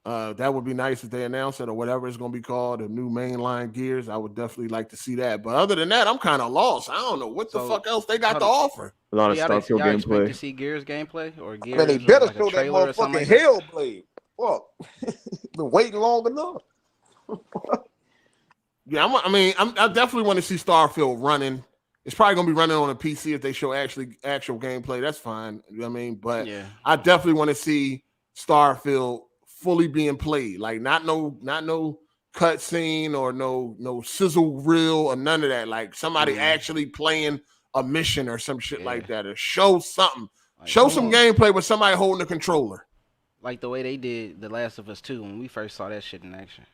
That would be nice if they announce it or whatever it's going to be called, a new mainline Gears. I would definitely like to see that. But other than that, I'm kind of lost. I don't know what the fuck else they got to offer. A lot of y'all Starfield expect to gameplay. see Gears gameplay or Gears? Man, they better like a show that trailer or something motherfucking like that? Hellblade. Fuck. Been waiting long enough. Yeah, I definitely want to see Starfield running. It's probably gonna be running on a PC if they show actual gameplay. That's fine. You know what I mean? But Yeah. I definitely want to see Starfield fully being played. Like not no cutscene or no sizzle reel or none of that. Like somebody actually playing a mission or some shit like that, or show something. Like, Show come some on. gameplay with somebody holding a controller. Like the way they did The Last of Us 2 when we first saw that shit in action.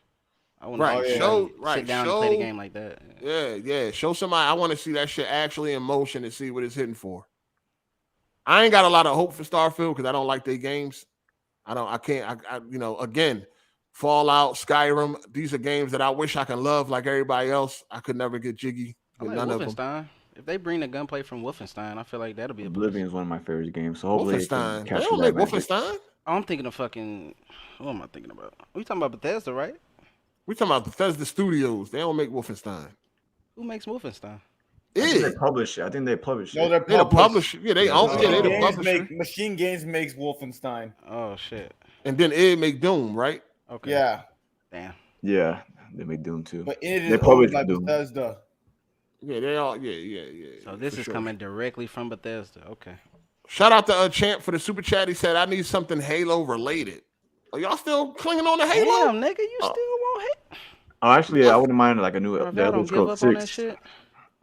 I want Right. to sit down and play the game like that. Yeah. Show somebody. I want to see that shit actually in motion and see what it's hitting for. I ain't got a lot of hope for Starfield because I don't like their games. Again, Fallout, Skyrim, these are games that I wish I can love like everybody else. I could never get jiggy I with like none of them. Wolfenstein. If they bring the gunplay from Wolfenstein, I feel like that'll be a Oblivion is one of my favorite games. So hopefully it can Wolfenstein. They capture don't that make magic. Wolfenstein. I'm thinking of fucking. What am I thinking about? We talking about Bethesda, right? We talking about Bethesda Studios. They don't make Wolfenstein. Who makes Wolfenstein? I think Yeah. they publish it. I think they publish No, it. they're They the published. publisher. Yeah, they own. Yeah, they the publisher. Machine Games makes Wolfenstein. Oh shit. And then Ed make Doom, right? Okay. Yeah, Damn. Yeah, they make Doom too. but it They is publish owned by Doom. Bethesda. Yeah, they all. Yeah. So this for is sure. coming directly from Bethesda. Okay. Shout out to Champ for the super chat. He said, "I need something Halo related." Are y'all still clinging on to Halo? Damn, nigga, you still want hit? Oh, actually, I wouldn't mind like a new Bro, if The y'all Elder don't give Scrolls up on that 6. shit.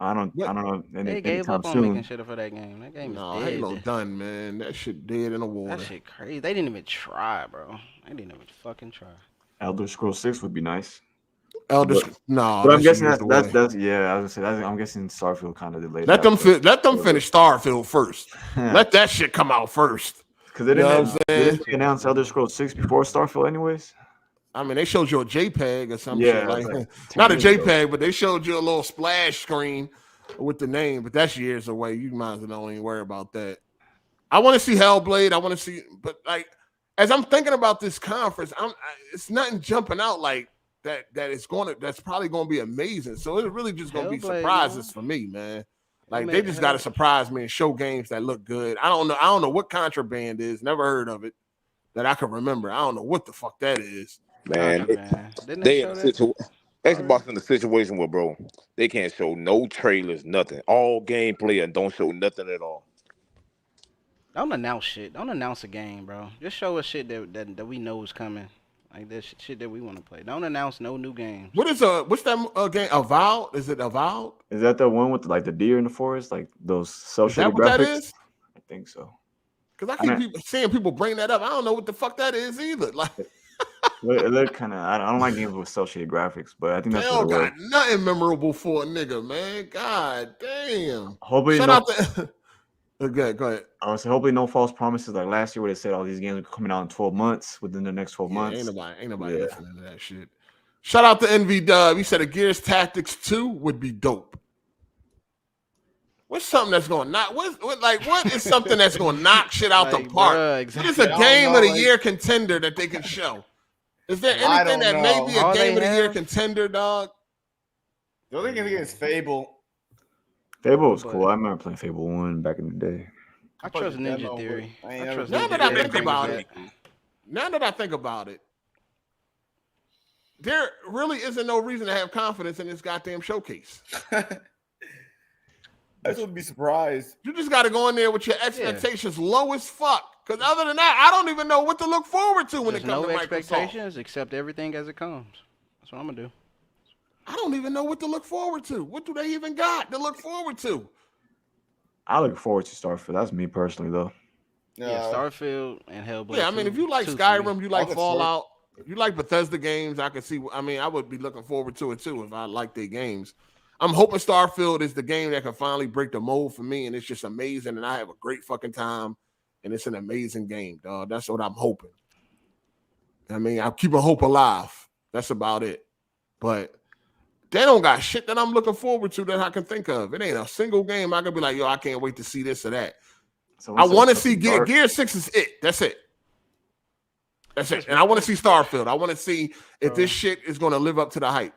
I don't know They gave anytime up on making soon. shit for that game. That game is No, dead. Halo done, man. That shit dead in the water. That shit crazy. They didn't even try, bro. They didn't even fucking try. Elder Scrolls 6 would be nice. Elder, But- no. But I'm that guessing shit that's is the way. yeah. I was gonna say I'm guessing Starfield kind of delayed. Let them finish Starfield first. Let that shit come out first. Because they You know didn't, what I'm saying? didn't they announce Elder Scrolls 6 before Starfield, anyways. I mean, they showed you a JPEG or some Yeah, shit like like 10 not a years ago. JPEG, but they showed you a little splash screen with the name. But that's years away. You might as well don't even worry about that. I want to see Hellblade. I want to see, but like as I'm thinking about this conference, it's nothing jumping out like that. That's probably going to be amazing. So it's really just going to be Hellblade, surprises man. for me, man. Like Man, they just got to surprise me and show games that look good. I don't know what Contraband is. Never heard of it that I can remember. I don't know what the fuck that is. Man, Didn't they show in that? Xbox in the situation where, bro, they can't show no trailers, nothing. All gameplay and don't show nothing at all. Don't announce shit. Don't announce a game, bro. Just show us shit that we know is coming. Like that shit that we want to play. Don't announce no new games. What's that game? Avowed? Is it Avowed? Is that the one with like the deer in the forest, like those cell Is that shaded what that graphics? is? I think so. Because I keep seeing people bring that up. I don't know what the fuck that is either. Like, it look kind of. I don't like games with cell shaded graphics, but I think that's what it got was. nothing memorable for a nigga, man. God damn. Hopefully, Shout out to. Okay, go ahead. I was hopefully no false promises like last year where they said all these games are coming out in 12 months within the next 12 months. Ain't nobody listening to that shit. Shout out to NV Dub. He said a Gears Tactics 2 would be dope. What's something that's going to knock? What is something that's going to knock shit out the park? Bruh, exactly. What is a game of the year contender that they can show? Is there anything that may be a game of the year contender, dog? The only thing is Fable. Fable was cool. I remember playing Fable 1 back in the day. I trust Ninja Theory. Now that I think about it, there really isn't no reason to have confidence in this goddamn showcase. I wouldn't be surprised. You just got to go in there with your expectations low as fuck. Because other than that, I don't even know what to look forward to when it comes to Microsoft. No expectations, accept everything as it comes. That's what I'm gonna do. I don't even know what to look forward to. What do they even got to look forward to? I look forward to Starfield. That's me personally, though. Yeah, Starfield and Hellblade. Yeah, I mean, if you like Skyrim, you like Fallout, you like Bethesda games, I could see. I mean, I would be looking forward to it too if I like their games. I'm hoping Starfield is the game that can finally break the mold for me, and it's just amazing, and I have a great fucking time, and it's an amazing game, dog. That's what I'm hoping. I mean, I'm keeping hope alive. That's about it. But they don't got shit that I'm looking forward to that I can think of. It ain't a single game I can be like, yo, I can't wait to see this or that. So I want to see Gear 6 is it. That's it. That's it. And I want to see Starfield. I want to see if this shit is going to live up to the hype.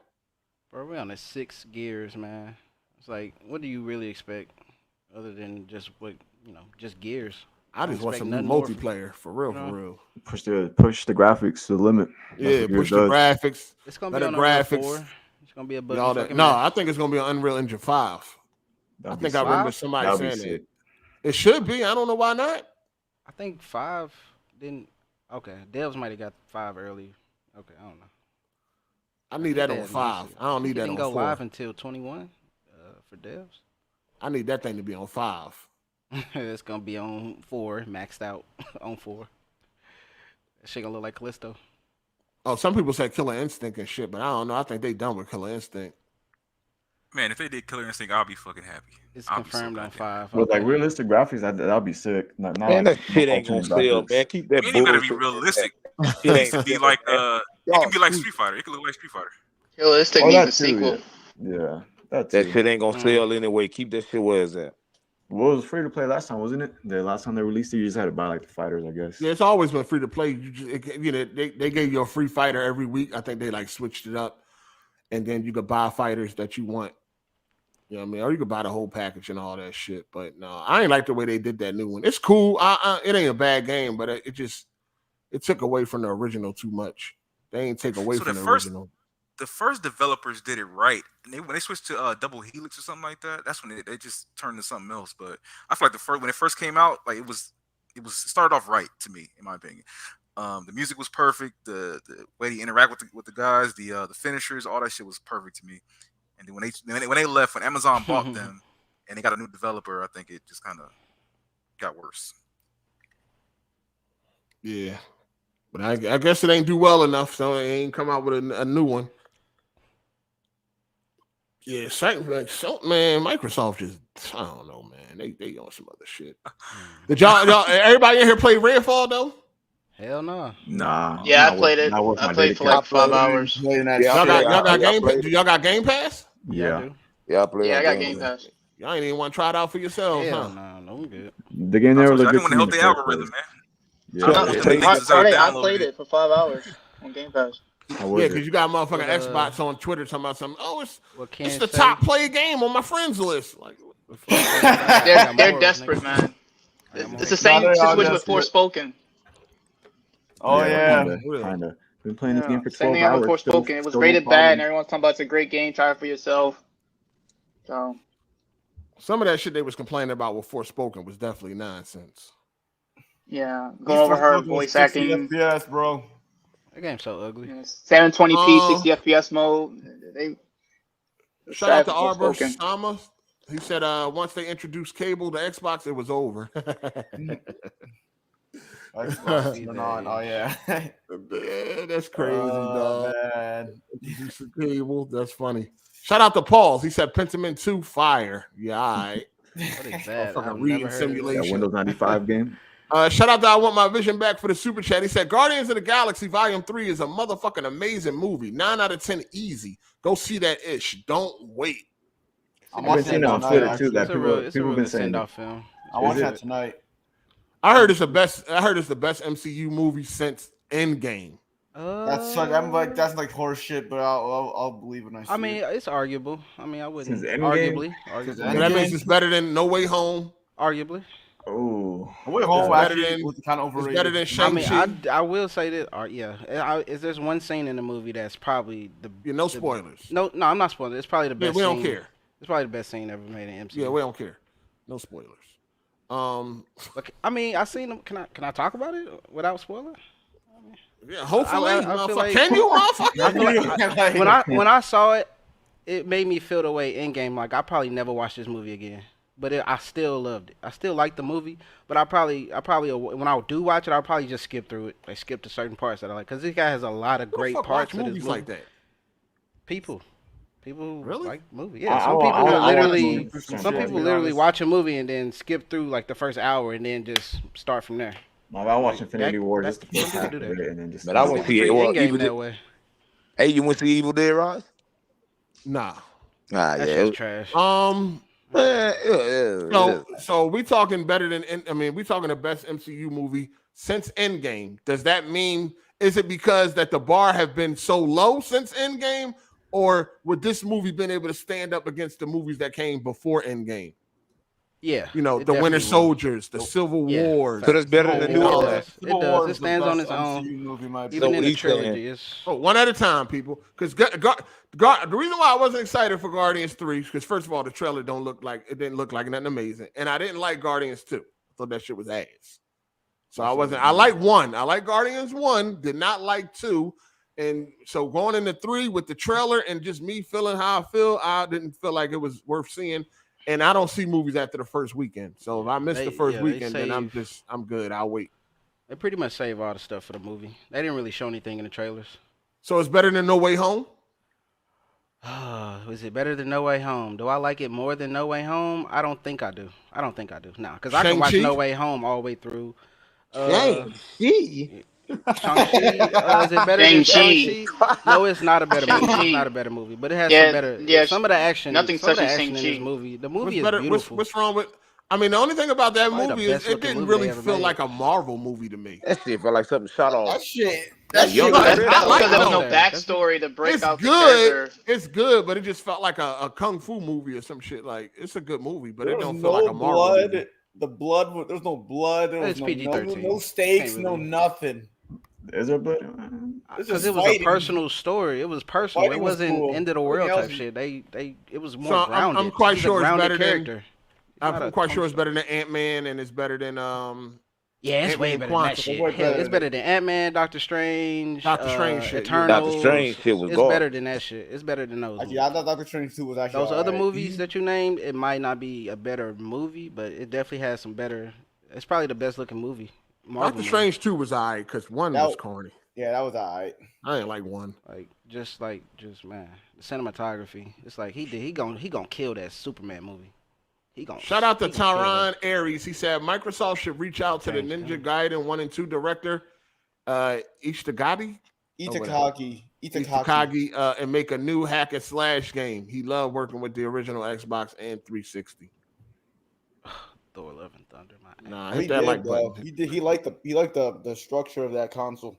Bro, we're on the 6 Gears, man. It's like, what do you really expect other than just just Gears? I just want some new multiplayer for real, for real. Push the graphics to the limit. Yeah, push the graphics. It's gonna be on graphics. 4. It's gonna be a No, I think it's gonna be on Unreal Engine 5. I think I remember somebody saying that. It should be. I don't know why not. I think 5 didn't. Okay, devs might have got 5 early. Okay, I don't know. I need that on 5. I don't need that on 4. Didn't go live until 21 for devs. I need that thing to be on 5. It's gonna be on 4, maxed out on 4. That shit gonna look like Callisto. Oh, some people say Killer Instinct and shit, but I don't know. I think they done with Killer Instinct. Man, if they did Killer Instinct, I'll be fucking happy. It's confirmed on 5. With like realistic graphics, that'll be sick. Man, that shit ain't gonna sell, man. Keep that bullshit. You gotta be realistic. It can be like it can be like Street Fighter. It can look like Street Fighter. Killer Instinct needs a sequel. Yeah. That shit ain't gonna sell anyway. Keep that shit where it's at. Well, it was free to play last time, wasn't it? The last time they released it, you just had to buy like the fighters, I guess. Yeah, it's always been free to play. They gave you a free fighter every week. I think they like switched it up, and then you could buy fighters that you want. You know what I mean? Or you could buy the whole package and all that shit. But no, I ain't like the way they did that new one. It's cool. It ain't a bad game, but it took away from the original too much. They ain't take away from the original. The first developers did it right. And when they switched to Double Helix or something like that, that's when they just turned to something else. But I feel like when it first came out, like it started off right to me, in my opinion. The music was perfect. The way they interact with the guys, the finishers, all that shit was perfect to me. And then when they left, when Amazon bought them and they got a new developer, I think it just kind of got worse. Yeah, but I guess it ain't do well enough, so it ain't come out with a new one. Yeah, man, Microsoft just, I don't know, man. They on some other shit. Did y'all everybody in here play Redfall though? Hell no. Nah. Yeah, I played it. I played for like 5 hours. Y'all got Game Pass? Yeah. Yeah, I played. Yeah, I got Game Pass. Y'all ain't even want to try it out for yourselves, Hell huh? no, I'm good. The game there was a I good. didn't want to help the algorithm, man. Yeah. I played it for 5 hours on Game Pass. Yeah, because you got motherfucking Xbots on Twitter talking about something. Oh, it's the top play game on my friends list. Like, they're desperate, man. It's the same situation with Forspoken. Oh yeah, kinda. Been playing this game for 12 same thing hours. with Forspoken. It was rated bad, and everyone's talking about it's a great game. Try it for yourself. So some of that shit they was complaining about with Forspoken was definitely nonsense. Yeah, going over her voice acting. Yes, bro. That game's so ugly. 720p, 60 FPS mode. They Shout out to Savage Arbor spoken. Sama. He said once they introduced cable to Xbox, it was over. Xbox, they're not. Oh yeah. Man, that's crazy, dog. Man. Introduce the cable. That's funny. Shout out to Pauls. He said Pentiment 2 fire. Yeah, all right. What is that? Fucking I've reading never heard of simulation. That Windows 95 game. Shout out to I Want My Vision Back for the super chat. He said Guardians of the Galaxy Volume 3 is a motherfucking amazing movie. 9 out of 10 easy. Go see that ish. Don't wait. I'm I've been watching seeing it it on tonight. Twitter too. That It's a people real, it's a people real been saying. send-off film. I'm watching Is that it? tonight. I heard it's the best. I heard it's the best MCU movie since Endgame. That's like horse shit, but I'll believe when I see I mean, it. it's arguable. I mean, I wouldn't. Since Endgame? Arguably. So that means it's better than No Way Home. Arguably. Oh, Way Home better actually than- was kind of It's overrated. better than I Shang-Chi. mean, I will say that. Yeah, is there's one scene in the movie that's probably No spoilers. No, I'm not spoiling. It's probably the Yeah, best. we don't scene. care. It's probably the best scene ever made in MCU. Yeah, we don't care. No spoilers. But, I mean, I seen them. Can I talk about it without spoiling? Yeah, hopefully, I feel motherfucker. like- Can you, motherfucker? I feel like when I saw it, it made me feel the way Endgame. Like I probably never watch this movie again. But I still loved it. I still like the movie. But I probably when I do watch it, I'll probably just skip through it. Like skip to certain parts that I like. Because this guy has a lot of Who the great fuck parts watch of this movies movie. like that. People who Really? like movies. I- Yeah, I some wa- people I wa- I watch literally movies for some sure, people to be literally honest. watch a movie and then skip through like the first hour and then just start from there. I watched Infinity that- War that- just the first some half people of do it, and then just. Man, I want to see it. Well, Endgame Evil that Dead. way. Hey, you want to see Evil Dead, Ross? Nah. Ah, That yeah. shit's trash. So we talking better than we talking the best MCU movie since Endgame. Does that mean is it because that the bar have been so low since Endgame, or would this movie been able to stand up against the movies that came before Endgame? Yeah. You know, it the Winter definitely will. Soldiers, the Civil Yeah. Wars. So that's better than the It new all one. that. does. It does. It stands on its own. Even in the trilogy, it's Oh, one at a time, people. Because the reason why I wasn't excited for Guardians 3 because first of all, the trailer didn't look like nothing amazing, and I didn't like Guardians 2. I thought that shit was ass. So I wasn't. I like 1. I like Guardians 1. Did not like 2. And so going into 3 with the trailer and just me feeling how I feel, I didn't feel like it was worth seeing. And I don't see movies after the first weekend. So if I miss the first weekend, then I'm good. I'll wait. they pretty much save all the stuff for the movie. They didn't really show anything in the trailers. So it's better than No Way Home? Is it better than No Way Home? Do I like it more than No Way Home? I don't think I do. Nah, because I can watch Shang-Chi? No Way Home all the way through. Shang-Chi? Shang-Chi, is it better than Shang-Chi? No, it's not a better movie. It's not a better movie, but it has some better. Some of the action, nothing some of the touches action in Shang-Chi. this movie. The movie What's is beautiful. What's wrong with? I mean, the only thing about that Probably the movie is best it looking didn't movie really they ever feel made. like a Marvel movie to me. That shit felt like something shot off. That shit. That That young shit. No, That's I like because there was no that. backstory to break It's out the good. character. It's good, but it just felt like a kung fu movie or some shit. Like it's a good movie, but There it was don't feel like a Marvel blood. movie. The blood. There was no blood. There was It's no, PG-13. no stakes. Can't No really- nothing. Is there blood? It's Because just it was fighting. a personal story. It was personal. Fighting It was wasn't cool. end of the world Everything type else- shit. It was more So grounded. I'm quite He's a sure it's grounded better than. character. Not I'm a quite sure punk it's better than Ant-Man and it's better than Yeah, it's way Ant-Man better than that Quantum. shit. Way Hell, better it's better than Ant-Man, Doctor Strange, Doctor Strange shit, yeah. Eternals. Doctor Strange shit was It's garbage. better than that shit. It's better than those. Actually, I thought Doctor Strange 2 was actually Those other alright. movies that you named, it might not be a better movie, but it definitely has some better. It's probably the best looking movie. Marvel Doctor movie. Strange 2 was alright because 1 That- was corny. Yeah, that was alright. I ain't like 1. Just man, the cinematography. It's like he gonna kill that Superman movie. Shout out to he gonna kill that. Tyron Aries. He said Microsoft should reach out to the Ninja Gaiden 1 and 2 director, Itagaki, Itakagi. and make a new hack and slash game. He loved working with the original Xbox and 360. Thor: Love and Thunder. Nah, He hit that did, like though. button. He did. He liked the structure of that console.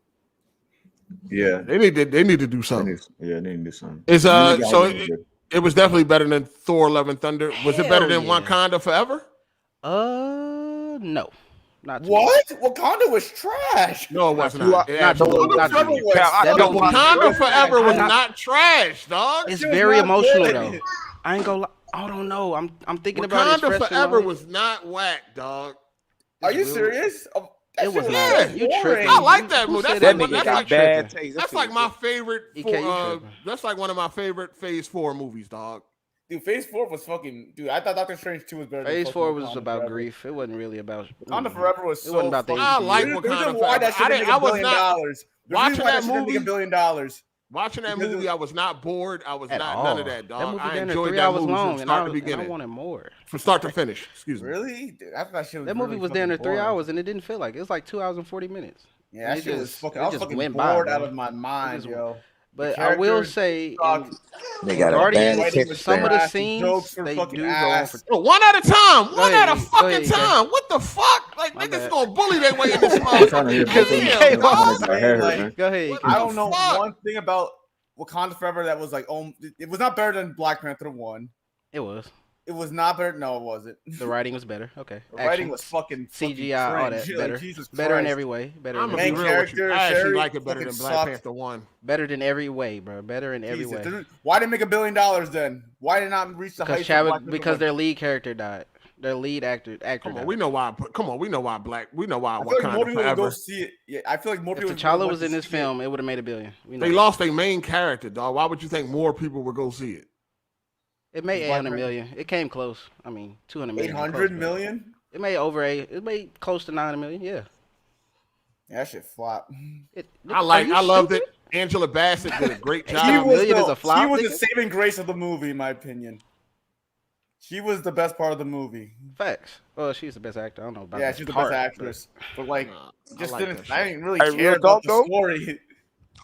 Yeah, They need to do something. they need to do something. Is Ninja Gaiden so was good. it was definitely better than Thor: Love and Thunder. Was it better Hell than yeah. Wakanda Forever? No, not to me. What? Wakanda was trash. No, it was You not. are- It Not to absolutely me. Not to me. That No, movie- Wakanda Forever was I'm not- not trash, dog. It's It was very not emotional good. though. I ain't gonna lie. I don't know. I'm thinking about it. Wakanda expressing Forever my- was not whack, dog. Are you It's really- serious? It was shit not. You tripping? I like that movie. That's That like, nigga that's got like, bad taste. that's like my favorite. EK, you tripping. That's like one of my favorite Phase 4 movies, dog. Dude, Phase 4 was fucking. Dude, I thought Doctor Strange 2 was better. Phase than 4 fucking was Wakanda about Forever. grief. It wasn't really about. Wakanda Forever was It so. wasn't about the. I like MCU. The reason Wakanda why that Forever. shit didn't make $1 billion. Watching that didn't make movie. $1 billion. Watching that Because movie, I was not bored. I was At not all. none of that, dog. That movie I been enjoyed 3 that hours movie long, from and start to I beginning. wanted more. From start to finish. Excuse me. Really? Dude, I thought that shit was That movie really was down there fucking 3 boring. hours, and it didn't feel like it. It was like 2 hours and 40 minutes. Yeah, that It shit was just- fucking. it I was just fucking went by, bored bro. out of my mind, just- yo. But The I will characters say, sucked. They got a Guardians, bad attention some of the span. scenes Jokes were they fucking do go on ass. for. Oh, one at a time. Go One ahead, at a E. Go fucking ahead, E. time. What the fuck? Like, My niggas bad. gonna bully their way in this I'm trying to hear motherfucker. both of them. Damn, I'm trying dog. to get my hair hurt, Like, man. Go ahead. What E. I the don't know fuck? one thing about Wakanda Forever that was like, it was not better than Black Panther 1. It was. It was not better. No, it wasn't. The writing was better. Okay. The writing Action, was fucking CGI, all that cringe. better. Like, Jesus Better in Christ. every way. Better I'm in gonna every be Main way. real with you. character, I actually Sherry, like it better than fucking Black sucked. Panther 1. Better than every way, bro. Better in every Jesus, way. why didn't it make $1 billion then? Why did it not reach the Because heights of Chadwick, Black Panther because 1? their lead character died. Their lead actor Come on, died. we know why. Come on, we know why Black. We know why I feel like more Wakanda people would go Forever. see it. Yeah, I feel like more If people. T'Challa went was to in this see it. film, it would have made $1 billion. We know They that. lost their main character, dog. Why would you think more people would go see it? It made Black 800 Panther. million. It came close. I mean, 200 million. 800 million? It made over 8. It made close to 900 million. Yeah. Yeah, that shit flop. I loved it. Angela Bassett did a great job. She was, million is a flop, she was the nigga? saving grace of the movie, in my opinion. She was the best part of the movie. Facts. Well, she's the best actor. I don't know about Yeah, this she's the part, best actress. But like, I just like didn't. that shit. I didn't really Hey, care real about talk, the though? story.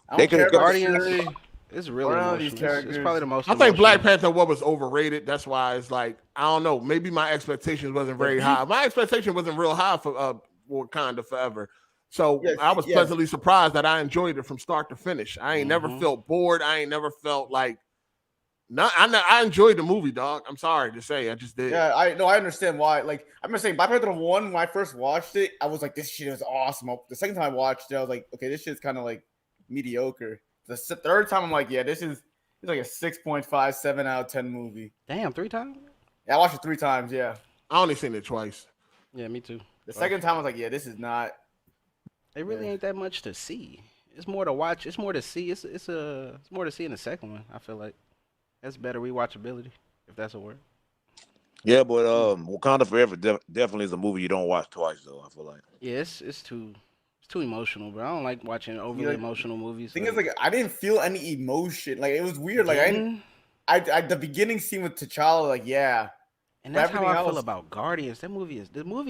I They don't care could've about kept- the Guardians. story. It's really Around these emotional. It's characters. probably the most. I think Black emotional. Panther was overrated. That's why it's like I don't know. Maybe my expectations wasn't very high. My expectation wasn't real high for Wakanda Forever. So Yes, I was yes. pleasantly surprised that I enjoyed it from start to finish. I ain't never Mhm. felt bored. I ain't never felt like. I enjoyed the movie, dog. I'm sorry to say, I just did. Yeah, I understand why. Like, I'm gonna say Black Panther 1, when I first watched it, I was like, this shit is awesome. The second time I watched it, I was like, okay, this shit's kind of like mediocre. The third time, I'm like, yeah, this is like a 6.5, 7 out of 10 movie. Damn, 3 times? Yeah, I watched it 3 times, yeah. I only seen it twice. Yeah, me too. The second time, I was like, yeah, this is not. It really ain't that much to see. It's more to watch. It's more to see. It's more to see in the second one. I feel like that's better rewatchability, if that's a word. Yeah, but Wakanda Forever definitely is a movie you don't watch twice, though. I feel like. Yeah, it's too emotional, bro. I don't like watching overly like, emotional movies. The thing is, like, I didn't feel any emotion. Like, it was weird. Like, I the beginning scene with T'Challa, like, yeah. And that's how I everything feel else- about Guardians. The movie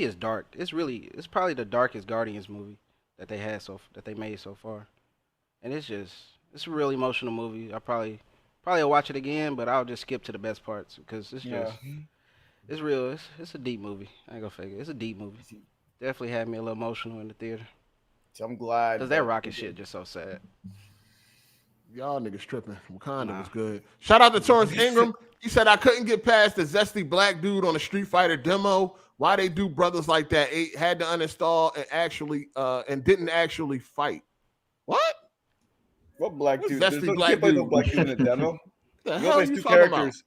is dark. It's probably the darkest Guardians movie that they made so far. And it's a real emotional movie. I probably will watch it again, but I'll just skip to the best parts because it's just it's real. It's a deep movie. I ain't gonna fake it. It's a deep movie. Definitely had me a little emotional in the theater. So I'm glad. Cause that rocket shit just so sad. Y'all niggas tripping. Wakanda was good. Shout out to Torrance Ingram. He said I couldn't get past the zesty black dude on the Street Fighter demo. Why they do brothers like that? Had to uninstall and didn't actually fight. What? What black What's dude? zesty There's no black kid plays no dude? black dude in the demo. The You hell always you two talking characters.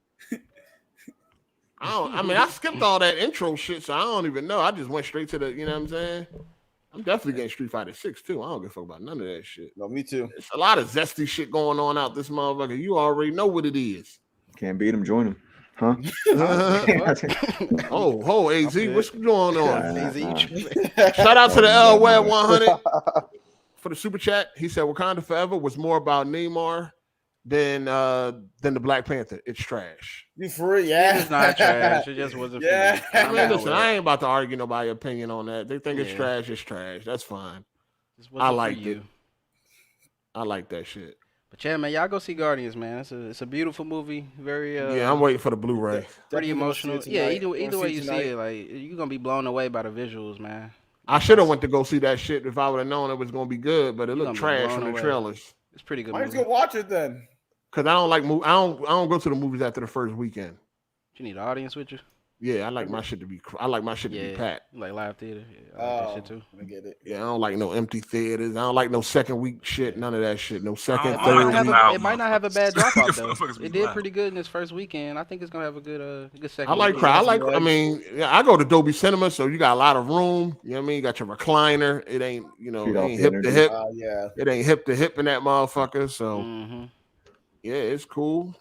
I mean, I skipped all that intro shit, so I don't even know. I just went straight to the, you know what I'm saying? I'm definitely getting Street Fighter 6 too. I don't give a fuck about none of that shit. No, me too. It's a lot of zesty shit going on out this motherfucker. You already know what it is. Can't beat him, join him. Huh? Oh, AZ, what's going on? AZ. Shout out to the L Web 100 for the super chat. He said Wakanda Forever was more about Neymar than the Black Panther. It's trash. You for real? Yeah. It's not trash. It just wasn't. Yeah. For me. I mean, listen, I ain't about to argue nobody's opinion on that. They think it's Yeah. trash. It's trash. That's fine. This wasn't I for liked you. it. I like that shit. But yeah, man, y'all go see Guardians, man. It's a beautiful movie. Very Yeah, I'm waiting for the Blu-ray. pretty Definitely gonna see emotional. it Yeah, tonight. either Gonna way see you it see it, like you're gonna be blown away by the visuals, man. I should have went to go see that shit if I would have known it was gonna be good, but it You looked gonna be trash blown from the away. trailers. It's a pretty good Why don't movie. you go watch it then? Cause I don't like I don't go to the movies after the first weekend. You need an audience with you. Yeah, I like my shit to be. I like my shit to be packed. Like live theater. Yeah, I like that shit too. I get it. Yeah, I don't like no empty theaters. I don't like no second week shit. None of that shit. No second, It third might, week. it might not have a bad drop off though. Motherfuckers be It did loud. pretty good in this first weekend. I think it's gonna have a good second. I like weekend. I mean, yeah, I go to Dolby Cinema, so you got a lot of room. You know what I mean? You got your recliner. It ain't, it ain't hip to hip. Yeah. It ain't hip to hip in that motherfucker. So yeah, it's cool.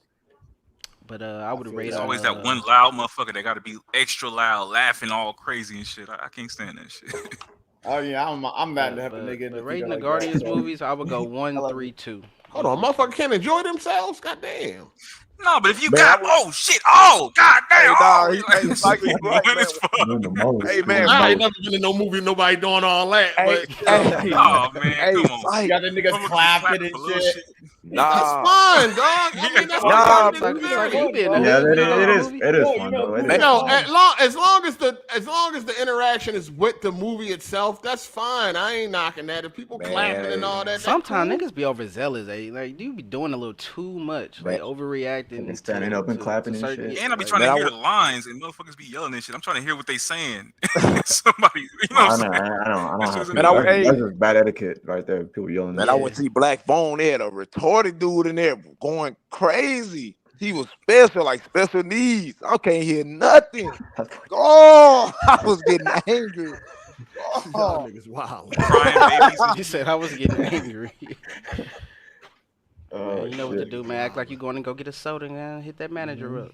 But I would rate. There's always that one loud motherfucker that got to be extra loud, laughing all crazy and shit. I can't stand that shit. Oh yeah, I'm that type of nigga. But rating the Guardians movies, I would go 1, 3, 2. Hold on, motherfucker can't enjoy themselves. Goddamn. No, but if you got shit, goddamn, Hey man, I ain't never been in no movie nobody doing all that. But oh man, come on. You got the niggas clapping and shit. That's fine, dog. I mean, that's it is fun though. It is No, fun. as long as the interaction is with the movie itself, that's fine. I ain't knocking that. If people clapping and all that, Sometimes niggas be overzealous. Like you be doing a little too much, like overreacting, and standing up and clapping and shit. And I be trying to hear the lines, and motherfuckers be yelling and shit. I'm trying to hear what they saying. Somebody, you know what I'm saying? I don't have to. Man, That's just bad etiquette right there. People yelling. Man, I went to see Black Phone. They had a retarded dude in there going crazy. He was special, like special needs. I can't hear nothing. Oh, I was getting angry. Y'all niggas wild. Crying babies. You said I was getting angry. Man, you know what to do, man. Act like you going to go get a soda and hit that manager up.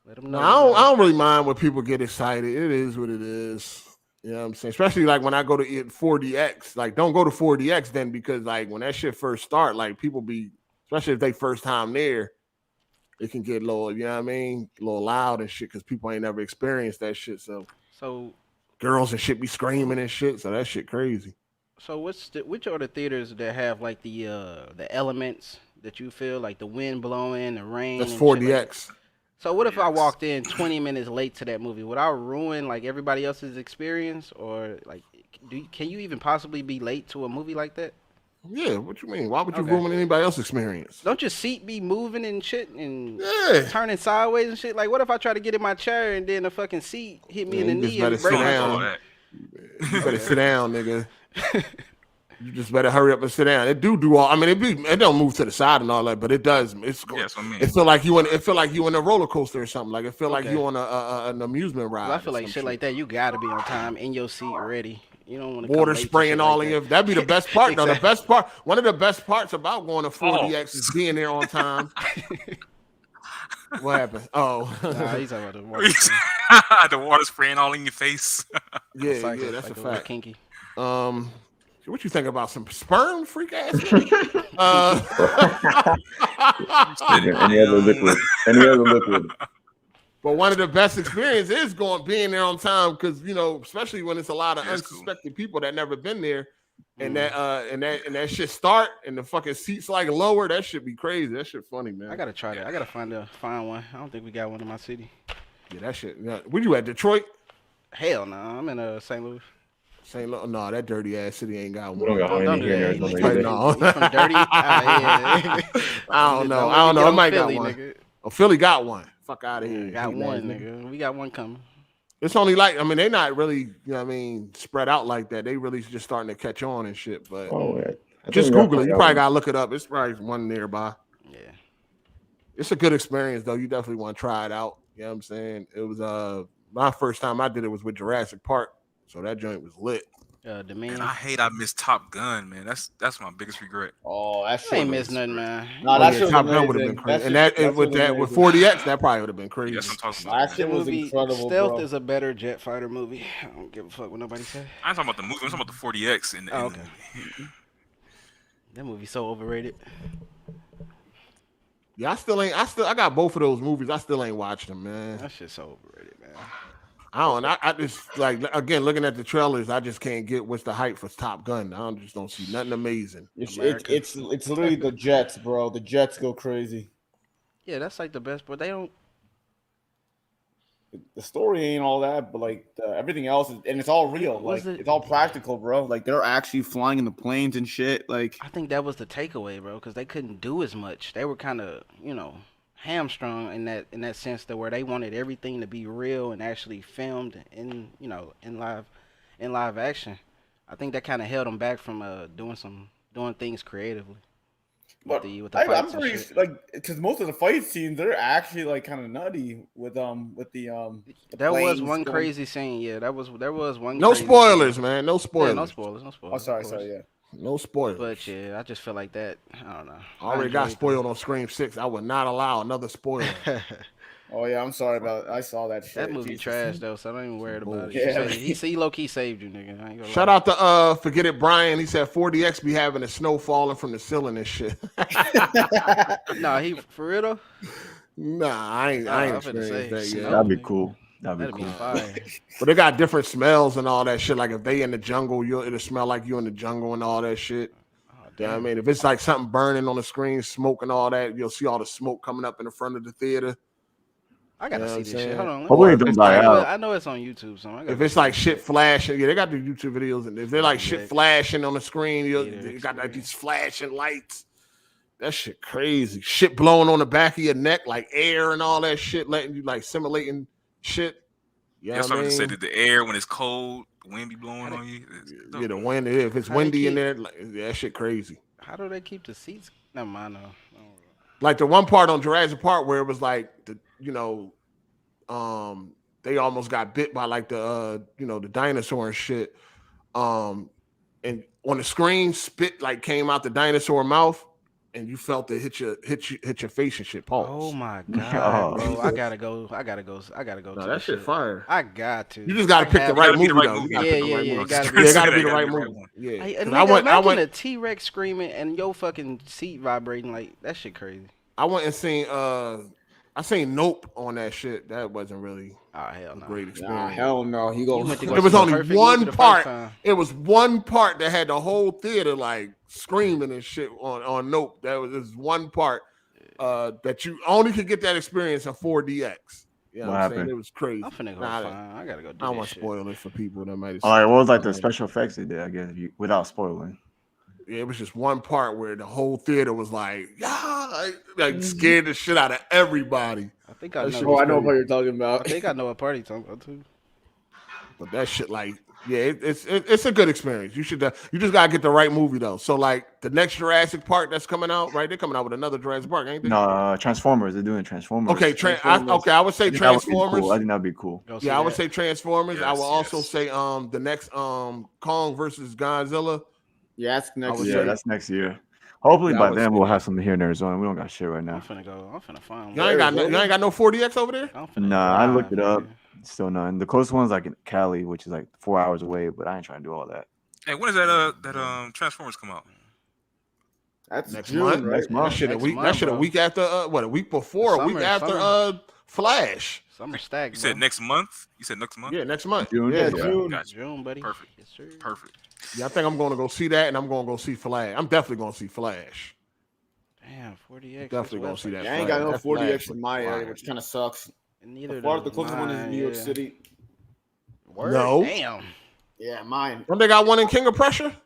Let them know. I don't really mind when people get excited. It is what it is. You know what I'm saying? Especially like when I go to 4DX. Like, don't go to 4DX then, because like when that shit first start, like people be, especially if they first time there, it can get a little, you know what I mean? A little loud and shit because people ain't never experienced that shit. So girls and shit be screaming and shit. So that shit crazy. So which are the theaters that have like the elements that you feel, like the wind blowing, the rain? That's and 4DX. So what if I walked in 20 minutes late to that movie? Would I ruin like everybody else's experience, or like can you even possibly be late to a movie like that? Yeah, what you mean? Why would you ruin anybody else's experience? Don't your seat be moving and shit and Yeah. turning sideways and shit? Like what if I try to get in my chair and then the fucking seat hit me in the knee and sit break down. You better sit down, nigga. You just better hurry up and sit down. It do all. I mean, it don't move to the side and all that, but it does. It's Yes, I mean. It feel like you in a roller coaster or something. Like it feel like you on an amusement ride. I feel like shit like that. You gotta be on time in your seat ready. You don't want to Water spraying all in your. That'd be the best part though. The best part. One of the best parts about going to 4DX is being there on time. What happened? Oh, nah, he's talking about the water. The water spraying all in your face. Yeah, Like yeah, that's like a little fact. Kinky. What you think about some sperm, freak ass? Any other liquid. But one of the best experiences is being there on time, because especially when it's a lot of unsuspected people that never been there, and that shit start and the fucking seats like lower. That should be crazy. That shit funny, man. I gotta try that. I gotta find one. I don't think we got one in my city. Yeah, that shit. Where you at? Detroit? Hell no, I'm in St. Louis. St. Louis? No, that dirty ass city ain't got one. We don't got one Don't in do here. that. No, You No. from dirty? Yeah. I don't know. I might got one. Nigga. Oh, Philly got one. Fuck out of here. Got one, nigga. We got one coming. It's only like, they're not really, spread out like that. They really just starting to catch on and shit. But just Google it. You probably gotta look it up. It's probably one nearby. Yeah. It's a good experience though. You definitely want to try it out. You know what I'm saying? It was my first time I did it was with Jurassic Park. So that joint was lit. Man, I hate I missed Top Gun, man. That's my biggest regret. Oh, that shit ain't missed nothing, man. No, that shit Top Gun would have been crazy. And with 4DX, that probably would have been crazy. Yes, I'm talking about. That shit was incredible, Stealth bro. is a better jet fighter movie. I don't give a fuck what nobody say. I ain't talking about the movie. I'm talking about the 4DX. Okay. That movie's so overrated. Yeah, I got both of those movies. I still ain't watched them, man. That shit's so overrated, man. I just like, again, looking at the trailers, I just can't get what's the hype for Top Gun. I just don't see nothing amazing. It's literally the jets, bro. The jets go crazy. Yeah, that's like the best, but they don't. The story ain't all that, but like everything else is, and it's all real. Like it's all practical, bro. Like they're actually flying in the planes and shit. Like I think that was the takeaway, bro, because they couldn't do as much. They were kind of, hamstrung in that sense that where they wanted everything to be real and actually filmed in in live action. I think that kind of held them back from doing things creatively. But with the I'm fights and pretty shit. like because most of the fight scenes they're actually like kind of nutty with the There was planes one going- crazy scene. Yeah, there was one. No crazy spoilers, scene. man. No Yeah, spoilers. no spoilers. No spoilers. Oh, sorry, of course. yeah. No spoilers. But yeah, I just feel like that. I don't know. I already got spoiled on Scream 6. I would not allow another spoiler. Oh yeah, I'm sorry about it. I saw that shit. That movie Jesus. trash though, so I don't even worry about it. Yeah. He low key saved you, nigga. I ain't gonna Shout lie. out to Forget It Brian. He said 4DX be having the snow falling from the ceiling and shit. Nah, he for real though. Nah, I ain't I'm finna experienced that say, yet. That'd be cool. That'd That'd be be cool. fire. But they got different smells and all that shit. Like if they in the jungle, it'll smell like you in the jungle and all that shit. You know what I mean? If it's like something burning on the screen, smoke and all that, you'll see all the smoke coming up in the front of the theater. I gotta You know see what this I'm shit. saying? Hold on. Hopefully it If don't it's die like- out. I know it's on YouTube, so I If it's like shit flashing, yeah, they got the YouTube videos, and if they're like shit Yeah. flashing on the screen, you got like these flashing lights. That shit crazy. Shit blowing on the back of your neck, like air and all that shit, letting you like simulating shit. You know That's what I what I mean? said. That the air when it's cold, the wind be blowing on you. Yeah, the wind. If it's How they windy in keep- there, like, yeah, that shit crazy. How do they keep the seats? Never mind. No. Like the one part on Jurassic Park where it was like they almost got bit by like the the dinosaur and shit. And on the screen, spit like came out the dinosaur mouth, and you felt it hit your face and shit. Pause. Oh my god, Oh. bro! I gotta go. No, to that this shit fire. I got to. You just gotta pick the right movie though. You gotta Yeah, pick the right yeah, movie. it gotta be. Yeah, it gotta be the Gotta right be the right movie. one. Yeah. Hey, 'Cause nigga, I imagine went a T-Rex screaming and your fucking seat vibrating like that shit crazy. I went and seen I seen Nope on that shit. That wasn't really Oh hell a no. great experience. Nah, hell no. He You goes. went to go It was see the only perfect movie one the first part. time. It was one part that had the whole theater like screaming and shit on Nope. That was this one part that you only could get that experience in 4DX. You know What what I'm saying? happened? It was crazy. I'm finna go Nah, find. I gotta go do I don't this want to shit. spoil it for people that might have All right, what was like the Yeah. special effects they did? I guess without spoiling. Yeah, it was just one part where the whole theater was like, yeah, like scared the shit out of everybody. I think I That shit know. was Oh, I know crazy. what you're talking I about. think I know what party you're talking about too. But that shit, like, yeah, it's a good experience. You just gotta get the right movie though. So like the next Jurassic Park that's coming out, right? They're coming out with another Jurassic Park, ain't they? No, Transformers. They're doing Transformers. Okay, I would say I think that would be Transformers. cool. I think that'd be cool. Go see Yeah, I would that. say Transformers. I Yes, will also yes. say the next Kong versus Godzilla. Yeah, that's next would Yeah, say- that's next year. Hopefully Yeah, I by would then say we'll that. have something here in Arizona. We don't got shit right I'm now. finna go. I'm finna find You one. ain't got no 40X over there? I'm finna Nah, I looked drive, it up. nigga. Still none. The closest one's like in Cali, which is like 4 hours away, but I ain't trying to do all that. Hey, when is that Transformers come out? That's Next June, month? right? Next month. That shit a Next week. month, That shit a bro. week after a week before, a week Summer, after summer. Flash. Summer stack. You said next month. You said next month. Yeah, next month. June, Yeah, yeah. June. Gotcha. June, buddy. Perfect. Yes, sir. Perfect. Yeah, I think I'm gonna go see that, and I'm gonna go see Flash. I'm definitely gonna see Flash. Damn, 40X. Definitely gonna see that. Yeah, I ain't got no That 40X Flash in my fire. area, which kind of sucks. Neither The closest one is New York City. Word? No. Damn. Yeah, mine. Don't they got one in King of Prussia?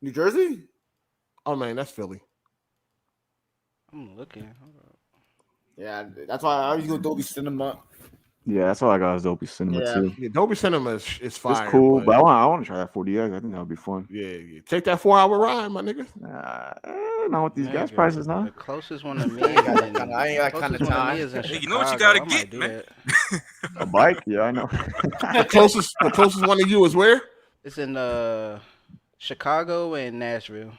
New Jersey? Oh man, that's Philly. I'm looking. Hold up. Yeah, that's why I always go Dolby Cinema. Yeah, that's all I got is Dolby Cinema Yeah. too. Yeah, Dolby Cinema is fire. It's cool, but I want to try that 40X. I think that would be fun. yeah. Take that 4-hour ride, my nigga. Not with these gas Nigga, prices now. The closest one to me. I ain't got that kinda- I ain't got that closest kinda one to time. me is in Hey, you know what you Chicago. gotta I might get, do man. that. A bike? Yeah, I know. The closest one to you is where? It's in Chicago and Nashville.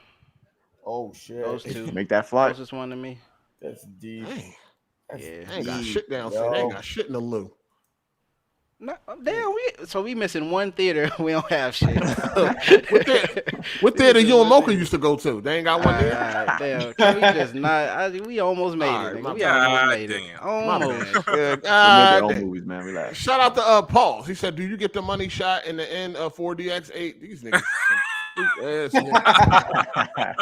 Oh shit, Those two. Make that flight. Closest one to me. that's deep. Dang, That's Yeah. they ain't got deep, shit down. yo. They ain't got shit in the loo. No, damn, we missing one theater. We don't have shit. What theater you and Mocha used to go to? They ain't got one there. Alright, damn. Can we just not? We almost made Alright, it. my Nigga. We bad. almost made it. Damn. My Almost. bad. Good. We'll make God our own damn. movies, man. Relax. Shout out to Paul. He said, "Do you get the money shot in the end of 4DX8?" These niggas, some freak ass niggas.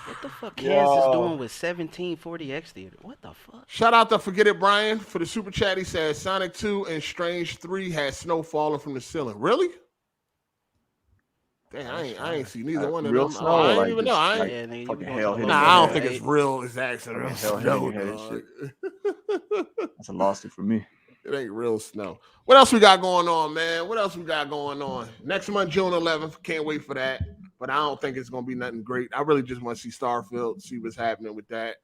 What the fuck Yo. Kansas doing with 1740X theater? What the fuck? Shout out to Forget It Brian for the super chat. He said Sonic 2 and Strange 3 had snow falling from the ceiling. Really? Damn, I ain't see neither one of real them. snow, I ain't like even this, know. I like, ain't. Yeah, nigga, fucking you going hell to hitting the Nah, your I don't head. think it's real. It's actually real Hell snow, hitting your head and dog. shit. That's a lawsuit for me. It ain't real snow. What else we got going on, man? What else we got going on? Next month, June 11th. Can't wait for that. But I don't think it's gonna be nothing great. I really just want to see Starfield, see what's happening with that.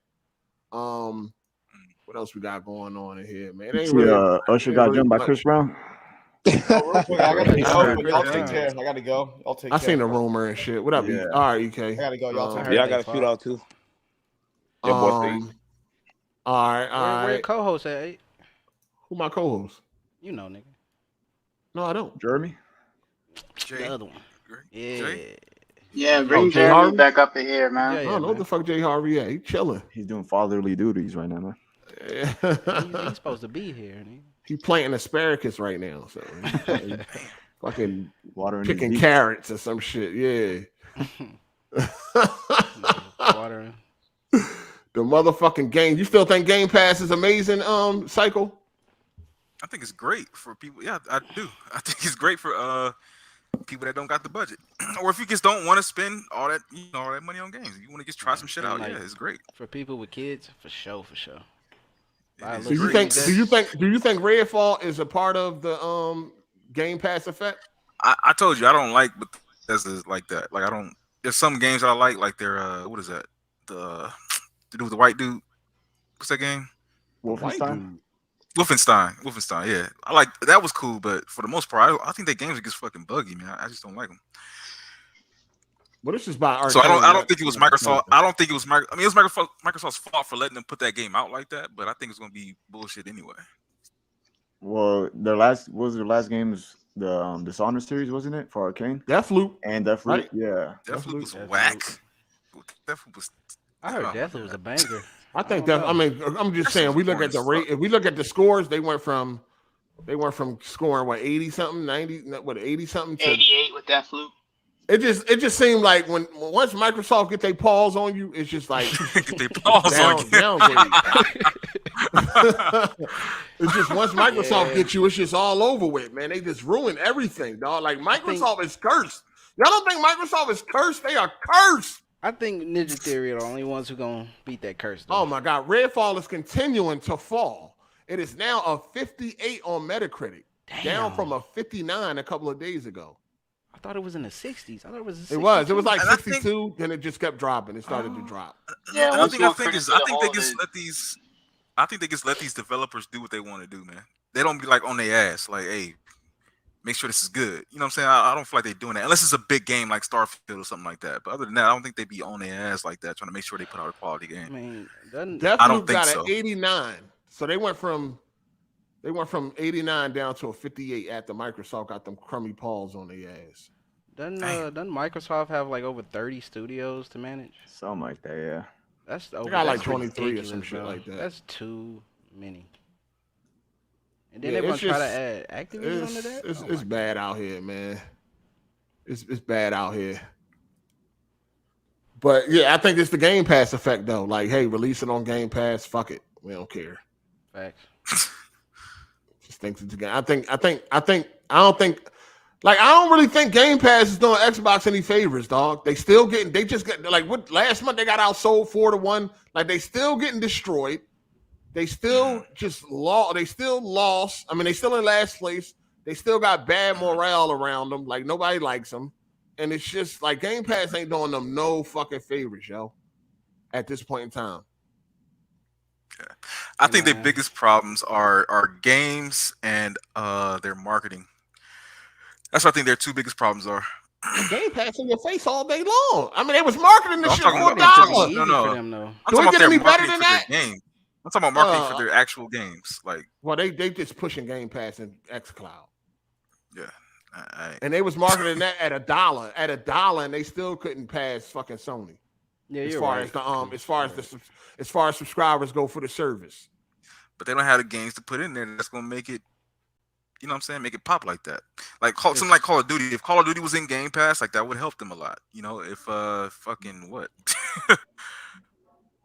What else we got going on in here, man? It ain't See, really. Usher got jumped by much. Chris Brown. Oh, real quick, I gotta Yeah, go. I But y'all heard take that. care. I gotta go. Y'all take I care. seen a rumor and shit. What up, Yeah. All right, EK. I gotta go. Y'all take I care. heard Yeah, I they got a fought. shootout too. Yeah, boy, All right, all Where your right. co-host at? Eh? Who my co-host? You know, nigga. No, I don't. Jeremy? The other one. Yeah. Jay? Yeah, bring Jay Jeremy Harvey? back up in here, man. Yeah, I don't know what the fuck Jay Harvey at. He chilling. He's doing fatherly duties right now, man. He's supposed to be here. Nigga. He planting asparagus right now, so he's fucking Watering picking his beets. carrots or some shit. Yeah. Watering. The motherfucking game. You still think Game Pass is amazing, Cycle? I think it's great for people. Yeah, I do. I think it's great for people that don't got the budget, or if you just don't want to spend all that all that money on games. You want to just try some shit out. Like, Yeah, it's great. For people with kids, for sure. It's Do you great. think Redfall is a part of the Game Pass effect? I told you I don't like Bethesda like that. Like I don't. There's some games I like their what is that? The dude with the white dude. What's that game? Wolfenstein? Wolfenstein. Yeah, I like that. Was cool, but for the most part, I think that games are just fucking buggy, man. I just don't like them. Well, this is by Arcane. So I don't think it was Microsoft. I don't think it was I mean, it was Microsoft's fault for letting them put that game out like that. But I think it's gonna be bullshit anyway. Well, their last games, the Dishonored series, wasn't it, for Arcane? Deathloop. And Deathloop, Right? yeah. Deathloop was whack. Deathloop was. I heard Deathloop was a banger. I think that. I mean, I'm just saying. We look at the rate. If we look at the scores, they went from scoring what 80 something, 90, what 80 something to 88 with Deathloop. It just seemed like once Microsoft get their paws on you, it's just like get their paws on you. Downgrade. It's just once Microsoft gets you, it's just all over with, man. They just ruin everything, dog. Like Microsoft is cursed. Y'all don't think Microsoft is cursed? They are cursed. I think Ninja Theory are the only ones who gonna beat that curse. Though. Oh my God, Redfall is continuing to fall. It is now a 58 on Metacritic, down from a 59 a couple of days ago. I thought it was in the 60s. I thought it was. 62. It was like 62, then it just kept dropping. It started to drop. Yeah, I once think you they finish just the let these developers do what they want to do, man. They don't be like on their ass, like, hey, make sure this is good. You know what I'm saying? I don't feel like they're doing that unless it's a big game like Starfield or something like that. But other than that, I don't think they be on their ass like that, trying to make sure they put out a quality game. I mean, Deathloop I don't think got so. an 89. So they went from 89 down to a 58 after Microsoft got them crummy paws on their ass. Doesn't Microsoft have like over 30 studios to manage? Something like that, yeah. That's They got like that's 23 or some ridiculous, shit bro. like that. That's too many. And then Yeah, they're gonna it's try to just- add Activision onto that. It's bad out here, man. It's bad out here. But yeah, I think it's the Game Pass effect though. Like, hey, release it on Game Pass. Fuck it, we don't care. Facts. Just thinks it's a game. I don't really think Game Pass is doing Xbox any favors, dog. They just got like what last month they got outsold 4-1. Like they still getting destroyed. They still lost. I mean, they still in last place. They still got bad morale around them. Like nobody likes them. And it's just like Game Pass ain't doing them no fucking favors, yo. At this point in time. I think their biggest problems are games and their marketing. That's what I think their two biggest problems are. Game Pass in your face all day long. I mean, they was marketing this shit for $1. I'm talking about their marketing for their game. I'm talking about marketing for their actual games. Like, well, they just pushing Game Pass and xCloud. Yeah. And they was marketing that at $1, and they still couldn't pass fucking Sony. Yeah, as you're far right. as far as subscribers go for the service. But they don't have the games to put in there that's gonna make it, you know what I'm saying, make it pop like that. Like something like Call of Duty. If Call of Duty was in Game Pass, like that would help them a lot. You know, if fucking what?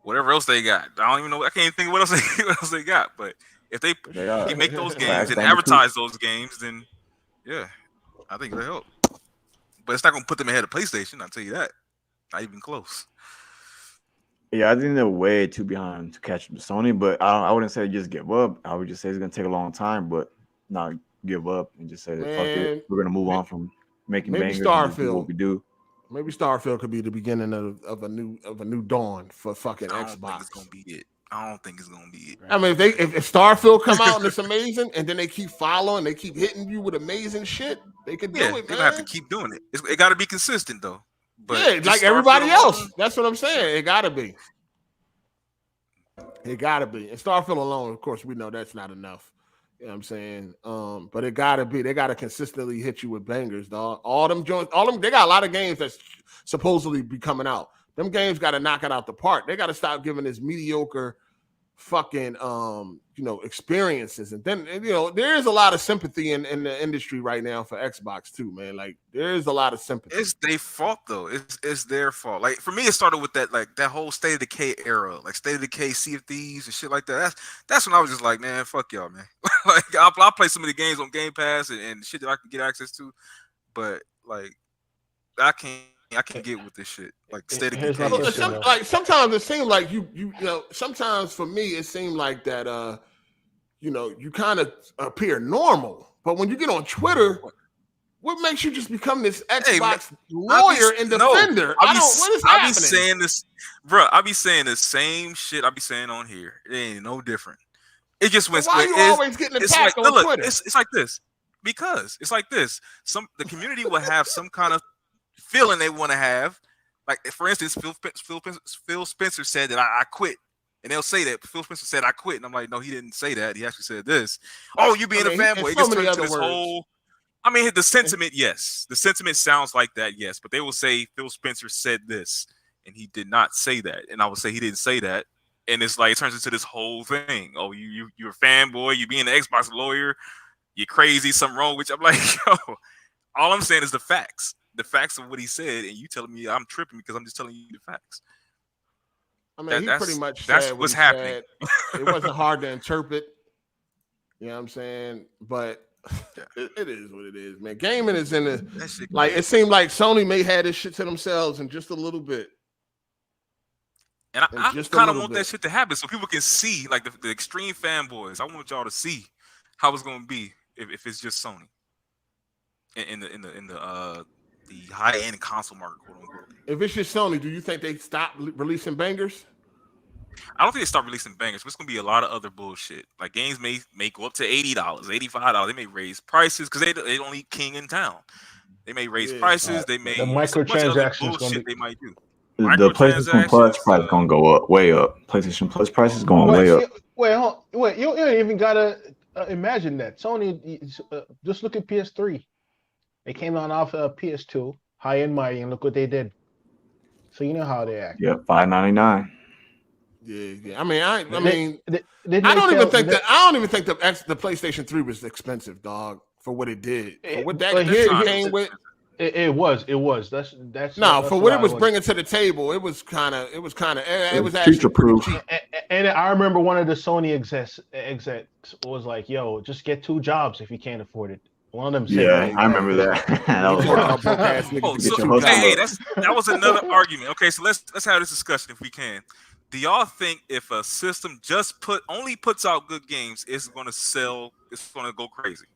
Whatever else they got. I don't even know. I can't think of what else they got. But if they make those games and advertise those games, then yeah, I think it'll help. but it's not gonna put them ahead of PlayStation. I'll tell you that. Not even close. Yeah, I think they're way too behind to catch up to Sony, but I wouldn't say just give up. I would just say it's gonna take a long time, but not give up and just say fuck it. We're gonna move on from making bangers and just do what we do. Maybe Starfield could be the beginning of a new dawn for fucking I Xbox. don't think it's gonna be it. I don't think it's gonna be it. I mean, if Starfield come out and it's amazing, and then they keep following, they keep hitting you with amazing shit, they could do it. They're gonna have to keep doing it. It got to be consistent though. But yeah, like everybody else. That's what I'm saying. It gotta be. It gotta be. And Starfield alone, of course, we know that's not enough. You know what I'm saying? But it gotta be. They gotta consistently hit you with bangers, dog. All them joints, they got a lot of games that's supposedly be coming out. Them games gotta knock it out the park. They gotta stop giving this mediocre fucking experiences. And then there is a lot of sympathy in the industry right now for Xbox too, man. Like there is a lot of sympathy. It's their fault though. It's their fault. Like for me, it started with that whole State of Decay era, like State of Decay, Sea of Thieves and shit like that. That's when I was just like, man, fuck y'all, man. Like I'll play some of the games on Game Pass and shit that I can get access to, but like I can't get with this shit. Like State of Decay. Like sometimes it seems like you know. Sometimes for me, it seemed like that. You kind of appear normal, but when you get on Twitter, what makes you just become this Xbox lawyer and defender? What is happening? I be saying this, bro. I be saying the same shit I be saying on here. It ain't no different. It just went. Why are you always getting attacked on Twitter? It's like this because it's like this. The community will have some kind of feeling they want to have. Like for instance, Phil Spencer said that I quit. And they'll say that Phil Spencer said I quit, and I'm like, no, he didn't say that. He actually said this. Oh, you being a fanboy. It gets turned into this whole. I mean, the sentiment, yes, the sentiment sounds like that, yes. But they will say Phil Spencer said this, and he did not say that. And I will say he didn't say that, and it's like it turns into this whole thing. Oh, you're a fanboy. You being an Xbox lawyer. You're crazy. Something wrong with you. I'm like, yo. All I'm saying is the facts of what he said, and you telling me I'm tripping because I'm just telling you the facts. I mean, he pretty much said what's happening. It wasn't hard to interpret. You know what I'm saying? But it is what it is, man. Gaming is in the like. It seemed like Sony may have this shit to themselves in just a little bit. And I kind of want that shit to happen so people can see, like the extreme fanboys. I want y'all to see how it's going to be if it's just Sony in the high end console market, quote unquote. If it's just Sony, do you think they stop releasing bangers? I don't think they start releasing bangers. But it's gonna be a lot of other bullshit. Like games may go up to $80, $85. They may raise prices because they don't need king in town. They may raise prices. They may the microtransactions bullshit they might do. The PlayStation Plus price is gonna go up, way up. PlayStation Plus price is going way up. Wait, you don't even gotta imagine that. Sony, just look at PS3. They came on off PS2, high and mighty, and look what they did. So you know how they act. Yeah, $5.99. Yeah. I mean, I don't even think the PlayStation 3 was expensive, dog, for what it did. For what that came with. It was. That's for what it was bringing to the table. It was future proof. And I remember one of the Sony execs was like, "Yo, just get 2 jobs if you can't afford it." One of them said, I remember that. That was another argument. Okay, so let's have this discussion if we can. Do y'all think if a system just only puts out good games, it's going to sell? It's going to go crazy.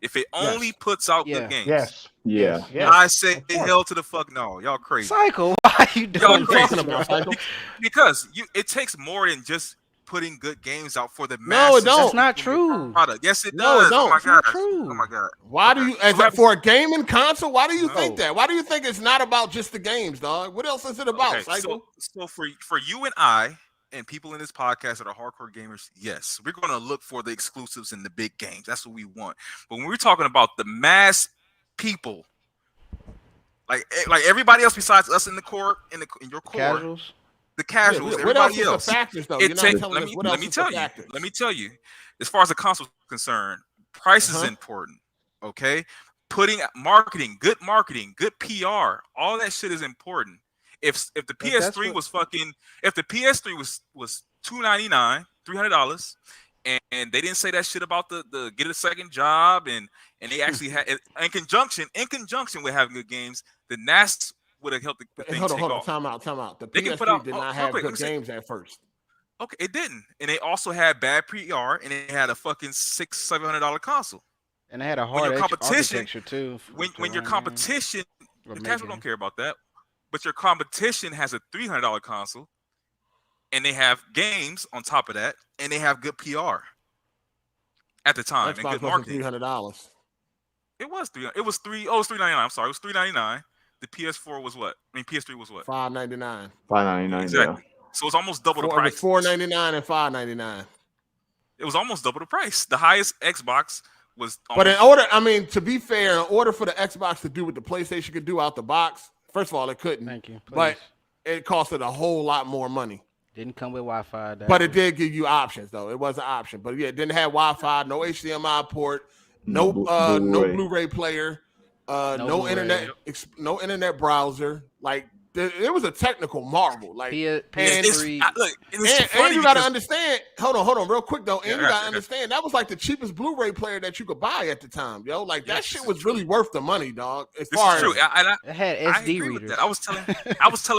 If it only puts out good games, I say hell to the fuck no. Y'all crazy. Cycle, why are you doing talking about Cycle? Because it takes more than just putting good games out for the masses. No, it don't. That's not true. Yes, it does. No, it don't. Oh my god. True. Oh my god. Why do you, for a gaming console? Why do you think that? Why do you think it's not about just the games, dog? What else is it about? Okay, so for you and I and people in this podcast that are hardcore gamers, yes, we're going to look for the exclusives and the big games. That's what we want. But when we're talking about the mass people, like everybody else besides us in the core, in your core, casuals. The casuals, what everybody else. The factors, though? Let me tell you. As far as the console is concerned, price is important. Okay, putting marketing, good PR, all that shit is important. If the PS3 was $299, $300, And they didn't say that shit about the get a second job, and they actually had in conjunction with having good games, then that's would have helped the thing Hold take on, off. time out. The They can put PS3 out did not real have quick, let good me say- games at first. Okay, it didn't, and they also had bad PR, and they had a fucking $600-700 console. And they had a When hard your competition, architecture too. when your competition, the casual don't care about that, but your competition has a $300 console, and they have games on top of that, and they have good PR at the time and Xbox good wasn't marketing. $300. It was $399. I'm sorry, it was $399. The PS4 was what? I mean, PS3 was what? $599. $599. Exactly. So it's almost double the price. It was $499 and $599. It was almost double the price. The highest Xbox was. But in order, I mean, to be fair, in order for the Xbox to do what the PlayStation could do out the box, first of all, it couldn't. Thank you. But it costed a whole lot more money. Didn't come with Wi-Fi. But it did give you options, though. It was an option. But yeah, it didn't have Wi-Fi, no HDMI port, no Blu-ray player, no internet browser. Like it was a technical marvel. Like PS3. And you got to understand. Hold on, real quick though. And you got to understand that was like the cheapest Blu-ray player that you could buy at the time, yo. Like that shit was really worth the money, dog. As far as it had SD readers. I was telling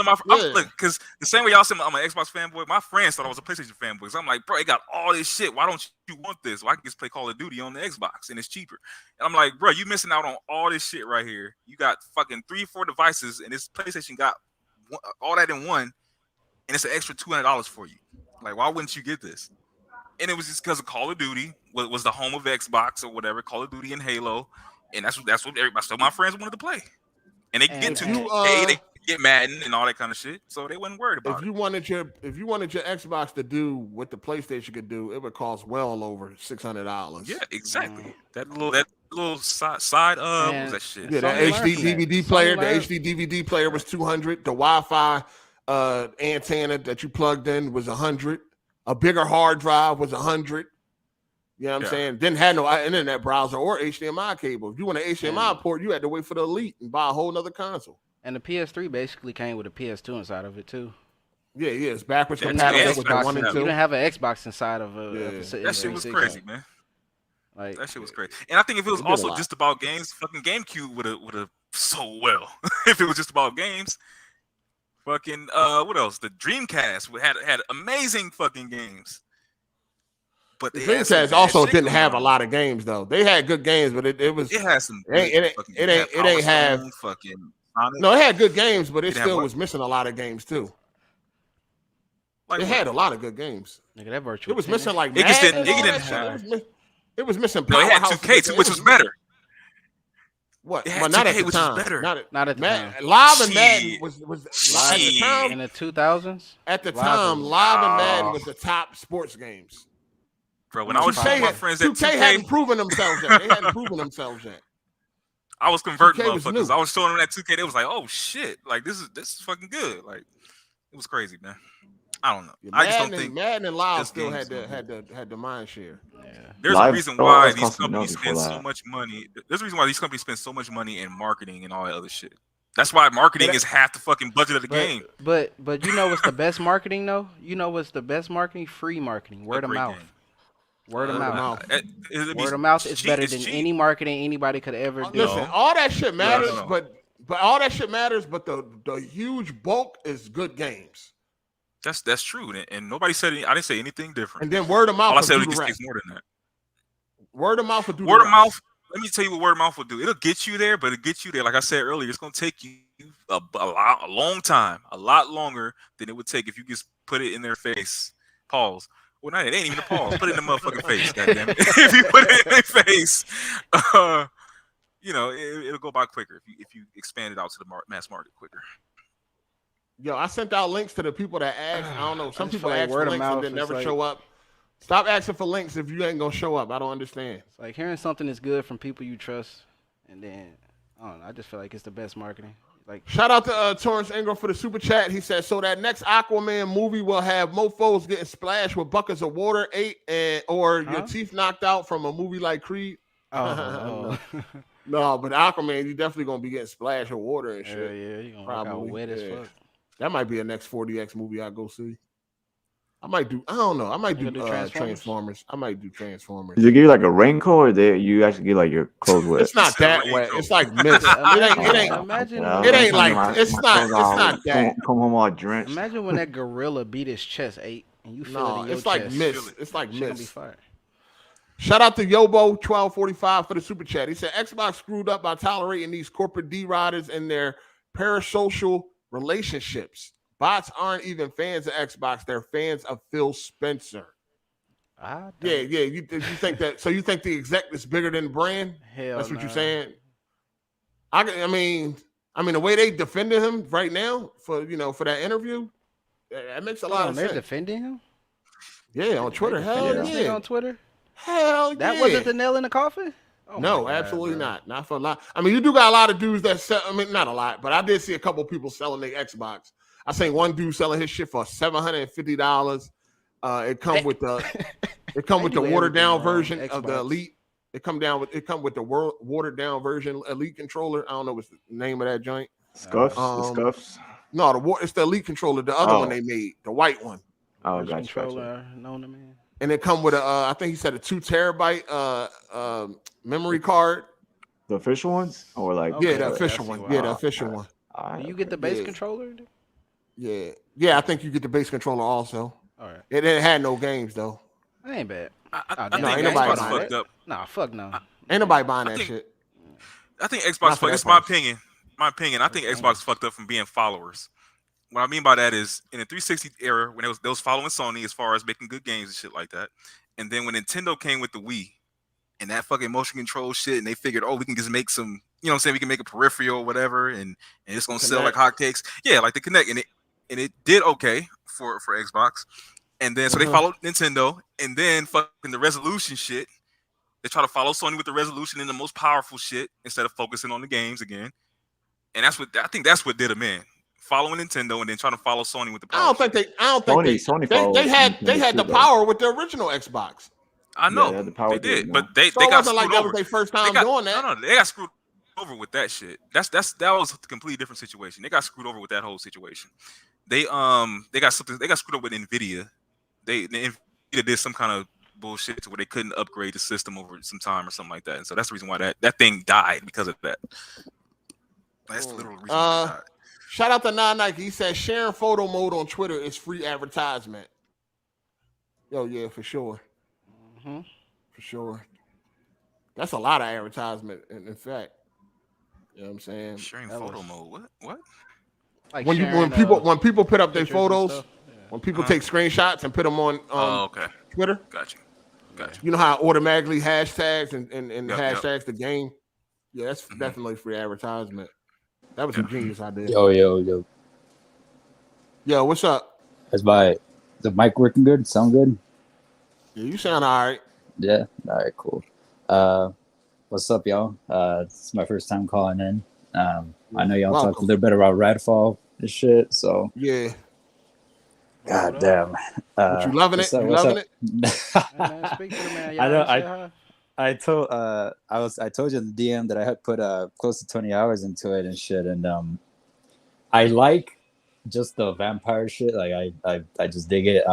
my look, because the same way y'all said I'm an Xbox fanboy. My friends thought I was a PlayStation fanboy. So I'm like, bro, it got all this shit. Why don't you want this? Well, I can just play Call of Duty on the Xbox and it's cheaper. And I'm like, bro, you missing out on all this shit right here. You got fucking 3-4 devices, and this PlayStation got all that in one, and it's an extra $200 for you. Like, why wouldn't you get this? And it was just because of Call of Duty was the home of Xbox or whatever, Call of Duty and Halo, and that's what everybody. So my friends wanted to play, and they could get 2K, they could get Madden and all that kind of shit, so they wasn't worried about it. If you wanted your Xbox to do what the PlayStation could do, it would cost well over $600. Yeah, exactly. That little side was that shit. Yeah, that HD DVD player. The HD DVD player was $200. The Wi-Fi antenna that you plugged in was $100. A bigger hard drive was $100. You know what I'm saying? Didn't have no internet browser or HDMI cable. If you want an HDMI port, you had to wait for the Elite and buy a whole nother console. And the PS3 basically came with a PS2 inside of it too. Yeah, it's backwards compatible with the 1 and 2. You didn't have an Xbox inside of that shit was crazy, man. Like that shit was crazy. And I think if it was also just about games, fucking GameCube would have sold well. If it was just about games, fucking what else? The Dreamcast had amazing fucking games. But the Dreamcast also didn't have a lot of games though. They had good games, but it had some. It ain't have fucking. No, it had good games, but it still was missing a lot of games too. Like it had a lot of good games. Nigga, that virtual. It was missing like it just didn't. It was missing. No, it had 2K, which was better. What? Well, not at the time. Not at the time. Live and Madden was at the time in the 2000s. At the time, Live and Madden was the top sports games. Bro, when I was showing my friends that 2K hadn't proven themselves yet. They hadn't proven themselves yet. I was converting motherfuckers. I was showing them that 2K. They was like, "Oh shit! Like this is fucking good." Like it was crazy, man. I don't know. I just don't think Madden and Live still had the mind share. Yeah. There's a reason why these companies spend so much money. There's a reason why these companies spend so much money in marketing and all that other shit. That's why marketing is half the fucking budget of the game. But you know what's the best marketing though? You know what's the best marketing? Free marketing, word of mouth. Word of mouth. Word of mouth is better than any marketing anybody could ever do. Listen, all that shit matters, but all that shit matters, but the huge bulk is good games. That's true, and nobody said I didn't say anything different. And then word of mouth. All I said it takes more than that. Word of mouth will do. Word of mouth. Let me tell you what word of mouth will do. It'll get you there, but it'll get you there. Like I said earlier, it's gonna take you a long time, a lot longer than it would take if you just put it in their face. Pause. Well, not it ain't even a pause. Put it in the motherfucking face. Goddamn it. If you put it in their face, you know it'll go by quicker if you expand it out to the mass market quicker. Yo, I sent out links to the people that asked. I don't know. Some people ask for links and then never show up. Stop asking for links if you ain't gonna show up. I don't understand. It's like hearing something is good from people you trust, and then I don't know. I just feel like it's the best marketing. Like shout out to Torrance Ingram for the super chat. He said, "So that next Aquaman movie will have mofo's getting splashed with buckets of water, or your teeth knocked out from a movie like Creed." Oh. No, but Aquaman, you definitely gonna be getting splashed with water and shit. Yeah, you gonna probably wet as fuck. That might be a next 40X movie I go see. I might do. I don't know. I might You do, gonna do Transformers. I might do Transformers. Did you give you like a raincoat, or you actually get like your clothes wet? It's not that wet. It's like mist. It ain't. Imagine. It ain't like. It's not. It's not that. Come home all drenched. Imagine when that gorilla beat his chest 8 and you feel it in your it's like chest. mist. It's like Shit gonna be mist. fire. Shout out to Yobo1245 for the super chat. He said Xbox screwed up by tolerating these corporate D-riders and their parasocial relationships. Bots aren't even fans of Xbox; they're fans of Phil Spencer. Yeah. You think that? So you think the exec is bigger than the brand? Hell, that's what you're saying. I mean, the way they defended him right now for that interview, that makes a lot of sense. They're defending him. Yeah, on Twitter. Hell yeah, on Twitter. Hell that yeah. wasn't the nail in the coffin. Oh no, absolutely not. Not for a lot. I mean, you do got a lot of dudes that sell. I mean, not a lot, but I did see a couple people selling their Xbox. I seen one dude selling his shit for $750. It come with the watered down version of the Elite. It come with the watered down version Elite controller. I don't know what's the name of that joint. Scuffs. The Scuffs. No, it's the Elite controller. The other one they made, the white one. Oh, gotcha. Known to man. And it come with I think he said a 2 terabyte memory card. The official ones, or like the official one. Yeah, the official one. Do you get the base controller? Yeah. I think you get the base controller also. All right. It had no games though. That ain't bad. I no, think ain't nobody Xbox buying fucked up. Nah, fuck no. Ain't nobody buying that shit. I think Xbox fucked. This is my opinion. I think Xbox fucked up from being followers. What I mean by that is in the 360 era when they was following Sony as far as making good games and shit like that, and then when Nintendo came with the Wii and that fucking motion control shit, and they figured, we can just make some, we can make a peripheral or whatever, and it's gonna sell like hotcakes. Yeah, like the Kinect, and it did okay for Xbox, and then so they followed Nintendo, and then fucking the resolution shit. They try to follow Sony with the resolution and the most powerful shit instead of focusing on the games again, and I think that's what did them in. Following Nintendo and then trying to follow Sony with the power. I don't think they had the power with the original Xbox. I know they did, but they got screwed like over. That was their first time doing that. No, they got screwed over with that shit. That was a completely different situation. They got screwed over with that whole situation. They got screwed up with Nvidia. Nvidia did some kind of bullshit to where they couldn't upgrade the system over some time or something like that, and so that's the reason why that thing died because of that. That's the literal reason why it died. Shout out to Nike. He said sharing photo mode on Twitter is free advertisement. Yo, yeah, for sure. For sure. That's a lot of advertisement, in fact. You know what I'm saying? Sharing photo mode. What? Like when people put up their photos, when people take screenshots and put them on Twitter. Gotcha. You know how it automatically hashtags and hashtags the game? Yeah, that's definitely free advertisement. That was a genius idea. Yo. Yo, what's up? Is the mic working good? Sound good? Yeah, you sound all right. Yeah, all right, cool. What's up, y'all? It's my first time calling in. I know y'all talked a little bit about Redfall and shit, so yeah. God damn. But you loving it? You loving it? Man, speak to the man. I know. I told you in the DM that I had put close to 20 hours into it and shit, and I like just the vampire shit. Like I just dig it.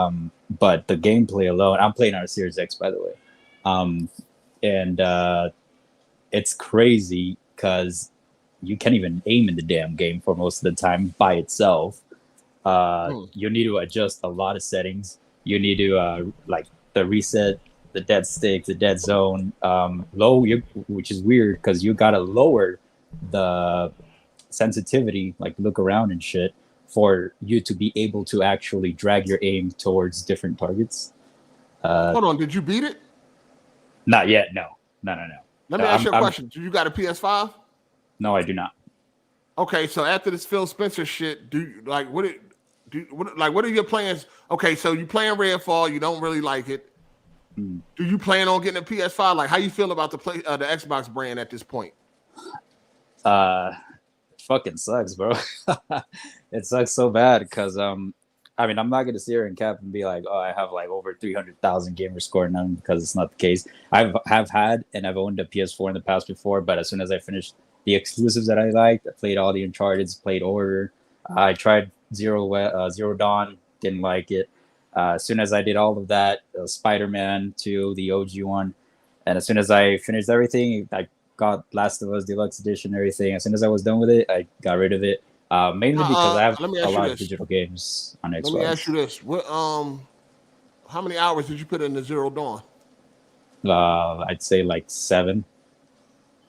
But the gameplay alone, I'm playing on a Series X, by the way, and it's crazy because you can't even aim in the damn game for most of the time by itself. You need to adjust a lot of settings. You need to like the reset, the dead stick, the dead zone, which is weird because you gotta lower the sensitivity, like look around and shit, for you to be able to actually drag your aim towards different targets. Hold on, did you beat it? Not yet. No. Let me ask you a question. Do you got a PS5? No, I do not. Okay, so after this Phil Spencer shit, what are your plans? Okay, so you playing Redfall, you don't really like it. Do you plan on getting a PS5? Like, how you feel about the Xbox brand at this point? Fucking sucks, bro. It sucks so bad because I'm not gonna sit here and cap and be like, I have like over 300,000 gamer score now, because it's not the case. I've had and I've owned a PS4 in the past before, but as soon as I finished the exclusives that I liked, I played all the Uncharted, played Order. I tried Zero Dawn, didn't like it. As soon as I did all of that, Spider-Man 2, the OG one, and as soon as I finished everything, I got Last of Us Deluxe Edition, everything. As soon as I was done with it, I got rid of it. Mainly because I have let me a ask you lot of this. digital games on Xbox. Let me ask you this: what how many hours did you put into Zero Dawn? I'd say like 7.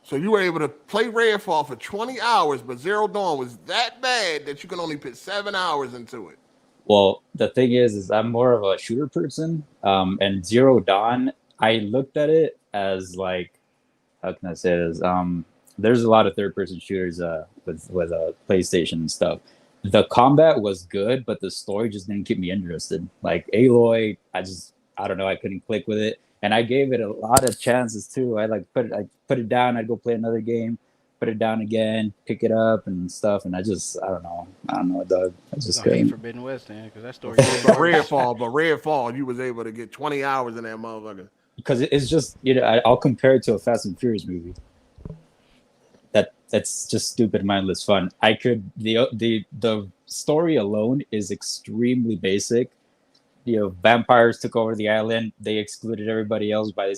So you were able to play Redfall for 20 hours, but Zero Dawn was that bad that you can only put 7 hours into it. Well, the thing is I'm more of a shooter person. And Zero Dawn, I looked at it as like, how can I say this? There's a lot of third-person shooters with PlayStation and stuff. The combat was good, but the story just didn't keep me interested. Like Aloy, I don't know, I couldn't click with it. And I gave it a lot of chances too. I put it down, I'd go play another game, put it down again, pick it up and stuff. And I don't know, dog. I just couldn't. Forbidden West, man, because that story. But Redfall, you was able to get 20 hours in that motherfucker. Because it's just, I'll compare it to a Fast and Furious movie. That's just stupid, mindless fun. The story alone is extremely basic. Vampires took over the island. They excluded everybody else by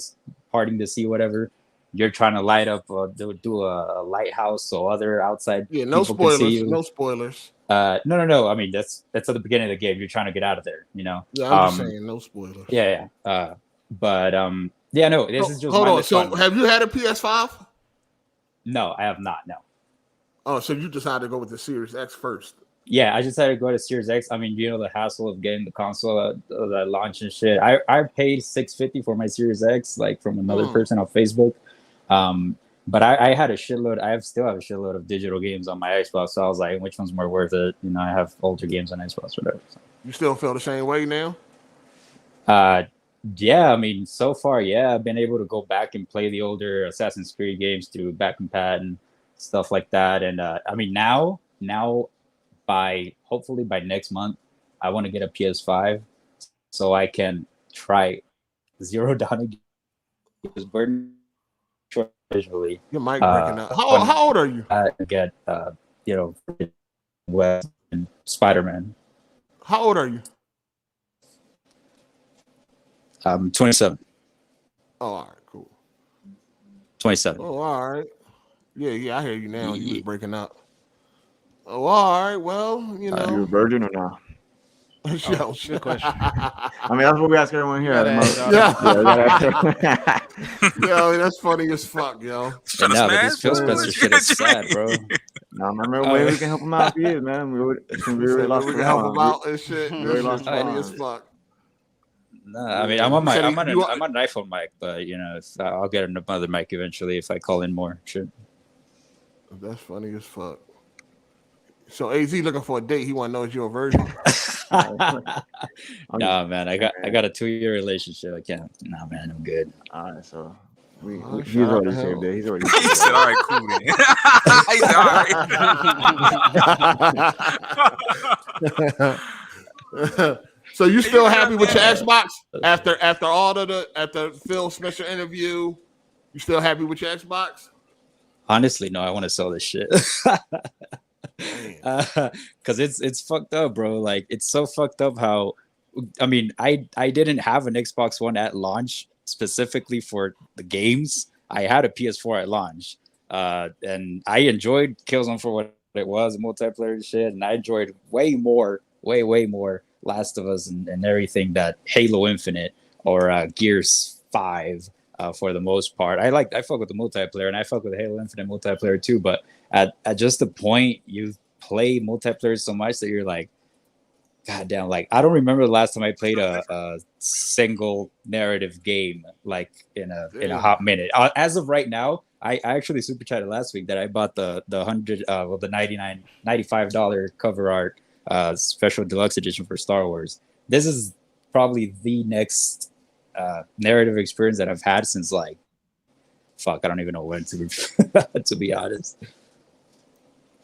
parting the sea, whatever. You're trying to light up, do a lighthouse so other outside no people can see spoilers. you. No spoilers. No. I mean, that's at the beginning of the game. You're trying to get out of there, Yeah, I'm just saying, no spoilers. Yeah. No. This is just. Hold on. So, have you had a PS5? No, I have not. No. Oh, so you decided to go with the Series X first? Yeah, I decided to go to Series X. I mean, the hassle of getting the console at launch and shit. I paid $650 for my Series X, like from another person on Facebook. But I had a shitload. Still have a shitload of digital games on my Xbox. So I was like, which one's more worth it? I have older games on Xbox, whatever. So. You still feel the same way now? Yeah. I mean, so far, yeah, I've been able to go back and play the older Assassin's Creed games through back and pad and stuff like that. And I mean, now. Hopefully by next month, I want to get a PS5 so I can try Zero Dawn again. Because burden visually. Your mic breaking up. How old are you? I get West and Spider-Man. How old are you? I'm 27. Oh, all right, cool. 27. Oh, all right. Yeah, I hear you now. You was breaking up. Oh, all right. Well, you a virgin or not? Yo, good question. I mean, that's what we ask everyone here. Yo, that's funny as fuck, yo. This Phil Spencer shit is sad, bro. No, remember way we can help him out for you, man. We really lost we can help him out and shit. Really lost funny as fuck. No, I mean, I'm on an iPhone mic, but I'll get another mic eventually if I call in more. Sure. That's funny as fuck. So AZ looking for a date. He want to know if you're a virgin. Nah, man. I got a 2-year relationship. I can't. Nah, man. I'm good. All right, so he's already saved it. He's already. He said, "All right, cool then." He said, "All right." So you still happy with your Xbox after after Phil Spencer interview? You still happy with your Xbox? Honestly, no. I want to sell this shit. Because it's fucked up, bro. Like, it's so fucked up how, I mean, I didn't have an Xbox One at launch specifically for the games. I had a PS4 at launch, and I enjoyed Killzone for what it was, multiplayer and shit, and I enjoyed way more Last of Us and everything that Halo Infinite or Gears 5 for the most part. I fuck with the multiplayer, and I fuck with Halo Infinite multiplayer too, but at just the point you play multiplayer so much that you're like, God damn, like I don't remember the last time I played a single narrative game like in a hot minute. As of right now, I actually super chatted last week that I bought the $95 cover art special deluxe edition for Star Wars. This is probably the next narrative experience that I've had since I don't even know when to be honest.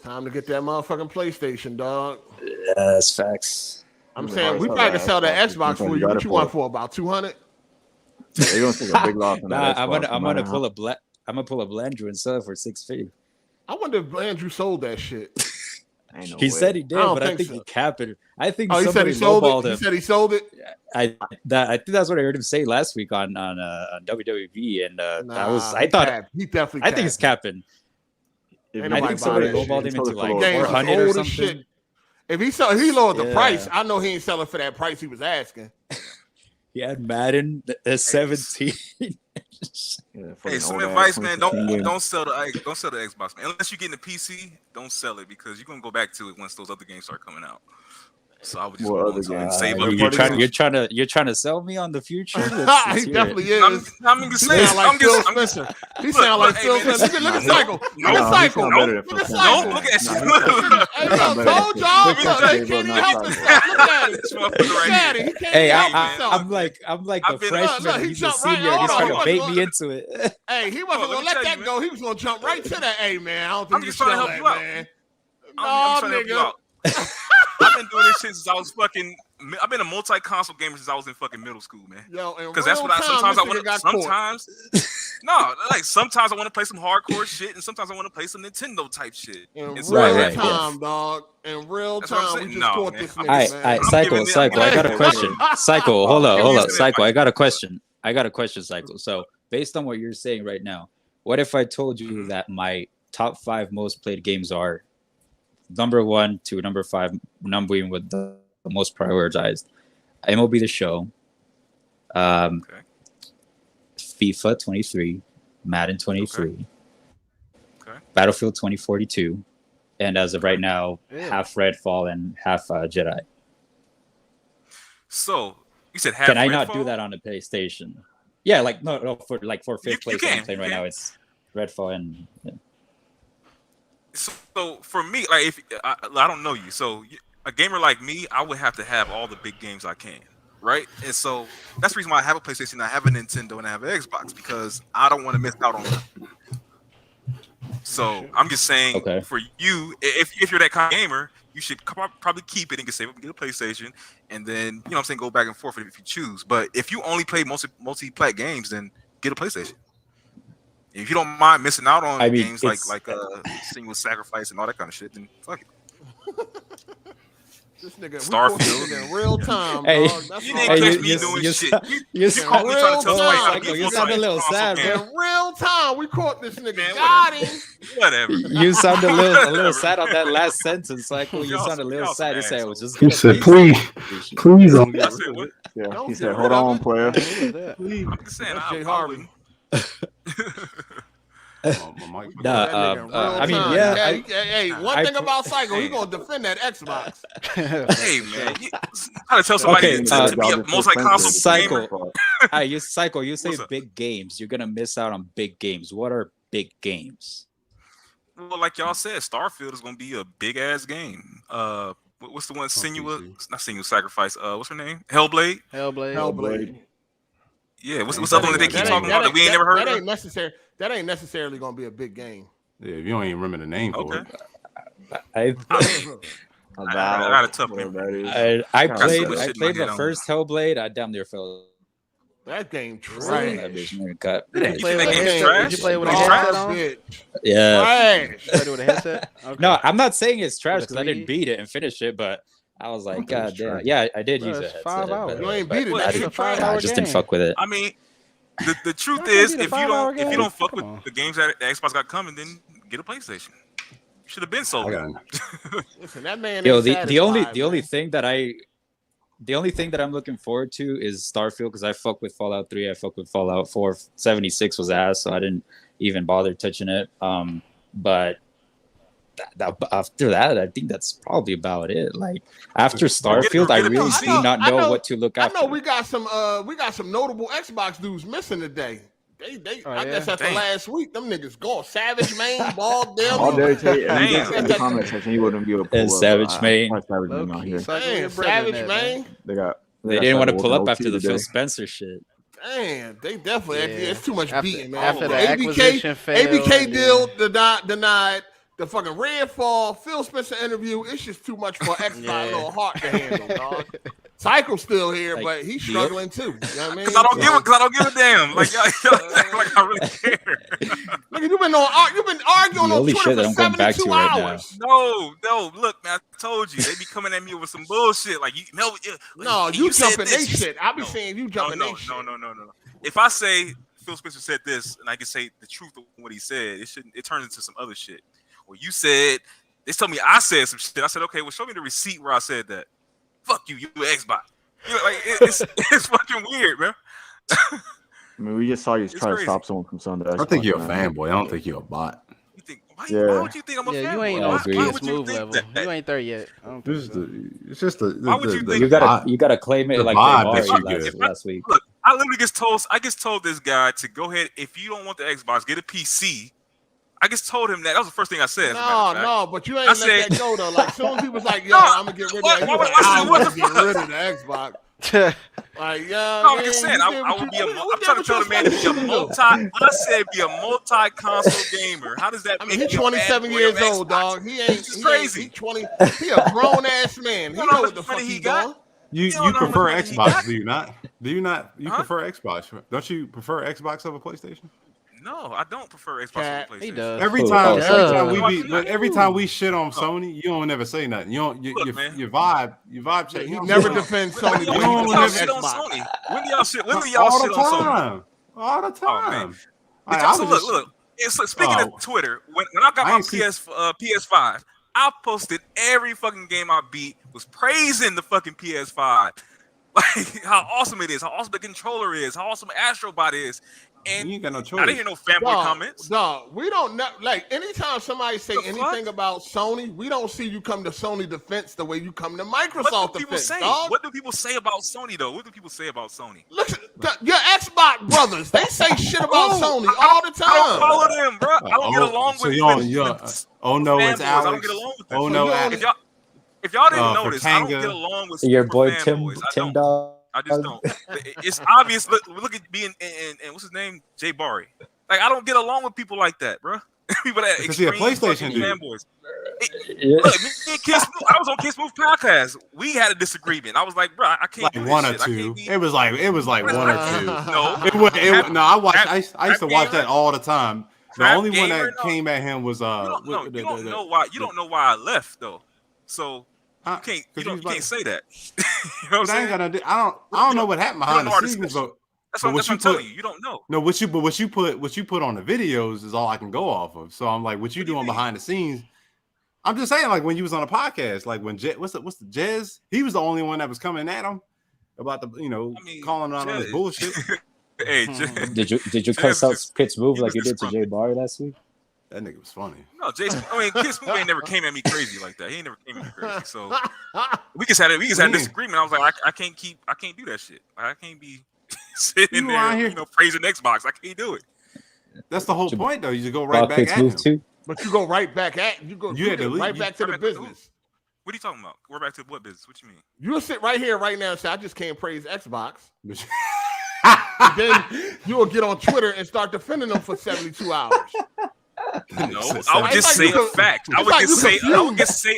Time to get that motherfucking PlayStation, dog. Yeah, that's facts. I'm saying we probably can sell that Xbox for you. What you want for about 200? They're gonna take a big loss on that. I'm gonna pull a Blandrew and sell it for $650. I wonder if Blandrew sold that shit. Ain't no He way. said he did, I don't but I think think so. he capped it. I think Oh, he said somebody he sold lowballed it. him. He said he sold it. I think that's what I heard him say last week on WWE, and I thought he definitely. I think it's capping. I think somebody lowballed him into like Games is 400 or old as something. shit. If he lowered the Yeah. price, I know he ain't selling for that price he was asking. He had Madden 17. Hey, some advice, man. Don't sell the Xbox, man. Unless you're getting a PC, don't sell it because you're gonna go back to it once those other games start coming out. So I would just go into it and save up. You're trying to sell me on the future. He definitely is. I'm just saying. He sound like Phil Spencer. Look at Cycle. Look at Cycle. Look at Cycle. Look at Hey, I told y'all. They can't even help himself. Look at it. Look at it. He can't Hey, help himself. I'm like the freshman. he He's a jumped right senior. He's on. trying to bait me into it. Hey, he wasn't gonna let that go. He was gonna jump right to that. Hey, man, I don't think I'm just trying to help you out, man. I'm trying to help you out. I've been doing this shit since I was I've been a multi-console gamer since I was in fucking middle school, man. Because that's what sometimes I want to. Sometimes I want to play some hardcore shit, and sometimes I want to play some Nintendo type shit. In real time, dog. In real time, we just caught this nigga, man. All right, Cycle. I got a question. Cycle, hold up. Cycle, I got a question, Cycle. So based on what you're saying right now, what if I told you that my top 5 most played games are number 1 to number 5, numbering with the most prioritized? MLB The Show, FIFA 23, Madden 23, Battlefield 2042, and as of right now, half Redfall and half Jedi. So you said half. Can I Redfall? not do that on the PlayStation? Yeah, like no for fifth place I'm playing right now, it's Redfall and. Yeah. So for me, like if I don't know you, so a gamer like me, I would have to have all the big games I can, right? And so that's the reason why I have a PlayStation, I have a Nintendo, and I have an Xbox because I don't want to miss out on them. So I'm just saying, for you, if you're that kind of gamer, you should probably keep it and get save up and get a PlayStation, and then you know what I'm saying, go back and forth if you choose. But if you only play multi-plat games, then get a PlayStation. If you don't mind missing out on games like Single Sacrifice and all that kind of shit, then fuck it. This nigga, Starfield in real time, hey, dog. That's you didn't catch me doing shit. You caught me trying to tell somebody how to get You sound a little sad, bro. In real time, we caught this nigga. Got him. Whatever. You sound a little sad on that last sentence, Cycle. You sound a little sad. You said it was just. He said, please. Yeah, he said, hold on, player. I'm just saying, Harvey. I mean, yeah. Hey, one thing about Cycle, he gonna defend that Xbox. Hey, man, you gotta tell somebody to be a multi-console Cycle. Cycle, you say big games. You're gonna miss out on big games. What are big games? Well, like y'all said, Starfield is gonna be a big ass game. What's the one? Not Single Sacrifice. What's her name? Hellblade. Yeah, what's the other one that they keep talking about that we ain't never heard of? That ain't necessarily gonna be a big game. Yeah, if you don't even remember the name for it. I got a tough memory. I played the first Hellblade. I damn near fell. That game trash. Did you play with a headset on? Yeah. Trash. Played with a headset? Okay. No, I'm not saying it's trash because I didn't beat it and finish it, but I was like, God damn. Yeah, I did use a headset. 5 hours. You ain't beat it. I just didn't fuck with it. I mean, the truth is, if you don't fuck with the games that the Xbox got coming, then get a PlayStation. You should have been sold. Listen, that man. Yo, the only thing that I'm looking forward to is Starfield because I fuck with Fallout 3. I fuck with Fallout 4. 76 was ass, so I didn't even bother touching it. But after that, I think that's probably about it. Like after Starfield, I really do not know what to look after. I know we got some notable Xbox dudes missing today. I guess after last week, them niggas gone. SavageMane, Ball Devil. All day today, in the comment section, he wouldn't be able to pull up. SavageMane. SavageMane out here. SavageMane. They didn't want to pull up after the Phil Spencer shit. Man, they definitely. It's too much beating, man. After the acquisition failed, ABK deal denied. the fucking Redfall, Phil Spencer interview. It's just too much for Xbox little heart to handle, dog. Cycle's still here, Like, but he's struggling too. You know what I mean? Because I don't give a damn. Like, y'all act like I really care. Look, you've been arguing on Twitter for 72 hours. No, look, man, I told you they be coming at me with some bullshit. Like, you jumping they shit. I be saying you jumping they shit. No. If I say Phil Spencer said this, and I can say the truth of what he said, it turns into some other shit. Well, you said they told me I said some shit. I said, okay, well, show me the receipt where I said that. Fuck you, you Xbox. You know, like it's fucking weird, man. I mean, we just saw you try to stop someone from selling the Xbox. I think you're a fanboy. I don't think you're a bot. You think why would you think I'm a fanboy? You ain't on PS Move level. You ain't there yet. It's just the. Why would you think you gotta claim it like last week. Look, I literally get told this guy to go ahead. If you don't want the Xbox, get a PC. I just told him that. That was the first thing I said. No, but you ain't let that go though. Like soon as he was like, "Yo, I'm gonna get rid of that," I'm gonna get rid of the Xbox. Like, yeah, no, I'm just saying. I would be. I'm trying to tell the man to be a multi. I said be a multi-console gamer. How does that? I mean, he's 27 years old, dog. He ain't. He's crazy. He 20. He a grown ass man. He know what the fuck he got. You prefer Xbox? Do you not? Do you not? You prefer Xbox? Don't you prefer Xbox over PlayStation? No, I don't prefer Xbox over PlayStation. He does. Every time we shit on Sony, you don't ever say nothing. You don't. Your vibe check. You never defend Sony. When do y'all shit on Sony? When do y'all shit on Sony? All the time. Look. Speaking of Twitter, when I got my PS5, I posted every fucking game I beat was praising the fucking PS5. Like how awesome it is, how awesome the controller is, how awesome Astrobot is. And you ain't got no choice. I didn't hear no fanboy comments. No, we don't know. Like anytime somebody say anything about Sony, we don't see you come to Sony defense the way you come to Microsoft defense. Dog. What do people say about Sony though? What do people say about Sony? Look, your Xbox brothers, they say shit about Sony all the time. I don't follow them, bro. I don't get along with it's Alex. I don't get along with them. Oh no, Alex. If y'all didn't notice, I don't get along with your boy fanboys. Tim Dog. I just don't. It's obvious. Look at being and what's his name, Jay Barry. Like I don't get along with people like that, bro. People that extreme PlayStation fanboys. Look, me and Kiss Move, I was on Kiss Move podcast. We had a disagreement. I was like, bro, I can't like do this one or shit. two. It was like one or two. No, no, I used to watch that all the time. The only one that came at him was you don't know why. You don't know why I left though. So. You can't say that. You know what I'm saying? I don't know what happened behind the scenes, but that's what I'm telling you. You don't know. No, what you put on the videos is all I can go off of. So I'm like, what you doing behind the scenes? I'm just saying, like when you was on a podcast, like when what's the Jez? He was the only one that was coming at him about the calling on this bullshit. Hey, did you cuss out Kids Move like you did to Jay Barry last week? That nigga was funny. No, Jason. I mean, Kiss Move ain't never came at me crazy like that. He ain't never came at me crazy. So we just had a disagreement. I was like, I can't do that shit. I can't be sitting there, praising Xbox. I can't do it. That's the whole point, though. You just go right back at him. Too? But you go right back at you back to the business. What are you talking about? We're back to what business? What you mean? You'll sit right here right now and say, I just can't praise Xbox. Then you'll get on Twitter and start defending them for 72 hours. No, I would just say a fact. I would just say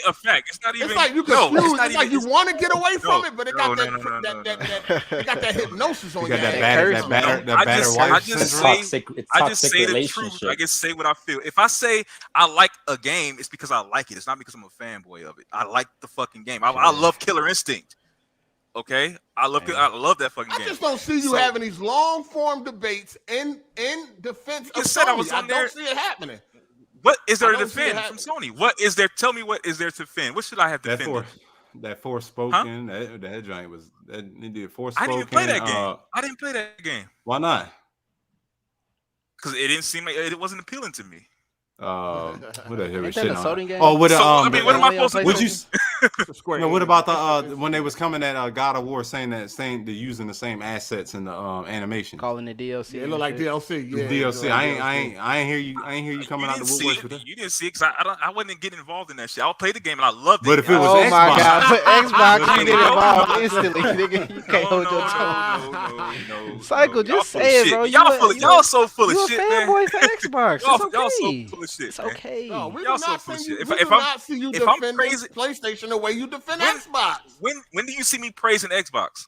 a fact. It's not even. It's like you confused. It's like you want to get away from it, but it got that hypnosis on you. That batter wife syndrome. I just say the truth. I just say what I feel. If I say I like a game, it's because I like it. It's not because I'm a fanboy of it. I like the fucking game. I love Killer Instinct. Okay, I love that fucking game. I just don't see you having these long form debates in defense of Sony. I don't see it happening. What is there to defend from Sony? What is there? Tell me what is there to defend? What should I have to defend? That Forspoken, that giant was that did Forspoken. I didn't even play that game. I didn't play that game. Why not? Because it didn't seem like it wasn't appealing to me. What the hell? Ain't that a Sony game? Oh, what? I mean, what am I supposed to do? It's a Square No, what Enix. about the when they was coming at God of War saying they're using the same assets in the animation? Calling it DLC. Yeah, it look like DLC. Yeah, DLC. I ain't hear you coming out the woodworks with that. You didn't see it because I wasn't getting involved in that shit. I played the game and I loved it. But if it was Oh Xbox, my God! But Xbox, But you if get it was involved instantly, nigga. You can't hold your tongue. No. Cycle, just say it, bro. Y'all so full You of a shit, man. fanboy for Xbox. Y'all It's so okay. full of shit. It's man. okay. No, we Y'all do so not full of see you. shit. We do not see you defending PlayStation the way you defend Xbox. When do you see me praising Xbox?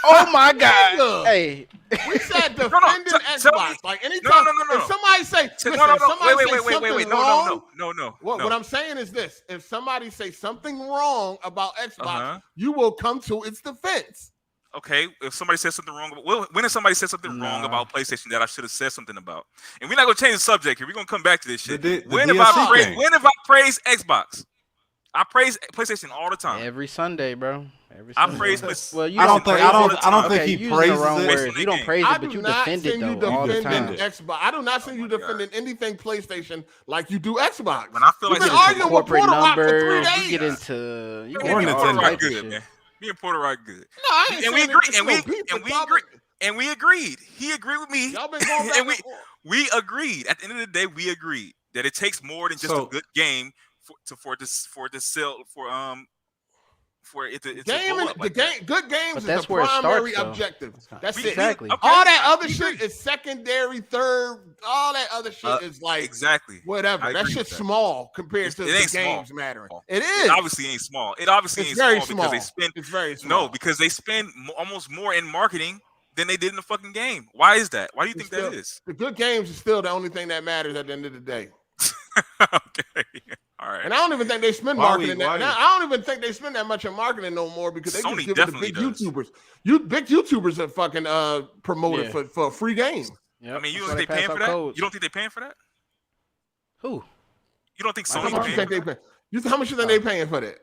Oh my God! Hey, we said defending Xbox. Like anytime, no. if somebody say, listen, No. if somebody say something wrong, No. What I'm saying is this: if somebody say something wrong about Xbox, you will come to its defense. Okay, if somebody says something wrong, when has somebody said something wrong about PlayStation that I should have said something about? And we're not gonna change the subject here. We're gonna come back to this shit. When have I praised Xbox? I praise PlayStation all the time. Every Sunday, bro. I praise. Well, you I don't think he praises it. You don't praise it, but you defend it though all the time. Xbox. I do not see you defending anything PlayStation like you do Xbox. When I feel You've like been arguing with corporate Porter Rock for 3 numbers, days. you get into Me and Porter Rock good, man. Me and Porter Rock good. No, I ain't and we saying agreed. it's no beef, but y'all And we agreed. He agreed with me. Y'all been going back and we agreed. At the end of the day, we agreed that it takes more than just a good game for it to sell for it to good games is that's the where it primary starts, objective. That's it. Exactly. Okay. All that other shit is secondary, third. All that other shit is like exactly whatever. That shit's small compared to the games mattering. It is. It obviously ain't small. It obviously ain't very small because they spend. It's very small. No, because they spend almost more in marketing than they did in the fucking game. Why is that? Why do you think that is? The good games is still the only thing that matters at the end of the day. Okay. All right. And I don't even think they spend marketing. I don't even think they spend that much in marketing no more because they Sony just give it to big YouTubers. Big YouTubers are fucking promoted for a free game. Yep. I mean, you don't think they paying for that? You don't think they paying for that? Who? You don't think Sony How much you think they pay? How much you think they paying for that?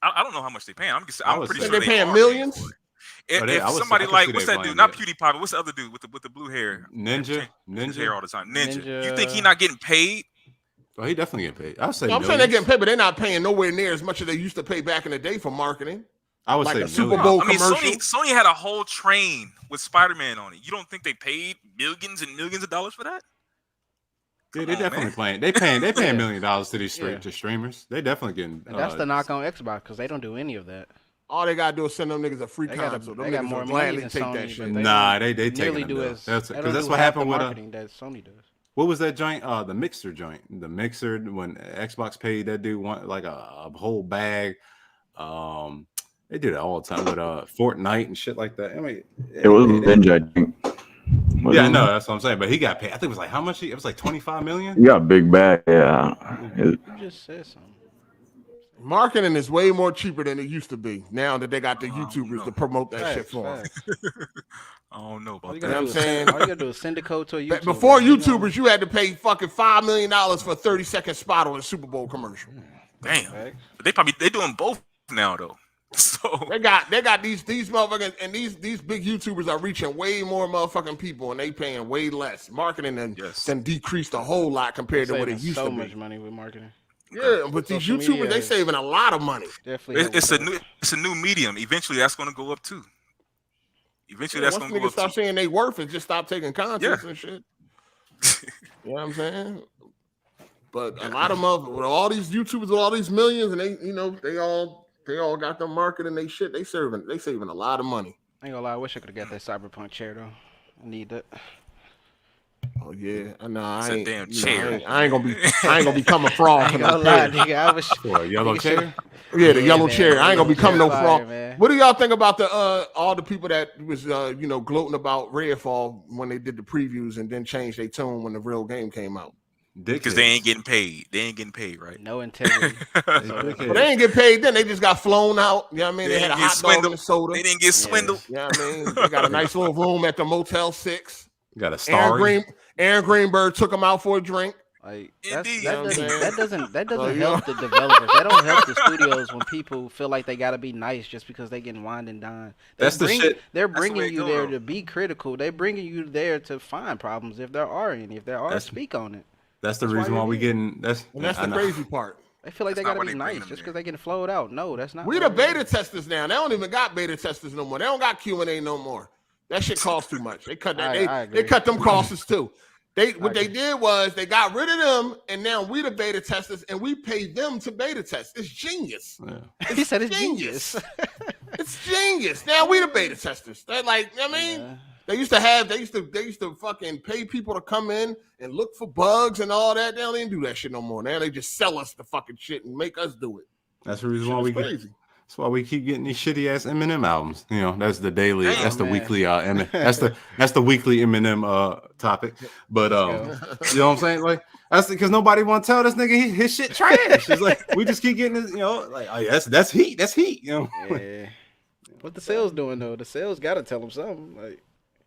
I don't know how much they paying. I'm pretty sure they're paying millions. If somebody like what's that dude? Not PewDiePie, but what's the other dude with the blue hair? Ninja hair all the time. Ninja. You think he not getting paid? Oh, he definitely getting paid. I would say. I'm saying they're getting paid, but they're not paying nowhere near as much as they used to pay back in the day for marketing. I would like say a Super Bowl commercial. Sony had a whole train with Spider-Man on it. You don't think they paid millions and millions of dollars for that? Yeah, they definitely paying. They paying $1 million to these to streamers. They definitely getting. And that's the knock on Xbox because they don't do any of that. All they gotta do is send them niggas a free console. They got more gladly take that shit. Nah, they take it. Because that's what happened with that Sony does. What was that joint? The Mixer joint. The Mixer when Xbox paid that dude like a whole bag. They did it all the time with Fortnite and shit like that. I mean, it was Ninja, I think. Yeah, I know that's what I'm saying. But he got paid. I think it was like how much? It was like 25 million. You got a big bag, yeah. You just said something. Marketing is way more cheaper than it used to be. Now that they got the YouTubers to promote that shit for them. I don't know about that. You know what I'm saying? All you gotta do is send a code to a YouTuber. Before YouTubers, you had to pay fucking $5 million for a 30-second spot on a Super Bowl commercial. Damn. They doing both now though. So they got these motherfuckers, and these big YouTubers are reaching way more motherfucking people, and they paying way less. Marketing then decreased a whole lot compared to what it used to be. So much money with marketing. Yeah, but these YouTubers, they saving a lot of money. Definitely. It's a new medium. Eventually, that's going to go up too. Eventually, that's going to go up. Stop saying they worth it. Just stop taking contests and shit. You know what I'm saying? But a lot of motherfuckers with all these YouTubers with all these millions, and they all got their marketing, they shit. They saving a lot of money. I ain't gonna lie. I wish I could have got that Cyberpunk chair though. I need that. Oh yeah, no, I ain't. Damn chair. I ain't gonna become a fraud. I ain't gonna lie, nigga. I wish for a yellow chair. Yeah, the yellow chair. I ain't gonna become no fraud. What do y'all think about the all the people that was gloating about Redfall when they did the previews and then changed their tune when the real game came out? Because they ain't getting paid. They ain't getting paid, right? No integrity. But they ain't get paid then. They just got flown out. You know what I mean? They had a hot dog and a soda. They didn't get swindled. You know what I mean? They got a nice little room at the Motel 6. Got a star. Aaron Greenberg took them out for a drink. Like that doesn't help the developers. That don't help the studios when people feel like they gotta be nice just because they getting wined and dined. Shit. They're bringing you there to be critical. They're bringing you there to find problems if there are any. If there are, speak on it. That's the reason why we getting. That's the crazy part. They feel like That's they not gotta why be they bring nice them just there. because they getting flowed out. No, that's not. We why the they- beta testers now. They don't even got beta testers no more. They don't got Q&A no more. That shit costs too much. They cut that. I They agree. cut them costs too. What they agree. did was they got rid of them, and now we the beta testers, and we pay them to beta test. It's genius. Yeah. He said it's genius. It's genius. Now we the beta testers. They're like, I mean, Yeah. they used to fucking pay people to come in and look for bugs and all that. They don't even do that shit no more. Now they just sell us the fucking shit and make us do it. That's the reason Shit why is we crazy. That's why we keep getting these shitty ass Eminem albums. You know, that's the daily. Damn, that's the man. weekly. That's the weekly Eminem topic. But you know what I'm saying? Like that's because nobody want to tell this nigga his shit trash. It's like we just keep getting this. You know, like oh, yeah, that's heat. That's heat. You know. Yeah. What the sales doing though? The sales gotta tell them something. Like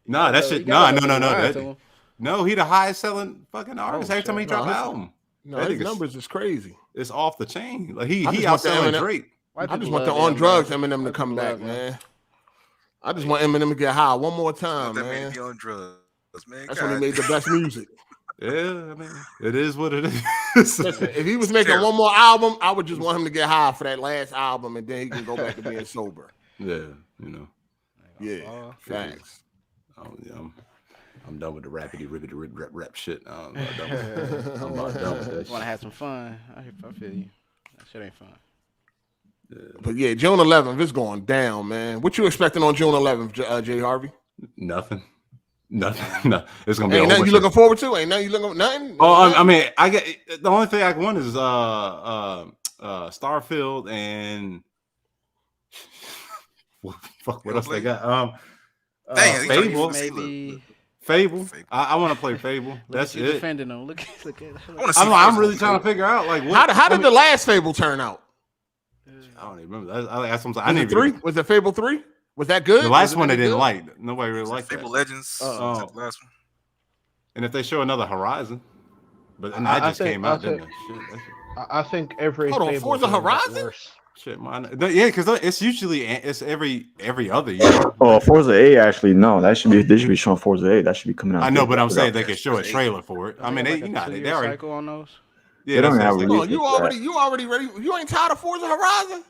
Nah, that you shit. gotta No. lie to 'em. No, he the highest selling fucking artist every time he shit. drop No, an his- album. No, That his nigga's- numbers is crazy. It's off the chain. Like he I just want the outselling Eminem- Drake. White I just people want the love on Eminem. drugs Eminem to White come people back, love him. man. I just want Eminem to get high one more time, That man man. be on drugs, man. That's when he God. made the best music. Yeah, I mean, it is what it is. Listen, if he was making terrible. one more album, I would just want him to get high for that last album, and then he can go back to being sober. Yeah, you know. Yeah, facts. Yeah, I'm done with the rapidy ribbity rap shit. I'm about done with that. I'm about done with that Want to shit. have some fun? I feel you. That shit ain't fun. But yeah, June 11th is going down, man. What you expecting on June 11th, Jay Harvey? Nothing. No, it's gonna be. Ain't a whole nothing bunch you of- looking forward to? Ain't nothing you looking nothing? Oh, I mean, I get the only thing I want is Starfield and what else they got? Dang, Fable. Maybe. Fable. I want to play Fable. That's you it. defending them. Look at. I wanna see I'm Forza really on trying to Fable. figure out like what. How did the last Fable turn out? I don't even remember. That's what I'm saying. I Was didn't it 3? even. Was it Fable 3? Was that good? The Was last it one they any didn't good? like. Nobody really liked Fable that. Legends. Oh. Was that the last one? And if they show another Horizon, but and I that just think- came out, I didn't think- it? Shit, that shit. I think every Hold on, Fable Forza game got Horizon? worse. Shit, man. Yeah, because it's usually every other year. Oh, Forza 8 actually no. They should be showing Forza 8. That should be coming out. I know, but I'm this saying year. they could show a trailer for it. I mean, Like they a you know 2-year they already. cycle on those. Yeah, They don't that's have like- release Hold on, you already ready? You ain't tired of Forza Horizon?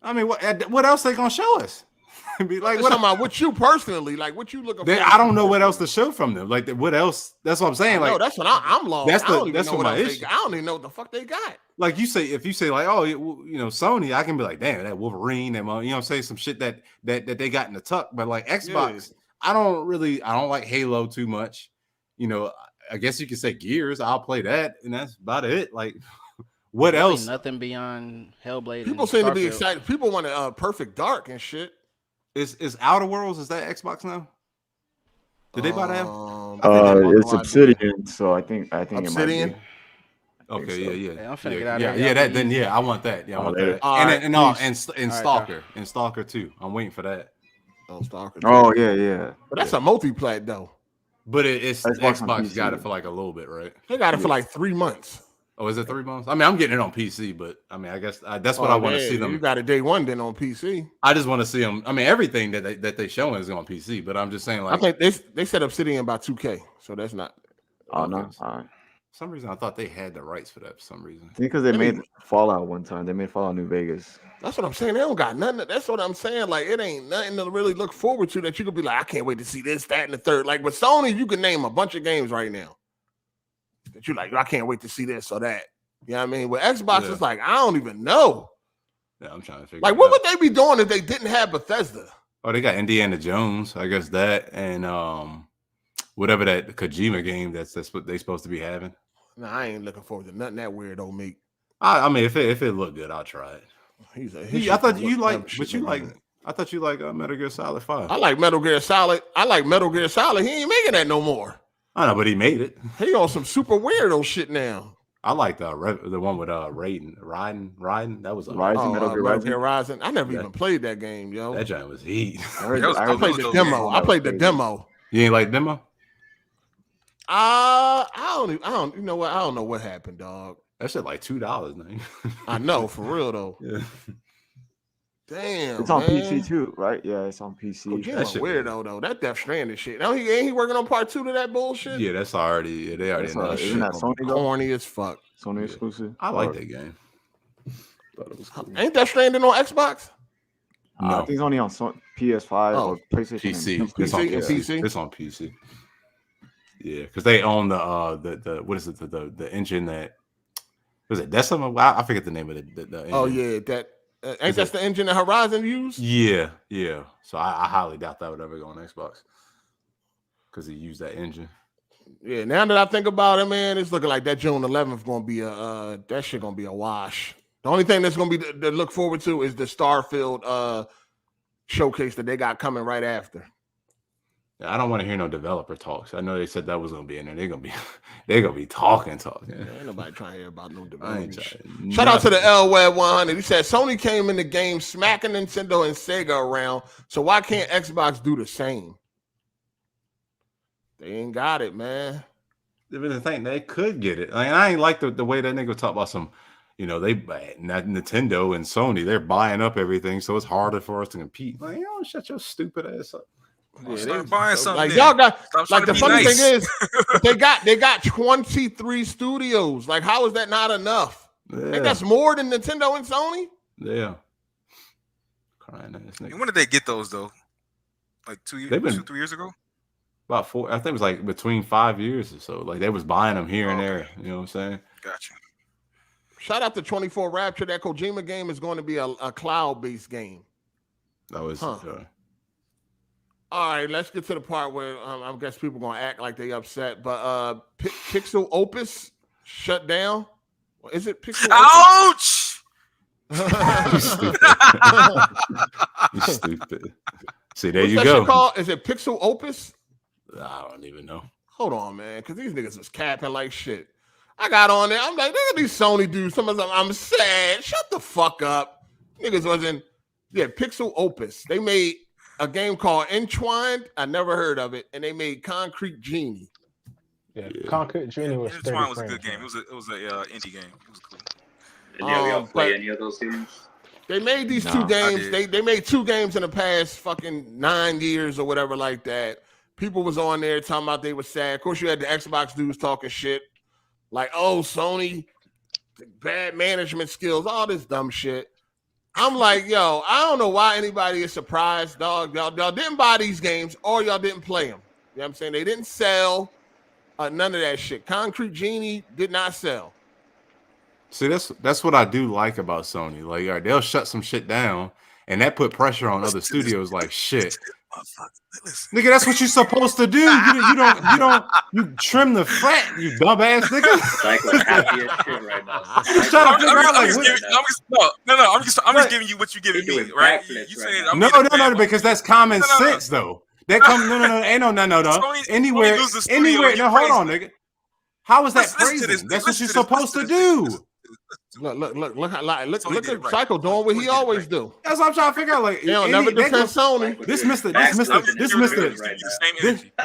I mean, what else they gonna show us? Be like, What what? talking about what you personally like? What you looking for? I don't know what else to show from them. Like, what else? That's what I'm saying. No, Like, that's what I'm lost. That's I don't the- even that's know what what my else they issue. got. I don't even know what the fuck they got. like you say, if you say like, oh, you know, Sony, I can be like, damn, that Wolverine, that you know, what I'm saying some shit that they got in the tuck. But like Xbox, I don't like Halo too much. You know, I guess you could say Gears. I'll play that, and that's about it. Like, what Really else? Nothing beyond Hellblade. People and seem to be Starfield. excited. People want a Perfect Dark and shit. Is Outer Worlds? Is that Xbox now? Did they buy that? It's Obsidian, so I think Obsidian? it might be. Okay, so. yeah. Hey, I'm finna yeah, get out yeah, of here. yeah. Y'all That then, easy. yeah, I want that. Yeah, I want later. that. All And right, and no, peace. and All right, Stalker, and Stalker too. I'm waiting for that. Oh, Stalker. Oh yeah. But that's a multi-plat though. But it's Xbox on Xbox PC. got it for like a little bit, right? They got it for like 3 months. Oh, is it 3 months? I mean, I'm getting it on PC, but I mean, I guess that's what I want to see You them. got it day one then on PC. I just want to see them. I mean, everything that they showing is on PC, but I'm just saying, I like, think they said Obsidian by 2K, so that's not. Oh no. Okay. All right. for some reason I thought they had the rights for that for some reason. I think because they made Fallout one time. They made Fallout New Vegas. That's what I'm saying. They don't got nothing. That's what I'm saying. Like, it ain't nothing to really look forward to that you could be like, I can't wait to see this, that, and the third. Like with Sony, you can name a bunch of games right now that you like, I can't wait to see this or that. You know what I mean? With Xbox, it's like, I don't even know. Yeah, I'm trying to figure Like, it what out. would they be doing if they didn't have Bethesda? Oh, they got Indiana Jones, I guess that, and whatever that Kojima game that's what they supposed to be having. No, I ain't looking forward to nothing that weird old meat. I mean, if it looked good, I'll try it. I thought you like, but you like, I thought you like Metal Gear Solid 5. I like Metal Gear Solid. I like Metal Gear Solid. He ain't making that no more. I know, but he made it. He on some super weirdo shit now. I like the one with Raiden. That was Metal Gear Rising. I never even played that game, yo. That giant was heat. I played the demo. I played the demo. You ain't like demo? I don't. You know what? I don't know what happened, dog. That shit like $2, man. I know, for real though. Yeah. Damn, It's on man. PC too, right? Yeah, it's on PC. That shit weirdo though. That Death Stranding shit. Now ain't he working on part 2 to that bullshit? Yeah, that's already. Yeah, they already know. Isn't that Sony though? Corny as fuck. Sony exclusive. I like that game. Thought it was cool. Ain't that Stranding on Xbox? I think it's only on PS5 or PlayStation. PC. And It's on and PC. It's on PC. Yeah, because they own the what is it the engine that was it? That's something I forget the name of the engine. Oh yeah, that ain't that the engine that Horizon used? Yeah. So I highly doubt that would ever go on Xbox because he used that engine. Yeah. Now that I think about it, man, it's looking like that June 11th gonna be that shit gonna be a wash. The only thing that's gonna be to look forward to is the Starfield showcase that they got coming right after. I don't want to hear no developer talks. I know they said that was gonna be in there. They're gonna be talking. Yeah, ain't nobody trying to hear about no I development. ain't Shout trying- out to the LWeb 100. He said Sony came in the game smacking Nintendo and Sega around. So why can't Xbox do the same? They ain't got it, man. The thing they could get it. I ain't like the way that nigga talk about some. They Nintendo and Sony. They're buying up everything, so it's harder for us to compete. Like, shut your stupid ass up. Yeah, start buying something. Like y'all got like the funny nice. thing is they got 23 studios. Like, how is that not enough? Yeah. Think that's more than Nintendo and Sony? Yeah. Crying ass nigga. And when did they get those though? Like 2 years, 2-3 years ago? About 4. I think it was like between 5 years or so. Like they was buying them here and there. You know what I'm saying? Gotcha. Shout out to 24 Rapture. That Kojima game is going to be a cloud-based game. That was. All right, let's get to the part where I guess people are going to act like they upset. But Pixel Opus shut down. Is it Pixel Ouch! Opus? You stupid. See, there What's you that go. shit called? Is it Pixel Opus? I don't even know. Hold on, man, because these niggas was capping like shit. I got on there. I'm like, look at these Sony dudes. I'm sad. Shut the fuck up. Niggas wasn't. Yeah, Pixel Opus. They made a game called Entwined. I never heard of it. And they made Concrete Genie. Yeah. Concrete Genie was Entwined was a good game. It was a indie game. It was cool. Did y'all play any of those games? They made these two games. They made 2 games in the past fucking 9 years or whatever like that. People was on there talking about they were sad. Of course, you had the Xbox dudes talking shit. Like, oh, Sony, bad management skills, all this dumb shit. I'm like, yo, I don't know why anybody is surprised, dog. Y'all didn't buy these games or y'all didn't play them. You know what I'm saying? They didn't sell none of that shit. Concrete Genie did not sell. See, that's what I do like about Sony. Like, all right, they'll shut some shit down, and that put pressure on other studios. Like, shit, nigga, that's what you're supposed to do. You trim the fat, you dumbass nigga. Like happy as shit right now. I'm just trying to figure out, like, I'm just giving you what you're giving me, right? You saying no, because that's common sense, though. That come no, ain't no. Anywhere. No, hold on, nigga. How is that praising? That's what you're supposed to do. Look at Psycho doing what he always do. That's what I'm trying to figure out. Like, they don't never defend Sony. This Mr.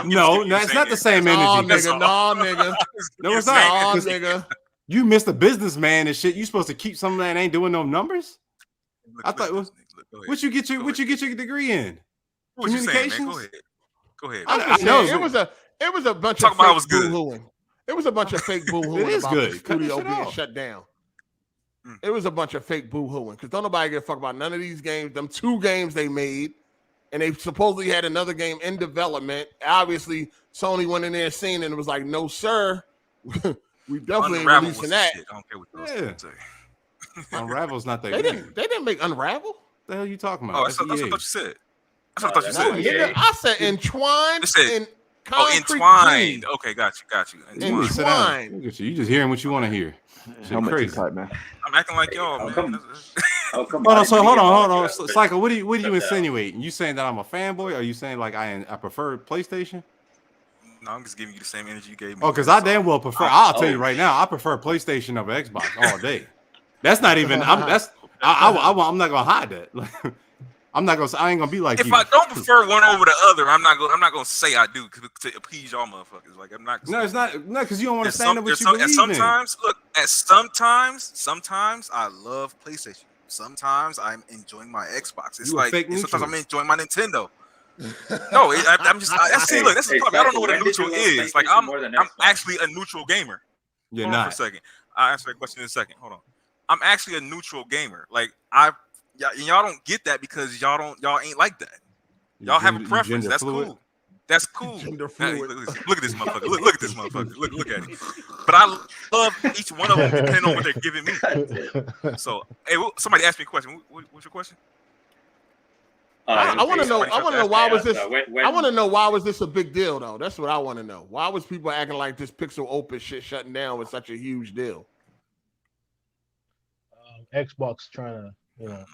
No, it's not the same energy. No, nigga. No, it's not. Nigga. You missed a businessman and shit. You supposed to keep something that ain't doing no numbers? I thought what you get your degree in? Communications. Go ahead. I know it was a bunch of fake boo-hooing. It was a bunch of fake boo-hooing about the studio being shut down. It was a bunch of fake boo-hooing because don't nobody give a fuck about none of these games. Them 2 games they made, and they supposedly had another game in development. Obviously, Sony went in there and seen it and was like, no, sir. We definitely ain't releasing that. I don't care what those say. Unravel's not that they game. They didn't make Unravel. What the hell are you talking about? Oh, that's what you said. That's what I thought you said. Nigga, I said Entwined. Entwined. Okay, got you. Entwined. Look at you. You just hearing what you want to hear. Crazy. Man. I'm acting like y'all, man. Hold on. Psycho, what are you insinuating? You saying that I'm a fanboy, or are you saying like I prefer PlayStation? No, I'm just giving you the same energy you gave me. Oh, because I damn well prefer. I'll tell you right now, I prefer PlayStation over Xbox all day. That's not even. I'm not gonna hide that. I ain't gonna be like if you. I don't prefer one over the other, I'm not gonna say I do to appease y'all motherfuckers. Like I'm not. No, it's not. No, because you don't want to stand up with you believe in. Sometimes I love PlayStation. Sometimes I'm enjoying my Xbox. It's like sometimes I'm enjoying my Nintendo. No, I'm just. Look, that's the problem. I don't know what a neutral is. Like I'm actually a neutral gamer. You're Hold on not. for a second. I'll answer that question in a second. Hold on. I'm actually a neutral gamer. Like y'all don't get that because y'all ain't like that. Y'all have a preference. That's cool. That's cool. Gender Hey, fluid. look at this motherfucker. Look at this motherfucker. Look at him. But I love each one of them depending on what they're giving me. So, hey, somebody asked me a question. What's your question? I want to know. I want to know why was this. I want to know why was this a big deal though. That's what I want to know. Why was people acting like this Pixel Opus shit shutting down was such a huge deal? Xbox trying to.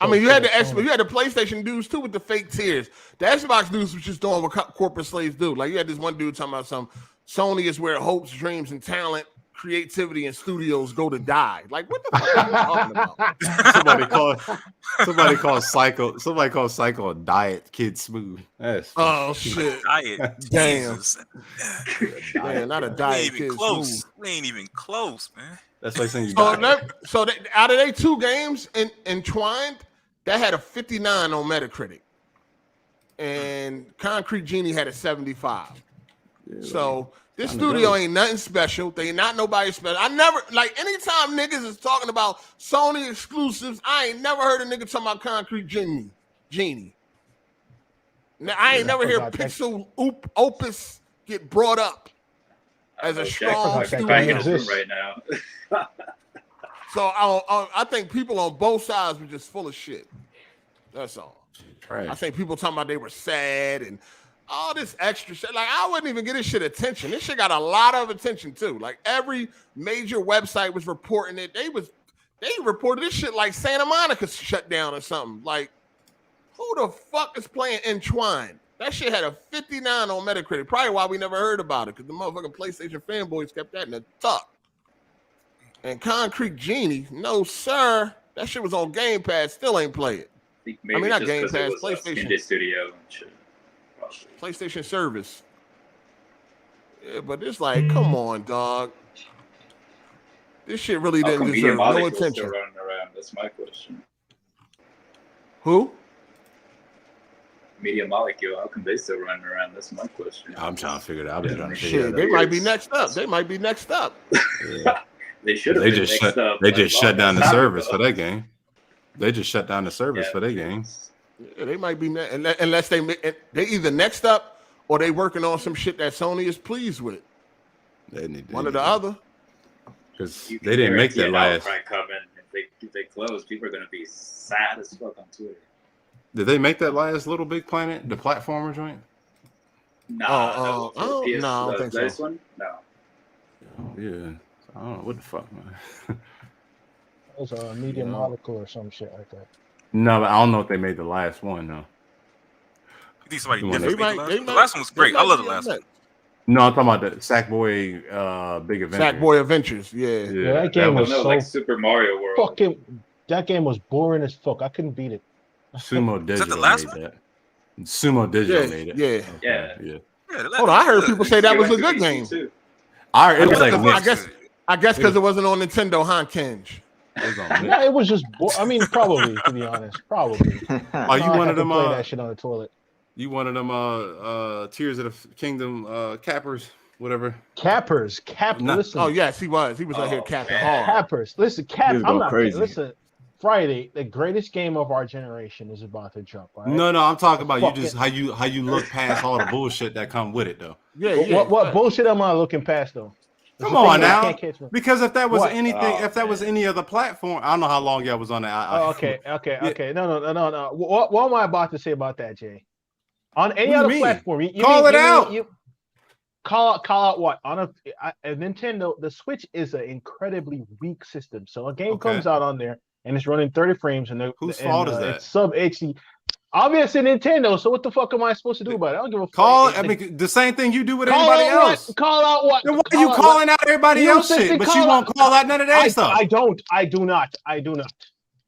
I mean, you had the PlayStation dudes too with the fake tears. The Xbox dudes was just doing what corporate slaves do. Like you had this one dude talking about some Sony is where hopes, dreams, and talent, creativity, and studios go to die. Like what the fuck are you talking about? Somebody called Psycho a diet kid smooth. That's shit. Diet. Damn. Jesus. Damn, not a diet kid close. smooth. We ain't even close, man. That's like saying you out of they 2 games entwined, that had a 59 on Metacritic, and Concrete Genie had a 75. So this studio ain't nothing special. They not nobody special. I never anytime niggas is talking about Sony exclusives, I ain't never heard a nigga talking about Concrete Genie. Now I ain't never hear Pixel Opus get brought up as a strong studio right now. So I think people on both sides were just full of shit. That's all. Right. I think people talking about they were sad and all this extra shit. Like I wouldn't even get this shit attention. This shit got a lot of attention too. Like every major website was reporting it. They reported this shit like Santa Monica shut down or something. Like who the fuck is playing Entwined? That shit had a 59 on Metacritic. Probably why we never heard about it, because the motherfucking PlayStation fanboys kept that in the tuck. And Concrete Genie, no sir. That shit was on Game Pass, still ain't play it. I mean, not Game Pass, PlayStation. Indie studio and shit. PlayStation service. Yeah, but it's like, come on, dog. This shit really didn't deserve no attention. Still running around? That's my question. Who? Media Molecule, how come they still running around? That's my question. I'm trying to figure it out. They might be next up. Yeah. They should have. They just shut down the service for that game. They just shut down the service for that game. Yeah, they might be unless they either next up or they working on some shit that Sony is pleased with. One or the other. Because they didn't make that last. If they close, people are gonna be sad as fuck on Twitter. Did they make that last Little Big Planet, the platformer joint? No, no, I don't think so. One? No. Yeah. I don't know what the fuck, man. It was a Media Molecule or some shit like that. No, but I don't know if they made the last one though. You think somebody different? The last one was great. I love the last one. No, I'm talking about the Sackboy Big Adventure. Sackboy Adventures, yeah. That game was so like Super Mario World. That game was boring as fuck. I couldn't beat it. Sumo Digital Is that the last made one? that. Sumo Digital made it. Yeah. Hold on, I heard people say that was a good game. It was like I guess because it wasn't on Nintendo, huh, Kenj? Yeah, it was just. I mean, probably to be honest, probably. Are you one of them? Play that shit on the toilet. You one of them? Tears of the Kingdom cappers, whatever. Cappers. Listen. Oh yes, he was. He was out here capping hard. Cappers. Listen, I'm not crazy. Listen. Friday, the greatest game of our generation is about to drop. Right? No, I'm talking about you. Just how you look past all the bullshit that come with it, though. Yeah. What bullshit am I looking past though? Come on now, because if that was if that was any other platform, I don't know how long y'all was on that. Okay. No. What am I about to say about that, Jay? On any other platform, call it out. Call out what? On a Nintendo, the Switch is an incredibly weak system. So a game comes out on there and it's running 30 frames, and whose fault is that? It's sub HD. Obviously Nintendo, so what the fuck am I supposed to do about it? I don't give a fuck. I mean, the same thing you do with everybody else. Call out what? Then why are you calling out everybody else shit, but you won't call out none of that stuff? I do not.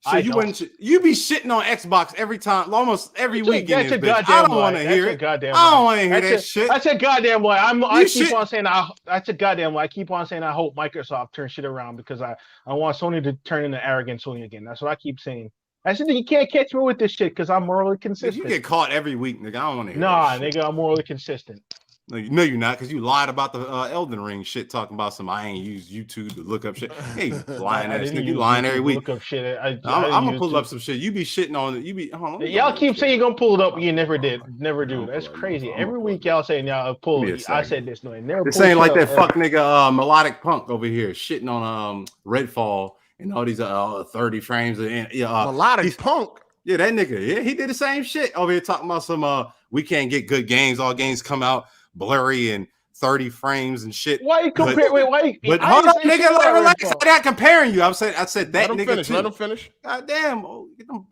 So you wouldn't. You be shitting on Xbox every time, almost every weekend. That's a goddamn lie. I don't want to hear it. I don't want to hear that shit. That's a goddamn lie. I keep on saying that's a goddamn lie. I keep on saying I hope Microsoft turns shit around because I want Sony to turn into arrogant Sony again. That's what I keep saying. I said you can't catch me with this shit because I'm morally consistent. You get caught every week, nigga. I don't want to hear that shit. Nigga, I'm morally consistent. No, you're not, because you lied about the Elden Ring shit, talking about some. I ain't used YouTube to look up shit. Hey, lying ass nigga, you lying every week. Look up shit. I'm gonna pull up some shit. You be shitting on it. You be. Y'all keep saying you're gonna pull it up, but you never did. Never do. That's crazy. Every week y'all saying y'all pull it. I said this. No, never. This ain't like that fuck nigga Melodic Punk over here shitting on Redfall and all these 30 frames. Melodic Punk. Yeah, that nigga. Yeah, he did the same shit over here talking about some. We can't get good games. All games come out blurry and 30 frames and shit. Why you compare? Why? But hold on, nigga. Relax. I'm not comparing you. I said that let him nigga finish, too. Let him finish. God damn. Get them.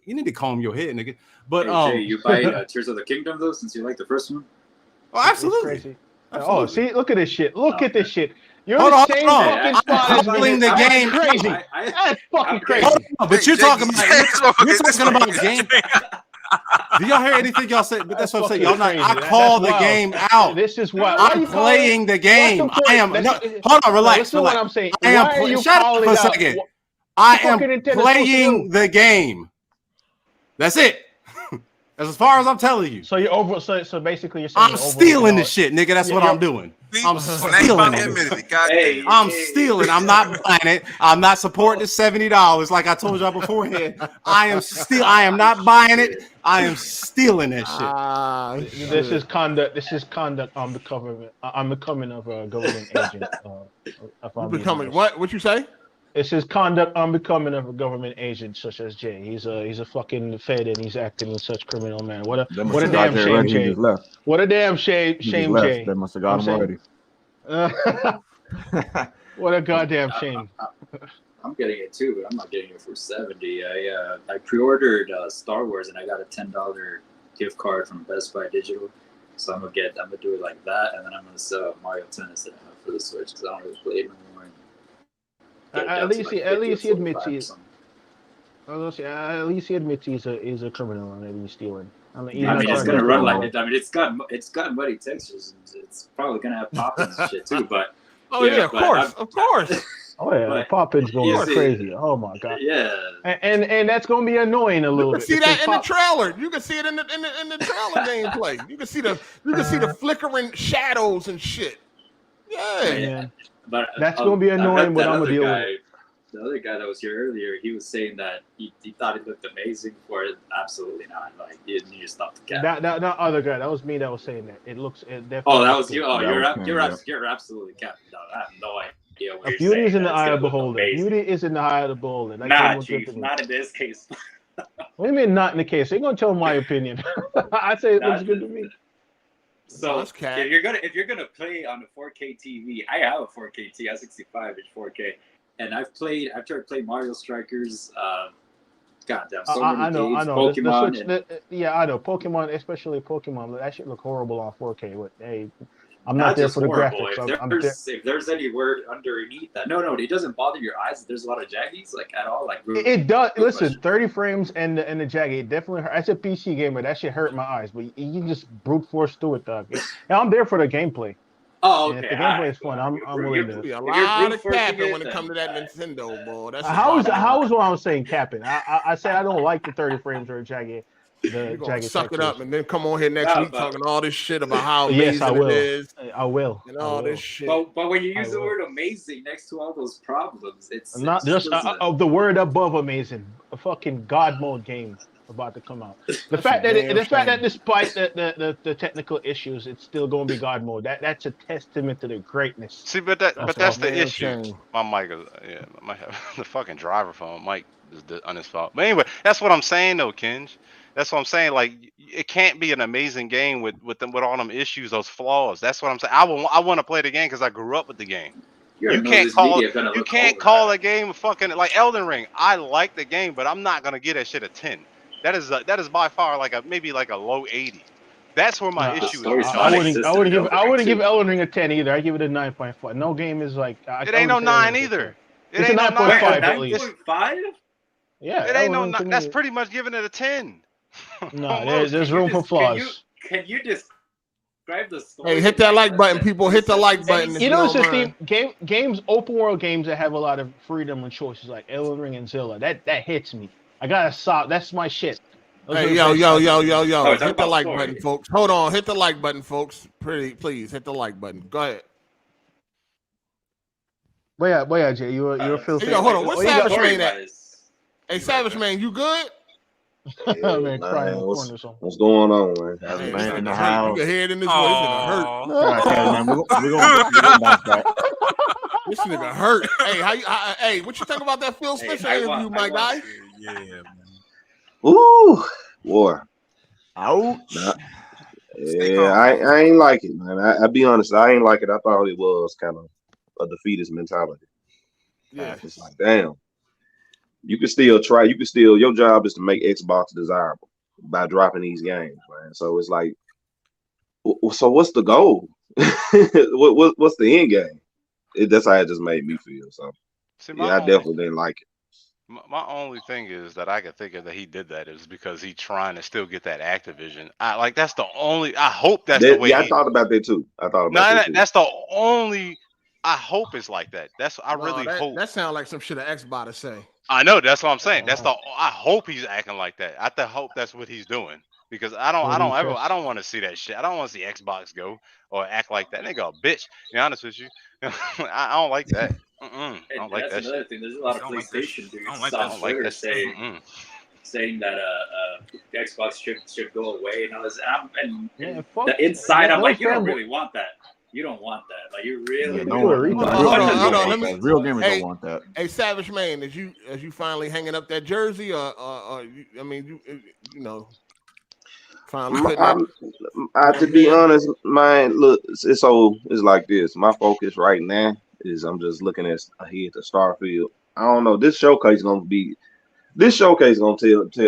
You need to comb your head, nigga. But Hey, Jay, you buy Tears of the Kingdom though, since you like the first one. Oh, absolutely. Oh, see, look at this shit. Look at this shit. You're Hold the on, same hold on. fucking spot as Pulling me. the game. Crazy. That's fucking crazy. Hold on, but you're talking about a game. Do y'all hear anything y'all said? But that's what I'm saying. Y'all not. I call the game out. This is what I'm playing the game. I am. No, hold on, relax. Listen to what I'm saying. I am. Shut up for a second. I am playing the game. That's it. That's as far as I'm telling you. So you're over. So basically, you're saying I'm stealing the shit, nigga. That's what I'm doing. I'm stealing it. I'm stealing. I'm not buying it. I'm not supporting the $70. Like I told y'all beforehand. I am not buying it. I am stealing that shit. This is conduct. This is conduct on the government. I'm becoming of a government agent. You becoming what? What you say? It's his conduct on becoming of a government agent such as Jay. He's a fucking fed and he's acting in such criminal manner. What a damn shame, Jay. What a damn shame, Jay. They must have got him already. What a goddamn shame. I'm getting it too, but I'm not getting it for $70. I pre-ordered Star Wars and I got a $10 gift card from Best Buy Digital. So I'm gonna do it like that, and then I'm gonna sell Mario Tennis that I have for the Switch because I don't really play it anymore. At least he admits he's. At least he admits he's a criminal and he's stealing. I mean, it's gonna run like it. I mean, it's got muddy textures and it's probably gonna have pop-ins and shit too. But of course. Oh yeah, the pop-ins gonna be crazy. Oh my god. Yeah. And that's gonna be annoying a little bit. You can see that in the trailer. You can see it in the trailer gameplay. You can see the flickering shadows and shit. Yeah. But that's gonna be annoying, but I'm gonna deal with it. The other guy that was here earlier, he was saying that he thought it looked amazing for it. Absolutely not. Like you need to stop the cap. That other guy, that was me that was saying that. It definitely. Oh, that was you. Oh, you're absolutely capping. No, I have no idea. What beauty is in the eye of the beholder. Beauty is in the eye of the beholder. Nah, Chief, not in this case. What do you mean not in the case? They're gonna tell my opinion. I say it looks good to me. So if you're gonna play on a 4K TV, I have a 4K TV, a 65-inch 4K, and I've tried to play Mario Strikers. Goddamn, so many games. Pokemon. I know Pokemon, especially Pokemon. That shit look horrible on 4K. But hey, I'm not there for the graphics. If there's any word underneath that, no, it doesn't bother your eyes. There's a lot of jaggies, like at all. Like it does. Listen, 30 frames and the jaggy, it definitely hurt. As a PC gamer, that shit hurt my eyes. But you can just brute force through it, dog. And I'm there for the gameplay. Oh, okay. And if the gameplay is fun, I'm willing to. A lot of capping when it comes to that Nintendo, boy. That's how is what I was saying capping? I said I don't like the 30 frames or jaggy. You're gonna suck it up and then come on here next week talking all this shit about how amazing it is. I will. And all this shit. But when you use the word amazing next to all those problems, it's not just the word above amazing. A fucking God mode game about to come out. The fact that despite the technical issues, it's still gonna be God mode. That's a testament to the greatness. See, but that's the issue. My mic is might have the fucking driver phone. Mic is on his fault. But anyway, that's what I'm saying though, Kenj. That's what I'm saying. Like, it can't be an amazing game with all them issues, those flaws. That's what I'm saying. I want to play the game because I grew up with the game. You can't call a game fucking like Elden Ring. I like the game, but I'm not gonna get that shit a 10. That is by far maybe like a low 80. That's where my issue is. I wouldn't give Elden Ring a 10 either. I give it a 9.5. No game is like it ain't no 9 either. It's a 9.5 at least. 9.5? Yeah, it ain't no. That's pretty much giving it a 10. No, there's room for flaws. Can you describe the story? Hey, hit that like button, people. Hit the like button. You know, it's the theme. Games, open world games that have a lot of freedom and choices, like Elden Ring and Zelda. That hits me. I gotta stop. That's my shit. Hey, yo. Oh, Hit the like button, folks. Hold on. Hit the like button, folks. Please hit the like button. Go ahead. Boy, Jay, you're Phil. Hey, yo, hold on. What's SavageMane at? Hey, SavageMane, you good? Yeah, man, crying in the corner or something. What's going on, man? Hey, Man in the you house. can hear it in this voice. This nigga hurt. Man, we're gonna bounce back. This nigga hurt. Hey, hey, what you think about that Phil Spencer interview, my guy? Yeah, man. Ooh, war. Ouch. Nah. Yeah, I ain't like it, man. I'll be honest, I ain't like it. I thought it was kind of a defeatist mentality. Yeah, it's like, damn. You can still try. You can still. Your job is to make Xbox desirable by dropping these games, man. So it's like, so what's the goal? What's the end game? That's how it just made me feel. So yeah, I definitely didn't like it. My only thing is that I could think of that he did that is because he's trying to still get that Activision. That's the only. I hope that's the way. Yeah, I thought about that too. That's the only. I hope it's like that. I really hope. That sounds like some shit an Xbox to say. I know, that's what I'm saying. I hope he's acting like that. I hope that's what he's doing because I don't want to see that shit. I don't want to see Xbox go or act like that. Nigga, a bitch. To be honest with you, I don't like that. I don't like that. That's another thing. There's a lot of PlayStation dudes on Twitter saying that Xbox should go away and all this. And the inside, I'm like, you don't really want that. You don't want that. Like you really. Hold on. Let me. Real gamers don't want that. Hey, SavageMane, as you finally hanging up that jersey, or you finally putting to be honest, man, look, it's like this. My focus right now is I'm just looking ahead to Starfield. I don't know. This showcase gonna tell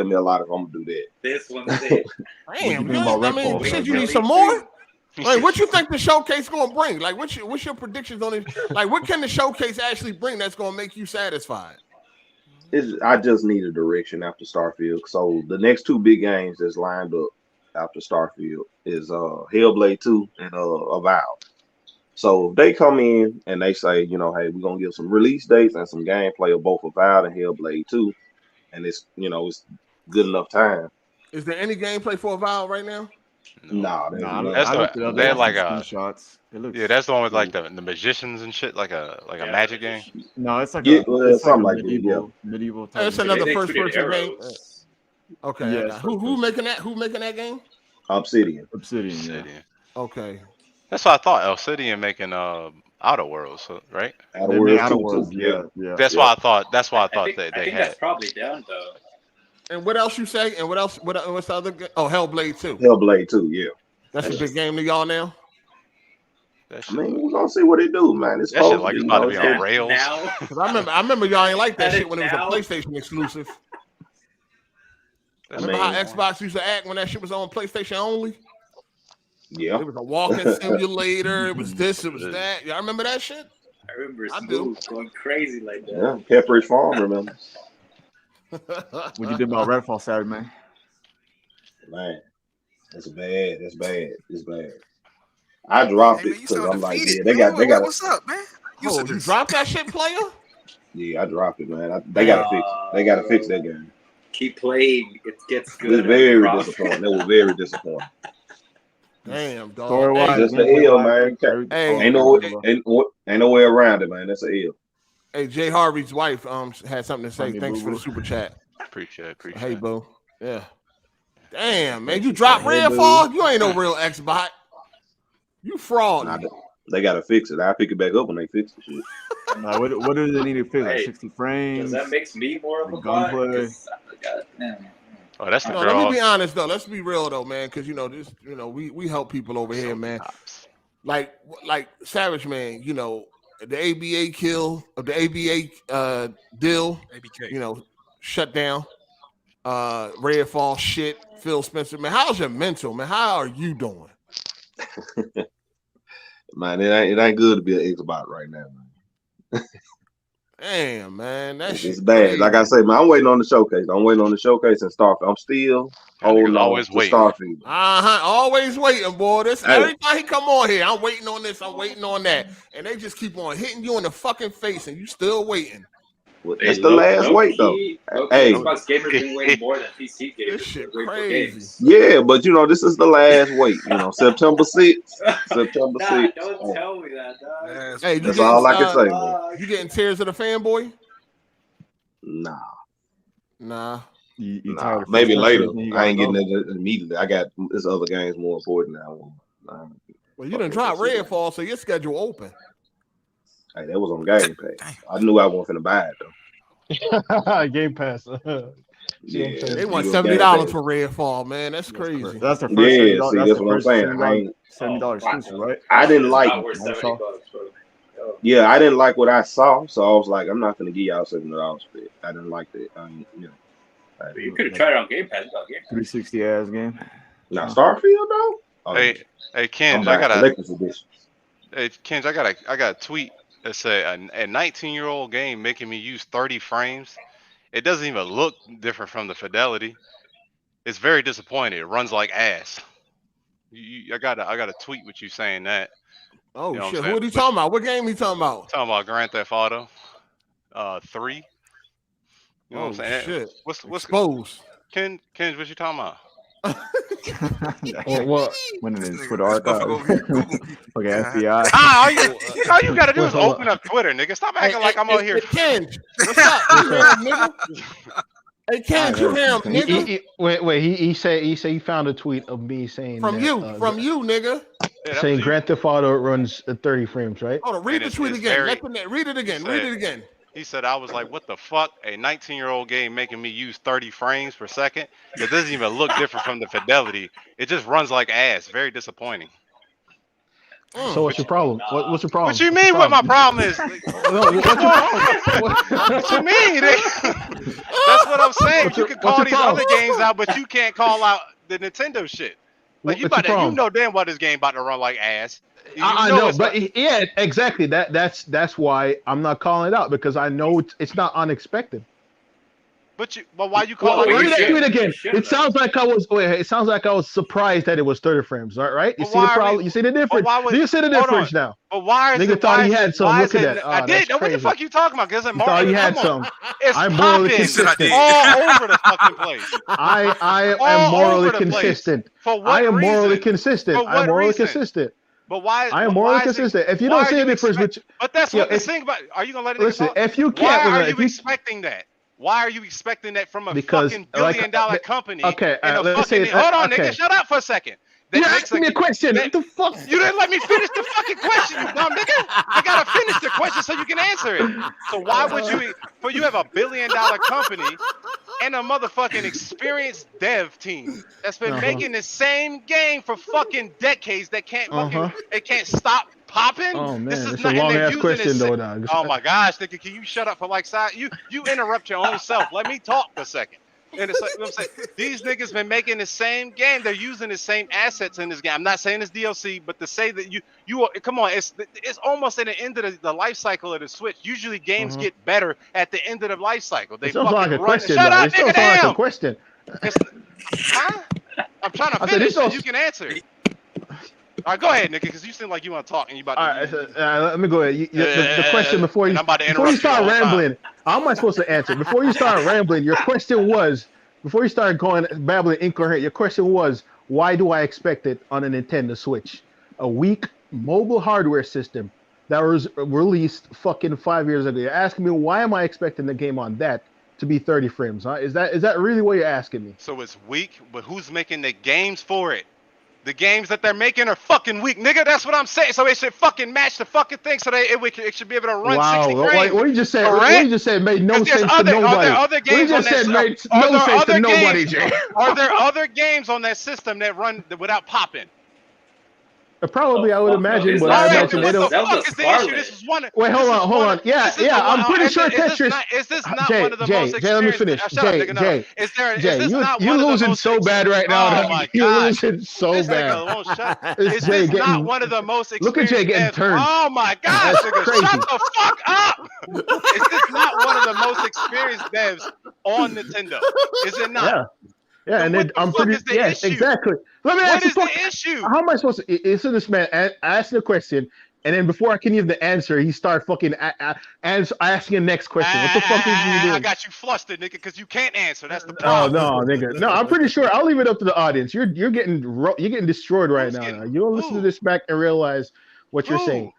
me a lot if I'm gonna do that. This one's it. Damn, really? Shit, you need some more? Like, what you think the showcase gonna bring? Like, what's your predictions on it? Like, what can the showcase actually bring that's gonna make you satisfied? I just need a direction after Starfield. So the next two big games that's lined up after Starfield is Hellblade 2 and Avowed. So if they come in and they say, hey, we're gonna give some release dates and some gameplay of both Avowed and Hellblade 2, and it's good enough time. Is there any gameplay for Avowed right now? No, they're like screenshots. That's the one with like the magicians and shit, like a magic game. No, it's like something like medieval. It's another first-person game. Okay. Yeah, who making that? Who making that game? Obsidian. Yeah. Okay. That's what I thought. Obsidian making Outer Worlds, right? Outer Worlds. Yeah. That's why I thought. That's why I thought they had. That's probably done though. And what else you say? And what else? What's the other? Hellblade 2. Hellblade 2, yeah. That's a big game to y'all now. I mean, we're gonna see what they do, man. It's that shit like it's about to be on rails. Because I remember y'all ain't like that shit when it was a PlayStation exclusive. Remember how Xbox used to act when that shit was on PlayStation only? Yeah. It was a walking simulator. It was this. It was that. Y'all remember that shit? I remember Smooth going crazy like that. Yeah, Pepperidge Farm, remember? What you did about Redfall, SavageMane? Man, it's bad. It's bad. I dropped it because I'm like, yeah, they got. What's up, man? You dropped that shit, player? Yeah, I dropped it, man. They gotta fix it. They gotta fix that game. Keep playing. It gets good. It's very disappointing. It was very disappointing. Damn, dog. Just an L, man. Hey, ain't no way around it, man. That's an L. Hey, Jay Harvey's wife had something to say. Thanks for the super chat. Appreciate it. Hey, boo. Yeah. Damn, man. You dropped Redfall? You ain't no real Xbot. You fraud. Nah, they gotta fix it. I'll pick it back up when they fix the shit. What do they need to fix? Like 60 frames? That makes me more of a bot. Oh, that's the girl. Let me be honest though. Let's be real though, man. Because we help people over here, man. Like SavageMane, the ABA kill of the ABA deal, ABK. Shut down. Redfall shit. Phil Spencer, man. How's your mental, man? How are you doing? Man, it ain't good to be an Xbox right now, man. Damn, man, it's bad. Crazy. Like I say, man, I'm waiting on the showcase. I'm waiting on the showcase and Starfield. I'm still holding on to Starfield. Always waiting, boy. Every time he come on here, I'm waiting on this. I'm waiting on that, and they just keep on hitting you in the fucking face, and you still waiting. That's the last wait though. Hey, Xbox gamers been waiting more than PC gamers. This shit for crazy. games. yeah, but this is the last wait. September 6th. September 6th. Don't tell me that, dog. Hey, That's all I can say, man. You getting Tears of the Fanboy? Nah. Nah. Nah, maybe later. I ain't getting it immediately. I got this other games more important now. Well, you done dropped Redfall, so your schedule open. Hey, that was on Game Pass. I knew I wasn't finna buy it though. Game Pass. Yeah, They want $70 for Redfall, man. That's crazy. That's the first. Yeah, see, that's what I'm saying. I ain't $70 exclusive, right? I didn't like. $70, Yeah, I didn't like what I saw, so I was like, I'm not gonna give y'all $70 for it. I didn't like that. You could have tried it on Game Pass. 360 ass game. Now Starfield though. Hey, Kenj, I got a tweet that said a 19-year-old game making me use 30 frames. It doesn't even look different from the fidelity. It's very disappointing. It runs like ass. I got a tweet with you saying that. Oh, you know shit. What are you talking about? What game he talking about? Talking about Grand Theft Auto 3. You know what I'm saying? Shit. What's exposed? Kenj, what you talking about? What? When it is Twitter archive. Okay, FBI. All you gotta do is open up Twitter, nigga. Stop acting like I'm out here. Kenj, what's up? Nigga? Hey, Kenj, you hear him, nigga? Wait. He said he found a tweet of me saying from you, nigga. Saying Grand Theft Auto runs at 30 frames, right? Hold on, read the tweet again. Read it again. Read it again. He said, I was like, what the fuck? A 19-year-old game making me use 30 frames per second? It doesn't even look different from the fidelity. It just runs like ass. Very disappointing. So what's your problem? What's your problem? What you mean what my problem is? What's your problem? What you mean? That's what I'm saying. You can call these other games out, but you can't call out the Nintendo shit. Like you know damn well this game about to run like ass. I know, but yeah, exactly. That's why I'm not calling it out, because I know it's not unexpected. But why you call it? Read that tweet again. It sounds like I was surprised that it was 30 frames. Right? You see the problem? You see the difference? Do you see the difference now? But why is nigga thought he had some? Look at that. I did. What the fuck you talking about? Because thought he had some. I'm morally consistent. All over the fucking place. I am morally consistent. I am morally consistent. I'm morally consistent. But why? I am morally consistent. If you don't see a difference, but that's what the thing about. Are you gonna let it? Listen, if you can't, why are you expecting that? Why are you expecting that from a fucking billion-dollar company? Okay, let's say. Hold on, nigga. Shut up for a second. You asked me a question. What the fuck? You didn't let me finish the fucking question, you dumb nigga. I gotta finish the question so you can answer it. So why would you? But you have a billion-dollar company and a motherfucking experienced dev team that's been making the same game for fucking decades that can't it can't stop popping. Oh man, this is it's a long ass question though, dog. Oh my gosh, nigga, can you shut up for like you interrupt your own self. Let me talk for a second. And it's like, you know what I'm saying? These niggas been making the same game. They're using the same assets in this game. I'm not saying it's DLC, but to say that you come on, it's almost at the end of the life cycle of the Switch. Usually games get better at the end of the life cycle. They sounds like a question. Shut up, nigga, damn. Like a question. I'm trying to finish so you can answer. All right, go ahead, nigga, because you seem like you want to talk and you about to. All right, let me go ahead. The question before you start rambling, how am I supposed to answer? Before you start rambling, your question was, before you start going babbling incoherent, your question was, why do I expect it on a Nintendo Switch? A weak mobile hardware system that was released fucking 5 years ago. You're asking me, why am I expecting the game on that to be 30 frames? Huh? Is that really what you're asking me? So it's weak, but who's making the games for it? The games that they're making are fucking weak, nigga. That's what I'm saying. So it should fucking match the fucking thing, so it should be able to run 60 frames. What you just said? What you just said made no sense to nobody. Are there other games what you just said made no sense to nobody, Jay. Are there other games on that system that run without popping? Probably, I would imagine, but I imagine they don't. Wait, hold on. Yeah, I'm pretty sure Tetris. Is this not one of the most experienced? Jay, let me finish. Jay, you're losing so bad right now. Oh my you're losing so bad. Is this not one of the most experienced? Look at Jay getting turned. Oh my gosh, nigga, shut the fuck up! Is this not one of the most experienced devs on Nintendo? Is it not? Yeah, and I'm pretty. Yes, exactly. Let me ask you. What is the issue? How am I supposed to? Listen, this man asked the question. And then before I can even answer, he started fucking asking the next question. What the fuck is he doing? I got you flustered, nigga, because you can't answer. That's the Oh problem. no, nigga. No, I'm pretty sure. I'll leave it up to the audience. You're getting destroyed right now. You don't listen to this back and realize what you're saying.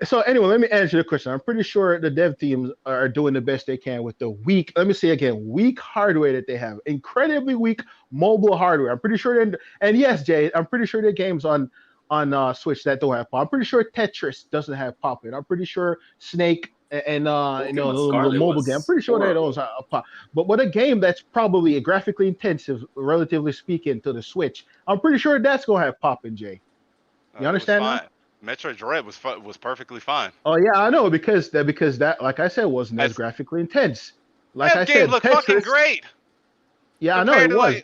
So anyway, let me answer the question. I'm pretty sure the dev teams are doing the best they can with the weak. Let me say again, weak hardware that they have. Incredibly weak mobile hardware. I'm pretty sure. And yes, Jay, I'm pretty sure there are games on Switch that don't have pop. I'm pretty sure Tetris doesn't have pop in. I'm pretty sure Snake and the mobile game. I'm pretty sure they don't have pop. But with a game that's probably graphically intensive, relatively speaking, to the Switch, I'm pretty sure that's gonna have pop in, Jay. You understand that? Metroid Dread was perfectly fine. Oh yeah, I know because that like I said wasn't as graphically intense. Like that game looked fucking great. Yeah, I know it was.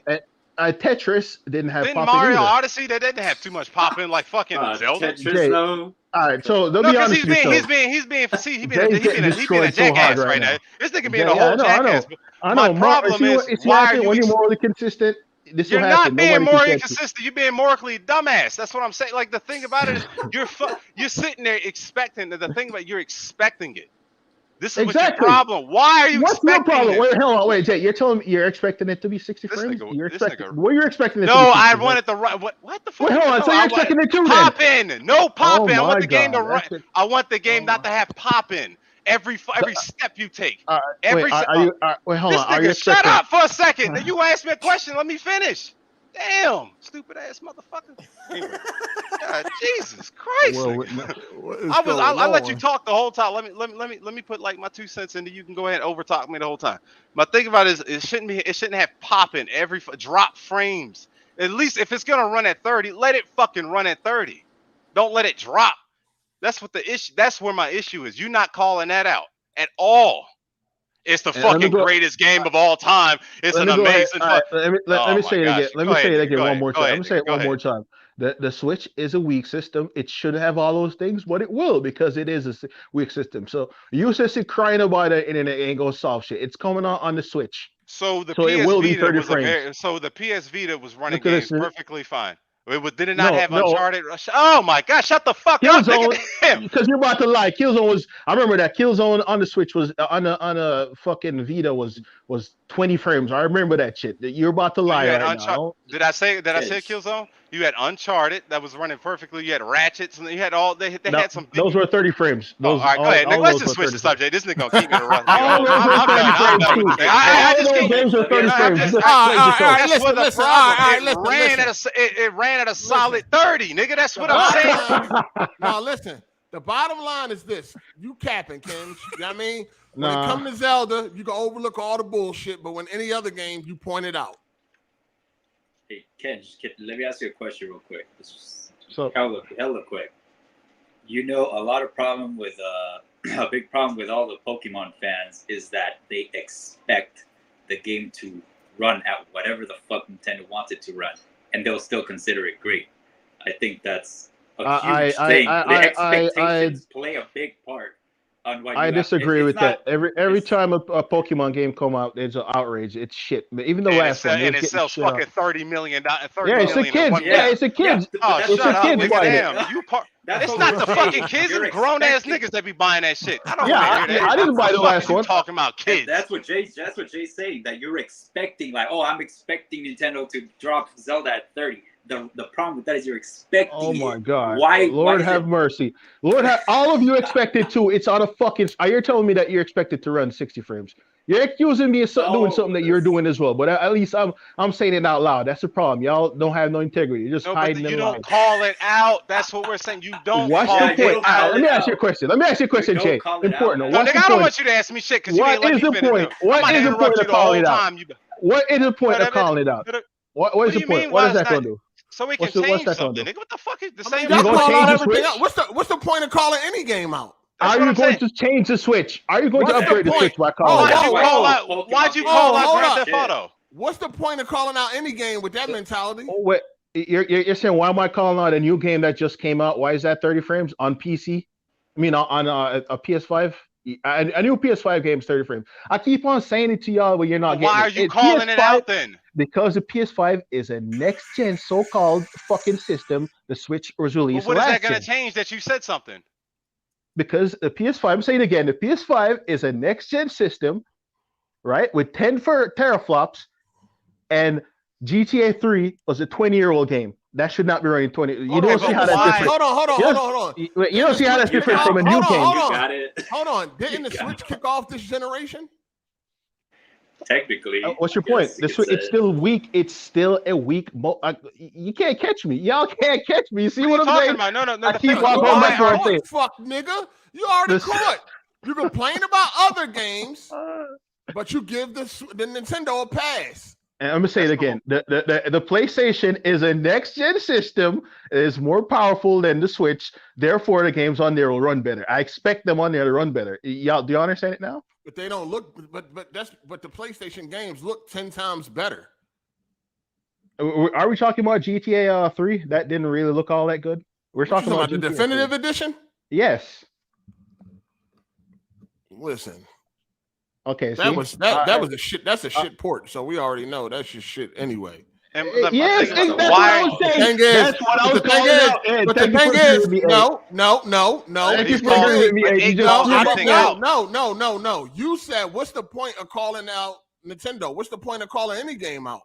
Tetris didn't have pop in Mario either. Odyssey, they didn't have too much pop in like fucking Zelda. Tetris, though. All right, so they'll be honest with you. He's being a jackass right now. This nigga being a whole jackass. I know. My problem is why are when you're morally consistent? You're not being morally consistent. You're being morally dumbass. That's what I'm saying. Like the thing about it is you're sitting there expecting the thing about you're expecting it. This is what's your problem. Why are you expecting your problem? it? Wait, hold on. Wait, Jay, you're telling me you're expecting it to be 60 frames? What you're expecting it to be 60 No, I wanted the right. What the fuck? Wait, hold on. So you're expecting it to pop in. No pop in. I want the game to run. That's I want the game not to have pop in. Every step you take. Wait, hold on. Nigga, shut up for a second. You asked me a question. Let me finish. Damn, stupid ass motherfucker. Anyway. God, Jesus Christ. I let you talk the whole time. Let me put like my 2 cents in, you can go ahead and overtalk me the whole time. My thing about it is it shouldn't have pop in every drop frames. At least if it's gonna run at 30, let it fucking run at 30. Don't let it drop. That's what the issue. That's where my issue is. You not calling that out at all. It's the fucking greatest game of all time. It's an amazing. Let me say it again. Let me say it again one more time. Let me say it one more time. The Switch is a weak system. It should have all those things, but it will because it is a weak system. So you just sit crying about it and it ain't gonna solve shit. It's coming on the Switch. So the it will be 30 frames. So the PS Vita was running games perfectly fine. Did it not have Uncharted? Oh my God! Shut the fuck up, nigga. Because you're about to lie. Killzone was. I remember that Killzone on the Switch was on a fucking Vita was 20 frames. I remember that shit. You're about to lie right now. Did I say Killzone? You had Uncharted that was running perfectly. You had Ratchets and you had all. They had some. Those were 30 frames. Those, all right, go ahead. Nigga, let's just switch the subject. This nigga gonna keep me interrupting. All those games are 30 frames. It ran at a solid 30, nigga. That's what I'm saying. Now listen. The bottom line is this: you capping, Kenj. You know what I mean? When it comes to Zelda, you can overlook all the bullshit, but when any other game, you point it out. Hey, Kenj, let me ask you a question real quick. So hella quick. You know, a lot of problem with a big problem with all the Pokemon fans is that they expect the game to run at whatever the fuck Nintendo wants it to run, and they'll still consider it great. I think that's a huge thing. The expectations play a big part. I disagree with that. Every time a Pokemon game come out, there's an outrage. It's shit. But even the last one, and it sells fucking $30 million. It's a kid. It's a kid. Oh, it's shut a up, kid nigga. Damn, it's not the fucking kids. It's grown ass niggas that be buying that shit. I don't want to hear that. I didn't buy the last one. Talking about kids. That's what Jay's saying. That you're expecting, like, oh, I'm expecting Nintendo to drop Zelda at 30. The problem with that is you're expecting. Oh my God! Why? Lord have mercy. All of you expected to. It's on a fucking. You're telling me that you're expected to run 60 frames. You're accusing me of doing something that you're doing as well. But at least I'm saying it out loud. That's the problem. Y'all don't have no integrity. You're just hiding. You don't call it out. That's what we're saying. You don't. What's the point? Let me ask you a question. Jay. Important. No, nigga, I don't want you to ask me shit because you ain't let me finish. What is the point of calling it out? What is the point of calling it out? What is the point? What is that going to do? So we can change something. Nigga, what the fuck is the same? What's the point of calling any game out? Are you going to change the Switch? Are you going to upgrade the Switch by calling it out? Why'd you call out Grand Theft Auto? What's the point of calling out any game with that mentality? Wait, you're saying why am I calling out a new game that just came out? Why is that 30 frames on PC? I mean on a PS5. I knew PS5 games 30 frames. I keep on saying it to y'all, but you're not getting Why are it. you calling it out then? Because the PS5 is a next gen so-called fucking system. The Switch was But released what is that last going gen. to change that you said something? Because the PS5, I'm saying it again, the PS5 is a next gen system, right? With 10 teraflops, and GTA 3 was a 20-year-old game. That should not be running 20. You don't see how that's different. Hold on. You don't see how that's different from a new game. Hold on. Didn't the Switch kick off this generation? Technically. What's your point? The Switch, it's still weak. It's still a weak. You can't catch me. Y'all can't catch me. You see what I'm saying? About? No. I keep on going back to what I'm saying. Fuck, nigga. You already caught. You complain about other games, but you give the Nintendo a pass. And I'm gonna say it again. The PlayStation is a next gen system. It is more powerful than the Switch. Therefore, the games on there will run better. I expect them on there to run better. Y'all, do you understand it now? But they don't look. But the PlayStation games look 10 times better. Are we talking about GTA 3? That didn't really look all that good. We're talking about the definitive edition. Yes. Listen. Okay, that was a shit. That's a shit port. So we already know that's just shit anyway. Yes, that's what I was saying. That's what I was calling out. But the thing is, no. No. You said, what's the point of calling out Nintendo? What's the point of calling any game out?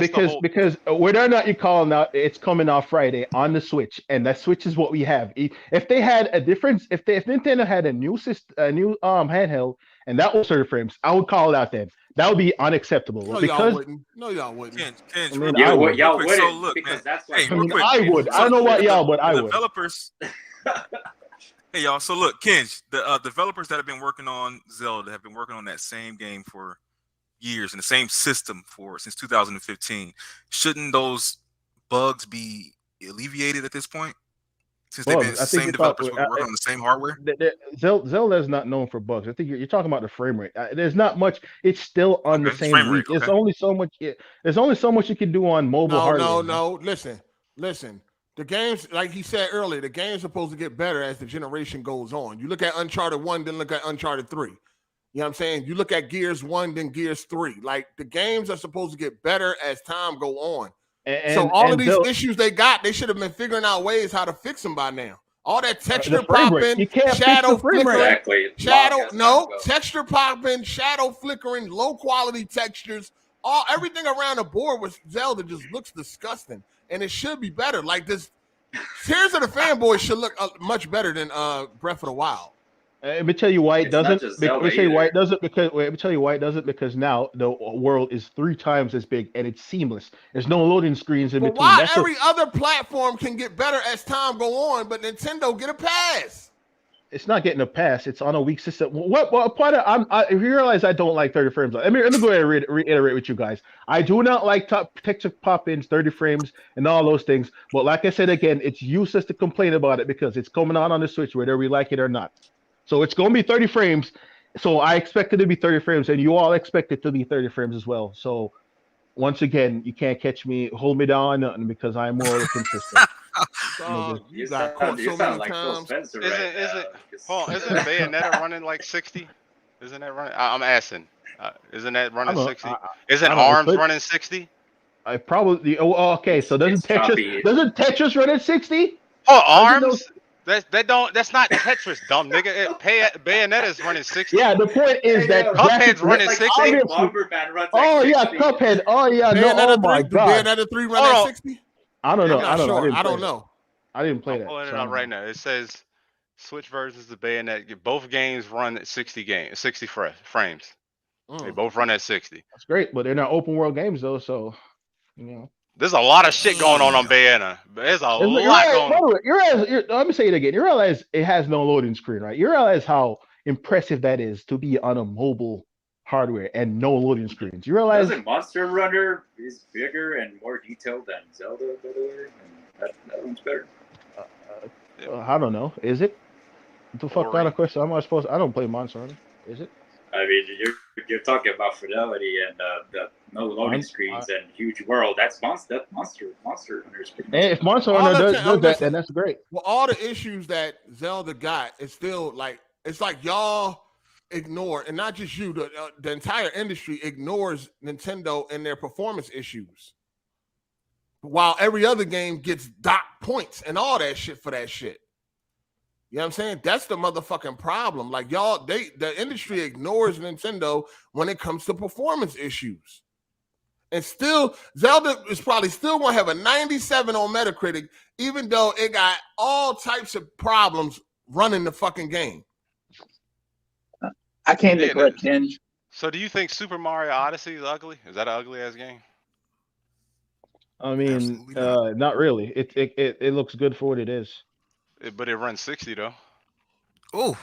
Because whether or not you call them out, it's coming out Friday on the Switch, and that Switch is what we have. If they had a difference, if Nintendo had a new system, a new handheld, and that was 30 frames, I would call it out then. That would be unacceptable. No, because y'all wouldn't. Kenj, I would. Y'all wouldn't. So look, because man. that's like, I would. I don't know about y'all, but I would. Developers. Hey y'all. So look, Kenj, the developers that have been working on Zelda have been working on that same game for years and the same system since 2015. Shouldn't those bugs be alleviated at this point? Since they've been the same developers working on the same hardware. Zelda is not known for bugs. I think you're talking about the frame rate. There's not much. It's still on the same week. Okay. There's only so much. There's only so much you can do on mobile hardware. No. Listen. The games, like he said earlier, the game's supposed to get better as the generation goes on. You look at Uncharted 1, then look at Uncharted 3. You know what I'm saying? You look at Gears 1, then Gears 3. Like, the games are supposed to get better as time go on. So all of these issues they should have been figuring out ways how to fix them by now. All that texture popping, shadow flickering, texture popping, shadow flickering, low quality textures. Everything around the board with Zelda just looks disgusting, and it should be better. Like this, Tears of the Fanboys should look much better than Breath of the Wild. Let me tell you why it doesn't. Let me tell you why it doesn't. Because now the world is 3 times as big and it's seamless. There's no loading screens in between. Why every other platform can get better as time go on, but Nintendo get a pass? It's not getting a pass. It's on a weak system. What part of if you realize I don't like 30 frames. Let me go ahead and reiterate with you guys. I do not like texture pop-ins, 30 frames, and all those things. But like I said again, it's useless to complain about it because it's coming out on the Switch, whether we like it or not. So it's going to be 30 frames. So I expect it to be 30 frames, and you all expect it to be 30 frames as well. So once again, you can't catch me, hold me down on nothing because I'm more consistent. You got caught so many times. Isn't Bayonetta running like 60? Isn't that running? I'm asking. Isn't that running 60? Isn't ARMS running 60? I probably. Okay. So doesn't Tetris run at 60? Oh, ARMS. That's not Tetris, dumb nigga. Bayonetta's running 60. Yeah, the point is that Cuphead's running 60. Oh yeah, Cuphead. Oh yeah, no. Oh my god. Bayonetta 3 run at 60? I don't know. I don't know. I didn't play that. I'm pulling it up right now. It says Switch versions of Bayonetta. Both games run at 60 frames. They both run at 60. That's great, but they're not open world games though, so you know. There's a lot of shit going on Bayonetta. There's a lot going on. Let me say it again. You realize it has no loading screen, right? You realize how impressive that is to be on a mobile hardware and no loading screens. You realize doesn't Monster Runner is bigger and more detailed than Zelda, by the way? And that one's better. I don't know. Is it? What the fuck kind of question am I supposed to? I don't play Monster Hunter. Is it? I mean, you're talking about fidelity and the no loading screens and huge world. That's Monster Hunter's. And if Monster Hunter does that, then that's great. Well, all the issues that Zelda got is still like it's like y'all ignore, and not just you, the entire industry ignores Nintendo and their performance issues, while every other game gets dot points and all that shit for that shit. You know what I'm saying? That's the motherfucking problem. Like y'all, the industry ignores Nintendo when it comes to performance issues. And still, Zelda is probably still gonna have a 97 on Metacritic, even though it got all types of problems running the fucking game. I can't correct Kenj. So do you think Super Mario Odyssey is ugly? Is that an ugly ass game? I mean, not really. It looks good for what it is. But it runs 60 though. Oh,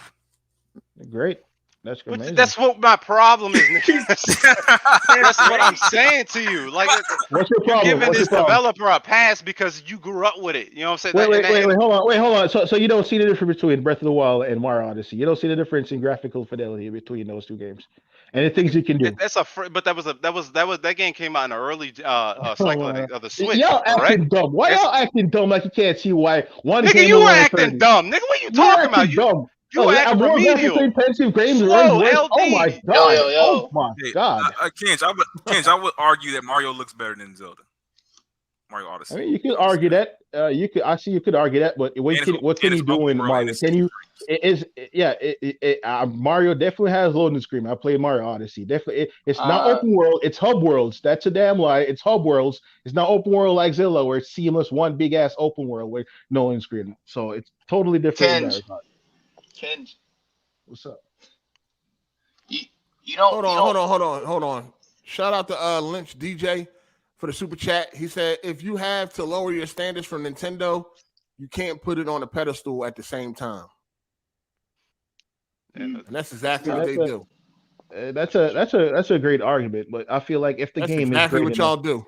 great. That's amazing. That's what my problem is. That's what I'm saying to you. Like, what's your you're problem? giving What's this your problem? developer a pass because you grew up with it. You know what I'm saying? Wait, hold on. So you don't see the difference between Breath of the Wild and Mario Odyssey. You don't see the difference in graphical fidelity between those two games, and the things you can do. That's but that game came out in the early cycle of the Switch. Y'all correct? acting dumb. Why y'all acting dumb like you can't see why one Nigga, came you were along acting 30? dumb. Nigga, what you talking about? Dumb. You acting more remedial. graphically intensive games. Slow, worse. LD. Oh my god. Oh my Hey, god. Kenj, I would argue that Mario looks better than Zelda. Mario Odyssey. I mean, you could argue that. You could argue that, but what can you do in Mario? Can you? Mario definitely has loading screen. I played Mario Odyssey. Definitely, it's not open world. It's hub worlds. That's a damn lie. It's hub worlds. It's not open world like Zelda, where it's seamless, one big ass open world with no loading screen. So it's totally different. Kenj, what's up? You don't Hold on. Shout out to Lynch DJ for the super chat. He said, if you have to lower your standards from Nintendo, you can't put it on a pedestal at the same time. And that's exactly what they do. That's a great argument, but I feel like if the game exactly is great what y'all do.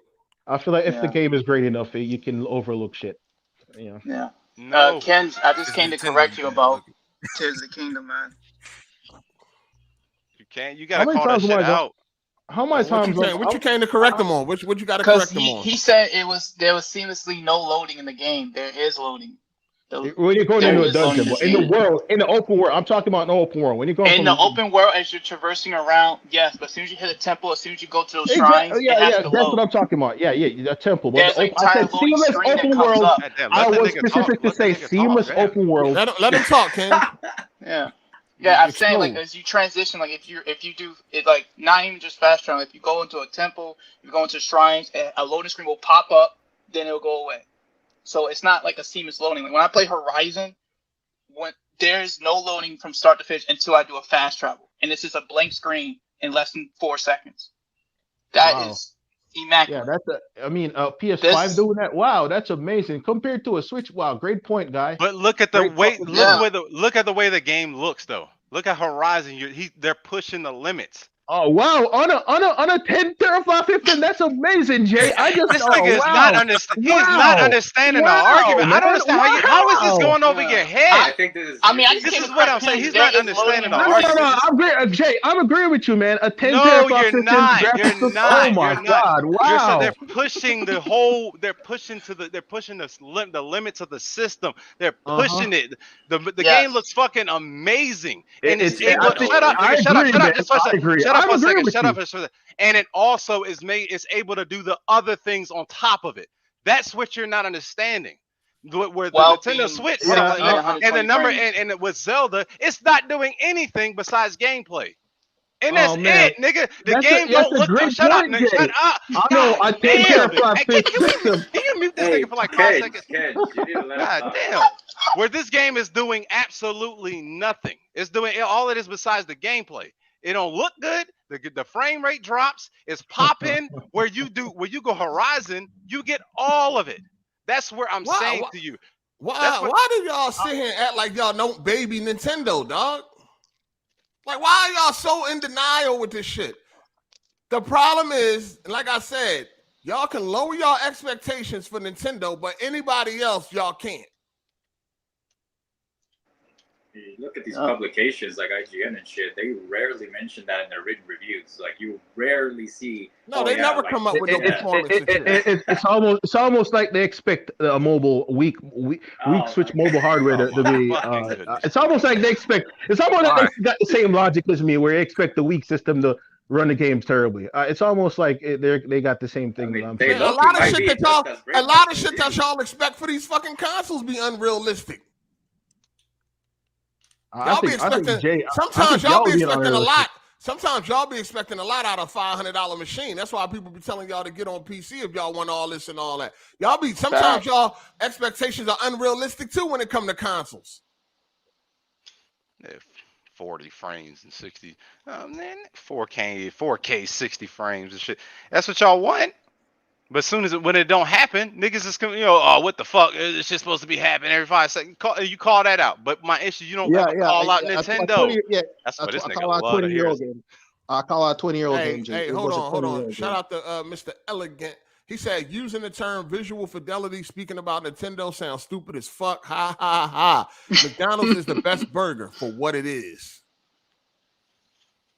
I feel like if the game is great enough, you can overlook shit. Yeah. No. Kenj, I just came to correct you about Tears of the Kingdom, man. You can't. You gotta call that shit out. How many times? What you came to correct them on? What you got to correct them on? He said there was seamlessly no loading in the game. There is loading. When you're going into a dungeon, in the world, in the open world, I'm talking about in the open world. When you're going in the open world, as you're traversing around, yes, but as soon as you hit a temple, as soon as you go to those shrines, it has to that's load. what I'm talking about. Yeah, a temple. But There's an I said entire seamless loading screen open that comes world. up. I was specific to say seamless open world. Let him talk, Ken. Yeah, I'm saying like as you transition, like if you do it, like not even just fast travel. If you go into a temple, you go into shrines, a loading screen will pop up, then it'll go away. So it's not like a seamless loading. Like when I play Horizon, there's no loading from start to finish until I do a fast travel, and this is a blank screen in less than 4 seconds. That is immaculate. Yeah, PS5 doing that. Wow, that's amazing compared to a Switch. Wow, great point, guy. But look at the way look at the way the game looks though. Look at Horizon. They're pushing the limits. Oh wow! On a 10 teraflop 15, that's amazing, Jay. I just this nigga is not understanding. He's not understanding the argument. I don't understand how is this going over your head? I think this is. This is what I'm saying. He's not understanding the argument. No, I'm great, Jay. I'm agreeing with you, man. A 10 No, teraflop you're 15 not. graphics. You're not. Oh my You're god! not. Wow. They're pushing the whole. They're pushing the limits of the system. They're pushing it. The game looks fucking amazing, and it's able. Shut up! Shut up for a second. Shut up. And it also is able to do the other things on top of it. That's what you're not understanding. Where the Nintendo Switch and the number and with Zelda, it's not doing anything besides gameplay. And that's it, nigga. The game don't look good. Shut up, nigga. Shut up. I know. I can't Can you mute this nigga for like 5 seconds? God damn. Where this game is doing absolutely nothing. It's doing all it is besides the gameplay. It don't look good. The frame rate drops. It's popping. Where you go Horizon, you get all of it. That's where I'm saying to you. Why do y'all sit here and act like y'all don't baby Nintendo, dog? Like, why are y'all so in denial with this shit? The problem is, like I said, y'all can lower y'all expectations for Nintendo, but anybody else, y'all can't. You look at these publications like IGN and shit, they rarely mention that in their written reviews. Like, you rarely see. No, they never come up with no performance. It's almost like they expect a mobile weak switch mobile hardware to be. It's almost like they expect. It's almost like they got the same logic as me, where they expect the weak system to run the games terribly. It's almost like they got the same thing. A lot of shit that y'all expect for these fucking consoles be unrealistic. Y'all be expecting. Sometimes y'all be expecting a lot. Sometimes y'all be expecting a lot out of $500 machine. That's why people be telling y'all to get on PC if y'all want all this and all that. Sometimes y'all expectations are unrealistic too when it come to consoles. 40 frames and 60, man, 4K 60 frames and shit. That's what y'all want. But as soon as when it don't happen, niggas is coming, oh, what the fuck? It's just supposed to be happening every 5 seconds. You call that out. But my issue, you don't ever call out Nintendo. That's what this nigga love to hear. I call out 20-year-old games. Hey, hold on. Shout out to Mr. Elegant. He said, using the term visual fidelity, speaking about Nintendo sounds stupid as fuck. Ha, ha, ha. McDonald's is the best burger for what it is.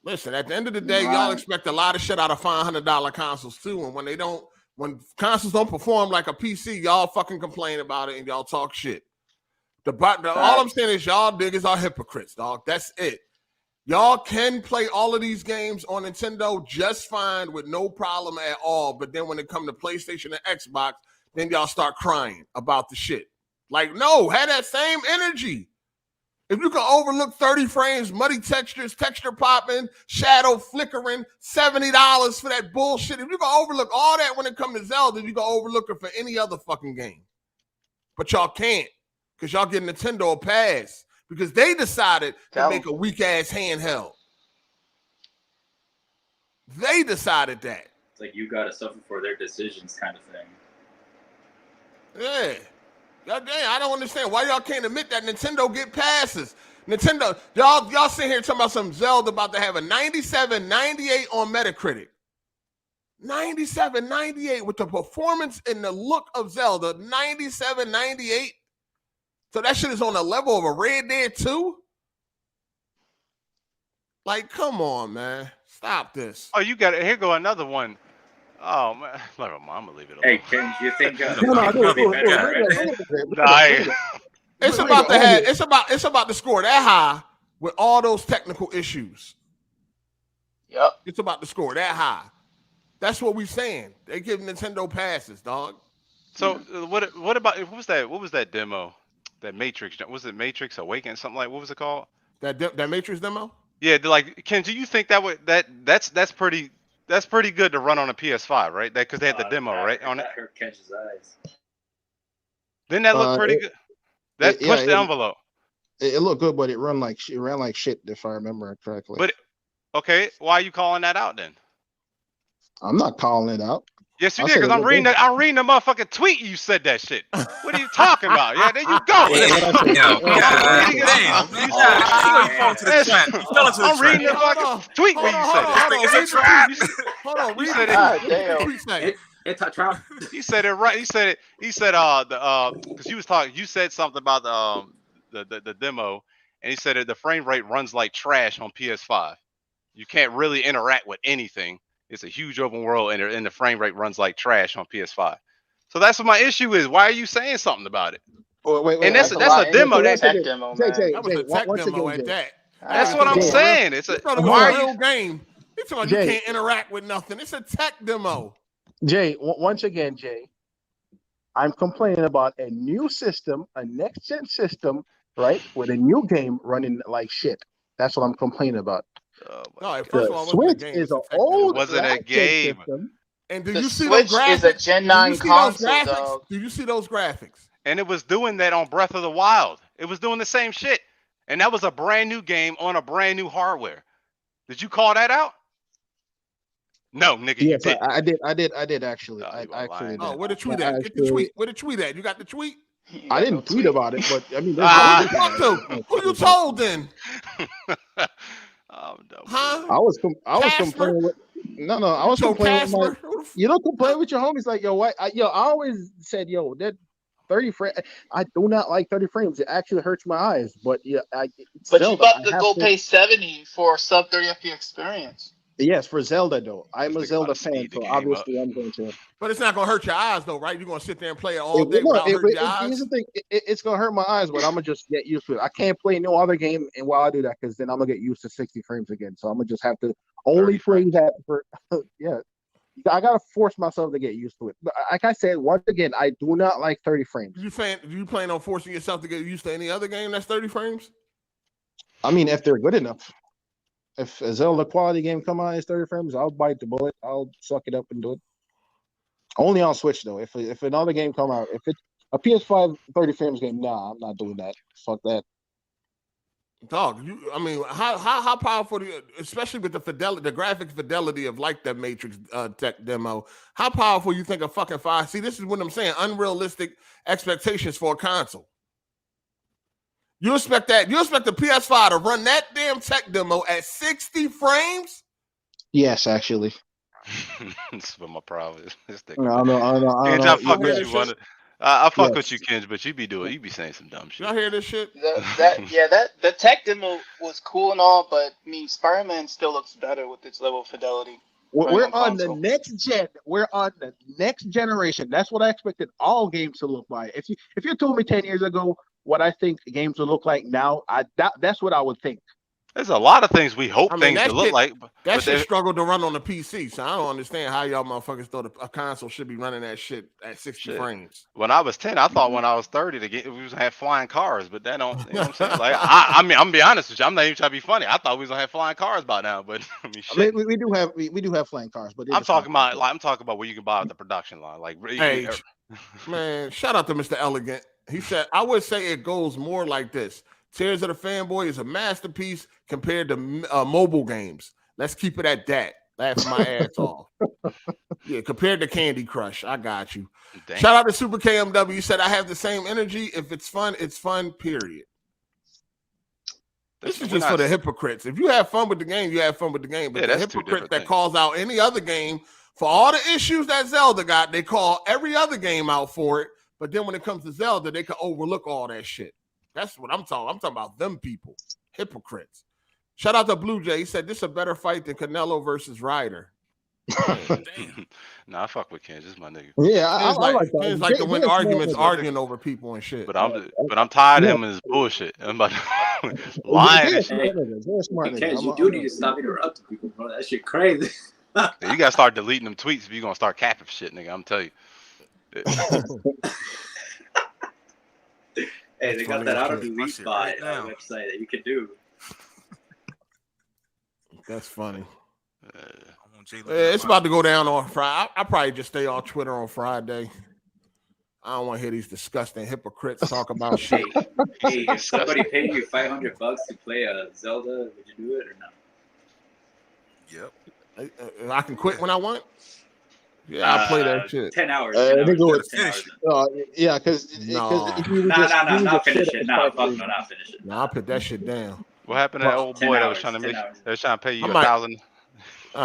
Listen, at the end of the day, y'all expect a lot of shit out of $500 consoles too. And when consoles don't perform like a PC, y'all fucking complain about it and y'all talk shit. All I'm saying is y'all niggas are hypocrites, dog. That's it. Y'all can play all of these games on Nintendo just fine with no problem at all. But then when it comes to PlayStation and Xbox, then y'all start crying about the shit. Like, no, have that same energy. If you can overlook 30 frames, muddy textures, texture popping, shadow flickering, $70 for that bullshit. If you can overlook all that when it comes to Zelda, you can overlook it for any other fucking game. But y'all can't, because y'all get Nintendo a pass. Because they decided to make a weak-ass handheld. They decided that. It's like you gotta suffer for their decisions kind of thing. Yeah. God damn, I don't understand why y'all can't admit that Nintendo get passes. Nintendo, y'all sitting here talking about some Zelda about to have a 97, 98 on Metacritic. 97, 98 with the performance and the look of Zelda, 97, 98. So that shit is on the level of a Red Dead 2? Like, come on, man. Stop this. Oh, you got it. Here go another one. Oh, man. I'm going to leave it alone. Hey, Ken, do you think it's about to score that high with all those technical issues. Yep. It's about to score that high. That's what we saying. They give Nintendo passes, dog. So what about what was that demo? That Matrix, was it Matrix Awaken, something like, what was it called? That Matrix demo? Yeah, like, Ken, do you think that's pretty good to run on a PS5, right? That because they had the demo, right? On it. That hurt Kenj's eyes. Didn't that look pretty good? That pushed the envelope. It looked good, but it ran like shit, if I remember correctly. But okay, why are you calling that out then? I'm not calling it out. Yes, you did, because I'm reading the motherfucking tweet. You said that shit. What are you talking about? Yeah, there you go. I'm reading the fucking tweet where you said it. Hold on, read it. It's a trap. He said it right. He said because you was talking. You said something about the demo, and he said that the frame rate runs like trash on PS5. You can't really interact with anything. It's a huge open world, and the frame rate runs like trash on PS5. So that's what my issue is. Why are you saying something about it? Wait, and that's a demo. That was a tech demo at that. That's what I'm saying. It's a real game. It's like you can't interact with nothing. It's a tech demo. Jay, once again, I'm complaining about a new system, a next-gen system, right, with a new game running like shit. That's what I'm complaining about. No, first of all, Switch is an old. It wasn't a game. System. And do you see those graphics? Is a Gen 9 console, dog. Do you see those graphics? And it was doing that on Breath of the Wild. It was doing the same shit. And that was a brand new game on a brand new hardware. Did you call that out? No, nigga. Yes, I did actually. I actually did. Oh, where the tweet at? Get the tweet. Where the tweet at? You got the tweet? I didn't tweet about it, but I mean, who you told then? Huh? I was complaining with. No, I was complaining with you don't complain with your homies like, yo, what? I always said, yo, that 30 frames. I do not like 30 frames. It actually hurts my eyes. But yeah, But Zelda, you about I to have go to. pay 70 for a sub 30 FPS experience. Yes, for Zelda though. I'm a This nigga Zelda about to fan, speed the so game up. obviously I'm going to. But it's not gonna hurt your eyes though, right? You're gonna sit there and play it all It day will. without hurting your Here's eyes. the thing. It's gonna hurt my eyes, but I'm gonna just get used to it. I can't play no other game, and while I do that, because then I'm gonna get used to 60 frames again. So I'm gonna just have to only play that for. Yeah, I gotta force myself to get used to it. But like I said, once again, I do not like 30 frames. Do you plan on forcing yourself to get used to any other game that's 30 frames? I mean, if they're good enough. If a Zelda quality game come out is 30 frames, I'll bite the bullet. I'll suck it up and do it. Only on Switch though. If another game come out, if it's a PS5 30 frames game, nah, I'm not doing that. Fuck that. Dog, I mean, how powerful, especially with the fidelity, the graphics fidelity of like that Matrix tech demo, how powerful you think a fucking 5? See, this is what I'm saying, unrealistic expectations for a console. You expect the PS5 to run that damn tech demo at 60 frames? Yes, actually. This is what my problem is. I know. Kenj, I fuck with you. I fuck Yes. with you, Kenj, but you be saying some dumb shit. Y'all hear this shit? The tech demo was cool and all, but I mean, Spider-Man still looks better with its level of fidelity. We're on the next gen. We're on the next generation. That's what I expected all games to look like. If you told me 10 years ago what I think games would look like now, that's what I would think. There's a lot of things we hope things that to look shit- like. That shit struggled to run on the PC, so I don't understand how y'all motherfuckers thought a console should be running that shit at 60 frames. When I was 10, I thought when I was 30 we was gonna have flying cars, but that don't. You know what I'm saying? Like I mean, I'm gonna be honest with you. I'm not even trying to be funny. I thought we was gonna have flying cars by now, but I mean, shit. We do have flying cars, but I'm talking about where you can buy the production line, like. Hey, man, shout out to Mr. Elegant. He said, I would say it goes more like this. Tears of the Fanboy is a masterpiece compared to mobile games. Let's keep it at that. Laugh my ass off. Yeah, compared to Candy Crush. I got you. Dang. Shout out to Super KMW. You said I have the same energy. If it's fun, period. This is just for the hypocrites. If you have fun with the game, you have fun with the game. But Yeah, the that's two hypocrite different that things. calls out any other game for all the issues that Zelda got, they call every other game out for it. But then when it comes to Zelda, they can overlook all that shit. That's what I'm talking. I'm talking about them people, hypocrites. Shout out to Blue Jay. He said this is a better fight than Canelo versus Ryder. Nah, I fuck with Kenj. This is my nigga. Yeah, I like that. Kids like to win They're arguments, smart niggas. arguing over people and shit. But I'm tired of him and his bullshit. I'm about to lying and shit. They're smart niggas. Kenj, you do need to stop interrupting people, bro. That shit crazy. Yeah, you gotta start deleting them tweets if you're gonna start capping shit, nigga. I'm telling you. Hey, they got funny that as auto shit. delete bot website that you can do. That's funny. It's about to go down on Friday. I probably just stay on Twitter on Friday. I don't want to hear these disgusting hypocrites talk about shit. Hey, if somebody paid you $500 to play a Zelda, would you do it or not? Yep. I can quit when I want. Yeah, I play that shit. 10 hours. Yeah, because Not finish it. Fuck no, not finish it. Nah, I'll put that shit down. What happened to that old 10 boy that hours, was trying to 10 make? hours. They was trying to pay you I might- 1,000.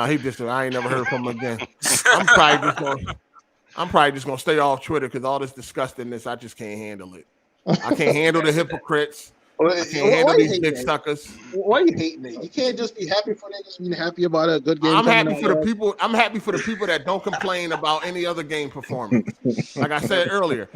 He just. I ain't never heard from him again. I'm probably just gonna stay off Twitter because all this disgustingness, I just can't handle it. I can't handle the hypocrites. I can't handle these dick suckers. Why are you hating it? You can't just be happy for niggas being happy about a good game. I'm happy coming for the out. people. I'm happy for the people that don't complain about any other game performance. Like I said earlier,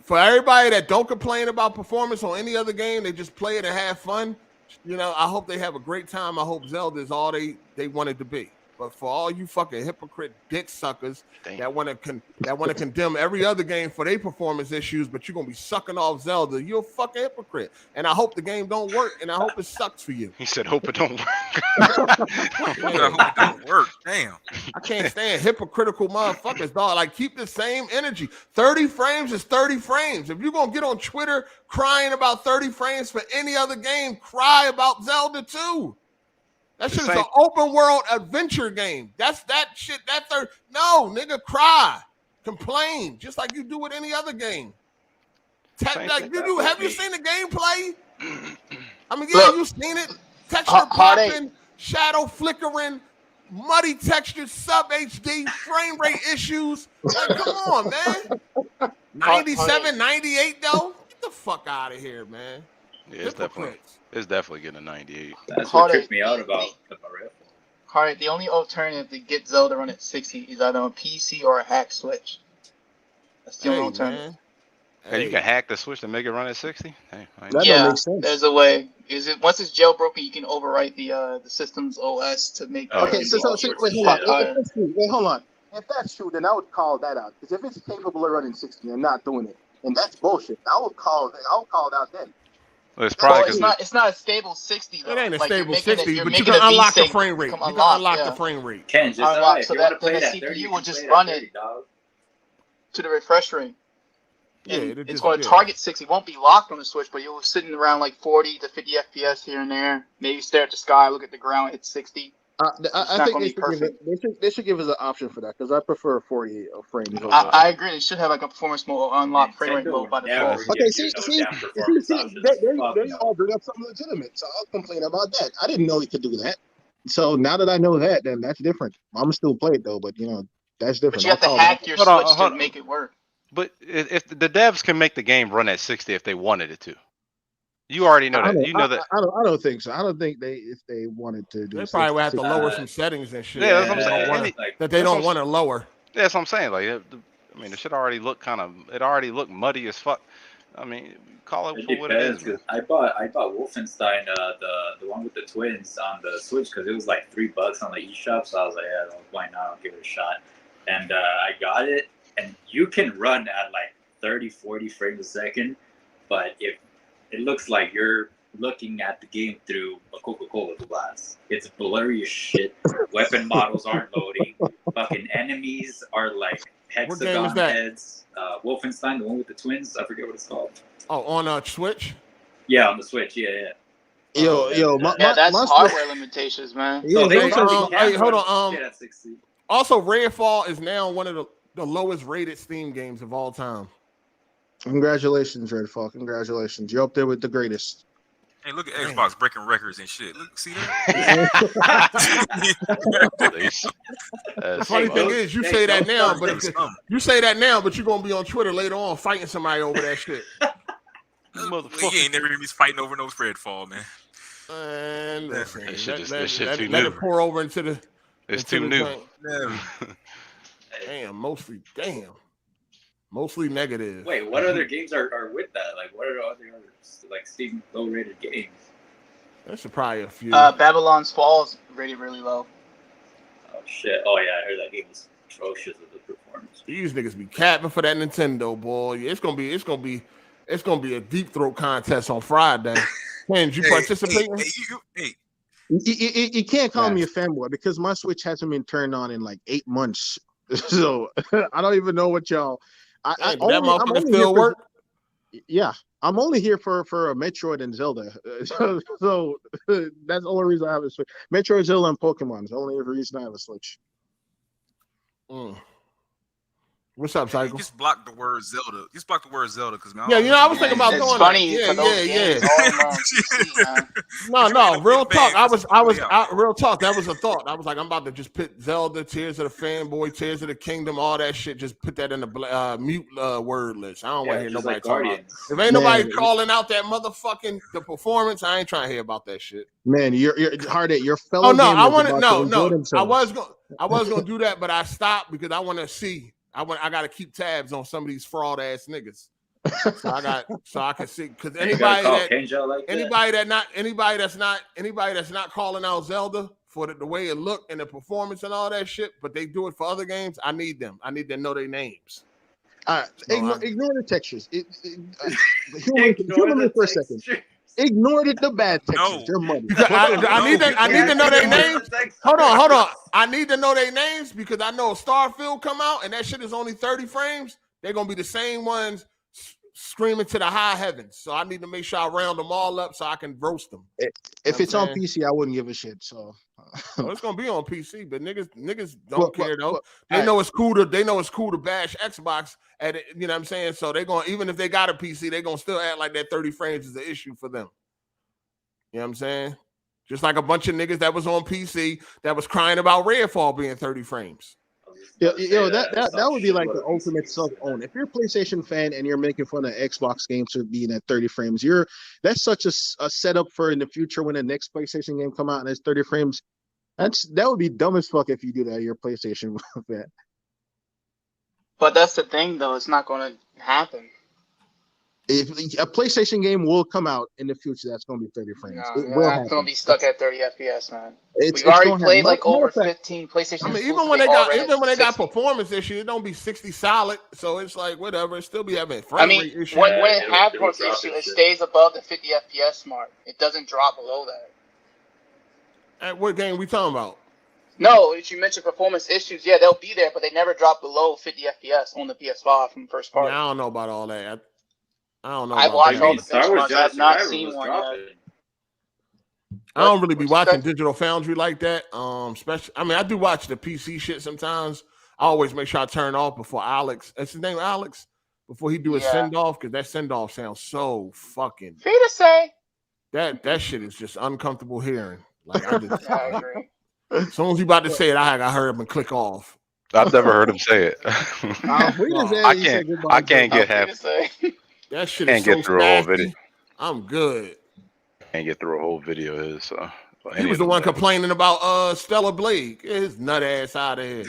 for everybody that don't complain about performance on any other game, they just play it and have fun. You know, I hope they have a great time. I hope Zelda is all they want it to be. But for all you fucking hypocrite dick suckers that want to condemn every other game for their performance issues, but you're gonna be sucking off Zelda, you're a fucking hypocrite. And I hope the game don't work, and I hope it sucks for you. He said, "Hope it don't work." I hope it don't work. Damn. I can't stand hypocritical motherfuckers, dog. Like, keep the same energy. 30 frames is 30 frames. If you're gonna get on Twitter crying about 30 frames for any other game, cry about Zelda too. That shit is an open world adventure game. That's that shit. No, nigga, cry, complain, just like you do with any other game. Have you seen the gameplay? I mean, yeah, you've seen it. Texture popping, shadow flickering, muddy textures, sub HD, frame rate issues. Like, come on, man. 97, 98 though. Get the fuck out of here, man. Yeah, it's definitely getting a 98. That's what tripped me out about Redfall. Hard, the only alternative to get Zelda run at 60 is either on PC or a hack Switch. That's the only alternative. Hey, you can hack the Switch to make it run at 60? Hey, there's a way. Once it's jailbroken, you can overwrite the system's OS to make. Okay, so wait, hold on. If that's true, then I would call that out. Because if it's capable of running 60 and not doing it, and that's bullshit, I would call it out then. Well, it's probably it's not a stable 60 though. It ain't a like stable you're 60, it, but you can unlock the frame rate. You can unlock the frame rate. Kenj, just unlock, so if you that want to play the that CPU 30, will just run it to the refresh rate. Yeah, it's going to target 60. It won't be locked on the Switch, but you'll sitting around like 40 to 50 FPS here and there. Maybe stare at the sky, look at the ground, hit 60. I think they should give us an option for that because I prefer 40 frames. I agree. They should have like a performance mode, unlock frame rate mode by default. Okay, see, they all bring up something legitimate, so I'll complain about that. I didn't know he could do that. So now that I know that, then that's different. I'm gonna still play it though, but that's different. But you have to hack your Switch to make it work. But if the devs can make the game run at 60 if they wanted it to. You already know that. You know that. I don't think so. I don't think if they wanted to do. They probably would have to lower some settings and shit. Yeah, that's what I'm saying. That they don't want to lower. Yeah, that's what I'm saying. Like, I mean, the shit already looked it already looked muddy as fuck. I mean, call it for what it is. I bought Wolfenstein, the one with the twins on the Switch because it was like $3 on the eShop. So I was like, yeah, why not? I'll give it a shot. And I got it, and you can run at like 30, 40 frames a second, but if it looks like you're looking at the game through a Coca-Cola glass. It's blurry as shit. Weapon models aren't loading. Fucking enemies are like hexagon heads. Wolfenstein, the one with the twins. I forget what it's called. Oh, on Switch? Yeah, on the Switch. Yeah. That's hardware limitations, man. So hey, hold on. Also, Redfall is now one of the lowest rated Steam games of all time. Congratulations, Redfall. Congratulations. You're up there with the greatest. Hey, look at Xbox breaking records and shit. Look, see that? The funny thing is, you say that now, but you're gonna be on Twitter later on fighting somebody over that shit. Motherfucker, you ain't never heard me fighting over no Redfall, man. And listen, let it pour over into the. It's too new. Mostly negative. Wait, what other games are with that? Like, what are other like Steam low-rated games? There's probably a few. Babylon's Fall is rated really low. Oh shit! Oh yeah, I heard that game was atrocious with the performance. These niggas be capping for that Nintendo, boy. It's gonna be a deep throat contest on Friday. Kenj, you participating? You can't call me a fanboy because my Switch hasn't been turned on in like 8 months. So I don't even know what y'all. That motherfucker still work? Yeah, I'm only here for a Metroid and Zelda. So that's the only reason I have a Switch. Metroid, Zelda, and Pokemon is the only reason I have a Switch. What's up, Cycle? Just block the word Zelda. Just block the word Zelda, because man. Yeah, I was thinking about doing funny that. No. Real talk. Real talk. That was a thought. I was like, I'm about to just put Zelda, Tears of the Fanboy, Tears of the Kingdom, all that shit. Just put that in the mute word list. I don't want to hear nobody talking about it. If ain't nobody calling out that motherfucking the performance, I ain't trying to hear about that shit. Man, you're Hard8. Your fellow. Oh no, I was gonna do that, but I stopped because I want to see. I got to keep tabs on some of these fraud ass niggas. So I can see because anybody that's not calling out Zelda for the way it looked and the performance and all that shit, but they do it for other games. I need them. I need to know their names. Ignore the textures. Humor me for a second. Ignore the bad textures. They're money. I need to know their names. Hold on. I need to know their names because I know Starfield come out and that shit is only 30 frames. They're gonna be the same ones screaming to the high heavens. So I need to make sure I round them all up so I can roast them. If it's on PC, I wouldn't give a shit. So it's gonna be on PC, but niggas don't care though. They know it's cool to bash Xbox at it, you know what I'm saying? So they're gonna, even if they got a PC, they're gonna still act like that 30 frames is an issue for them. You know what I'm saying? Just like a bunch of niggas that was on PC that was crying about Redfall being 30 frames. Yeah, that would be like the ultimate self-own. If you're a PlayStation fan and you're making fun of Xbox games for being at 30 frames, that's such a setup for in the future when the next PlayStation game come out and it's 30 frames. That would be dumb as fuck if you do that. You're a PlayStation fan. But that's the thing, though. It's not going to happen. If a PlayStation game will come out in the future, that's going to be 30 frames. No, It will you're happen. not going to be stuck at 30 FPS, man. It's We've already gonna played happen. like over 15 PlayStation. I mean, even when they got performance issues, it don't be 60 solid. So it's like whatever. It still be having frame rate issues. when it has performance issue, it stays above the 50 FPS mark. It doesn't drop below that. At what game we talking about? No, if you mentioned performance issues, yeah, they'll be there, but they never drop below 50 FPS on the PS5 from the first part. Yeah, I don't know about all that. I don't know. I've watched all the benchmarks. I've not seen one yet. I don't really be watching Digital Foundry like that. Especially, I mean, I do watch the PC shit sometimes. I always make sure I turn off before Alex. That's his name, Alex. Before he do his send off, because that send off sounds so fucking. Free to say. That shit is just uncomfortable hearing. Like I just. I agree. As soon as he about to say it, I heard him and click off. I've never heard him say it. I can't get half. That shit Can't is so get through a whole video. I'm good. Can't get through a whole video of his. So He was the one complaining about Stellar Blade. Get his nut ass out of here.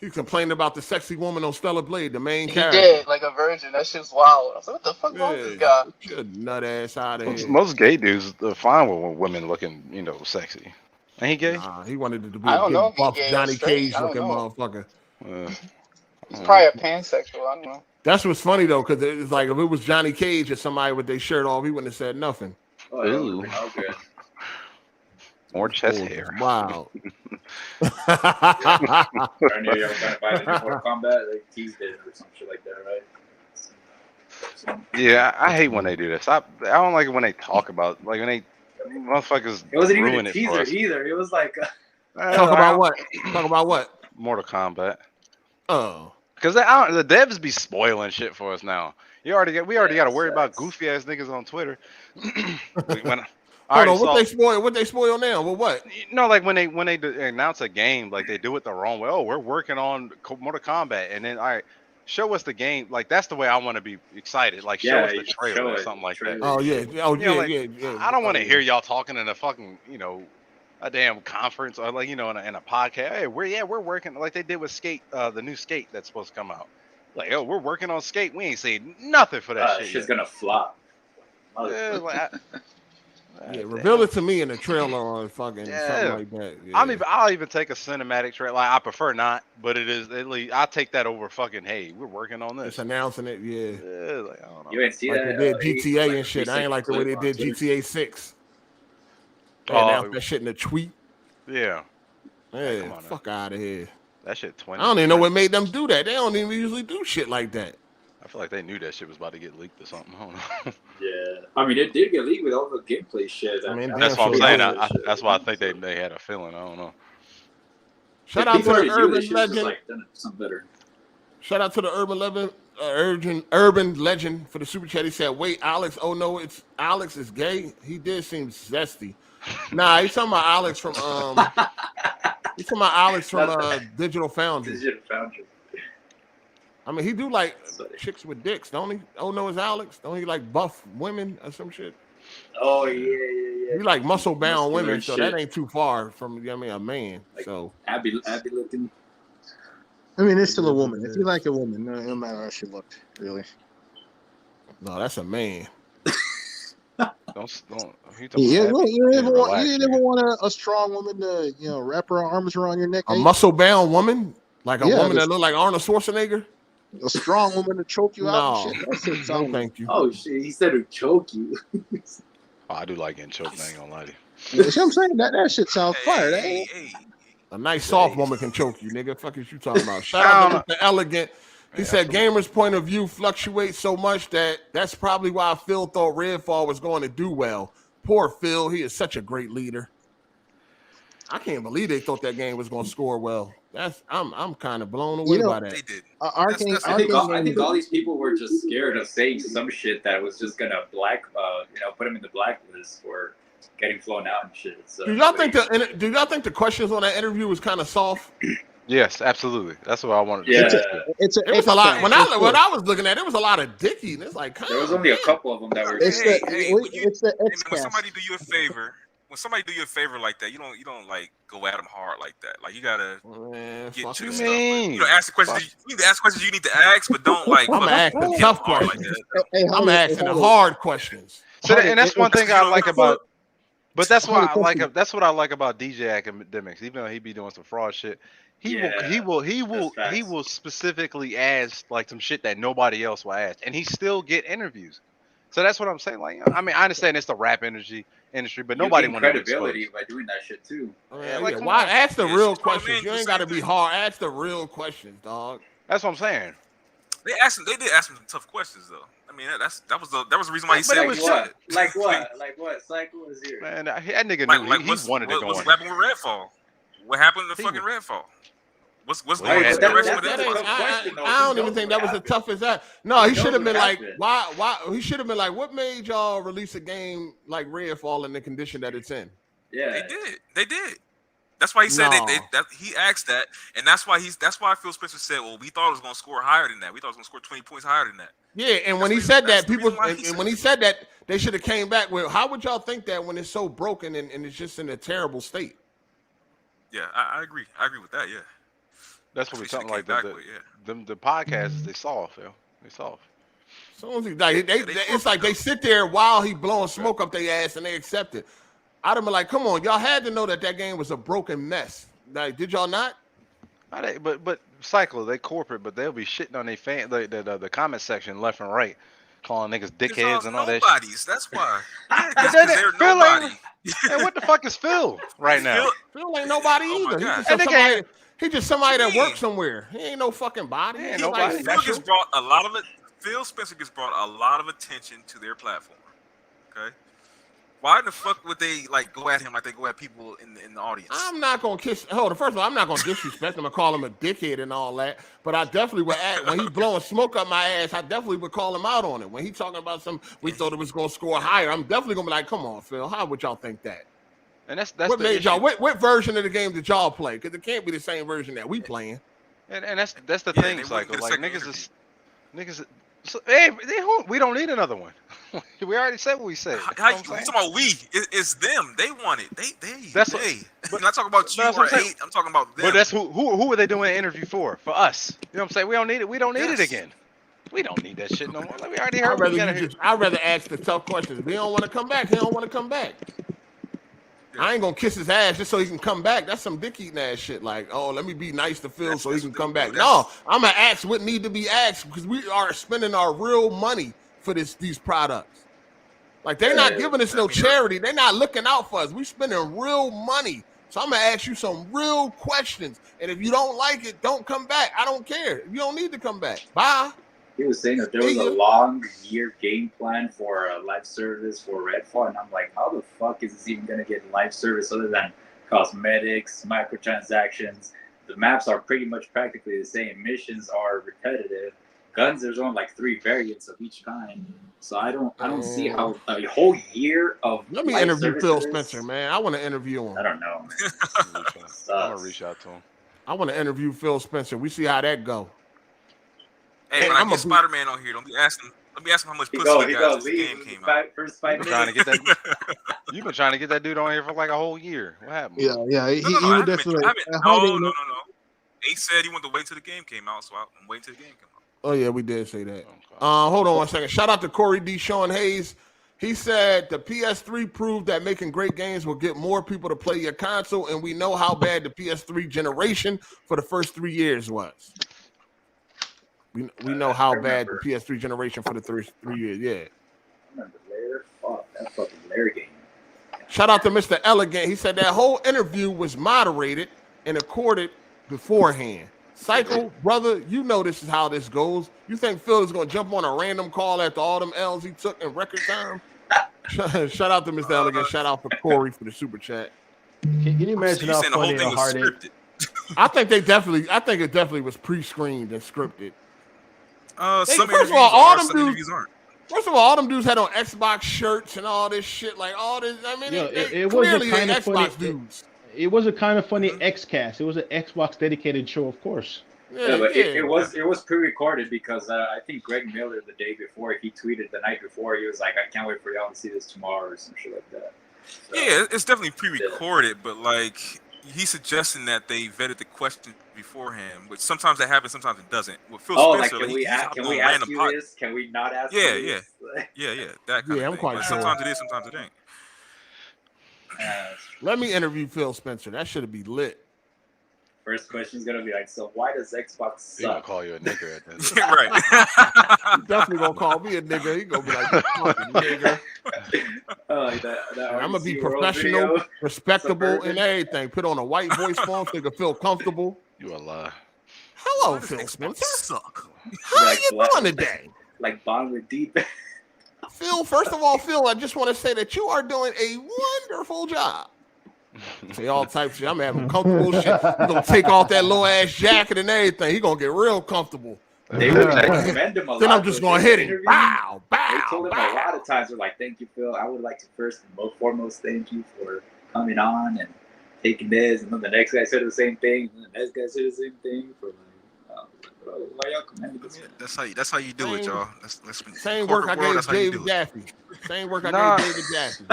He complaining about the sexy woman on Stellar Blade, the main character. He did, like a virgin. That shit's wild. I was like, what the fuck wrong with this guy? Get your nut ass out of here. Most gay dudes are fine with women looking, sexy. Ain't he gay? Nah, he wanted it to be I don't know a big buff if he gay or Johnny straight. Cage I don't looking know. motherfucker. He's probably a pansexual. I don't know. That's what's funny though, because it's like if it was Johnny Cage or somebody with their shirt off, he wouldn't have said nothing. Ooh. More chest hair. Wow. I knew you were going to buy the new Mortal Kombat. They teased it or some shit like that, right? Yeah, I hate when they do this. I don't like it when they talk about when they motherfuckers It wasn't even ruin a it for teaser us. either. It was like Talk about what? Talk about what? Mortal Kombat. Oh. Because the devs be spoiling shit for us now. We already got to worry about goofy ass niggas on Twitter. Hold on, what they spoil now? Well, what? Like when they announce a game, like they do it the wrong way. Oh, we're working on Mortal Kombat, and then all right, show us the game. Like that's the way I want to be excited. Like show us the trailer or something like that. Oh yeah, yeah. I don't want to hear y'all talking in a fucking a damn conference or in a podcast. Hey, we're working like they did with Skate, the new Skate that's supposed to come out. Like, oh, we're working on Skate. We ain't saying nothing for that shit. Shit's gonna flop. Yeah, reveal it to me in a trailer or fucking something like that. Yeah. I'll even take a cinematic trailer. Like, I prefer not, but it is at least I'll take that over fucking. Hey, we're working on this. Just announcing it, yeah. Like, I don't know. You ain't see like that? They did GTA and shit. I ain't like the way they did GTA 6. They announced that shit in a tweet. Yeah. Yeah, fuck out of here. That shit 20. I don't even know what made them do that. They don't even usually do shit like that. I feel like they knew that shit was about to get leaked or something. I don't know. Yeah, I mean it did get leaked with all the gameplay shit. That's what I'm saying. That's why I think they had a feeling. I don't know. Shout out to the urban legend. Like, something better. Shout out to the urban legend for the super chat. He said, "Wait, Alex. Oh no, it's Alex is gay. He did seem zesty. Nah, he's talking about Alex from he's talking about Alex from Digital Foundry. Digital Foundry. I mean, he do like chicks with dicks, don't he? Oh no, it's Alex. Don't he like buff women or some shit? Oh yeah. He like muscle bound women, so shit. that ain't too far from a man. Like, so Abby looking. I mean, it's still a woman. If you like a woman, no matter how she looked, really. No, that's a man. You ever want a strong woman to wrap her arms around your neck? A muscle bound woman, like a woman that look like Arnold Schwarzenegger. A strong woman to choke you out. No, and shit. That's it, thank you. Oh shit, he said to choke you. I do like getting choked. I ain't gonna lie to you. You see what I'm saying? That shit sounds fire. A nice soft woman can choke you, nigga. Fuck is you talking about? Shout out to Mr. Elegant. He said gamers' point of view fluctuates so much that's probably why Phil thought Redfall was going to do well. Poor Phil. He is such a great leader. I can't believe they thought that game was going to score well. I'm kind of blown away by that. They did. I think all these people were just scared of saying some shit that was just gonna put them in the blacklist for getting flown out and shit. So Do y'all think the questions on that interview was kind of soft? Yes, absolutely. That's what I wanted to Yeah. say. It was a lot. When I was looking at it, was a lot of dicky, and it's like, There was only a couple of them that were. When somebody do you a favor, like that, you don't like go at them hard like that. Like you gotta get to the stuff. But, you know, ask the questions. You need to ask questions you need to ask, but don't like. I'm gonna ask the tough questions. I'm asking the hard questions. So and that's one thing I like about. But that's what I like. That's what I like about DJ Academics. Even though he be doing some fraud shit, he will specifically ask like some shit that nobody else will ask, and he still get interviews. So that's what I'm saying. Like, I mean, I understand it's the rap industry, but nobody wants credibility by doing that shit too. Why ask the real questions? You ain't got to be hard. Ask the real questions, dog. That's what I'm saying. They did ask him some tough questions though. I mean, that was the reason why he said what? Like what? Cycle is here. Man, that nigga knew he wanted to go what's on. happening with Redfall? What happened in the fucking Redfall? What's the direction with that? I don't even think that was the toughest. No, he should have been like, why? He should have been like, what made y'all release a game like Redfall in the condition that it's in? Yeah, they did. That's why he said that he asked that, and that's why Phil Spencer said, "Well, we thought it was going to score higher than that. We thought it was going to score 20 points higher than that." Yeah, and when he said that, when he said that, they should have came back with, "How would y'all think that when it's so broken and it's just in a terrible state?" Yeah, I agree. I agree with that. Yeah, that's what we're talking like. The podcasts they saw, Phil. They saw. So it's like they sit there while he blowing smoke up their ass and they accept it. I'd have been like, come on, y'all had to know that game was a broken mess. Like, did y'all not? But Cycler, they corporate, but they'll be shitting on their fan, the comment section left and right, calling niggas dickheads and all that shit. That's why. Phil nobody. And what the fuck is Phil right now? Phil ain't nobody either. He's just somebody that works somewhere. He ain't no fucking body. Phil Spencer gets brought a lot of attention to their platform. Okay. Why the fuck would they like go at him like they go at people in the audience? I'm not gonna first of all, I'm not gonna disrespect him and call him a dickhead and all that. But I definitely would when he blowing smoke up my ass, I definitely would call him out on it. When he talking about we thought it was gonna score higher, I'm definitely gonna be like, come on, Phil, how would y'all think that? And that's what made y'all. What version of the game did y'all play? Because it can't be the same version that we playing. And that's the thing, Cycle. Like niggas. So, hey, we don't need another one. We already said what we said. You talking about we? It's them. They want it. They. I'm not talking about you or hate. I'm talking about them. But that's who are they doing an interview for? For us. You know what I'm saying? We don't need it. We don't need it again. We don't need that shit no more. Like, we already heard. I'd rather ask the tough questions. If he don't want to come back, he don't want to come back. I ain't gonna kiss his ass just so he can come back. That's some dick eating ass shit. Like, oh, let me be nice to Phil so he can come back. No, I'm gonna ask what need to be asked because we are spending our real money for these products. Like, they're not giving us no charity. They're not looking out for us. We spending real money. So I'm gonna ask you some real questions. And if you don't like it, don't come back. I don't care. You don't need to come back. Bye. He was saying that there was a long year game plan for a live service for Redfall, and I'm like, how the fuck is this even gonna get live service other than cosmetics, microtransactions? The maps are pretty much practically the same. Missions are repetitive. Guns, there's only like 3 variants of each kind. So I don't see how a whole year of. Let me interview Phil Spencer, man. I want to interview him. I don't know, man. I'm gonna reach out to him. I want to interview Phil Spencer. We see how that go. Hey, when I get Spider-Man on here, don't be asking. Let me ask him how much pussy he got since the game came out. First 5 minutes. Trying to get that. You've been trying to get that dude on here for like a whole year. What happened? Yeah. He would definitely. No. Ace said he wanted to wait till the game came out, so I'm waiting till the game came out. Oh yeah, we did say that. Hold on one second. Shout out to Corey D. Sean Hayes. He said the PS3 proved that making great games will get more people to play your console, and we know how bad the PS3 generation for the first 3 years was. We know how bad the PS3 generation for the 3 years. Yeah. I remember BelAir. Fuck that fucking BelAir game. Shout out to Mr. Elegant. He said that whole interview was moderated and recorded beforehand. Cycle, brother, you know this is how this goes. You think Phil is going to jump on a random call after all them L's he took in record time? Shout out to Mr. Elegant. Shout out to Corey for the super chat. Can you imagine how funny a Hard8? I think it definitely was pre-screened and scripted. First of all, all them dudes had on Xbox shirts and all this shit, like all this. I mean, it was clearly kind of Xbox funny. dudes. It was a kind of funny Xcast. It was an Xbox dedicated show, of course. Yeah, but it was pre-recorded because I think Greg Miller the day before he tweeted the night before he was like, I can't wait for y'all to see this tomorrow or some shit like that. So, yeah, it's definitely pre-recorded, but like he's suggesting that they vetted the question beforehand, which sometimes that happens, sometimes it doesn't. With Phil Spencer, like, can we ask you this? Can we not ask you this? Yeah, that kind of I'm thing. quite But sure. sometimes it is, sometimes it ain't. Let me interview Phil Spencer. That should be lit. First question is gonna be like, so why does Xbox suck? He gonna call you a nigger at this. Right. He definitely gonna call me a nigga. He gonna be like, you fucking nigga. I'm gonna be professional, respectable, and everything. Put on a white voice form so they can feel comfortable. You a lie. Hello, Phil Spencer. Suck. How are you doing today? Like Bond with Deep. Phil, first of all, Phil, I just want to say that you are doing a wonderful job. Say all types of shit. I'm having comfortable shit. He's gonna take off that little ass jacket and everything. He's gonna get real comfortable. They would recommend him a lot. Then I'm just gonna hit him. Bow, They bow, told him a lot of times, they're like, thank you, Phil. I would like to first and foremost thank you for coming on and taking this. And then the next guy said the same thing. And the next guy said the same thing. For why y'all commending this? That's how you do it, y'all. Same work I gave David Jaffe. Same work I gave David Jaffe.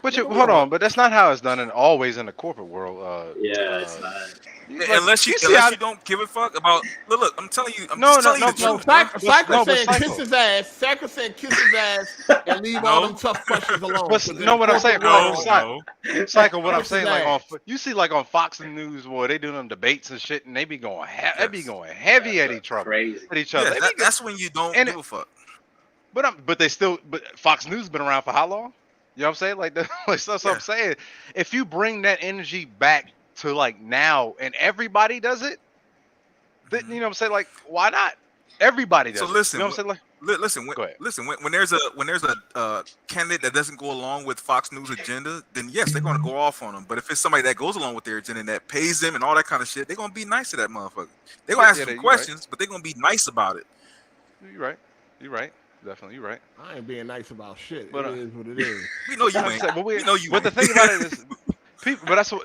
But hold on, but that's not how it's done always in the corporate world. It's not. Unless you don't give a fuck about. Look, I'm telling you. No. Psycho saying kiss his ass. Psycho saying kiss his ass and leave all them tough questions alone. What I'm saying, bro. Psycho. What I'm Kiss saying, his like ass. you see, like on Fox and News, boy, they do them debates and shit, and they be going heavy at each other. Yeah, that's when you don't give a fuck. But Fox News been around for how long? You know what I'm saying? Like that's what I'm saying. If you bring that energy back to like now and everybody does it, then you know what I'm saying? Like, why not? Everybody does So listen, it. You know what I'm saying? Like, listen. When there's a candidate that doesn't go along with Fox News agenda, then yes, they're gonna go off on them. But if it's somebody that goes along with their agenda and that pays them and all that kind of shit, they're gonna be nice to that motherfucker. They're gonna ask some questions, but they're gonna be nice about it. You're right. Definitely, you're right. I ain't being nice about shit. But, it is what it is. We know you ain't. But the thing about it is, people. But that's what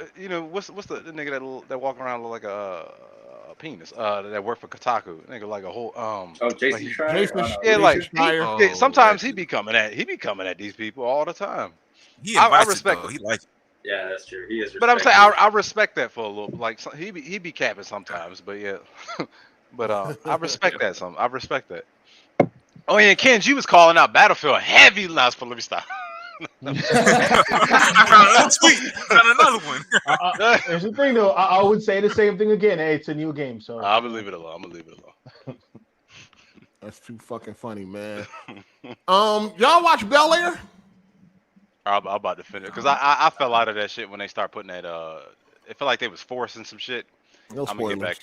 What's the nigga that walk around look like a penis? That work for Kotaku. Nigga like a whole Jason Schreier. Sometimes he be coming at these people all the time. I respect. He likes it. Yeah, that's true. He is. But I'm saying I respect that for a little. Like he be capping sometimes, but yeah. But I respect that. I respect that. Oh yeah, Kenj, you was calling out Battlefield heavy last. Let me stop. I got another one. Here's the thing, though. I would say the same thing again. Hey, it's a new game, so I'm gonna leave it alone. That's too fucking funny, man. Y'all watch BelAir? I'm about to finish because I fell out of that shit when they start putting that. It felt like they was forcing some shit. No I'm gonna get spoilers. back.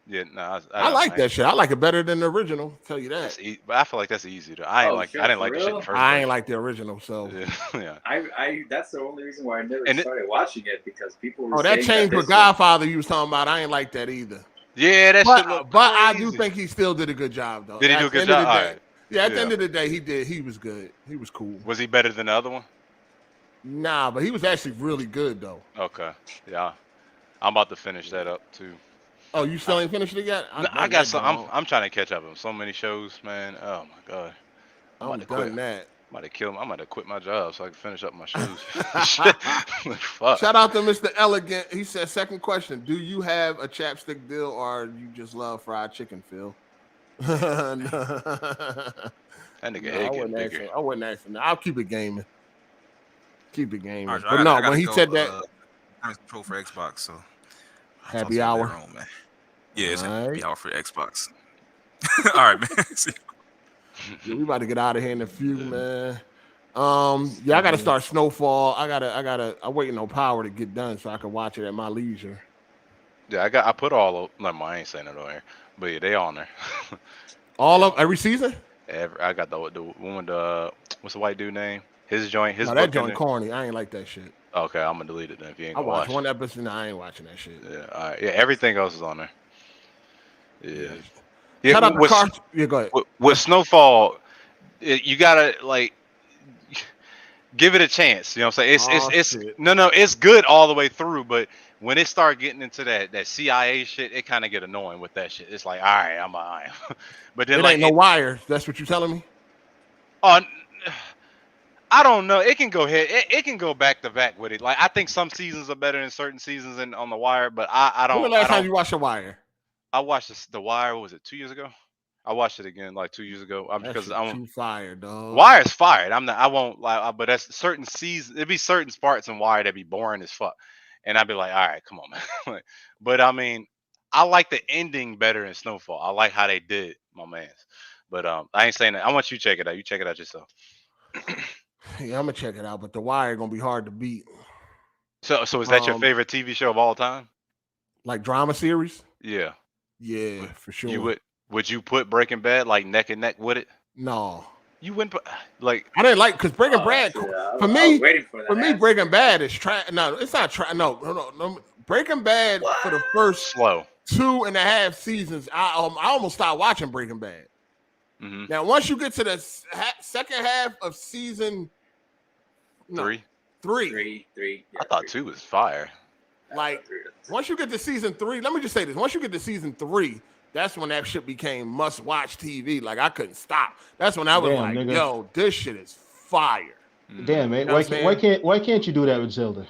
Yeah, no, I like that shit. I like it better than the original. Tell you that. But I feel like that's easy to. I didn't like the shit in the first I place. ain't like the original, so yeah. I that's the only reason why I never started watching it because people were Oh, that saying changed with Godfather you was talking about. I ain't like that either. Yeah, that shit looked But I do think he still did a good job, though. Did he do a good job? All right. Yeah, at the end of the day, he did. He was good. He was cool. Was he better than the other one? Nah, but he was actually really good, though. Okay. Yeah. I'm about to finish that up too. Oh, you still ain't finished it yet? I got some. I'm trying to catch up on so many shows, man. Oh my god. I'm done that. I'm about to kill him. I'm about to quit my job so I can finish up my shows. Fuck. Shout out to Mr. Elegant. He said, second question: do you have a chapstick deal, or you just love fried chicken, Phil? That nigga head getting bigger. I wouldn't ask him. I'll keep it gaming. Keep it gaming. Right, but no, when he said that, control for Xbox, so happy hour. Man. Yeah, it's happy hour for Xbox. All right, man. Yeah, we about to get out of here in a few, man. Yeah, I gotta start Snowfall. I'm waiting on Power to get done so I can watch it at my leisure. Yeah, I put all of them. I ain't saying it on here, but yeah, they on there. All of every season? I got the one with the what's the white dude name? His joint. His no, that joint corny. I ain't like that shit. Okay, I'm gonna delete it then if you ain't I gonna watched watch. one episode. I ain't watching that shit. Yeah, all right. Yeah, everything else is on there. Yeah. Shout out to Carson. Yeah, go ahead. With Snowfall, you gotta like. Give it a chance. You know what I'm saying? It's shit. no, it's good all the way through, but when it start getting into that CIA shit, it kind of get annoying with that shit. It's like, all right, I'm alright. But then It like ain't no wire. That's what you telling me? I don't know. It can go ahead. It can go back to back with it. Like I think some seasons are better than certain seasons on The Wire, but I don't. When the last time you watched The Wire? I watched The Wire. Was it 2 years ago? I watched it again like 2 years ago. Because I'm too fire, dog. Wire's fired. I'm not. I won't lie. But that's certain seasons. It'd be certain parts in Wire that be boring as fuck, and I'd be like, all right, come on, man. But I mean, I like the ending better in Snowfall. I like how they did, my man. But I ain't saying that. I want you to check it out. You check it out yourself. Yeah, I'm gonna check it out, but The Wire gonna be hard to beat. So is that your favorite TV show of all time? Like drama series? Yeah. Yeah, for sure. You would you put Breaking Bad like neck and neck with it? No. You wouldn't put like I didn't like because Breaking Bad for me. For me, Breaking Bad is No, it's not no. Breaking Bad for the first 2.5 seasons, I almost stopped watching Breaking Bad. Mm-hmm. Now, once you get to the second half of season 3, I thought 2 was fire. Like once you get to season 3, let me just say this: once you get to season 3, that's when that shit became must-watch TV. Like I couldn't stop. That's when I was like, nigga. "Yo, this shit is fire." Damn, man. You know Why can't you do that with Zelda?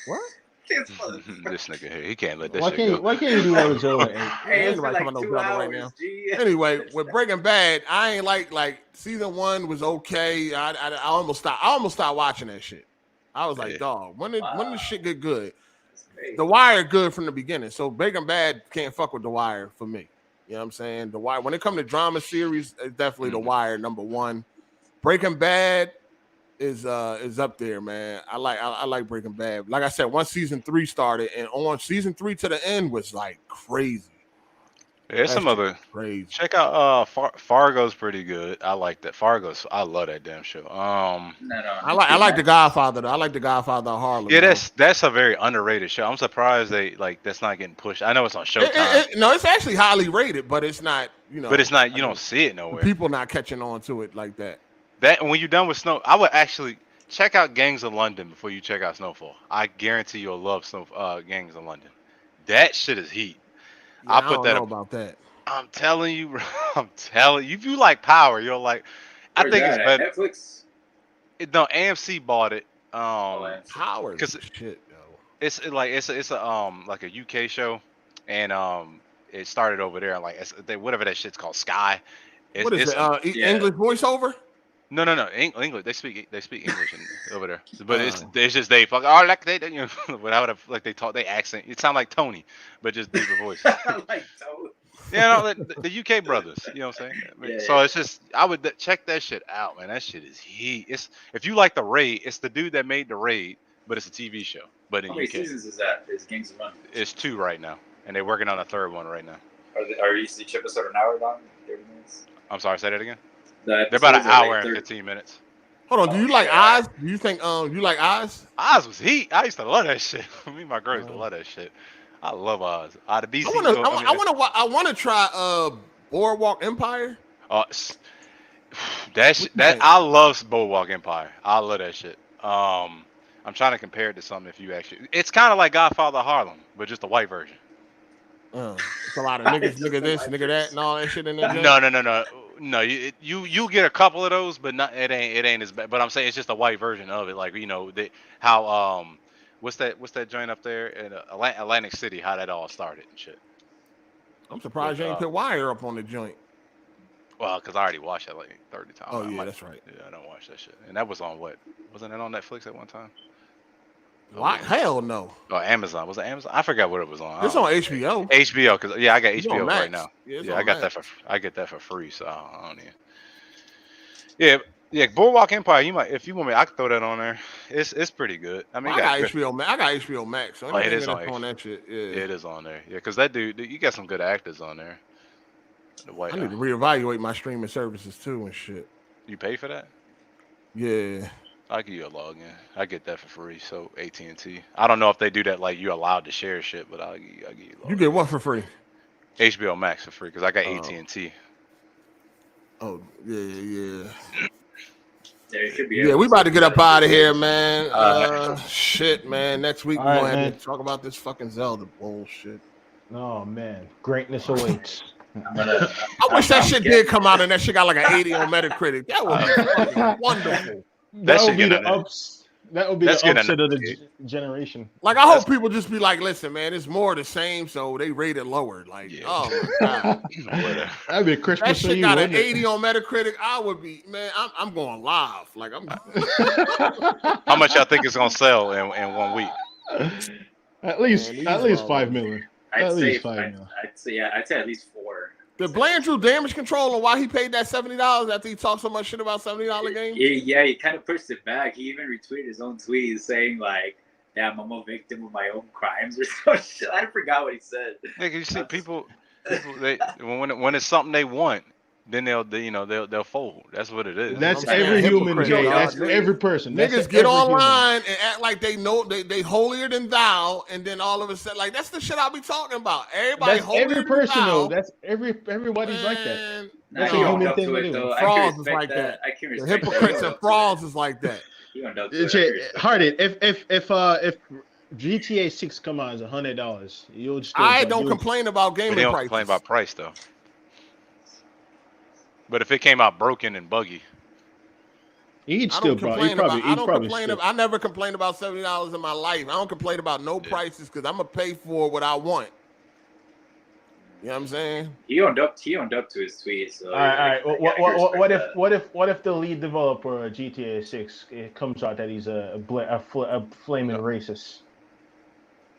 What? This nigga here, he can't let that Why shit can't go. Why can't you do that with Zelda? Ain't nobody coming no Zelda right now. Anyway, with Breaking Bad, I ain't like season 1 was okay. I almost stopped watching that shit. I was like, dog, when did this shit get good? The Wire good from the beginning. So Breaking Bad can't fuck with The Wire for me. You know what I'm saying? The Wire, when it comes to drama series, it's definitely The Wire #1. Breaking Bad is up there, man. I like Breaking Bad. Like I said, once season 3 started, and on season 3 to the end was like crazy. There's some other crazy. Check out Fargo's pretty good. I like that. I love that damn show. I like The Godfather though. I like The Godfather of Harlem. Yeah, that's a very underrated show. I'm surprised that's not getting pushed. I know it's on Showtime. No, it's actually highly rated, but it's not, But it's not. You don't see it nowhere. People not catching on to it like that. That when you're done with Snow, I would actually check out Gangs of London before you check out Snowfall. I guarantee you'll love Gangs of London. That shit is heat. Yeah, I put don't that know up. about that. I'm telling you, bro. I'm telling you. If you like Power, you'll like. I think it's better. Netflix. No, AMC bought it. Power because shit, yo. It's a like a UK show, and it started over there like whatever that shit's called, Sky. What is it? English voiceover? No. English. They speak English over there, but it's just they fuck. Oh, like they you know, without like they talk, they accent. It sound like Tony, but just deeper voice. Like Tony. Yeah, no, the UK brothers. You know what I'm saying? I mean, so it's just I would check that shit out, man. That shit is heat. It's if you like The Raid, it's the dude that made The Raid, but it's a TV show. But in How many UK, seasons is that? Is Gangs of London? it's 2 right now, and they're working on a 3rd one right now. Are each episode an hour long? 30 minutes? I'm sorry, say that again. They're about an hour and 15 minutes. Hold on, do you like Oz? Do you think you like Oz? Oz was heat. I used to love that shit. Me and my girl used to love that shit. I love Oz. Out of DC. I want to try Boardwalk Empire. That I love Boardwalk Empire. I love that shit. I'm trying to compare it to something. If you actually, it's kind of like Godfather of Harlem, but just a white version. It's a lot of niggas, nigga this, nigga that, and all that shit in there. No. You get a couple of those, but not it ain't as bad. But I'm saying it's just a white version of it. Like how what's that joint up there in Atlantic City? How that all started and shit. I'm surprised you ain't put Wire up on the joint. Well, because I already watched that like 30 times. Oh yeah, that's right. Yeah, I don't watch that shit. And that was on what? Wasn't it on Netflix at one time? Why? Hell no. Oh, Amazon. Was it Amazon? I forgot what it was on. It's on HBO. HBO, because I got It's HBO on right Max. now. Yeah, I got that for free, so I don't need. Yeah. Boardwalk Empire. If you want me, I can throw that on there. It's pretty good. I mean, I got HBO Max. I got HBO Max. So it is on that shit. Yeah, it is on there. Yeah, because that dude, you got some good actors on there. I need to reevaluate my streaming services too and shit. You pay for that? Yeah. I'll give you a login. I get that for free. So AT&T. I don't know if they do that like you're allowed to share shit, but I'll give you login. You get what for free? HBO Max for free because I got AT&T. Oh yeah. There should be. Yeah, we about to get up out of here, man. Shit, man. Next week All we're right, gonna have man. to talk about this fucking Zelda bullshit. Oh man, greatness awaits. I wish that shit did come out and that shit got like an 80 on Metacritic. That would be fucking wonderful. That would be the upset of the generation. Like, I hope people just be like, listen, man, it's more the same, so they rate it lower. Like, oh my God. That'd be a Christmas That for shit you, got an wouldn't it? 80 on Metacritic. I would be, man, I'm going live. Like, I'm How much y'all think it's gonna sell in 1 week? At least 5 million. I'd say, least 5 million. I'd say at least 4. Did Bland drew damage control on why he paid that $70 after he talked so much shit about $70 games? Yeah, he kind of pushed it back. He even retweeted his own tweet saying like, "Damn, I'm a victim of my own crimes" or some shit. I forgot what he said. Yeah, 'cause you see, people they when it's something they want, then they'll fold. That's what it is. That's every human, Jay. That's every person. Niggas get online and act like they know they holier than thou, and then all of a sudden, like, that's the shit I be talking about. Everybody That's holier every than person thou. though. That's everybody's like that. That's a No, human thing to do. Frauds is like that. The hypocrites and frauds is like that. Hardy, if GTA 6 come out as $100, you'll just. I don't complain about gaming But they don't prices. complain about price though. But if it came out broken and buggy, he'd I still don't probably. complain. I never complained about $70 in my life. I don't complain about no prices because I'm gonna pay for what I want. You know what I'm saying? He owned up to his tweet. So All right. What if the lead developer of GTA 6 it comes out that he's a flaming racist?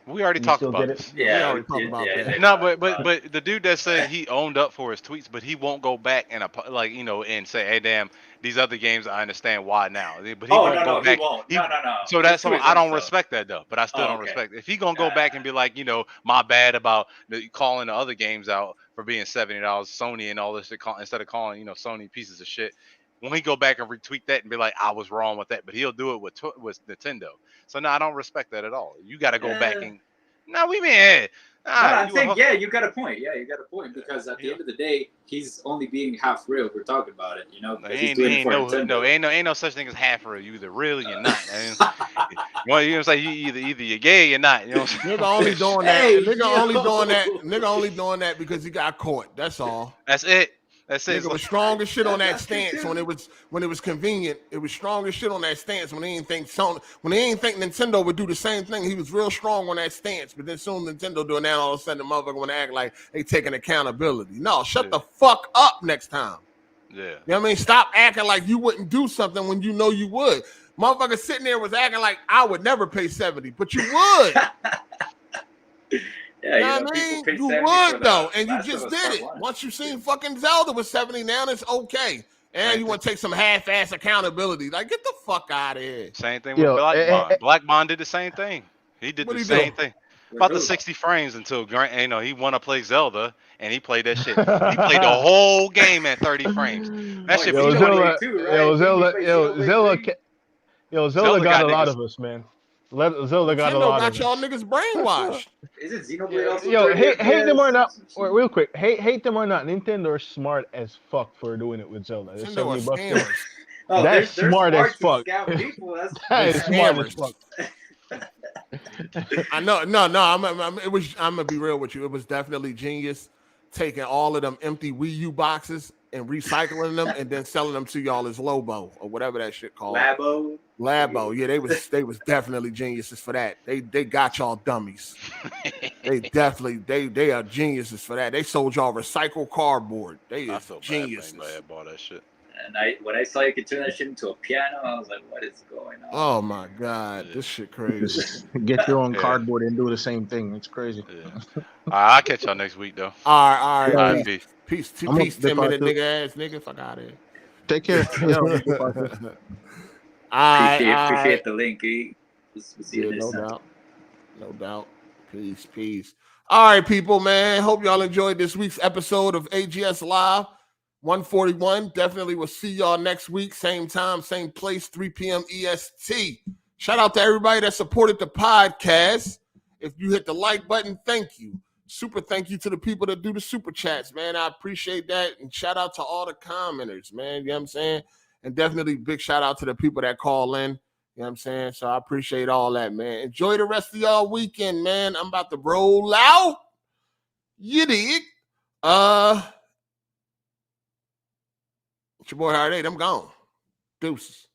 we already You talked still about get it? this. Yeah, we already talked about that. No, but the dude that said he owned up for his tweets, but he won't go back and and say, "Hey, damn, these other games, I understand why now." But he won't go back. He won't. No. So that's Just I don't himself. respect that though. But I still don't okay. respect it. If he gonna go back and be like, my bad about calling the other games out for being $70, Sony and all this shit, instead of calling Sony pieces of shit. When he go back and retweet that and be like, I was wrong with that, but he'll do it with Nintendo. So no, I don't respect that at all. You got to go back and we mean. I'm saying, you got a point. Yeah, you got a point because at the end of the day, he's only being half real. If we're talking about it, He's doing it for Nintendo. Ain't no such thing as half real. You either real or you're not. You either you're gay or you're not. Nigga only doing that. Nigga only doing that because he got caught. That's all. That's it. That's it. Nigga was strong as shit on that stance when it was convenient. It was strong as shit on that stance when he didn't think Nintendo would do the same thing. He was real strong on that stance, but then soon Nintendo doing that, all of a sudden the motherfucker want to act like they taking accountability. No, shut the fuck up next time. Yeah. You know what I mean? Stop acting like you wouldn't do something when you know you would. Motherfucker sitting there was acting like I would never pay 70, but you would. Yeah, you know what I mean? You would though, and you just did it. Once you seen fucking Zelda with 70, now it's okay. And you want to take some half-ass accountability. Like, get the fuck out of here. Same thing with Black Bond. Black Bond did the same thing. He did the same thing. About the 60 frames until he want to play Zelda, and he played that shit. He played the whole game at 30 frames. That shit. Zelda got a lot of us, man. Zelda got a lot of us. Y'all niggas brainwashed. Is it Xenoblade also? Yo, hate them or not, real quick. Hate them or not, Nintendo are smart as fuck for doing it with Zelda. Nintendo are scammers. That's smart as fuck. That is smart as fuck. I know. No. I'm gonna be real with you. It was definitely genius taking all of them empty Wii U boxes and recycling them and then selling them to y'all as Lobo or whatever that shit called. Labo. Yeah, they was definitely geniuses for that. They got y'all dummies. They are geniuses for that. They sold y'all recycled cardboard. They is geniuses. I bought that shit. And when I saw you could turn that shit into a piano, I was like, what is going on? Oh my God, this shit crazy. Get your own cardboard and do the same thing. It's crazy. Yeah. I'll catch y'all next week though. All right. Peace. Peace, 10-minute nigga ass nigga. Fuck out of here. Take care. Appreciate the link, E. We'll see you next time. No doubt. Peace. All right, people, man. Hope y'all enjoyed this week's episode of AGS Live 141. Definitely will see y'all next week. Same time, same place, 3 p.m. EST. Shout out to everybody that supported the podcast. If you hit the like button, thank you. Super thank you to the people that do the super chats, man. I appreciate that. And shout out to all the commenters, man. You know what I'm saying? And definitely big shout out to the people that call in. You know what I'm saying? So I appreciate all that, man. Enjoy the rest of y'all weekend, man. I'm about to roll out. You dig? It's your boy Hard8. I'm gone. Deuces.